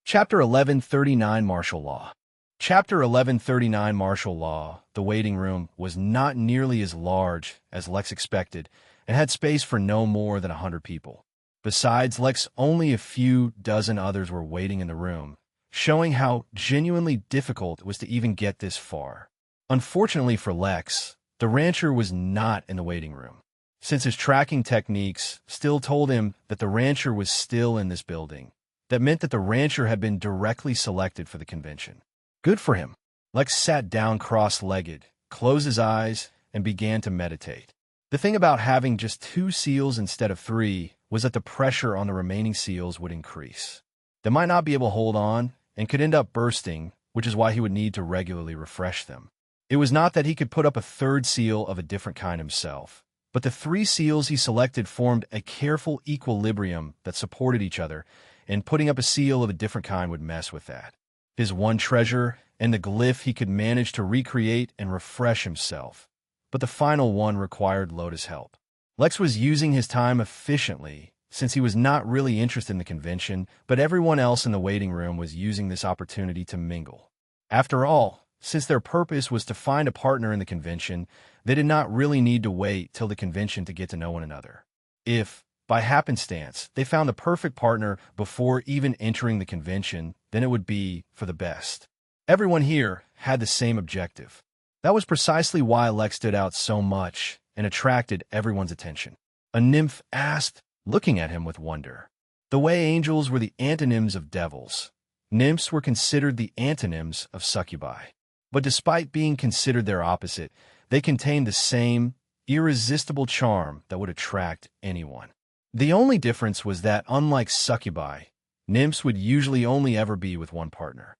Chapter 1139 Martial Law. Chapter 1139 Martial Law. The waiting room was not nearly as large as Lex expected and had space for no more than 100 people. Besides Lex, only a few dozen others were waiting in the room, showing how genuinely difficult it was to even get this far. Unfortunately for Lex, the rancher was not in the waiting room, since his tracking techniques still told him that the rancher was still in this building. That meant that the rancher had been directly selected for the convention. Good for him. Lex sat down cross-legged, closed his eyes, and began to meditate. The thing about having just 2 seals instead of 3 was that the pressure on the remaining seals would increase. They might not be able to hold on and could end up bursting, which is why he would need to regularly refresh them. It was not that he could put up a 3rd seal of a different kind himself, but the 3 seals he selected formed a careful equilibrium that supported each other, and putting up a seal of a different kind would mess with that. His one treasure and the glyph he could manage to recreate and refresh himself, but the final one required Loda's help. Lex was using his time efficiently, since he was not really interested in the convention, but everyone else in the waiting room was using this opportunity to mingle. After all, since their purpose was to find a partner in the convention, they did not really need to wait till the convention to get to know one another. If, by happenstance, they found the perfect partner before even entering the convention, then it would be for the best. Everyone here had the same objective. That was precisely why Lex stood out so much and attracted everyone's attention. A nymph asked, looking at him with wonder. The way angels were the antonyms of devils, nymphs were considered the antonyms of succubi. But despite being considered their opposite, they contained the same irresistible charm that would attract anyone. The only difference was that, unlike succubi, nymphs would usually only ever be with one partner.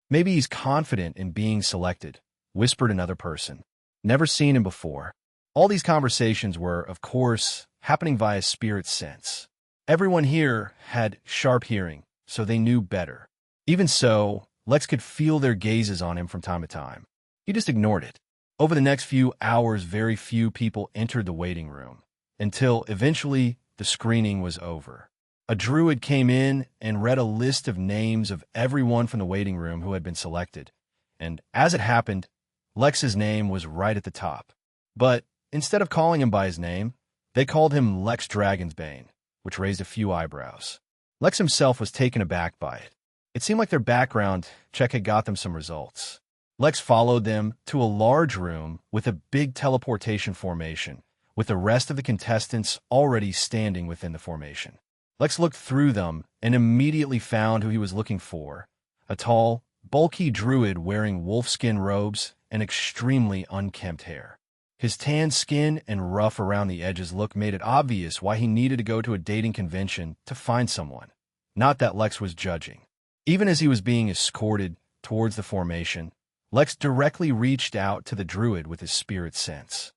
"Maybe he's confident in being selected," whispered another person. "Never seen him before." All these conversations were, of course, happening via spirit sense. Everyone here had sharp hearing, so they knew better. Even so, Lex could feel their gazes on him from time to time. He just ignored it. Over the next few hours, very few people entered the waiting room, until eventually the screening was over. A druid came in and read a list of names of everyone from the waiting room who had been selected, and as it happened, Lex's name was right at the top. But instead of calling him by his name, they called him Lex Dragonsbane, which raised a few eyebrows. Lex himself was taken aback by it. It seemed like their background check had got them some results. Lex followed them to a large room with a big teleportation formation, with the rest of the contestants already standing within the formation. Lex looked through them and immediately found who he was looking for, a tall, bulky druid wearing wolfskin robes and extremely unkempt hair. His tan skin and rough around the edges look made it obvious why he needed to go to a dating convention to find someone. Not that Lex was judging. Even as he was being escorted towards the formation, Lex directly reached out to the druid with his spirit sense.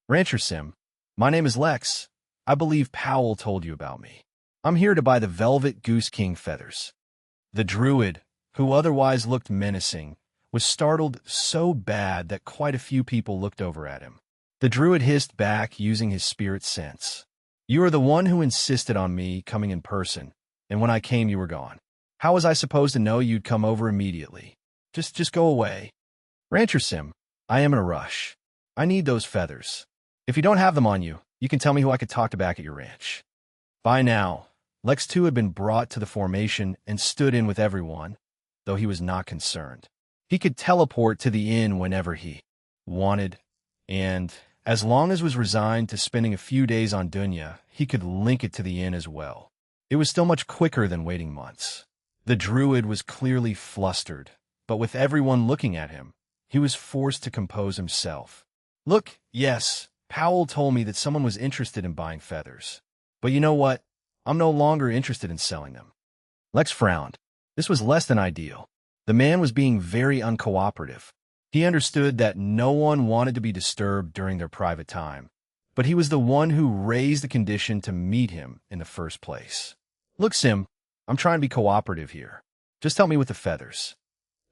"Rancher Sim, my name is Lex. I believe Powell told you about me. I'm here to buy the Velvet Goose King feathers." The druid, who otherwise looked menacing, was startled so bad that quite a few people looked over at him. The druid hissed back using his spirit sense. "You are the one who insisted on me coming in person, and when I came you were gone. How was I supposed to know you'd come over immediately? Just go away." "Rancher Sim, I am in a rush. I need those feathers. If you don't have them on you, you can tell me who I could talk to back at your ranch." By now, Lex 2 had been brought to the formation and stood in with everyone, though he was not concerned. He could teleport to the inn whenever he wanted, and as long as was resigned to spending a few days on Dunya, he could link it to the inn as well. It was still much quicker than waiting months. The druid was clearly flustered, but with everyone looking at him, he was forced to compose himself. "Look, yes, Powell told me that someone was interested in buying feathers. But you know what? I'm no longer interested in selling them." Lex frowned. This was less than ideal. The man was being very uncooperative. He understood that no one wanted to be disturbed during their private time, but he was the one who raised the condition to meet him in the first place. "Look, Sim, I'm trying to be cooperative here. Just help me with the feathers.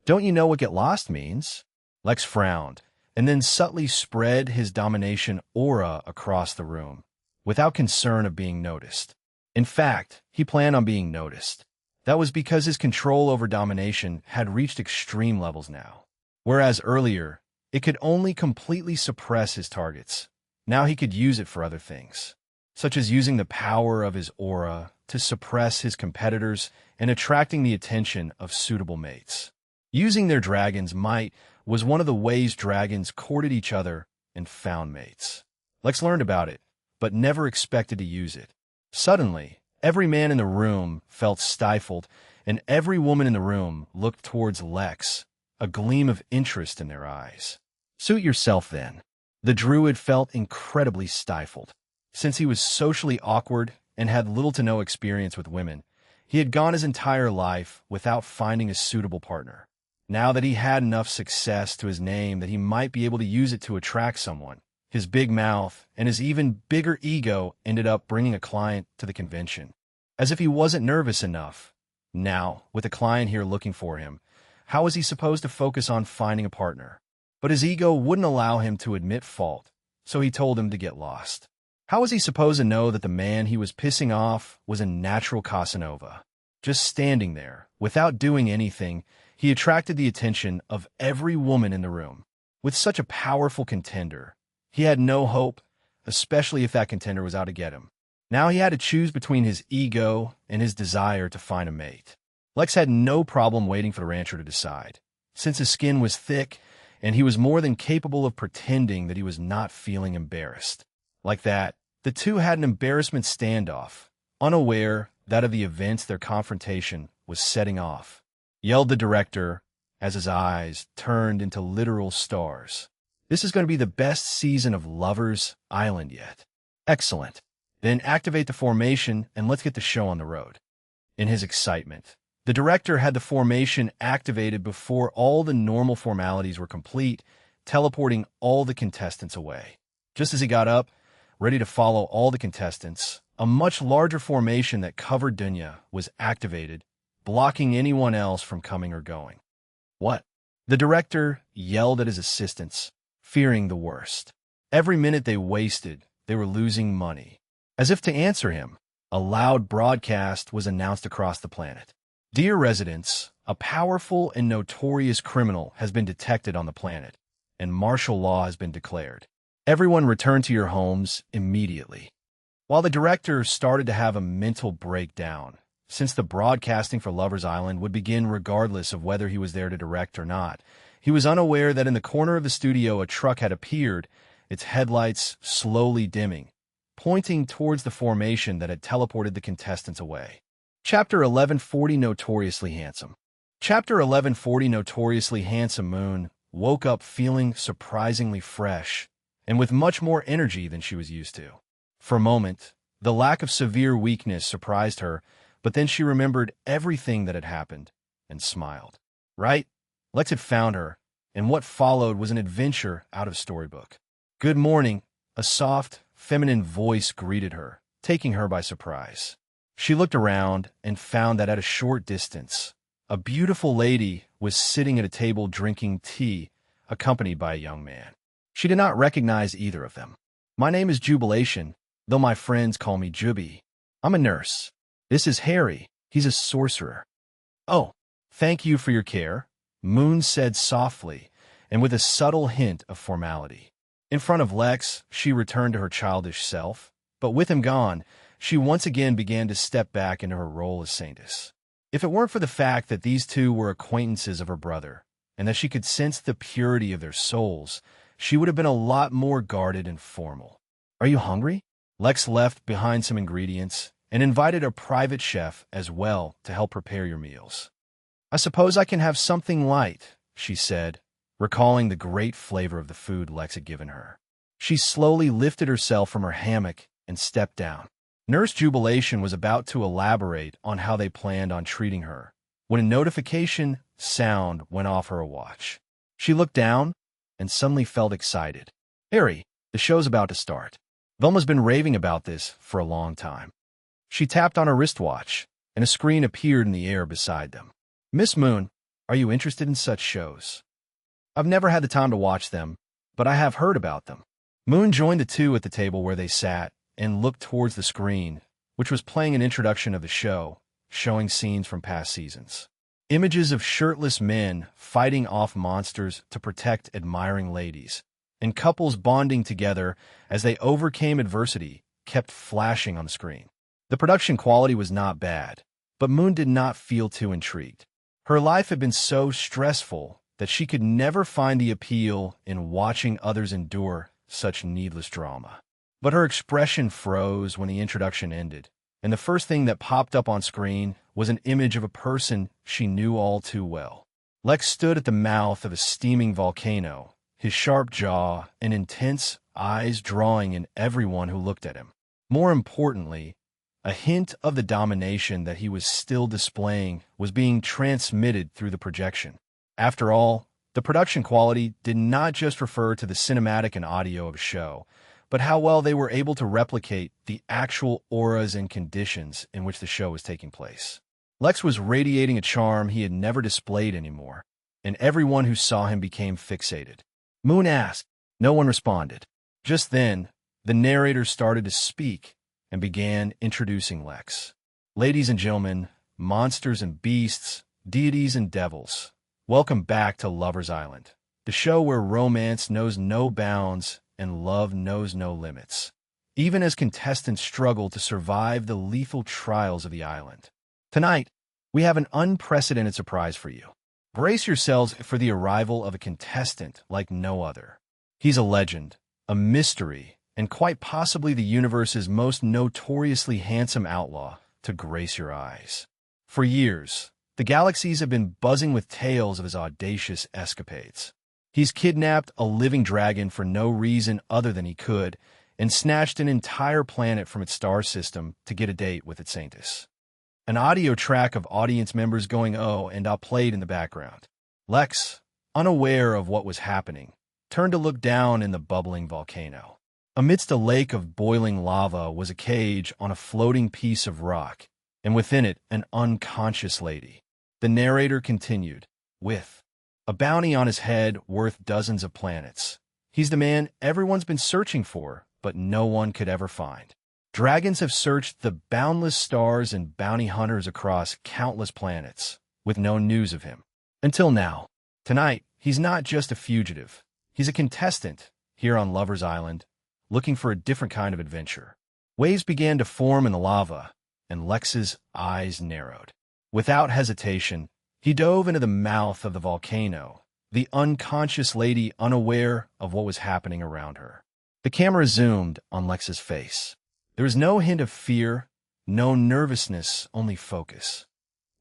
Don't you know what get lost means?" Lex frowned, and then subtly spread his domination aura across the room, without concern of being noticed. In fact, he planned on being noticed. That was because his control over domination had reached extreme levels now. Whereas earlier, it could only completely suppress his targets. Now he could use it for other things, such as using the power of his aura to suppress his competitors and attracting the attention of suitable mates. Using their dragon's might was one of the ways dragons courted each other and found mates. Lex learned about it, but never expected to use it. Suddenly, every man in the room felt stifled, and every woman in the room looked towards Lex, a gleam of interest in their eyes. "Suit yourself, then." The druid felt incredibly stifled. Since he was socially awkward and had little to no experience with women, he had gone his entire life without finding a suitable partner. Now that he had enough success to his name that he might be able to use it to attract someone, his big mouth and his even bigger ego ended up bringing a client to the convention. As if he wasn't nervous enough. Now, with a client here looking for him, how was he supposed to focus on finding a partner? But his ego wouldn't allow him to admit fault, so he told him to get lost. How was he supposed to know that the man he was pissing off was a natural Casanova? Just standing there, without doing anything, he attracted the attention of every woman in the room. With such a powerful contender, he had no hope, especially if that contender was out to get him. Now he had to choose between his ego and his desire to find a mate. Lex had no problem waiting for the rancher to decide, since his skin was thick and he was more than capable of pretending that he was not feeling embarrassed. Like that, the two had an embarrassment standoff, unaware that of the events their confrontation was setting off. Yelled the director as his eyes turned into literal stars. "This is going to be the best season of Lovers Island yet." "Excellent. Then activate the formation and let's get the show on the road." In his excitement, the director had the formation activated before all the normal formalities were complete, teleporting all the contestants away. Just as he got up, ready to follow all the contestants, a much larger formation that covered Dunya was activated, blocking anyone else from coming or going. "What?" The director yelled at his assistants, fearing the worst. Every minute they wasted, they were losing money. As if to answer him, a loud broadcast was announced across the planet. "Dear residents, a powerful and notorious criminal has been detected on the planet, and martial law has been declared. Everyone return to your homes immediately." While the director started to have a mental breakdown, since the broadcasting for Lovers Island would begin regardless of whether he was there to direct or not, he was unaware that in the corner of the studio a truck had appeared, its headlights slowly dimming, pointing towards the formation that had teleported the contestants away. Chapter 1140 Notoriously Handsome. Chapter 1140 Notoriously Handsome Moon woke up feeling surprisingly fresh and with much more energy than she was used to. For a moment, the lack of severe weakness surprised her, but then she remembered everything that had happened and smiled. Right? Lex had found her, and what followed was an adventure out of storybook. "Good morning," a soft, feminine voice greeted her, taking her by surprise. She looked around and found that at a short distance, a beautiful lady was sitting at a table drinking tea, accompanied by a young man. She did not recognize either of them. "My name is Jubilation, though my friends call me Juby. I'm a nurse. This is Harry. He's a sorcerer." "Oh, thank you for your care," Moon said softly, and with a subtle hint of formality. In front of Lex, she returned to her childish self, but with him gone, she once again began to step back into her role as Saintess. If it weren't for the fact that these two were acquaintances of her brother, and that she could sense the purity of their souls, she would have been a lot more guarded and formal. "Are you hungry?" Lex left behind some ingredients and invited a private chef as well to help prepare your meals. "I suppose I can have something light," she said, recalling the great flavor of the food Lex had given her. She slowly lifted herself from her hammock and stepped down. Nurse Jubilation was about to elaborate on how they planned on treating her when a notification sound went off her watch. She looked down and suddenly felt excited. "Harry, the show's about to start. Velma's been raving about this for a long time." She tapped on her wristwatch, and a screen appeared in the air beside them. "Miss Moon, are you interested in such shows?" "I've never had the time to watch them, but I have heard about them." Moon joined the two at the table where they sat and looked towards the screen, which was playing an introduction of the show, showing scenes from past seasons. Images of shirtless men fighting off monsters to protect admiring ladies, and couples bonding together as they overcame adversity, kept flashing on the screen. The production quality was not bad, but Moon did not feel too intrigued. Her life had been so stressful that she could never find the appeal in watching others endure such needless drama. But her expression froze when the introduction ended, and the first thing that popped up on screen was an image of a person she knew all too well. Lex stood at the mouth of a steaming volcano, his sharp jaw and intense eyes drawing in everyone who looked at him. More importantly, a hint of the domination that he was still displaying was being transmitted through the projection. After all, the production quality did not just refer to the cinematic and audio of a show, but how well they were able to replicate the actual auras and conditions in which the show was taking place. Lex was radiating a charm he had never displayed anymore, and everyone who saw him became fixated. Moon asked. No one responded. Just then, the narrator started to speak and began introducing Lex. "Ladies and gentlemen, monsters and beasts, deities and devils, welcome back to Lover's Island, the show where romance knows no bounds and love knows no limits, even as contestants struggle to survive the lethal trials of the island. Tonight, we have an unprecedented surprise for you. Brace yourselves for the arrival of a contestant like no other. He's a legend, a mystery, and quite possibly the universe's most notoriously handsome outlaw to grace your eyes. For years, the galaxies have been buzzing with tales of his audacious escapades. He's kidnapped a living dragon for no reason other than he could, and snatched an entire planet from its star system to get a date with its Saintess. An audio track of audience members going "oh" and "ah" played in the background. Lex, unaware of what was happening, turned to look down in the bubbling volcano. Amidst a lake of boiling lava was a cage on a floating piece of rock, and within it an unconscious lady. The narrator continued, with a bounty on his head worth dozens of planets. He's the man everyone's been searching for, but no one could ever find. Dragons have searched the boundless stars and bounty hunters across countless planets, with no news of him. Until now. Tonight, he's not just a fugitive. He's a contestant here on Lover's Island, looking for a different kind of adventure. Waves began to form in the lava, and Lex's eyes narrowed. Without hesitation, he dove into the mouth of the volcano, the unconscious lady unaware of what was happening around her. The camera zoomed on Lex's face. There was no hint of fear, no nervousness, only focus.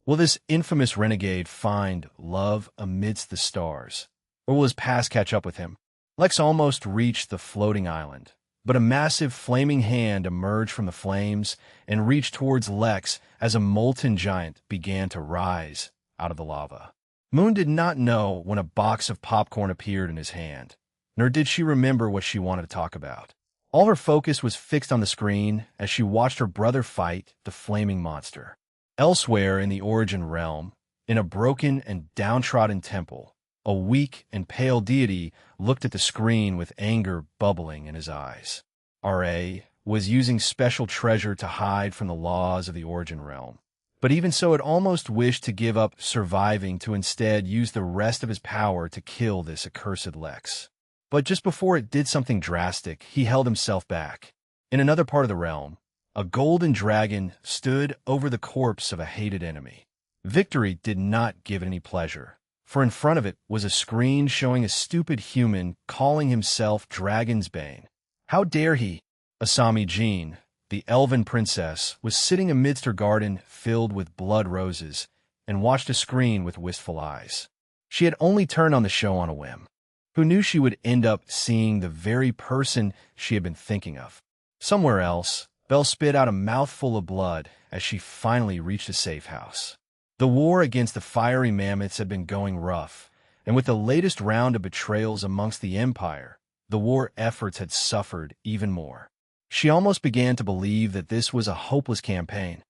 Will this infamous renegade find love amidst the stars, or will his past catch up with him? Lex almost reached the floating island, but a massive flaming hand emerged from the flames and reached towards Lex as a molten giant began to rise out of the lava. Moon did not know when a box of popcorn appeared in his hand, nor did she remember what she wanted to talk about. All her focus was fixed on the screen as she watched her brother fight the flaming monster. Elsewhere in the Origin realm, In a broken and downtrodden temple, a weak and pale deity looked at the screen with anger bubbling in his eyes. R.A. was using special treasure to hide from the laws of the Origin Realm. But even so, it almost wished to give up surviving to instead use the rest of his power to kill this accursed Lex. But just before it did something drastic, he held himself back. In another part of the realm, a golden dragon stood over the corpse of a hated enemy. Victory did not give it any pleasure, for in front of it was a screen showing a stupid human calling himself Dragon's Bane. How dare he? Asami Jean, the elven princess, was sitting amidst her garden filled with blood roses and watched a screen with wistful eyes. She had only turned on the show on a whim. Who knew she would end up seeing the very person she had been thinking of? Somewhere else, Belle spit out a mouthful of blood as she finally reached a safe house. The war against the fiery mammoths had been going rough, and with the latest round of betrayals amongst the Empire, the war efforts had suffered even more. She almost began to believe that this was a hopeless campaign.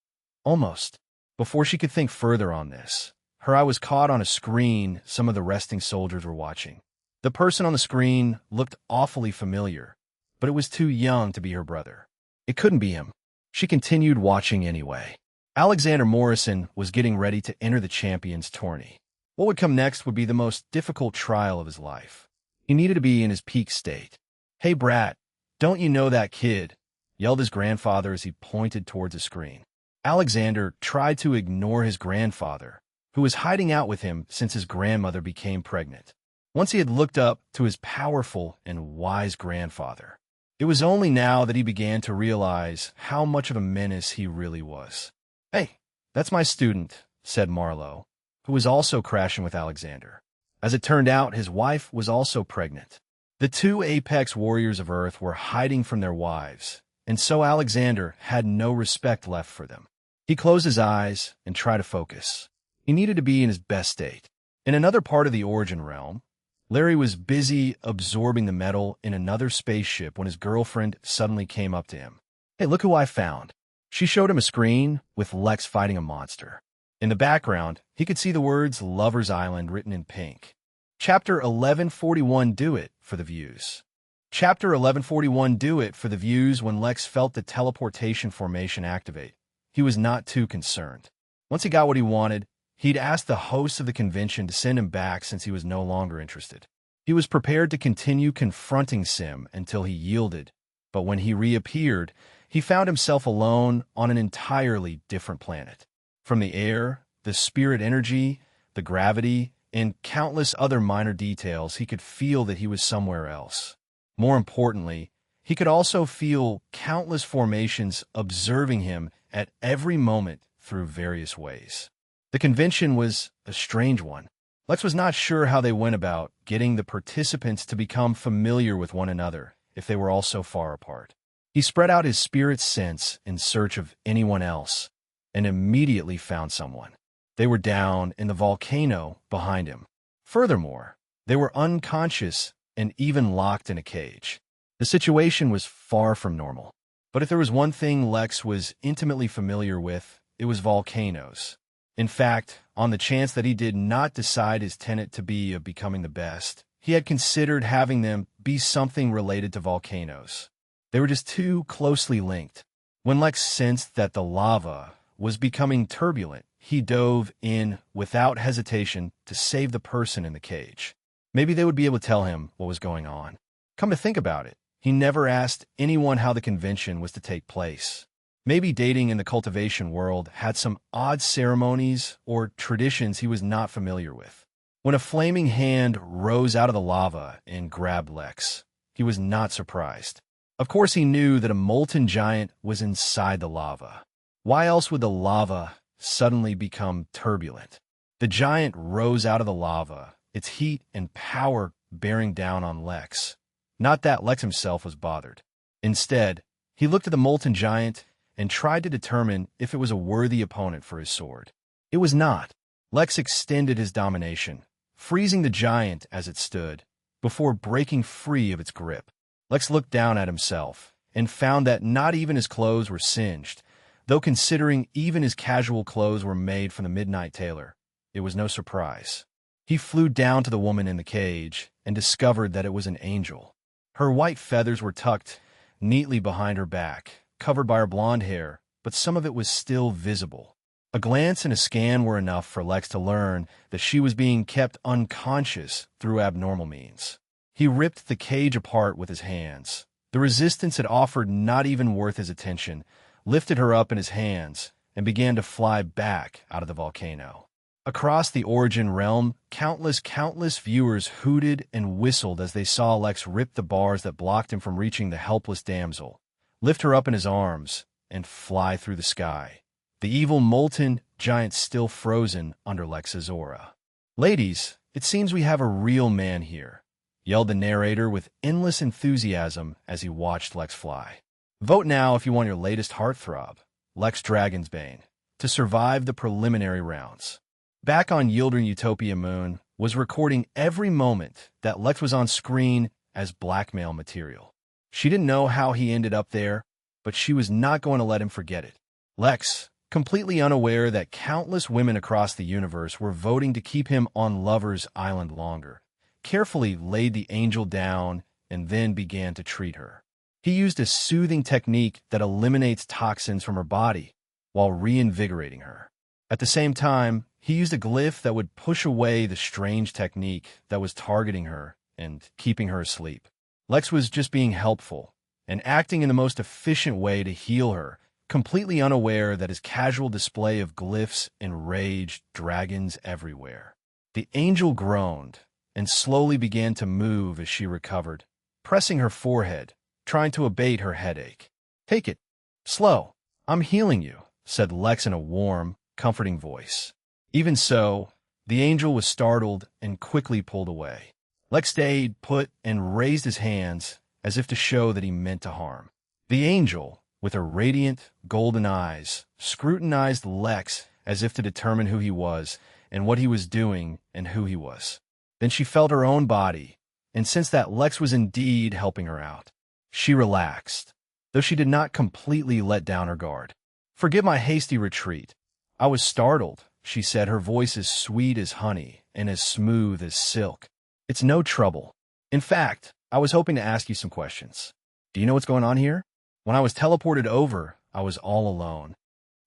Almost. Before she could think further on this, her eye was caught on a screen some of the resting soldiers were watching. The person on the screen looked awfully familiar, but it was too young to be her brother. It couldn't be him. She continued watching anyway. Alexander Morrison was getting ready to enter the Champions Tourney. What would come next would be the most difficult trial of his life. He needed to be in his peak state. "Hey, brat, don't you know that kid?" yelled his grandfather as he pointed towards the screen. Alexander tried to ignore his grandfather, who was hiding out with him since his grandmother became pregnant. Once he had looked up to his powerful and wise grandfather, it was only now that he began to realize how much of a menace he really was. "Hey, that's my student," said Marlowe, who was also crashing with Alexander. As it turned out, his wife was also pregnant. The two apex warriors of Earth were hiding from their wives, and so Alexander had no respect left for them. He closed his eyes and tried to focus. He needed to be in his best state. In another part of the Origin Realm, Larry was busy absorbing the metal in another spaceship when his girlfriend suddenly came up to him. "Hey, look who I found." She showed him a screen with Lex fighting a monster. In the background, he could see the words Lover's Island written in pink. Chapter 1141 Do It for the Views. Chapter 1141 Do It for the Views. When Lex felt the teleportation formation activate, he was not too concerned. Once he got what he wanted, he'd asked the host of the convention to send him back since he was no longer interested. He was prepared to continue confronting Sim until he yielded, but when he reappeared, he found himself alone on an entirely different planet. From the air, the spirit energy, the gravity, and countless other minor details, he could feel that he was somewhere else. More importantly, he could also feel countless formations observing him at every moment through various ways. The convention was a strange one. Lex was not sure how they went about getting the participants to become familiar with one another if they were all so far apart. He spread out his spirit sense in search of anyone else and immediately found someone. They were down in the volcano behind him. Furthermore, they were unconscious and even locked in a cage. The situation was far from normal. But if there was one thing Lex was intimately familiar with, it was volcanoes. In fact, on the chance that he did not decide his tenet to be of becoming the best, he had considered having them be something related to volcanoes. They were just too closely linked. When Lex sensed that the lava was becoming turbulent, he dove in without hesitation to save the person in the cage. Maybe they would be able to tell him what was going on. Come to think about it, he never asked anyone how the convention was to take place. Maybe dating in the cultivation world had some odd ceremonies or traditions he was not familiar with. When a flaming hand rose out of the lava and grabbed Lex, he was not surprised. Of course, he knew that a molten giant was inside the lava. Why else would the lava suddenly become turbulent? The giant rose out of the lava, its heat and power bearing down on Lex. Not that Lex himself was bothered. Instead, he looked at the molten giant and tried to determine if it was a worthy opponent for his sword. It was not. Lex extended his domination, freezing the giant as it stood, before breaking free of its grip. Lex looked down at himself and found that not even his clothes were singed, though considering even his casual clothes were made from the Midnight Tailor. it was no surprise. He flew down to the woman in the cage and discovered that it was an angel. Her white feathers were tucked neatly behind her back, covered by her blonde hair, but some of it was still visible. A glance and a scan were enough for Lex to learn that she was being kept unconscious through abnormal means. He ripped the cage apart with his hands. The resistance it offered not even worth his attention, lifted her up in his hands, and began to fly back out of the volcano. Across the Origin realm, countless viewers hooted and whistled as they saw Lex rip the bars that blocked him from reaching the helpless damsel, lift her up in his arms, and fly through the sky. The evil molten giant still frozen under Lex's aura. "Ladies, it seems we have a real man here," yelled the narrator with endless enthusiasm as he watched Lex fly. "Vote now if you want your latest heartthrob, Lex Dragonsbane, to survive the preliminary rounds." Back on Yildren Utopia Moon was recording every moment that Lex was on screen as blackmail material. She didn't know how he ended up there, but she was not going to let him forget it. Lex, completely unaware that countless women across the universe were voting to keep him on Lover's Island longer, carefully laid the angel down and then began to treat her. He used a soothing technique that eliminates toxins from her body while reinvigorating her. At the same time, he used a glyph that would push away the strange technique that was targeting her and keeping her asleep. Lex was just being helpful and acting in the most efficient way to heal her, completely unaware that his casual display of glyphs enraged dragons everywhere. The angel groaned and slowly began to move as she recovered, pressing her forehead, trying to abate her headache. "Take it. Slow. I'm healing you," said Lex in a warm, comforting voice. Even so, the angel was startled and quickly pulled away. Lex stayed put and raised his hands as if to show that he meant to harm. The angel, with her radiant, golden eyes, scrutinized Lex as if to determine who he was and what he was doing and who he was. Then she felt her own body, and sensed that Lex was indeed helping her out. She relaxed, though she did not completely let down her guard. "Forgive my hasty retreat. I was startled," she said, her voice as sweet as honey and as smooth as silk. "It's no trouble. In fact, I was hoping to ask you some questions. Do you know what's going on here? When I was teleported over, I was all alone."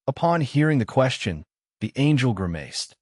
Upon hearing the question, the angel grimaced.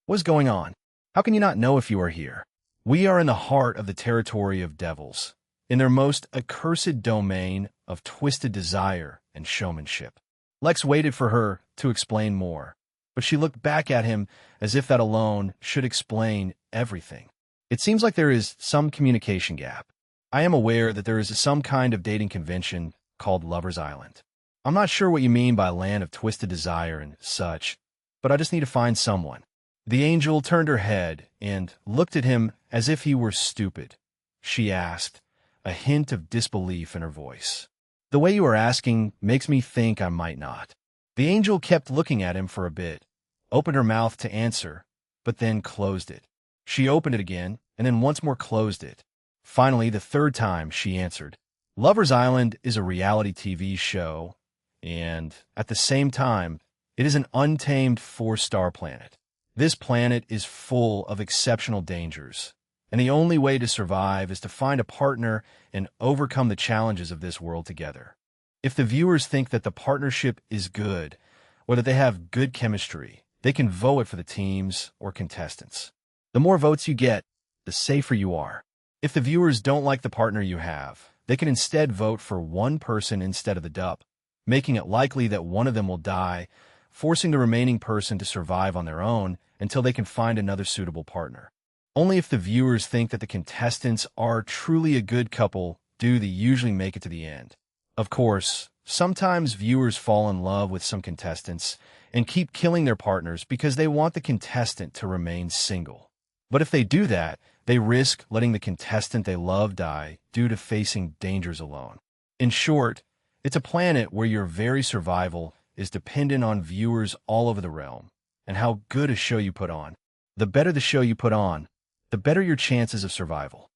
"What's going on? How can you not know if you are here? We are in the heart of the territory of devils, in their most accursed domain of twisted desire and showmanship." Lex waited for her to explain more, but she looked back at him as if that alone should explain everything. "It seems like there is some communication gap. I am aware that there is some kind of dating convention called Lover's Island. I'm not sure what you mean by land of twisted desire and such, but I just need to find someone." The angel turned her head and looked at him as if he were stupid. She asked, a hint of disbelief in her voice. "The way you are asking makes me think I might not." The angel kept looking at him for a bit, opened her mouth to answer, but then closed it. She opened it again, and then once more closed it. Finally, the third time, she answered. "Lover's Island is a reality TV show, and, at the same time, it is an untamed 4-star planet. This planet is full of exceptional dangers, and the only way to survive is to find a partner and overcome the challenges of this world together. If the viewers think that the partnership is good, or that they have good chemistry, they can vote for the teams or contestants. The more votes you get, the safer you are. If the viewers don't like the partner you have, they can instead vote for one person instead of the dup, making it likely that one of them will die, forcing the remaining person to survive on their own until they can find another suitable partner. Only if the viewers think that the contestants are truly a good couple do they usually make it to the end. Of course, sometimes viewers fall in love with some contestants and keep killing their partners because they want the contestant to remain single. But if they do that, they risk letting the contestant they love die due to facing dangers alone. In short, it's a planet where your very survival is dependent on viewers all over the realm and how good a show you put on. The better the show you put on, the better your chances of survival."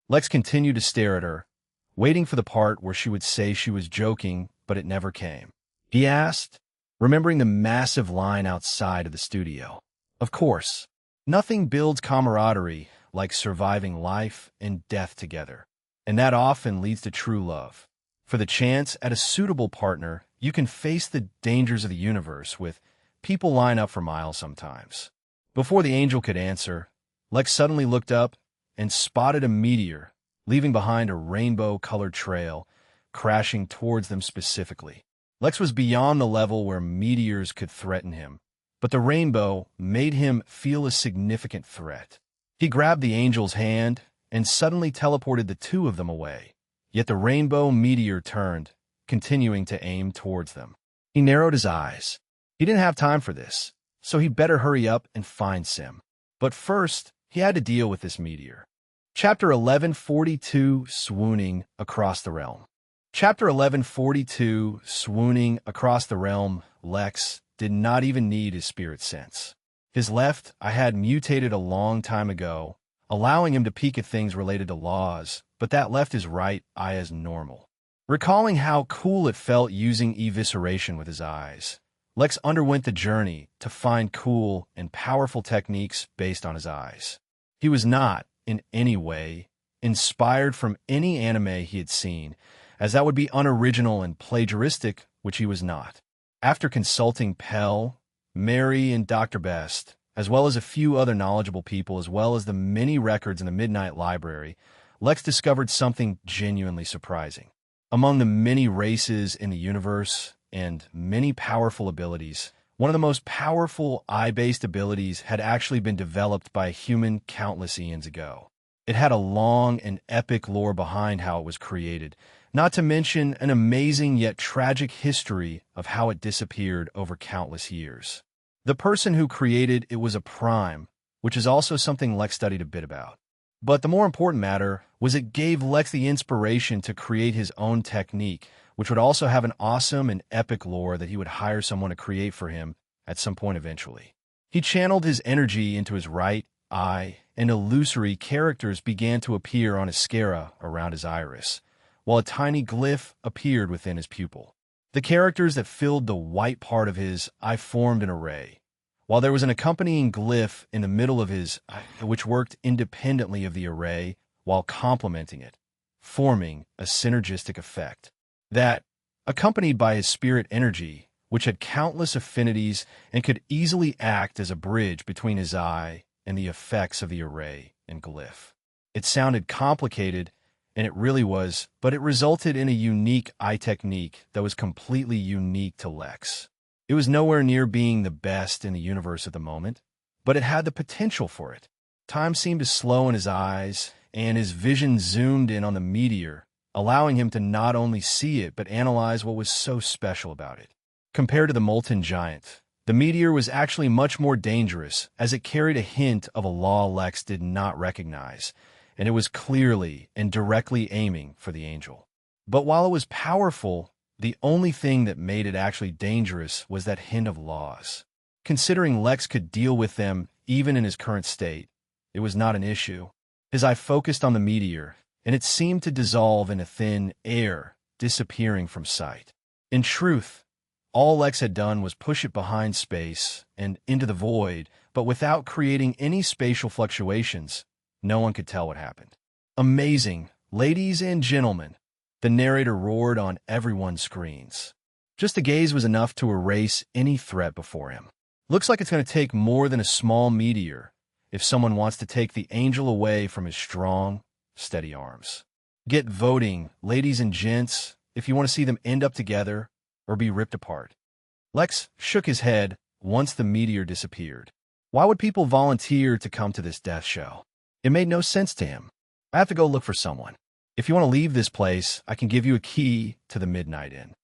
Lex continued to stare at her, waiting for the part where she would say she was joking, but it never came. He asked, remembering the massive line outside of the studio. "Of course. Nothing builds camaraderie like surviving life and death together, and that often leads to true love. For the chance at a suitable partner, you can face the dangers of the universe with people line up for miles sometimes. Before the angel could answer, Lex suddenly looked up and spotted a meteor, leaving behind a rainbow-colored trail, crashing towards them specifically. Lex was beyond the level where meteors could threaten him, but the rainbow made him feel a significant threat. He grabbed the angel's hand and suddenly teleported the two of them away. Yet the rainbow meteor turned, continuing to aim towards them. He narrowed his eyes. He didn't have time for this, so he'd better hurry up and find Sim. But first, he had to deal with this meteor. Chapter 1142, Swooning Across the Realm. Chapter 1142, Swooning Across the Realm. Lex did not even need his spirit sense. His left eye had mutated a long time ago, allowing him to peek at things related to laws, but that left his right eye as normal. Recalling how cool it felt using evisceration with his eyes, Lex underwent the journey to find cool and powerful techniques based on his eyes. He was not, in any way, inspired from any anime he had seen, as that would be unoriginal and plagiaristic, which he was not. After consulting Pell, Mary, and Dr. Best, as well as a few other knowledgeable people, as well as the many records in the Midnight Library, Lex discovered something genuinely surprising. Among the many races in the universe and many powerful abilities, one of the most powerful eye-based abilities had actually been developed by a human countless eons ago. It had a long and epic lore behind how it was created, not to mention an amazing yet tragic history of how it disappeared over countless years. The person who created it was a prime, which is also something Lex studied a bit about. But the more important matter was it gave Lex the inspiration to create his own technique, which would also have an awesome and epic lore that he would hire someone to create for him at some point eventually. He channeled his energy into his right eye, and illusory characters began to appear on his sclera around his iris, while a tiny glyph appeared within his pupil. The characters that filled the white part of his eye formed an array, while there was an accompanying glyph in the middle of his eye, which worked independently of the array while complementing it, forming a synergistic effect that, accompanied by his spirit energy, which had countless affinities and could easily act as a bridge between his eye and the effects of the array and glyph. It sounded complicated, and it really was, but it resulted in a unique eye technique that was completely unique to Lex. It was nowhere near being the best in the universe at the moment, but it had the potential for it. Time seemed to slow in his eyes, and his vision zoomed in on the meteor, allowing him to not only see it but analyze what was so special about it. Compared to the molten giant, the meteor was actually much more dangerous, as it carried a hint of a law Lex did not recognize, and it was clearly and directly aiming for the angel. But while it was powerful, the only thing that made it actually dangerous was that hint of laws. Considering Lex could deal with them even in his current state, it was not an issue. His eye focused on the meteor, and it seemed to dissolve in a thin air, disappearing from sight. In truth, all Lex had done was push it behind space and into the void, but without creating any spatial fluctuations. No one could tell what happened. Amazing, ladies and gentlemen, the narrator roared on everyone's screens. Just a gaze was enough to erase any threat before him. Looks like it's going to take more than a small meteor if someone wants to take the angel away from his strong, steady arms. Get voting, ladies and gents, if you want to see them end up together or be ripped apart. Lex shook his head once the meteor disappeared. Why would people volunteer to come to this death show? It made no sense to him. I have to go look for someone. If you want to leave this place, I can give you a key to the Midnight Inn.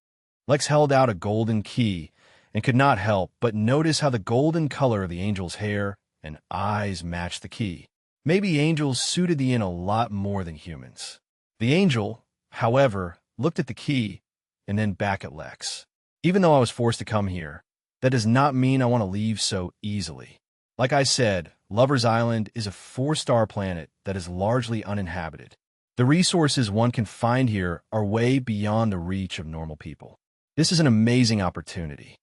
Lex held out a golden key and could not help but notice how the golden color of the angel's hair and eyes matched the key. Maybe angels suited the inn a lot more than humans. The angel, however, looked at the key and then back at Lex. Even though I was forced to come here, that does not mean I want to leave so easily. Like I said, Lover's Island is a 4-star planet that is largely uninhabited. The resources one can find here are way beyond the reach of normal people. This is an amazing opportunity.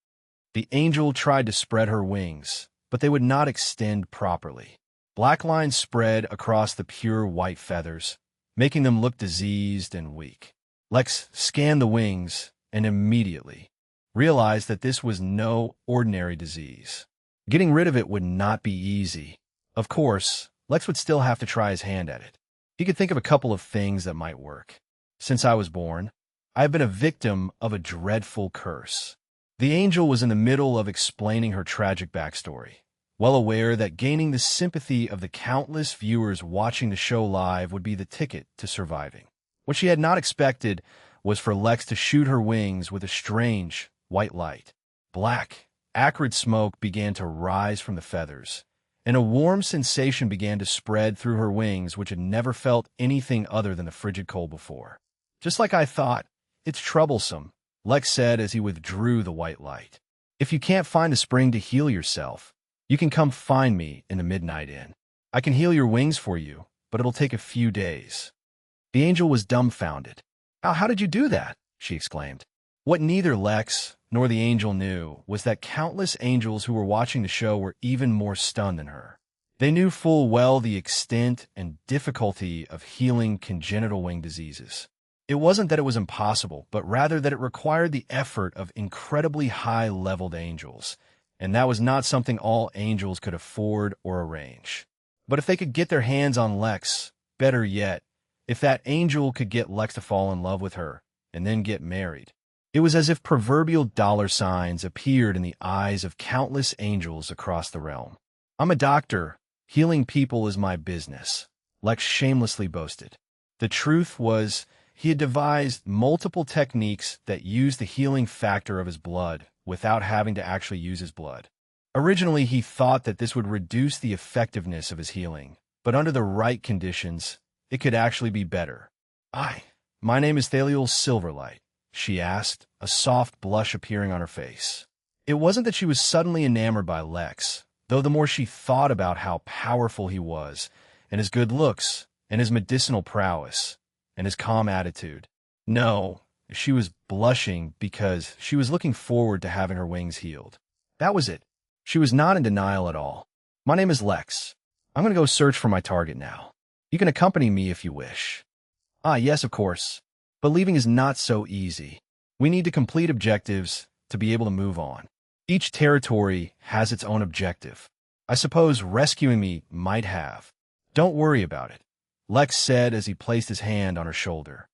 The angel tried to spread her wings, but they would not extend properly. Black lines spread across the pure white feathers, making them look diseased and weak. Lex scanned the wings and immediately realized that this was no ordinary disease. Getting rid of it would not be easy. Of course, Lex would still have to try his hand at it. He could think of a couple of things that might work. Since I was born, I have been a victim of a dreadful curse. The angel was in the middle of explaining her tragic backstory, well aware that gaining the sympathy of the countless viewers watching the show live would be the ticket to surviving. What she had not expected was for Lex to shoot her wings with a strange white light. Black, acrid smoke began to rise from the feathers, and a warm sensation began to spread through her wings which had never felt anything other than the frigid cold before. Just like I thought, it's troublesome, Lex said as he withdrew the white light. If you can't find a spring to heal yourself, you can come find me in the Midnight Inn. I can heal your wings for you, but it'll take a few days. The angel was dumbfounded. How did you do that? She exclaimed. What neither Lex nor the angel knew was that countless angels who were watching the show were even more stunned than her. They knew full well the extent and difficulty of healing congenital wing diseases. It wasn't that it was impossible, but rather that it required the effort of incredibly high-leveled angels, and that was not something all angels could afford or arrange. But if they could get their hands on Lex, better yet, if that angel could get Lex to fall in love with her and then get married, it was as if proverbial dollar signs appeared in the eyes of countless angels across the realm. I'm a doctor. Healing people is my business, Lex shamelessly boasted. The truth was, he had devised multiple techniques that used the healing factor of his blood without having to actually use his blood. Originally, he thought that this would reduce the effectiveness of his healing, but under the right conditions, it could actually be better. My name is Thaliel Silverlight, she asked, a soft blush appearing on her face. It wasn't that she was suddenly enamored by Lex, though the more she thought about how powerful he was, and his good looks, and his medicinal prowess, and his calm attitude. No, she was blushing because she was looking forward to having her wings healed. That was it. She was not in denial at all. My name is Lex. I'm going to go search for my target now. You can accompany me if you wish. Yes, of course. But leaving is not so easy. We need to complete objectives to be able to move on. Each territory has its own objective. I suppose rescuing me might have. Don't worry about it, Lex said as he placed his hand on her shoulder.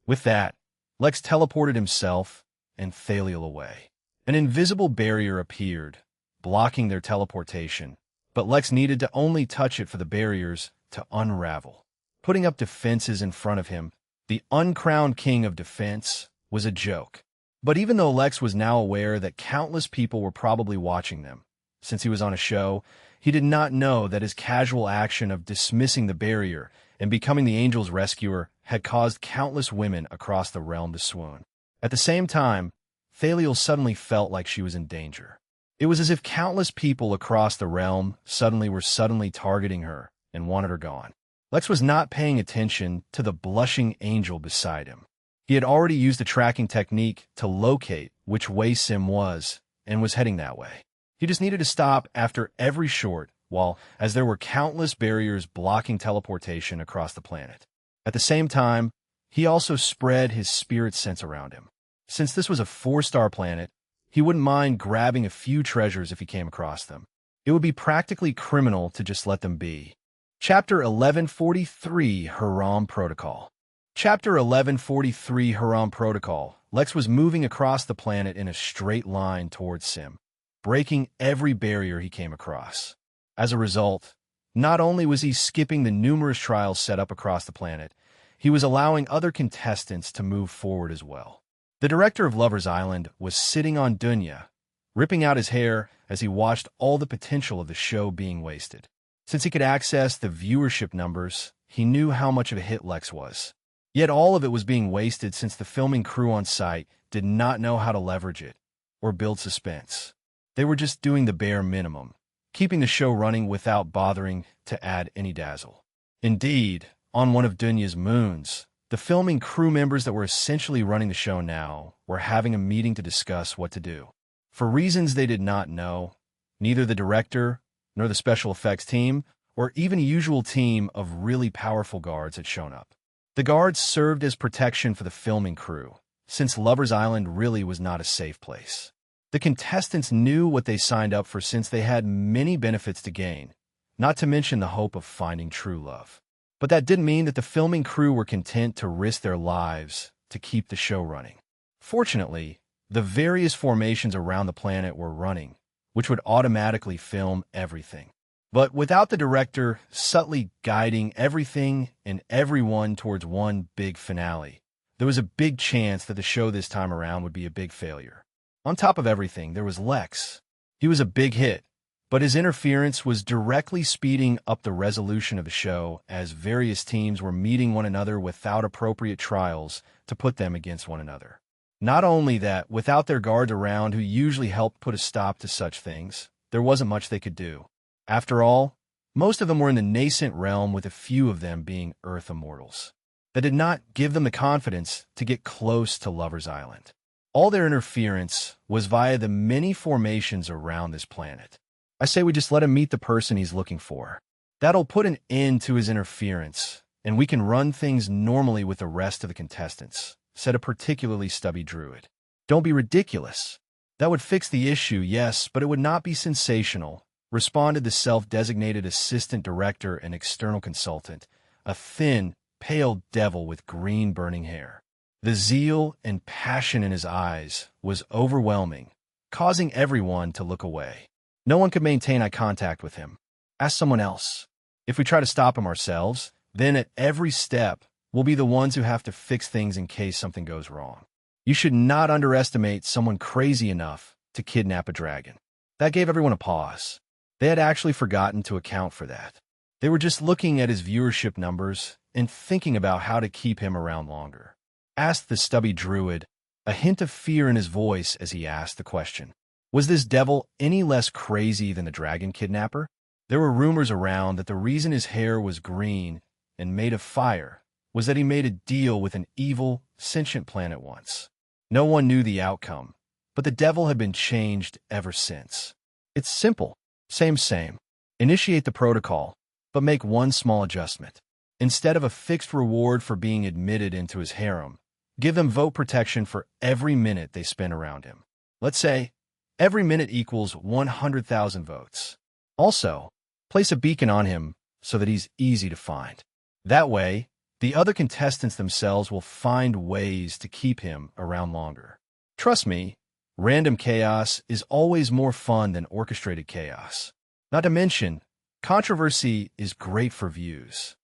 With that, Lex teleported himself and Thaliel away. An invisible barrier appeared, blocking their teleportation, but Lex needed to only touch it for the barriers to unravel. Putting up defenses in front of him, the uncrowned king of defense, was a joke. But even though Lex was now aware that countless people were probably watching them, since he was on a show, he did not know that his casual action of dismissing the barrier and becoming the angel's rescuer had caused countless women across the realm to swoon. At the same time, Thaliel suddenly felt like she was in danger. It was as if countless people across the realm were suddenly targeting her and wanted her gone. Lex was not paying attention to the blushing angel beside him. He had already used a tracking technique to locate which way Sim was and was heading that way. He just needed to stop after every short, as there were countless barriers blocking teleportation across the planet. At the same time, he also spread his spirit sense around him. Since this was a 4-star planet, he wouldn't mind grabbing a few treasures if he came across them. It would be practically criminal to just let them be. Chapter 1143, Haram Protocol. Chapter 1143, Haram Protocol. Lex was moving across the planet in a straight line towards Sim, breaking every barrier he came across. As a result, not only was he skipping the numerous trials set up across the planet, he was allowing other contestants to move forward as well. The director of Lover's Island was sitting on Dunya, ripping out his hair as he watched all the potential of the show being wasted. Since he could access the viewership numbers, he knew how much of a hit Lex was. Yet all of it was being wasted since the filming crew on site did not know how to leverage it or build suspense. They were just doing the bare minimum, keeping the show running without bothering to add any dazzle. Indeed, on one of Dunya's moons, the filming crew members that were essentially running the show now were having a meeting to discuss what to do. For reasons they did not know, Neither the director, nor the special effects team, or even a usual team of really powerful guards had shown up. The guards served as protection for the filming crew, since Lover's Island really was not a safe place. The contestants knew what they signed up for since they had many benefits to gain, not to mention the hope of finding true love. But that didn't mean that the filming crew were content to risk their lives to keep the show running. Fortunately, the various formations around the planet were running, which would automatically film everything. But without the director subtly guiding everything and everyone towards one big finale, there was a big chance that the show this time around would be a big failure. On top of everything, there was Lex. He was a big hit, but his interference was directly speeding up the resolution of the show as various teams were meeting one another without appropriate trials to put them against one another. Not only that, without their guards around who usually helped put a stop to such things, there wasn't much they could do. After all, most of them were in the nascent realm, with a few of them being Earth immortals. That did not give them the confidence to get close to Lover's Island. All their interference was via the many formations around this planet. I say we just let him meet the person he's looking for. That'll put an end to his interference, and we can run things normally with the rest of the contestants, said a particularly stubby druid. Don't be ridiculous. That would fix the issue, yes, but it would not be sensational, responded the self-designated assistant director and external consultant, a thin, pale devil with green burning hair. The zeal and passion in his eyes was overwhelming, causing everyone to look away. No one could maintain eye contact with him. Ask someone else. If we try to stop him ourselves, then at every step, we'll be the ones who have to fix things in case something goes wrong. You should not underestimate someone crazy enough to kidnap a dragon. That gave everyone a pause. They had actually forgotten to account for that. They were just looking at his viewership numbers and thinking about how to keep him around longer. Asked the stubby druid, a hint of fear in his voice as he asked the question. Was this devil any less crazy than the dragon kidnapper? There were rumors around that the reason his hair was green and made of fire was that he made a deal with an evil, sentient planet once. No one knew the outcome, but the devil had been changed ever since. It's simple. Same. Initiate the protocol, but make one small adjustment. Instead of a fixed reward for being admitted into his harem, give them vote protection for every minute they spend around him. Let's say, every minute equals 100,000 votes. Also, place a beacon on him so that he's easy to find. That way, the other contestants themselves will find ways to keep him around longer. Trust me, random chaos is always more fun than orchestrated chaos. Not to mention, controversy is great for views.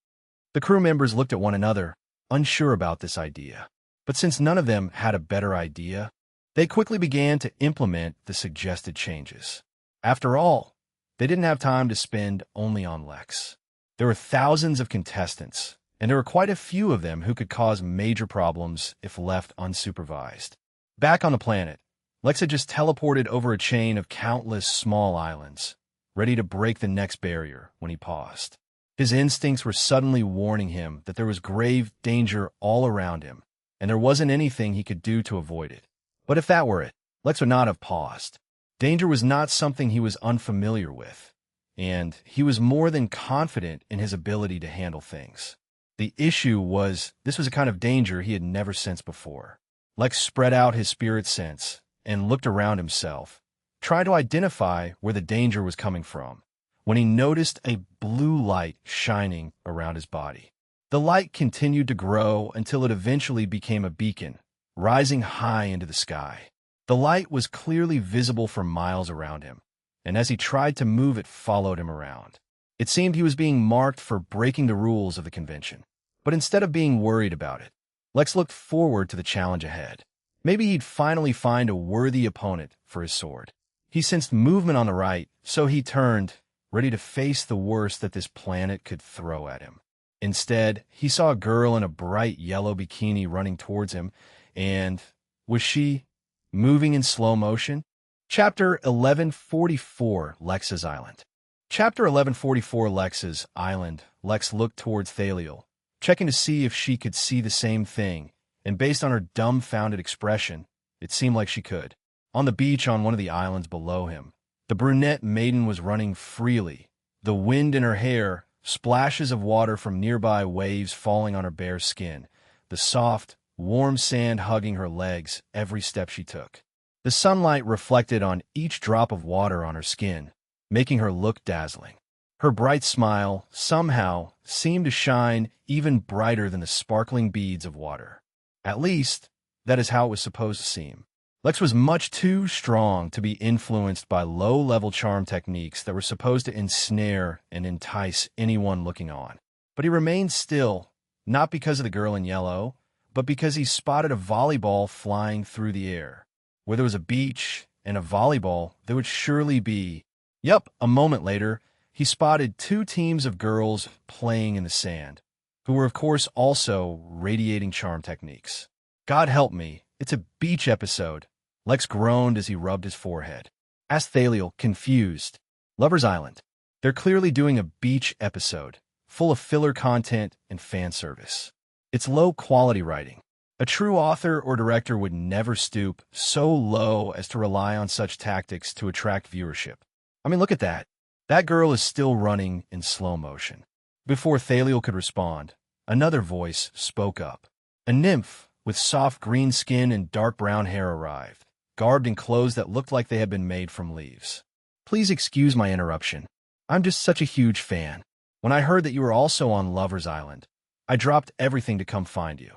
The crew members looked at one another, unsure about this idea. But since none of them had a better idea, they quickly began to implement the suggested changes. After all, they didn't have time to spend only on Lex. There were thousands of contestants, and there were quite a few of them who could cause major problems if left unsupervised. Back on the planet, Lex had just teleported over a chain of countless small islands, ready to break the next barrier when he paused. His instincts were suddenly warning him that there was grave danger all around him, and there wasn't anything he could do to avoid it. But if that were it, Lex would not have paused. Danger was not something he was unfamiliar with, and he was more than confident in his ability to handle things. The issue was, this was a kind of danger he had never sensed before. Lex spread out his spirit sense and looked around himself, trying to identify where the danger was coming from, when he noticed a blue light shining around his body. The light continued to grow until it eventually became a beacon, rising high into the sky. The light was clearly visible for miles around him, and as he tried to move, it followed him around. It seemed he was being marked for breaking the rules of the convention. But instead of being worried about it, Lex looked forward to the challenge ahead. Maybe he'd finally find a worthy opponent for his sword. He sensed movement on the right, so he turned, ready to face the worst that this planet could throw at him. Instead, he saw a girl in a bright yellow bikini running towards him, and was she moving in slow motion? Chapter 1144, Lex's Island. Chapter 1144, Lex's Island. Lex looked towards Thaliel, checking to see if she could see the same thing, and based on her dumbfounded expression, it seemed like she could. On the beach on one of the islands below him, The brunette maiden was running freely, the wind in her hair, splashes of water from nearby waves falling on her bare skin, the soft, warm sand hugging her legs every step she took. The sunlight reflected on each drop of water on her skin, making her look dazzling. Her bright smile, somehow, seemed to shine even brighter than the sparkling beads of water. At least, that is how it was supposed to seem. Lex was much too strong to be influenced by low-level charm techniques that were supposed to ensnare and entice anyone looking on. But he remained still, not because of the girl in yellow, but because he spotted a volleyball flying through the air. Where there was a beach and a volleyball, there would surely be... Yup, a moment later, he spotted two teams of girls playing in the sand, who were of course also radiating charm techniques. God help me, it's a beach episode. Lex groaned as he rubbed his forehead. Asked Thaliel, confused. Lover's Island. They're clearly doing a beach episode, full of filler content and fan service. It's low-quality writing. A true author or director would never stoop so low as to rely on such tactics to attract viewership. I mean, look at that. That girl is still running in slow motion. Before Thaliel could respond, another voice spoke up. A nymph with soft green skin and dark brown hair arrived, garbed in clothes that looked like they had been made from leaves. Please excuse my interruption. I'm just such a huge fan. When I heard that you were also on Lover's Island, I dropped everything to come find you.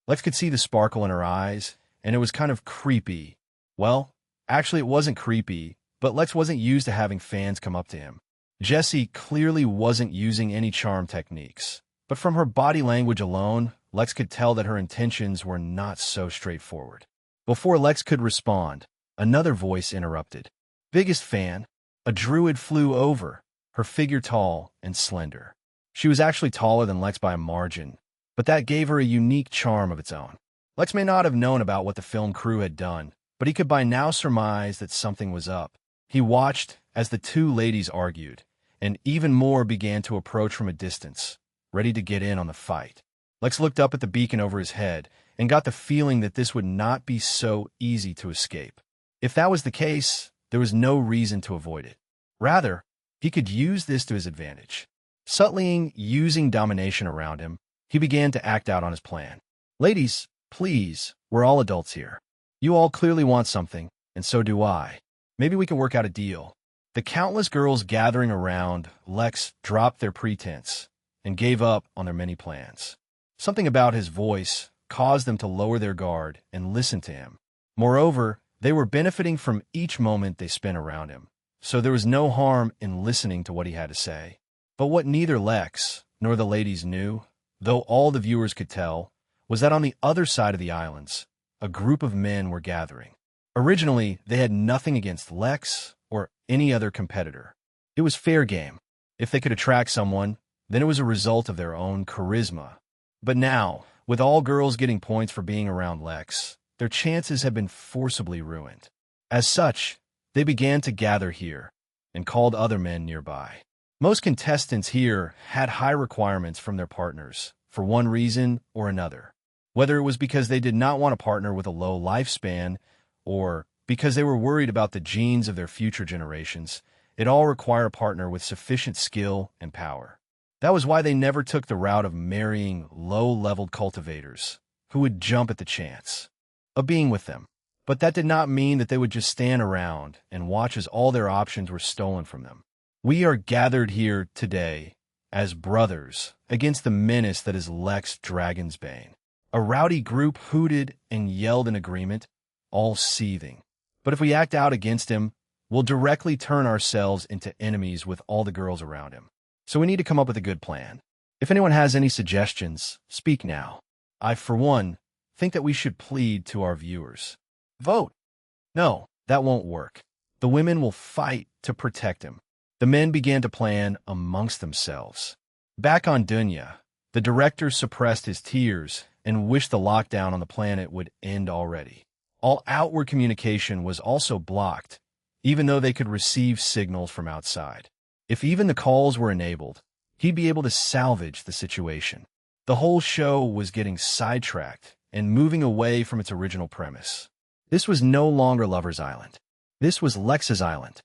Lex could see the sparkle in her eyes, and it was kind of creepy. Well, actually it wasn't creepy, but Lex wasn't used to having fans come up to him. Jessie clearly wasn't using any charm techniques, but from her body language alone, Lex could tell that her intentions were not so straightforward. Before Lex could respond, another voice interrupted. Biggest fan. A druid flew over, her figure tall and slender. She was actually taller than Lex by a margin, but that gave her a unique charm of its own. Lex may not have known about what the film crew had done, but he could by now surmise that something was up. He watched as the two ladies argued, and even more began to approach from a distance, ready to get in on the fight. Lex looked up at the beacon over his head and got the feeling that this would not be so easy to escape. If that was the case, there was no reason to avoid it. Rather, he could use this to his advantage. Subtly using domination around him, he began to act out on his plan. Ladies, please, we're all adults here. You all clearly want something, and so do I. Maybe we can work out a deal. The countless girls gathering around Lex dropped their pretense and gave up on their many plans. Something about his voice caused them to lower their guard and listen to him. Moreover, they were benefiting from each moment they spent around him, so there was no harm in listening to what he had to say. But what neither Lex nor the ladies knew, though all the viewers could tell, was that on the other side of the islands, a group of men were gathering. Originally, they had nothing against Lex or any other competitor. It was fair game. If they could attract someone, then it was a result of their own charisma. But now, with all girls getting points for being around Lex, their chances had been forcibly ruined. As such, they began to gather here and called other men nearby. Most contestants here had high requirements from their partners for one reason or another. Whether it was because they did not want a partner with a low lifespan or because they were worried about the genes of their future generations, it all required a partner with sufficient skill and power. That was why they never took the route of marrying low-leveled cultivators who would jump at the chance of being with them. But that did not mean that they would just stand around and watch as all their options were stolen from them. We are gathered here today as brothers against the menace that is Lex Dragonsbane. A rowdy group hooted and yelled in agreement, all seething. But if we act out against him, we'll directly turn ourselves into enemies with all the girls around him. So we need to come up with a good plan. If anyone has any suggestions, speak now. I, for one, think that we should plead to our viewers. Vote. No, that won't work. The women will fight to protect him. The men began to plan amongst themselves. Back on Dunya, the director suppressed his tears and wished the lockdown on the planet would end already. All outward communication was also blocked, even though they could receive signals from outside. If even the calls were enabled, he'd be able to salvage the situation. The whole show was getting sidetracked and moving away from its original premise. This was no longer Lover's Island. This was Lex's Island.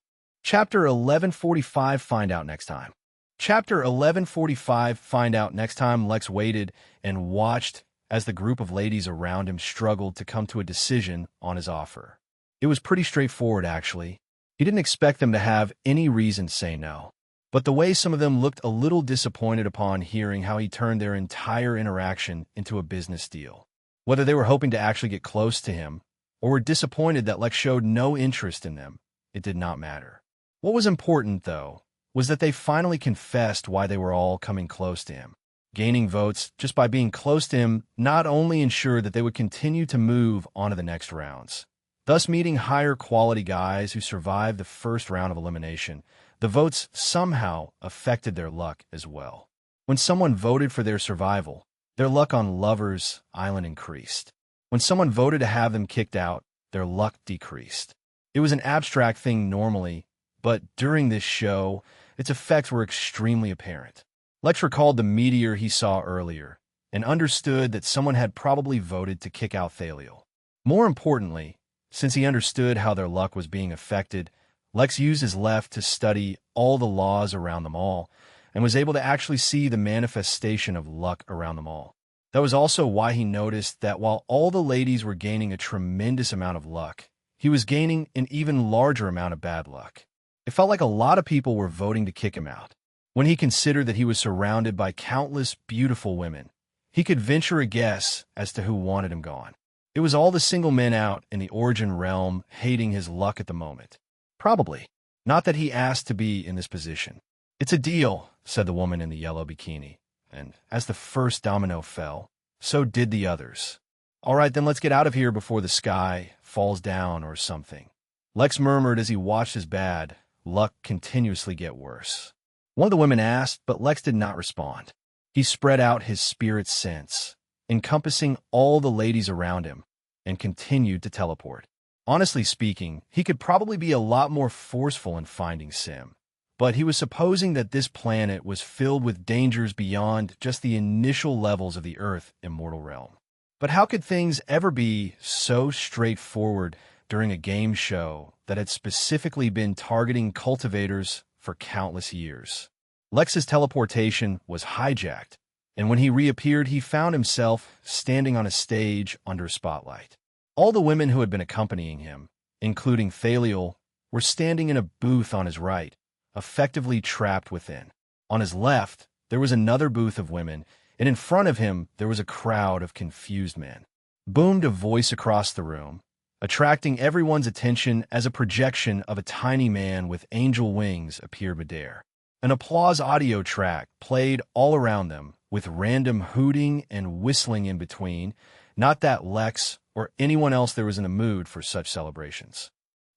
Chapter 1145 Find out next time. Chapter 1145 Find out next time. Lex waited and watched as the group of ladies around him struggled to come to a decision on his offer. It was pretty straightforward, actually. He didn't expect them to have any reason to say no. But the way some of them looked a little disappointed upon hearing how he turned their entire interaction into a business deal. Whether they were hoping to actually get close to him or were disappointed that Lex showed no interest in them, it did not matter. What was important, though, was that they finally confessed why they were all coming close to him. Gaining votes just by being close to him not only ensured that they would continue to move on to the next rounds, thus meeting higher quality guys who survived the first round of elimination. The votes somehow affected their luck as well. When someone voted for their survival, their luck on Lover's Island increased. When someone voted to have them kicked out, their luck decreased. It was an abstract thing normally, but during this show, its effects were extremely apparent. Lex recalled the meteor he saw earlier and understood that someone had probably voted to kick out Thaliel. More importantly, since he understood how their luck was being affected, Lex used his left to study all the laws around them all and was able to actually see the manifestation of luck around them all. That was also why he noticed that while all the ladies were gaining a tremendous amount of luck, he was gaining an even larger amount of bad luck. It felt like a lot of people were voting to kick him out. When he considered that he was surrounded by countless beautiful women, he could venture a guess as to who wanted him gone. It was all the single men out in the Origin realm hating his luck at the moment. Probably. Not that he asked to be in this position. "It's a deal," said the woman in the yellow bikini. And as the first domino fell, so did the others. "All right, then let's get out of here before the sky falls down or something," Lex murmured as he watched his bad luck continuously get worse. One of the women asked, but Lex did not respond. He spread out his spirit sense, encompassing all the ladies around him, and continued to teleport. Honestly speaking, he could probably be a lot more forceful in finding Sim, but he was supposing that this planet was filled with dangers beyond just the initial levels of the Earth immortal realm. But how could things ever be so straightforward during a game show that had specifically been targeting cultivators for countless years? Lex's teleportation was hijacked, and when he reappeared, he found himself standing on a stage under a spotlight. All the women who had been accompanying him, including Thaliel, were standing in a booth on his right, effectively trapped within. On his left, there was another booth of women, and in front of him, there was a crowd of confused men. Boomed a voice across the room, attracting everyone's attention as a projection of a tiny man with angel wings appeared midair. An applause audio track played all around them, with random hooting and whistling in between, not that Lex or anyone else there was in the mood for such celebrations.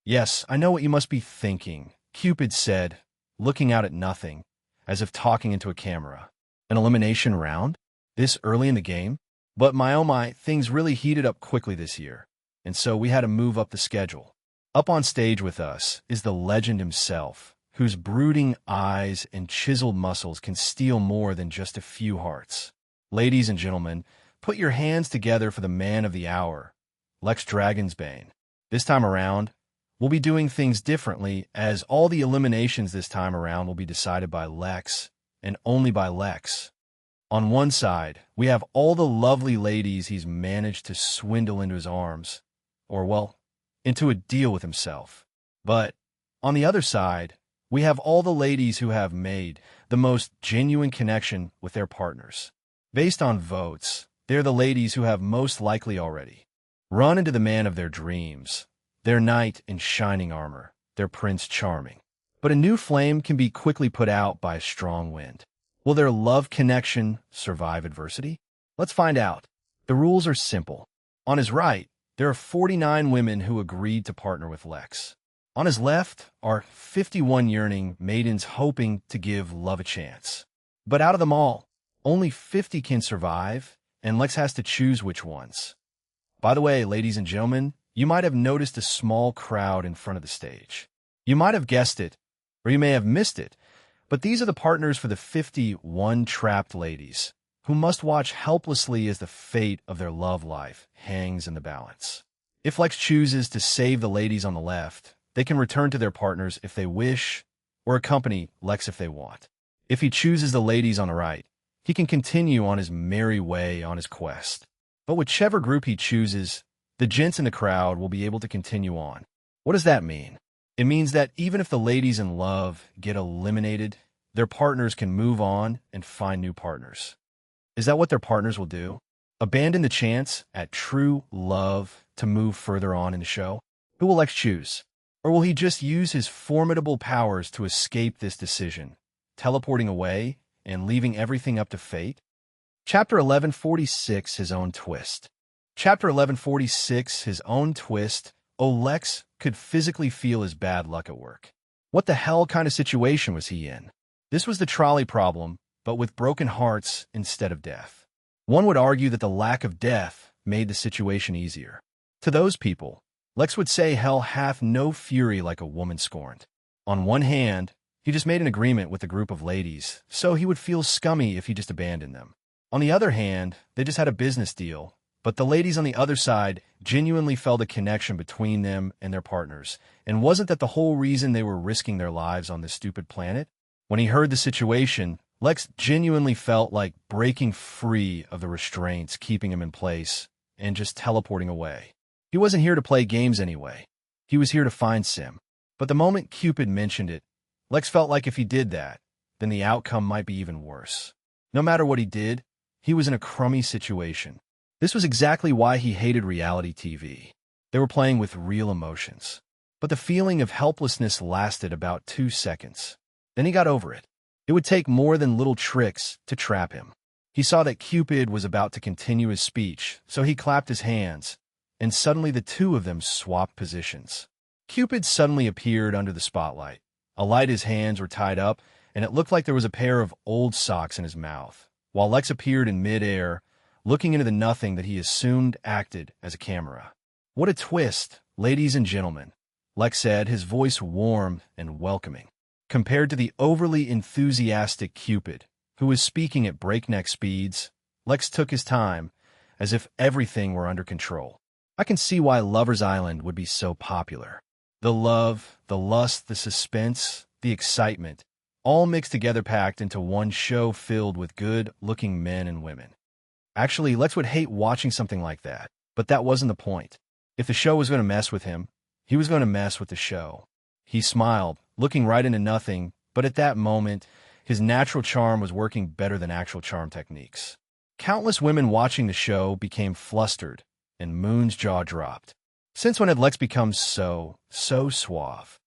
"Yes, I know what you must be thinking," Cupid said, looking out at nothing, as if talking into a camera. "An elimination round? This early in the game? But my oh my, things really heated up quickly this year, and so we had to move up the schedule. Up on stage with us is the legend himself, whose brooding eyes and chiseled muscles can steal more than just a few hearts. Ladies and gentlemen, put your hands together for the man of the hour, Lex Dragonsbane. This time around, we'll be doing things differently, as all the eliminations this time around will be decided by Lex, and only by Lex. On one side, we have all the lovely ladies he's managed to swindle into his arms, or, well, into a deal with himself. But on the other side, we have all the ladies who have made the most genuine connection with their partners. Based on votes, they're the ladies who have most likely already run into the man of their dreams, their knight in shining armor, their Prince Charming. But a new flame can be quickly put out by a strong wind. Will their love connection survive adversity? Let's find out. The rules are simple. On his right, there are 49 women who agreed to partner with Lex. On his left are 51 yearning maidens hoping to give love a chance. But out of them all, only 50 can survive, and Lex has to choose which ones. By the way, ladies and gentlemen, you might have noticed a small crowd in front of the stage. You might have guessed it, or you may have missed it, but these are the partners for the 51 trapped ladies, who must watch helplessly as the fate of their love life hangs in the balance. If Lex chooses to save the ladies on the left, They can return to their partners if they wish, or accompany Lex if they want. If he chooses the ladies on the right, he can continue on his merry way on his quest. But whichever group he chooses, the gents in the crowd will be able to continue on. What does that mean? It means that even if the ladies in love get eliminated, their partners can move on and find new partners. Is that what their partners will do? Abandon the chance at true love to move further on in the show? Who will Lex choose? Or will he just use his formidable powers to escape this decision, teleporting away and leaving everything up to fate? Chapter 1146, His Own Twist. Chapter 1146, His Own Twist. Lex could physically feel his bad luck at work. What the hell kind of situation was he in? This was the trolley problem, but with broken hearts instead of death. One would argue that the lack of death made the situation easier. To those people, Lex would say hell hath no fury like a woman scorned. On one hand, he just made an agreement with a group of ladies, so he would feel scummy if he just abandoned them. On the other hand, they just had a business deal, but the ladies on the other side genuinely felt a connection between them and their partners. And wasn't that the whole reason they were risking their lives on this stupid planet? When he heard the situation, Lex genuinely felt like breaking free of the restraints keeping him in place and just teleporting away. He wasn't here to play games anyway. He was here to find Sim. But the moment Cupid mentioned it, Lex felt like if he did that, then the outcome might be even worse. No matter what he did, he was in a crummy situation. This was exactly why he hated reality TV. They were playing with real emotions. But the feeling of helplessness lasted about 2 seconds. Then he got over it. It would take more than little tricks to trap him. He saw that Cupid was about to continue his speech, so he clapped his hands, and suddenly the two of them swapped positions. Cupid suddenly appeared under the spotlight. Alight, his hands were tied up, and it looked like there was a pair of old socks in his mouth, while Lex appeared in mid-air, looking into the nothing that he assumed acted as a camera. "What a twist, ladies and gentlemen," Lex said, his voice warm and welcoming. Compared to the overly enthusiastic Cupid, who was speaking at breakneck speeds, Lex took his time, as if everything were under control. I can see why Lover's Island would be so popular. The love, the lust, the suspense, the excitement, all mixed together packed into one show filled with good-looking men and women. Actually, Lex would hate watching something like that, but that wasn't the point. If the show was going to mess with him, he was going to mess with the show. He smiled, looking right into nothing, but at that moment, his natural charm was working better than actual charm techniques. Countless women watching the show became flustered, and Moon's jaw dropped. Since when had Lex become so suave?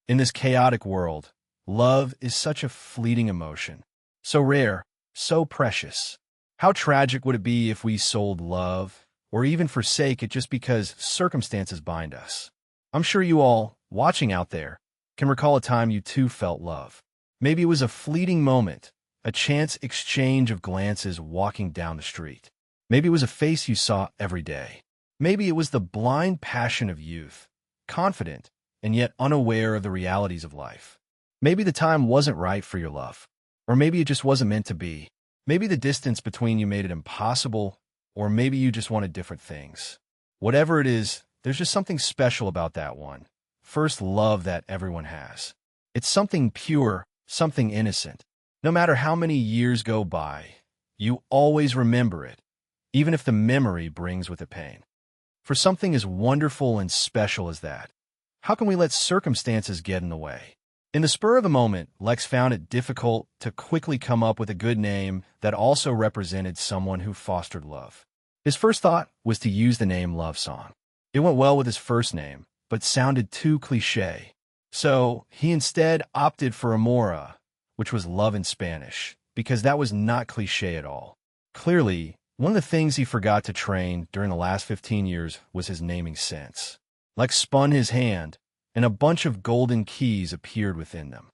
In this chaotic world, love is such a fleeting emotion, so rare, so precious. How tragic would it be if we sold love, or even forsake it just because circumstances bind us? I'm sure you all, watching out there, can recall a time you too felt love. Maybe it was a fleeting moment, a chance exchange of glances walking down the street. Maybe it was a face you saw every day. Maybe it was the blind passion of youth, confident and yet unaware of the realities of life. Maybe the time wasn't right for your love, or maybe it just wasn't meant to be. Maybe the distance between you made it impossible, or maybe you just wanted different things. Whatever it is, there's just something special about that one. First love that everyone has. It's something pure, something innocent. No matter how many years go by, you always remember it, even if the memory brings with it pain. For something as wonderful and special as that, how can we let circumstances get in the way? In the spur of the moment, Lex found it difficult to quickly come up with a good name that also represented someone who fostered love. His first thought was to use the name Love Song. It went well with his first name, but sounded too cliché. So he instead opted for Amora, which was love in Spanish, because that was not cliché at all. Clearly, one of the things he forgot to train during the last 15 years was his naming sense. Lex spun his hand, and a bunch of golden keys appeared within them.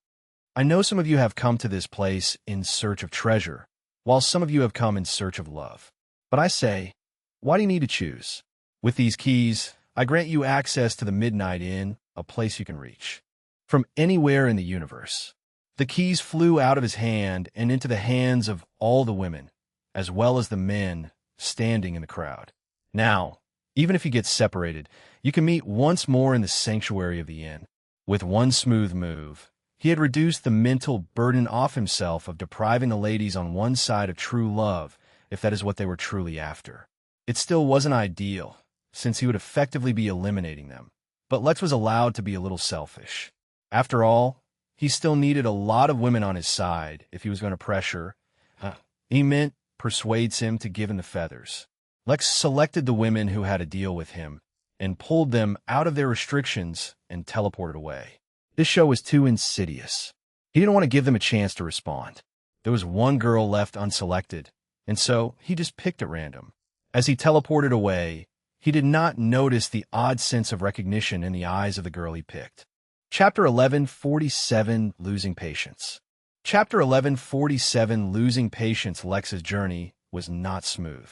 I know some of you have come to this place in search of treasure, while some of you have come in search of love. But I say, why do you need to choose? With these keys, I grant you access to the Midnight Inn, a place you can reach from anywhere in the universe. The keys flew out of his hand and into the hands of all the women, as well as the men standing in the crowd. Now, even if you get separated, you can meet once more in the sanctuary of the inn. With one smooth move, he had reduced the mental burden off himself of depriving the ladies on one side of true love, if that is what they were truly after. It still wasn't ideal, since he would effectively be eliminating them, but Lex was allowed to be a little selfish. After all, he still needed a lot of women on his side if he was going to pressure. He meant persuades him to give him the feathers. Lex selected the women who had a deal with him and pulled them out of their restrictions and teleported away. This show was too insidious. He didn't want to give them a chance to respond. There was one girl left unselected, and so he just picked at random. As he teleported away, he did not notice the odd sense of recognition in the eyes of the girl he picked. Chapter 1147, Losing Patience. Chapter 1147, Losing Patience. Lex's journey was not smooth.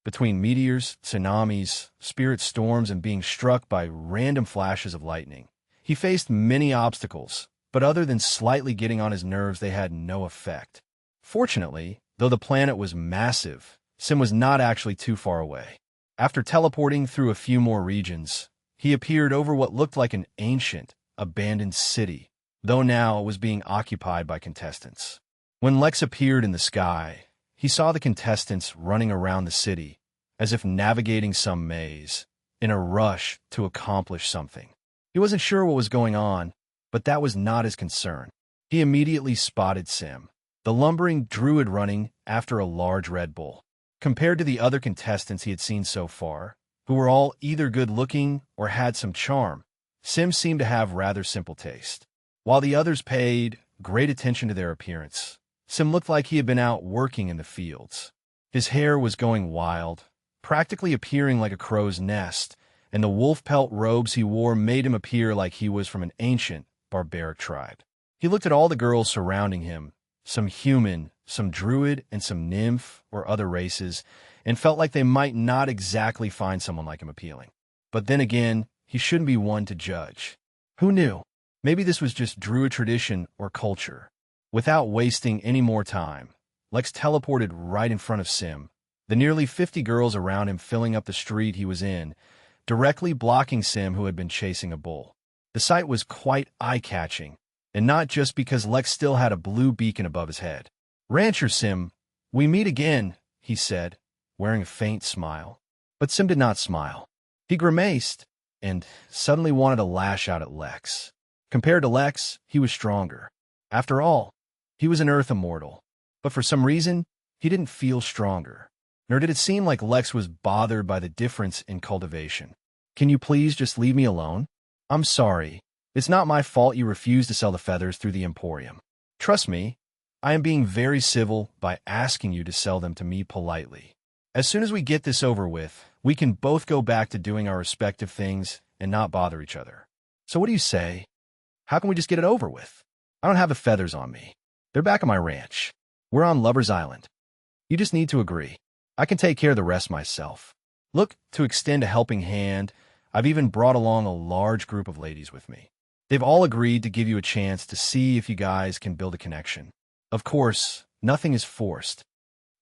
Between meteors, tsunamis, spirit storms, and being struck by random flashes of lightning, he faced many obstacles, but other than slightly getting on his nerves, they had no effect. Fortunately, though the planet was massive, Sim was not actually too far away. After teleporting through a few more regions, he appeared over what looked like an ancient, abandoned city, though now it was being occupied by contestants. When Lex appeared in the sky, he saw the contestants running around the city, as if navigating some maze, in a rush to accomplish something. He wasn't sure what was going on, but that was not his concern. He immediately spotted Sim, the lumbering druid running after a large Red Bull. Compared to the other contestants he had seen so far, who were all either good-looking or had some charm, Sim seemed to have rather simple taste. While the others paid great attention to their appearance, Sim looked like he had been out working in the fields. His hair was going wild, practically appearing like a crow's nest, and the wolf pelt robes he wore made him appear like he was from an ancient, barbaric tribe. He looked at all the girls surrounding him, some human, some druid, and some nymph or other races, and felt like they might not exactly find someone like him appealing. But then again, he shouldn't be one to judge. Who knew? Maybe this was just druid tradition or culture. Without wasting any more time, Lex teleported right in front of Sim, the nearly 50 girls around him filling up the street he was in, directly blocking Sim, who had been chasing a bull. The sight was quite eye-catching, and not just because Lex still had a blue beacon above his head. "Rancher Sim, we meet again," he said, wearing a faint smile. But Sim did not smile. He grimaced and suddenly wanted to lash out at Lex. Compared to Lex, he was stronger. After all, he was an Earth immortal. But for some reason, he didn't feel stronger. Nor did it seem like Lex was bothered by the difference in cultivation. "Can you please just leave me alone? I'm sorry. It's not my fault you refused to sell the feathers through the Emporium. Trust me, I am being very civil by asking you to sell them to me politely. As soon as we get this over with, we can both go back to doing our respective things and not bother each other. So what do you say? How can we just get it over with? I don't have the feathers on me. They're back at my ranch. We're on Lover's Island. You just need to agree. I can take care of the rest myself. Look, to extend a helping hand, I've even brought along a large group of ladies with me. They've all agreed to give you a chance to see if you guys can build a connection. Of course, nothing is forced."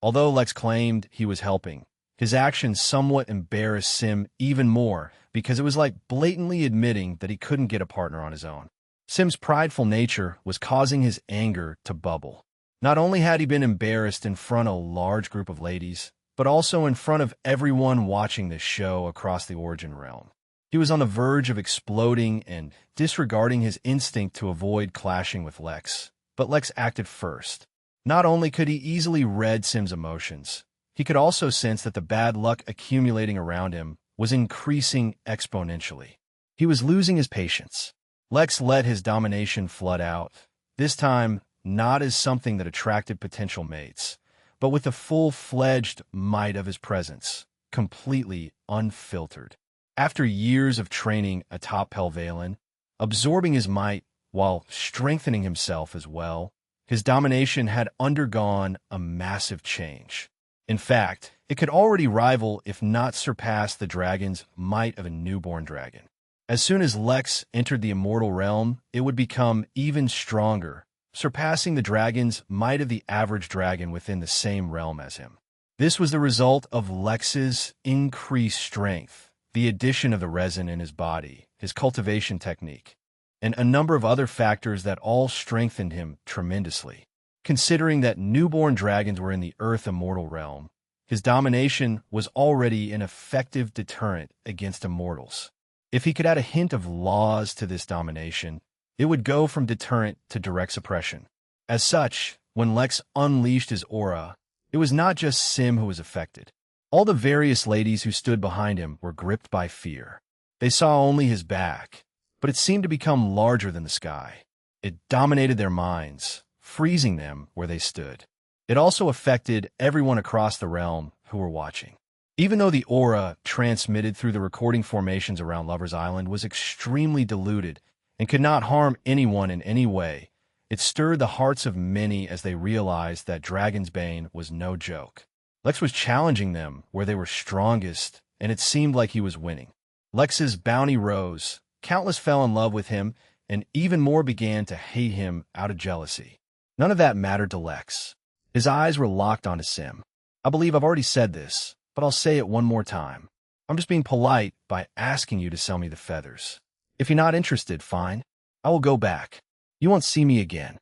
Although Lex claimed he was helping, his actions somewhat embarrassed Sim even more because it was like blatantly admitting that he couldn't get a partner on his own. Sim's prideful nature was causing his anger to bubble. Not only had he been embarrassed in front of a large group of ladies, but also in front of everyone watching this show across the Origin realm. He was on the verge of exploding and disregarding his instinct to avoid clashing with Lex. But Lex acted first. Not only could he easily read Sim's emotions, he could also sense that the bad luck accumulating around him was increasing exponentially. He was losing his patience. Lex let his domination flood out, this time not as something that attracted potential mates, but with the full-fledged might of his presence, completely unfiltered. After years of training atop Pelvalen, absorbing his might while strengthening himself as well, his domination had undergone a massive change. In fact, it could already rival, if not surpass, the dragon's might of a newborn dragon. As soon as Lex entered the immortal realm, it would become even stronger, surpassing the dragon's might of the average dragon within the same realm as him. This was the result of Lex's increased strength, the addition of the resin in his body, his cultivation technique, and a number of other factors that all strengthened him tremendously. Considering that newborn dragons were in the Earth immortal realm, his domination was already an effective deterrent against immortals. If he could add a hint of laws to this domination, it would go from deterrent to direct suppression. As such, when Lex unleashed his aura, it was not just Sim who was affected. All the various ladies who stood behind him were gripped by fear. They saw only his back, but it seemed to become larger than the sky. It dominated their minds, freezing them where they stood. It also affected everyone across the realm who were watching. Even though the aura transmitted through the recording formations around Lover's Island was extremely diluted and could not harm anyone in any way, it stirred the hearts of many as they realized that Dragon's Bane was no joke. Lex was challenging them where they were strongest, and it seemed like he was winning. Lex's bounty rose, countless fell in love with him, and even more began to hate him out of jealousy. None of that mattered to Lex. His eyes were locked onto Sim. I believe I've already said this, but I'll say it one more time. I'm just being polite by asking you to sell me the feathers. If you're not interested, fine. I will go back. You won't see me again.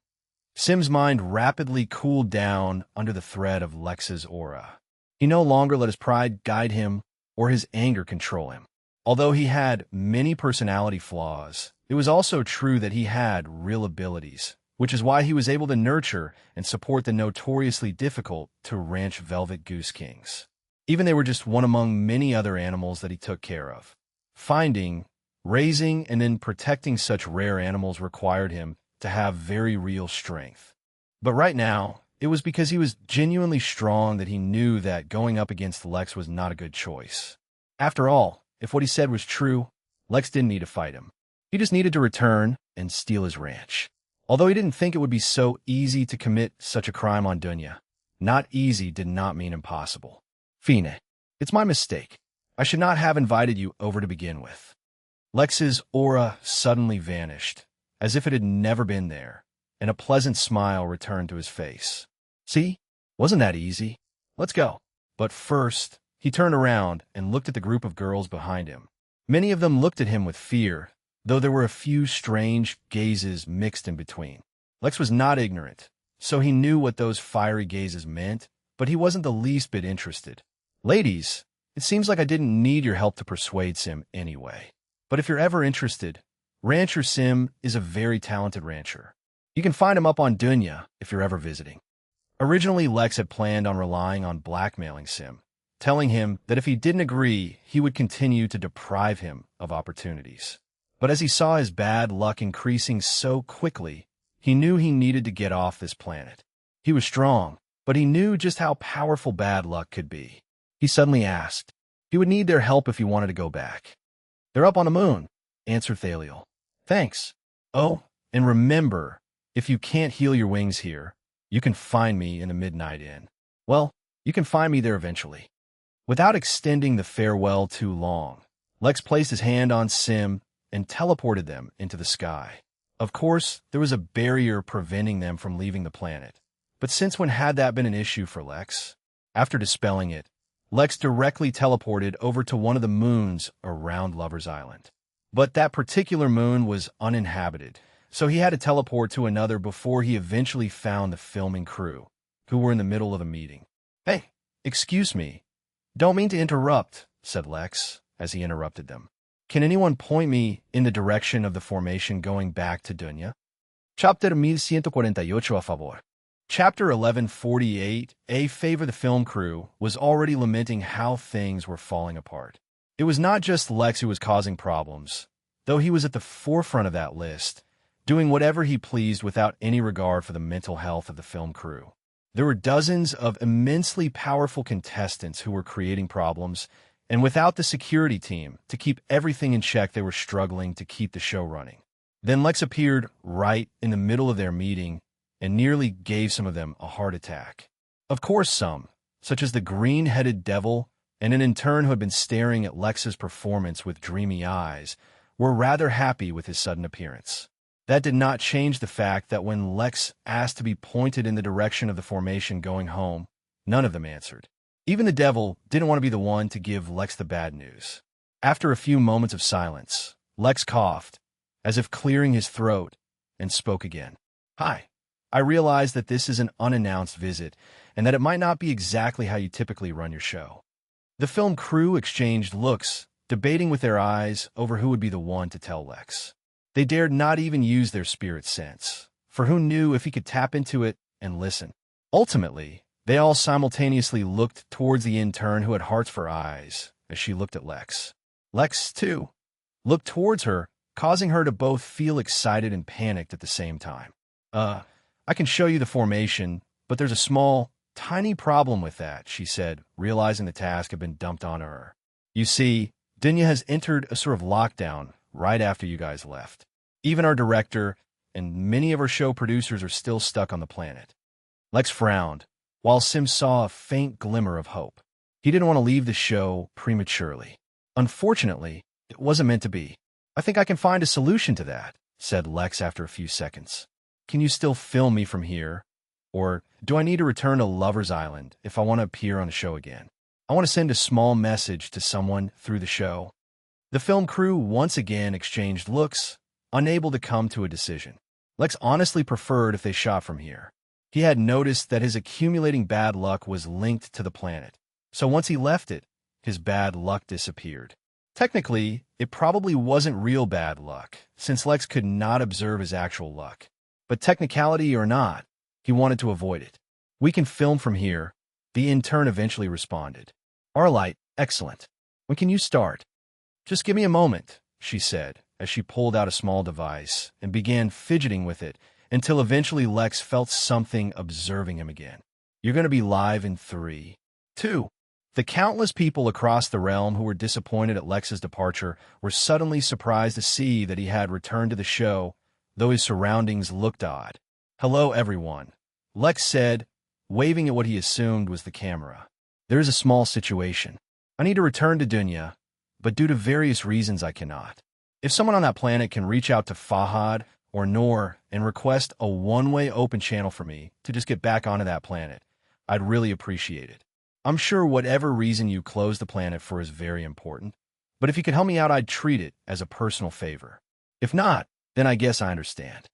Sim's mind rapidly cooled down under the threat of Lex's aura. He no longer let his pride guide him or his anger control him. Although he had many personality flaws, it was also true that he had real abilities, which is why he was able to nurture and support the notoriously difficult to ranch Velvet Goose Kings. Even they were just one among many other animals that he took care of. Finding, raising, and then protecting such rare animals required him to have very real strength. But right now, it was because he was genuinely strong that he knew that going up against Lex was not a good choice. After all, if what he said was true, Lex didn't need to fight him. He just needed to return and steal his ranch. Although he didn't think it would be so easy to commit such a crime on Dunya, not easy did not mean impossible. Fine, it's my mistake. I should not have invited you over to begin with. Lex's aura suddenly vanished, as if it had never been there, and a pleasant smile returned to his face. See? Wasn't that easy? Let's go. But first, he turned around and looked at the group of girls behind him. Many of them looked at him with fear, though there were a few strange gazes mixed in between. Lex was not ignorant, so he knew what those fiery gazes meant, but he wasn't the least bit interested. Ladies, it seems like I didn't need your help to persuade Sim anyway. But if you're ever interested, Rancher Sim is a very talented rancher. You can find him up on Dunya if you're ever visiting. Originally, Lex had planned on relying on blackmailing Sim, telling him that if he didn't agree, he would continue to deprive him of opportunities. But as he saw his bad luck increasing so quickly, he knew he needed to get off this planet. He was strong, but he knew just how powerful bad luck could be. He suddenly asked. He would need their help if he wanted to go back. They're up on the moon, answered Thaliel. Thanks. Oh, and remember, if you can't heal your wings here, you can find me in the Midnight Inn. Well, you can find me there eventually. Without extending the farewell too long, Lex placed his hand on Sim and teleported them into the sky. Of course, there was a barrier preventing them from leaving the planet. But since when had that been an issue for Lex? After dispelling it, Lex directly teleported over to one of the moons around Lover's Island. But that particular moon was uninhabited, so he had to teleport to another before he eventually found the filming crew, who were in the middle of a meeting. Hey, excuse me. Don't mean to interrupt, said Lex, as he interrupted them. Can anyone point me in the direction of the formation going back to Dunya? Chapter 1148 a favor. Chapter 1148, A Favor the film crew, was already lamenting how things were falling apart. It was not just Lex who was causing problems, though he was at the forefront of that list, doing whatever he pleased without any regard for the mental health of the film crew. There were dozens of immensely powerful contestants who were creating problems, and without the security team to keep everything in check, they were struggling to keep the show running. Then Lex appeared right in the middle of their meeting and nearly gave some of them a heart attack. Of course some, such as the green-headed devil and an intern who had been staring at Lex's performance with dreamy eyes, were rather happy with his sudden appearance. That did not change the fact that when Lex asked to be pointed in the direction of the formation going home, none of them answered. Even the devil didn't want to be the one to give Lex the bad news. After a few moments of silence, Lex coughed, as if clearing his throat, and spoke again. "Hi. I realize that this is an unannounced visit, and that it might not be exactly how you typically run your show." The film crew exchanged looks, debating with their eyes over who would be the one to tell Lex. They dared not even use their spirit sense, for who knew if he could tap into it and listen. Ultimately, they all simultaneously looked towards the intern who had hearts for eyes as she looked at Lex. Lex, too, looked towards her, causing her to both feel excited and panicked at the same time. I can show you the formation, but there's a small, tiny problem with that," she said, realizing the task had been dumped on her. "You see, Dunya has entered a sort of lockdown right after you guys left. Even our director and many of our show producers are still stuck on the planet." Lex frowned, while Sim saw a faint glimmer of hope. He didn't want to leave the show prematurely. Unfortunately, it wasn't meant to be. "I think I can find a solution to that," said Lex after a few seconds. "Can you still film me from here? Or do I need to return to Lover's Island if I want to appear on the show again? I want to send a small message to someone through the show." The film crew once again exchanged looks, unable to come to a decision. Lex honestly preferred if they shot from here. He had noticed that his accumulating bad luck was linked to the planet, so once he left it, his bad luck disappeared. Technically, it probably wasn't real bad luck, since Lex could not observe his actual luck. But technicality or not, he wanted to avoid it. "We can film from here," the intern eventually responded. "Arlight, excellent. When can you start?" "Just give me a moment," she said, as she pulled out a small device and began fidgeting with it until eventually Lex felt something observing him again. "You're going to be live in 3, 2. The countless people across the realm who were disappointed at Lex's departure were suddenly surprised to see that he had returned to the show, though his surroundings looked odd. "Hello, everyone," Lex said, waving at what he assumed was the camera. "There is a small situation. I need to return to Dunya, but due to various reasons I cannot. If someone on that planet can reach out to Fahad or Noor and request a one-way open channel for me to just get back onto that planet, I'd really appreciate it. I'm sure whatever reason you closed the planet for is very important, but if you could help me out, I'd treat it as a personal favor. If not, then I guess I understand."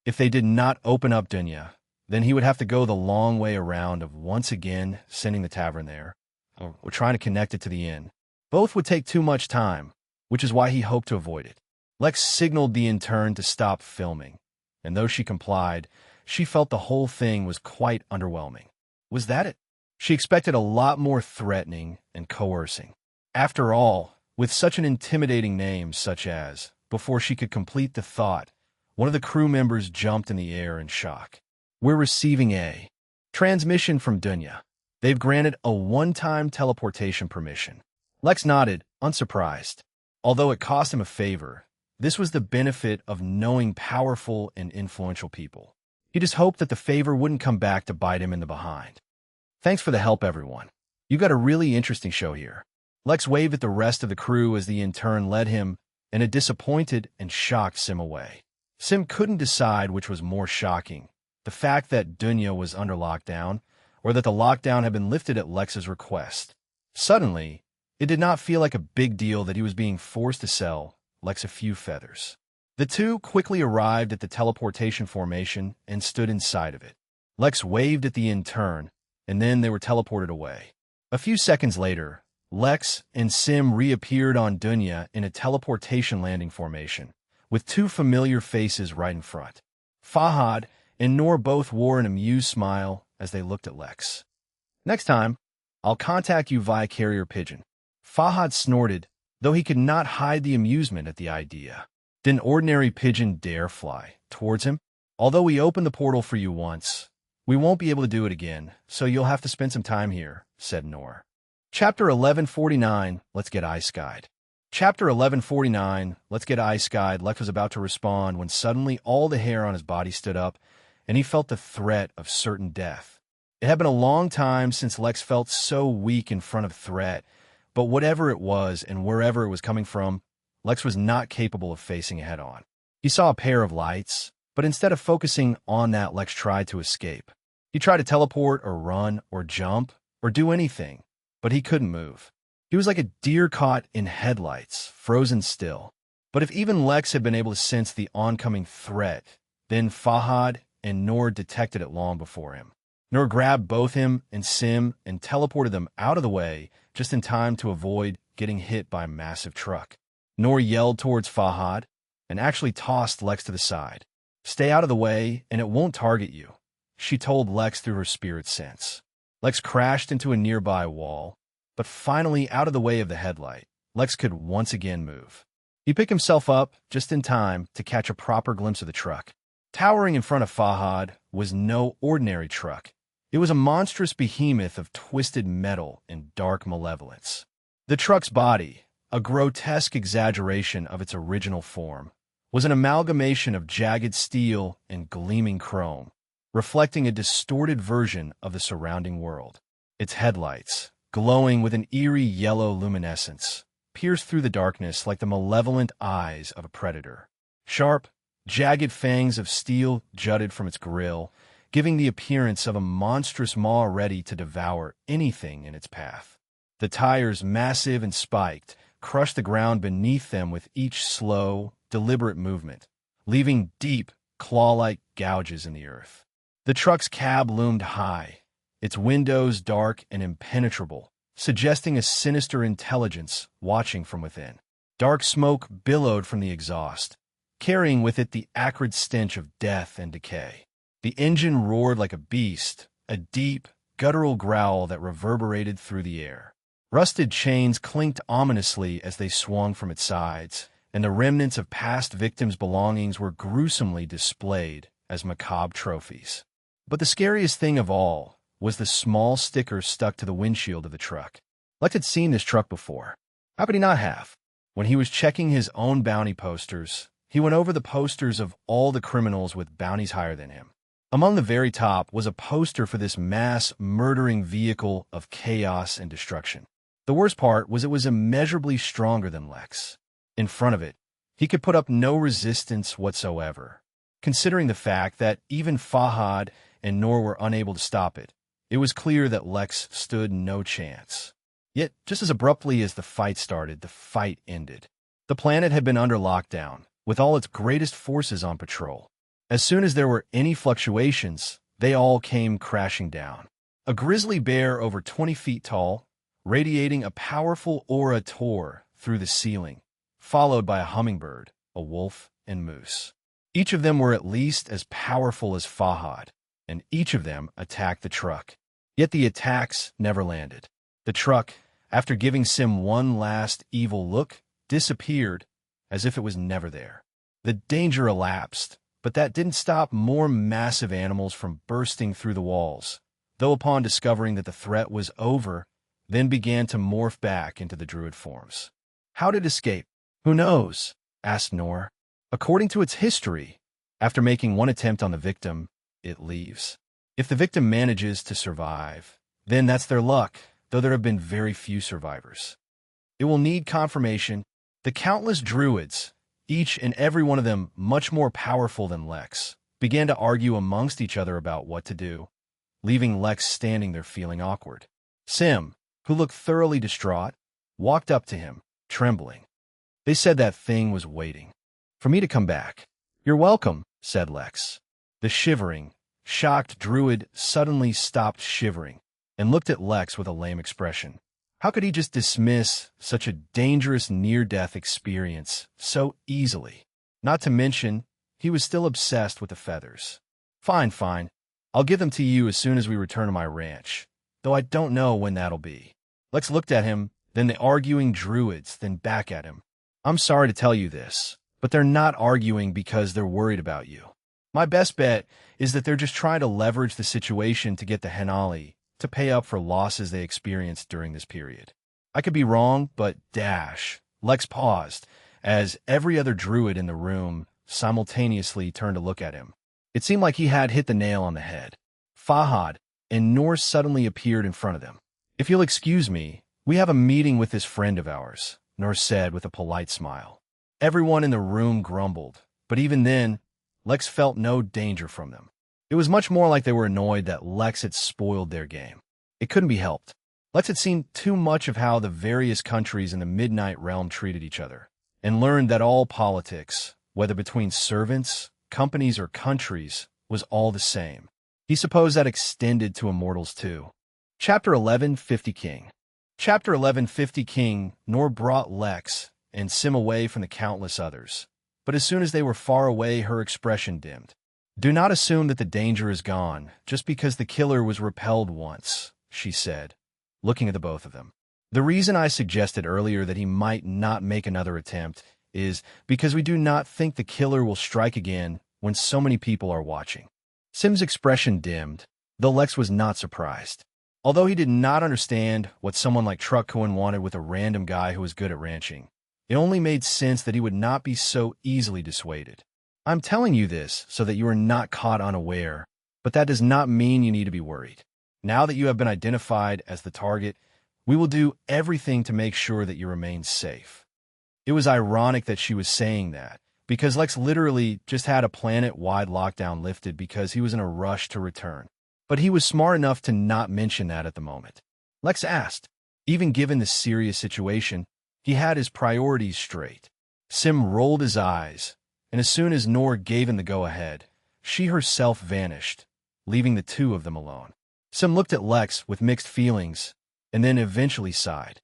If they did not open up Dunya, then he would have to go the long way around of once again sending the tavern there, or trying to connect it to the inn. Both would take too much time, which is why he hoped to avoid it. Lex signaled the intern to stop filming, and though she complied, she felt the whole thing was quite underwhelming. Was that it? She expected a lot more threatening and coercing. After all, with such an intimidating name such as, before she could complete the thought, one of the crew members jumped in the air in shock. "We're receiving a transmission from Dunya. They've granted a one-time teleportation permission." Lex nodded, unsurprised. Although it cost him a favor, this was the benefit of knowing powerful and influential people. He just hoped that the favor wouldn't come back to bite him in the behind. "Thanks for the help, everyone. You got a really interesting show here." Lex waved at the rest of the crew as the intern led him in a disappointed and shocked Sim away. Sim couldn't decide which was more shocking, the fact that Dunya was under lockdown, or that the lockdown had been lifted at Lex's request. Suddenly, it did not feel like a big deal that he was being forced to sell Lex a few feathers. The two quickly arrived at the teleportation formation and stood inside of it. Lex waved at the intern, and then they were teleported away. A few seconds later, Lex and Sim reappeared on Dunya in a teleportation landing formation, with two familiar faces right in front. Fahad and Noor both wore an amused smile as they looked at Lex. "Next time, I'll contact you via carrier pigeon." Fahad snorted, though he could not hide the amusement at the idea. Did an ordinary pigeon dare fly towards him? "Although we opened the portal for you once, we won't be able to do it again, so you'll have to spend some time here," said Noor. Chapter 1149, Let's Get Ice-Skied. Chapter 1149, Let's Get Ice-Skied. Lex was about to respond when suddenly all the hair on his body stood up, and he felt the threat of certain death. It had been a long time since Lex felt so weak in front of threat, but whatever it was and wherever it was coming from, Lex was not capable of facing it head-on. He saw a pair of lights, but instead of focusing on that, Lex tried to escape. He tried to teleport or run or jump or do anything, but he couldn't move. He was like a deer caught in headlights, frozen still. But if even Lex had been able to sense the oncoming threat, then Fahad and Noor detected it long before him. Noor grabbed both him and Sim and teleported them out of the way just in time to avoid getting hit by a massive truck. Noor yelled towards Fahad and actually tossed Lex to the side. "Stay out of the way and it won't target you," she told Lex through her spirit sense. Lex crashed into a nearby wall, but finally out of the way of the headlight, Lex could once again move. He picked himself up just in time to catch a proper glimpse of the truck. Towering in front of Fahad was no ordinary truck. It was a monstrous behemoth of twisted metal and dark malevolence. The truck's body, a grotesque exaggeration of its original form, was an amalgamation of jagged steel and gleaming chrome, reflecting a distorted version of the surrounding world. Its headlights, glowing with an eerie yellow luminescence, pierced through the darkness like the malevolent eyes of a predator. Sharp, jagged fangs of steel jutted from its grille, giving the appearance of a monstrous maw ready to devour anything in its path. The tires, massive and spiked, crushed the ground beneath them with each slow, deliberate movement, leaving deep, claw-like gouges in the earth. The truck's cab loomed high, its windows dark and impenetrable, suggesting a sinister intelligence watching from within. Dark smoke billowed from the exhaust, carrying with it the acrid stench of death and decay. The engine roared like a beast, a deep, guttural growl that reverberated through the air. Rusted chains clinked ominously as they swung from its sides, and the remnants of past victims' belongings were gruesomely displayed as macabre trophies. But the scariest thing of all was the small sticker stuck to the windshield of the truck. Lex had seen this truck before. How could he not have? When he was checking his own bounty posters, he went over the posters of all the criminals with bounties higher than him. Among the very top was a poster for this mass murdering vehicle of chaos and destruction. The worst part was it was immeasurably stronger than Lex. In front of it, he could put up no resistance whatsoever. Considering the fact that even Fahad and Noor were unable to stop it, it was clear that Lex stood no chance. Yet, just as abruptly as the fight started, the fight ended. The planet had been under lockdown, with all its greatest forces on patrol. As soon as there were any fluctuations, they all came crashing down. A grizzly bear over 20 feet tall, radiating a powerful aura tore through the ceiling, followed by a hummingbird, a wolf, and moose. Each of them were at least as powerful as Fahad, and each of them attacked the truck. Yet the attacks never landed. The truck, after giving Sim one last evil look, disappeared as if it was never there. The danger elapsed, but that didn't stop more massive animals from bursting through the walls, though upon discovering that the threat was over, then began to morph back into the druid forms. How did it escape? Who knows? Asked Noor. According to its history, after making one attempt on the victim, it leaves. If the victim manages to survive, then that's their luck, though there have been very few survivors. It will need confirmation. The countless druids, each and every one of them much more powerful than Lex, began to argue amongst each other about what to do, leaving Lex standing there feeling awkward. Sim, who looked thoroughly distraught, walked up to him, trembling. They said that thing was waiting for me to come back. You're welcome, said Lex. The shivering, shocked druid suddenly stopped shivering and looked at Lex with a lame expression. How could he just dismiss such a dangerous near-death experience so easily? Not to mention, he was still obsessed with the feathers. Fine, fine. I'll give them to you as soon as we return to my ranch, though I don't know when that'll be. Lex looked at him, then the arguing druids, then back at him. I'm sorry to tell you this, but they're not arguing because they're worried about you. My best bet is that they're just trying to leverage the situation to get the Henali to pay up for losses they experienced during this period. I could be wrong, but Lex paused, as every other druid in the room simultaneously turned to look at him. It seemed like he had hit the nail on the head. Fahad and Noor suddenly appeared in front of them. If you'll excuse me, we have a meeting with this friend of ours, Noor said with a polite smile. Everyone in the room grumbled, but even then, Lex felt no danger from them. It was much more like they were annoyed that Lex had spoiled their game. It couldn't be helped. Lex had seen too much of how the various countries in the Midnight Realm treated each other, and learned that all politics, whether between servants, companies, or countries, was all the same. He supposed that extended to immortals too. Chapter 11, 50 King. Chapter 11, 50 King nor brought Lex and Sim away from the countless others. But as soon as they were far away, her expression dimmed. "Do not assume that the danger is gone, just because the killer was repelled once," she said, looking at the both of them. "The reason I suggested earlier that he might not make another attempt is because we do not think the killer will strike again when so many people are watching." Sim's expression dimmed, though Lex was not surprised. Although he did not understand what someone like Truck Cohen wanted with a random guy who was good at ranching, it only made sense that he would not be so easily dissuaded. "I'm telling you this so that you are not caught unaware, but that does not mean you need to be worried. Now that you have been identified as the target, we will do everything to make sure that you remain safe." It was ironic that she was saying that, because Lex literally just had a planet-wide lockdown lifted because he was in a rush to return. But he was smart enough to not mention that at the moment. Lex asked. Even given the serious situation, he had his priorities straight. Sim rolled his eyes, and as soon as Nor gave him the go-ahead, she herself vanished, leaving the two of them alone. Sim looked at Lex with mixed feelings, and then eventually sighed.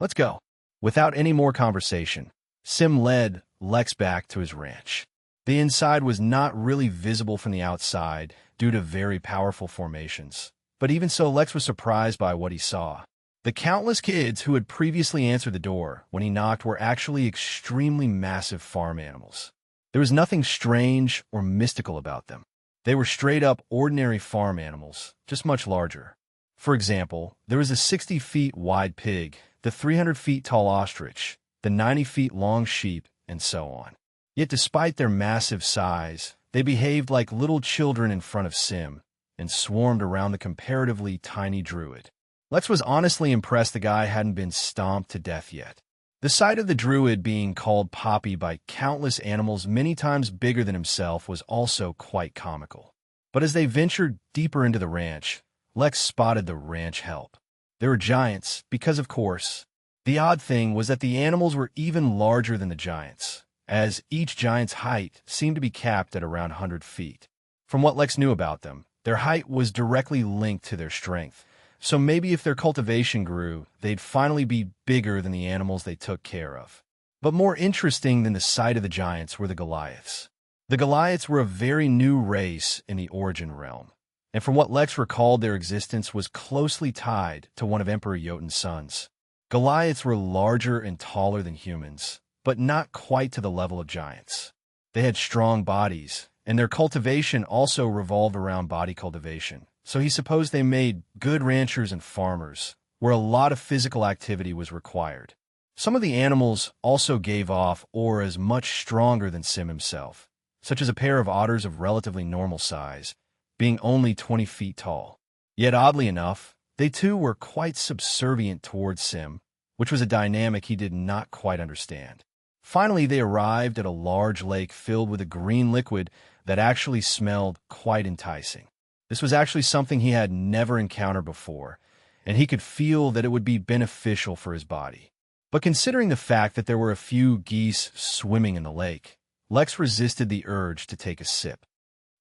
"Let's go." Without any more conversation, Sim led Lex back to his ranch. The inside was not really visible from the outside due to very powerful formations, but even so, Lex was surprised by what he saw. The countless kids who had previously answered the door when he knocked were actually extremely massive farm animals. There was nothing strange or mystical about them. They were straight-up ordinary farm animals, just much larger. For example, there was a 60 feet wide pig, the 300 feet tall ostrich, the 90 feet long sheep, and so on. Yet despite their massive size, they behaved like little children in front of Sim and swarmed around the comparatively tiny druid. Lex was honestly impressed the guy hadn't been stomped to death yet. The sight of the druid being called Poppy by countless animals many times bigger than himself was also quite comical. But as they ventured deeper into the ranch, Lex spotted the ranch help. They were giants because, of course. The odd thing was that the animals were even larger than the giants, as each giant's height seemed to be capped at around 100 feet. From what Lex knew about them, their height was directly linked to their strength, so maybe if their cultivation grew, they'd finally be bigger than the animals they took care of. But more interesting than the sight of the giants were the Goliaths. The Goliaths were a very new race in the Origin realm, and from what Lex recalled, their existence was closely tied to one of Emperor Jotun's sons. Goliaths were larger and taller than humans, but not quite to the level of giants. They had strong bodies, and their cultivation also revolved around body cultivation, so he supposed they made good ranchers and farmers, where a lot of physical activity was required. Some of the animals also gave off auras much stronger than Sim himself, such as a pair of otters of relatively normal size, being only 20 feet tall. Yet oddly enough, they too were quite subservient towards Sim, which was a dynamic he did not quite understand. Finally, they arrived at a large lake filled with a green liquid that actually smelled quite enticing. This was actually something he had never encountered before, and he could feel that it would be beneficial for his body. But considering the fact that there were a few geese swimming in the lake, Lex resisted the urge to take a sip.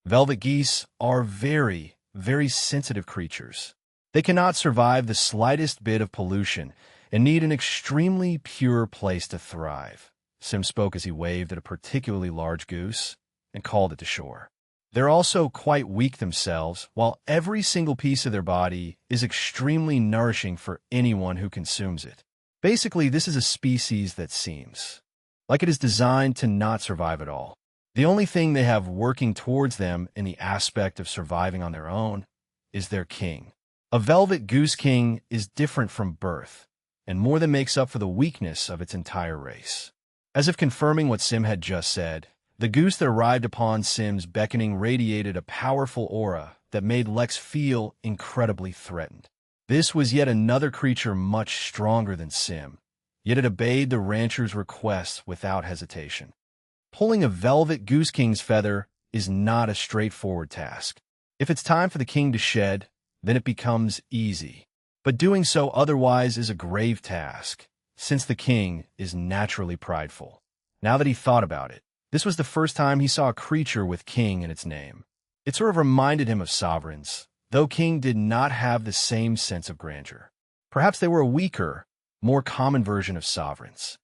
Velvet geese are very, very sensitive creatures. They cannot survive the slightest bit of pollution and need an extremely pure place to thrive. Sim spoke as he waved at a particularly large goose and called it to shore. They're also quite weak themselves, while every single piece of their body is extremely nourishing for anyone who consumes it. Basically, this is a species that seems like it is designed to not survive at all. The only thing they have working towards them in the aspect of surviving on their own is their king. A velvet goose king is different from birth, and more than makes up for the weakness of its entire race. As if confirming what Sim had just said, the goose that arrived upon Sim's beckoning radiated a powerful aura that made Lex feel incredibly threatened. This was yet another creature much stronger than Sim, yet it obeyed the rancher's request without hesitation. Pulling a velvet goose king's feather is not a straightforward task. If it's time for the king to shed, then it becomes easy. But doing so otherwise is a grave task, since the king is naturally prideful. Now that he thought about it, this was the first time he saw a creature with king in its name. It sort of reminded him of sovereigns, though king did not have the same sense of grandeur. Perhaps they were a weaker, more common version of sovereigns.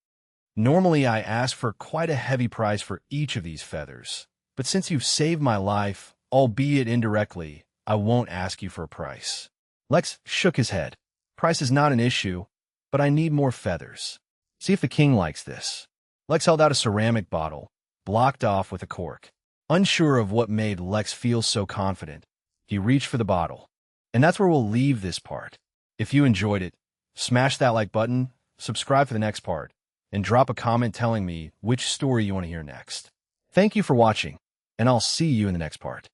Normally, I ask for quite a heavy price for each of these feathers, but since you've saved my life, albeit indirectly, I won't ask you for a price. Lex shook his head. Price is not an issue, but I need more feathers. See if the king likes this. Lex held out a ceramic bottle, blocked off with a cork. Unsure of what made Lex feel so confident, he reached for the bottle. And that's where we'll leave this part. If you enjoyed it, smash that like button, subscribe for the next part, and drop a comment telling me which story you want to hear next. Thank you for watching, and I'll see you in the next part.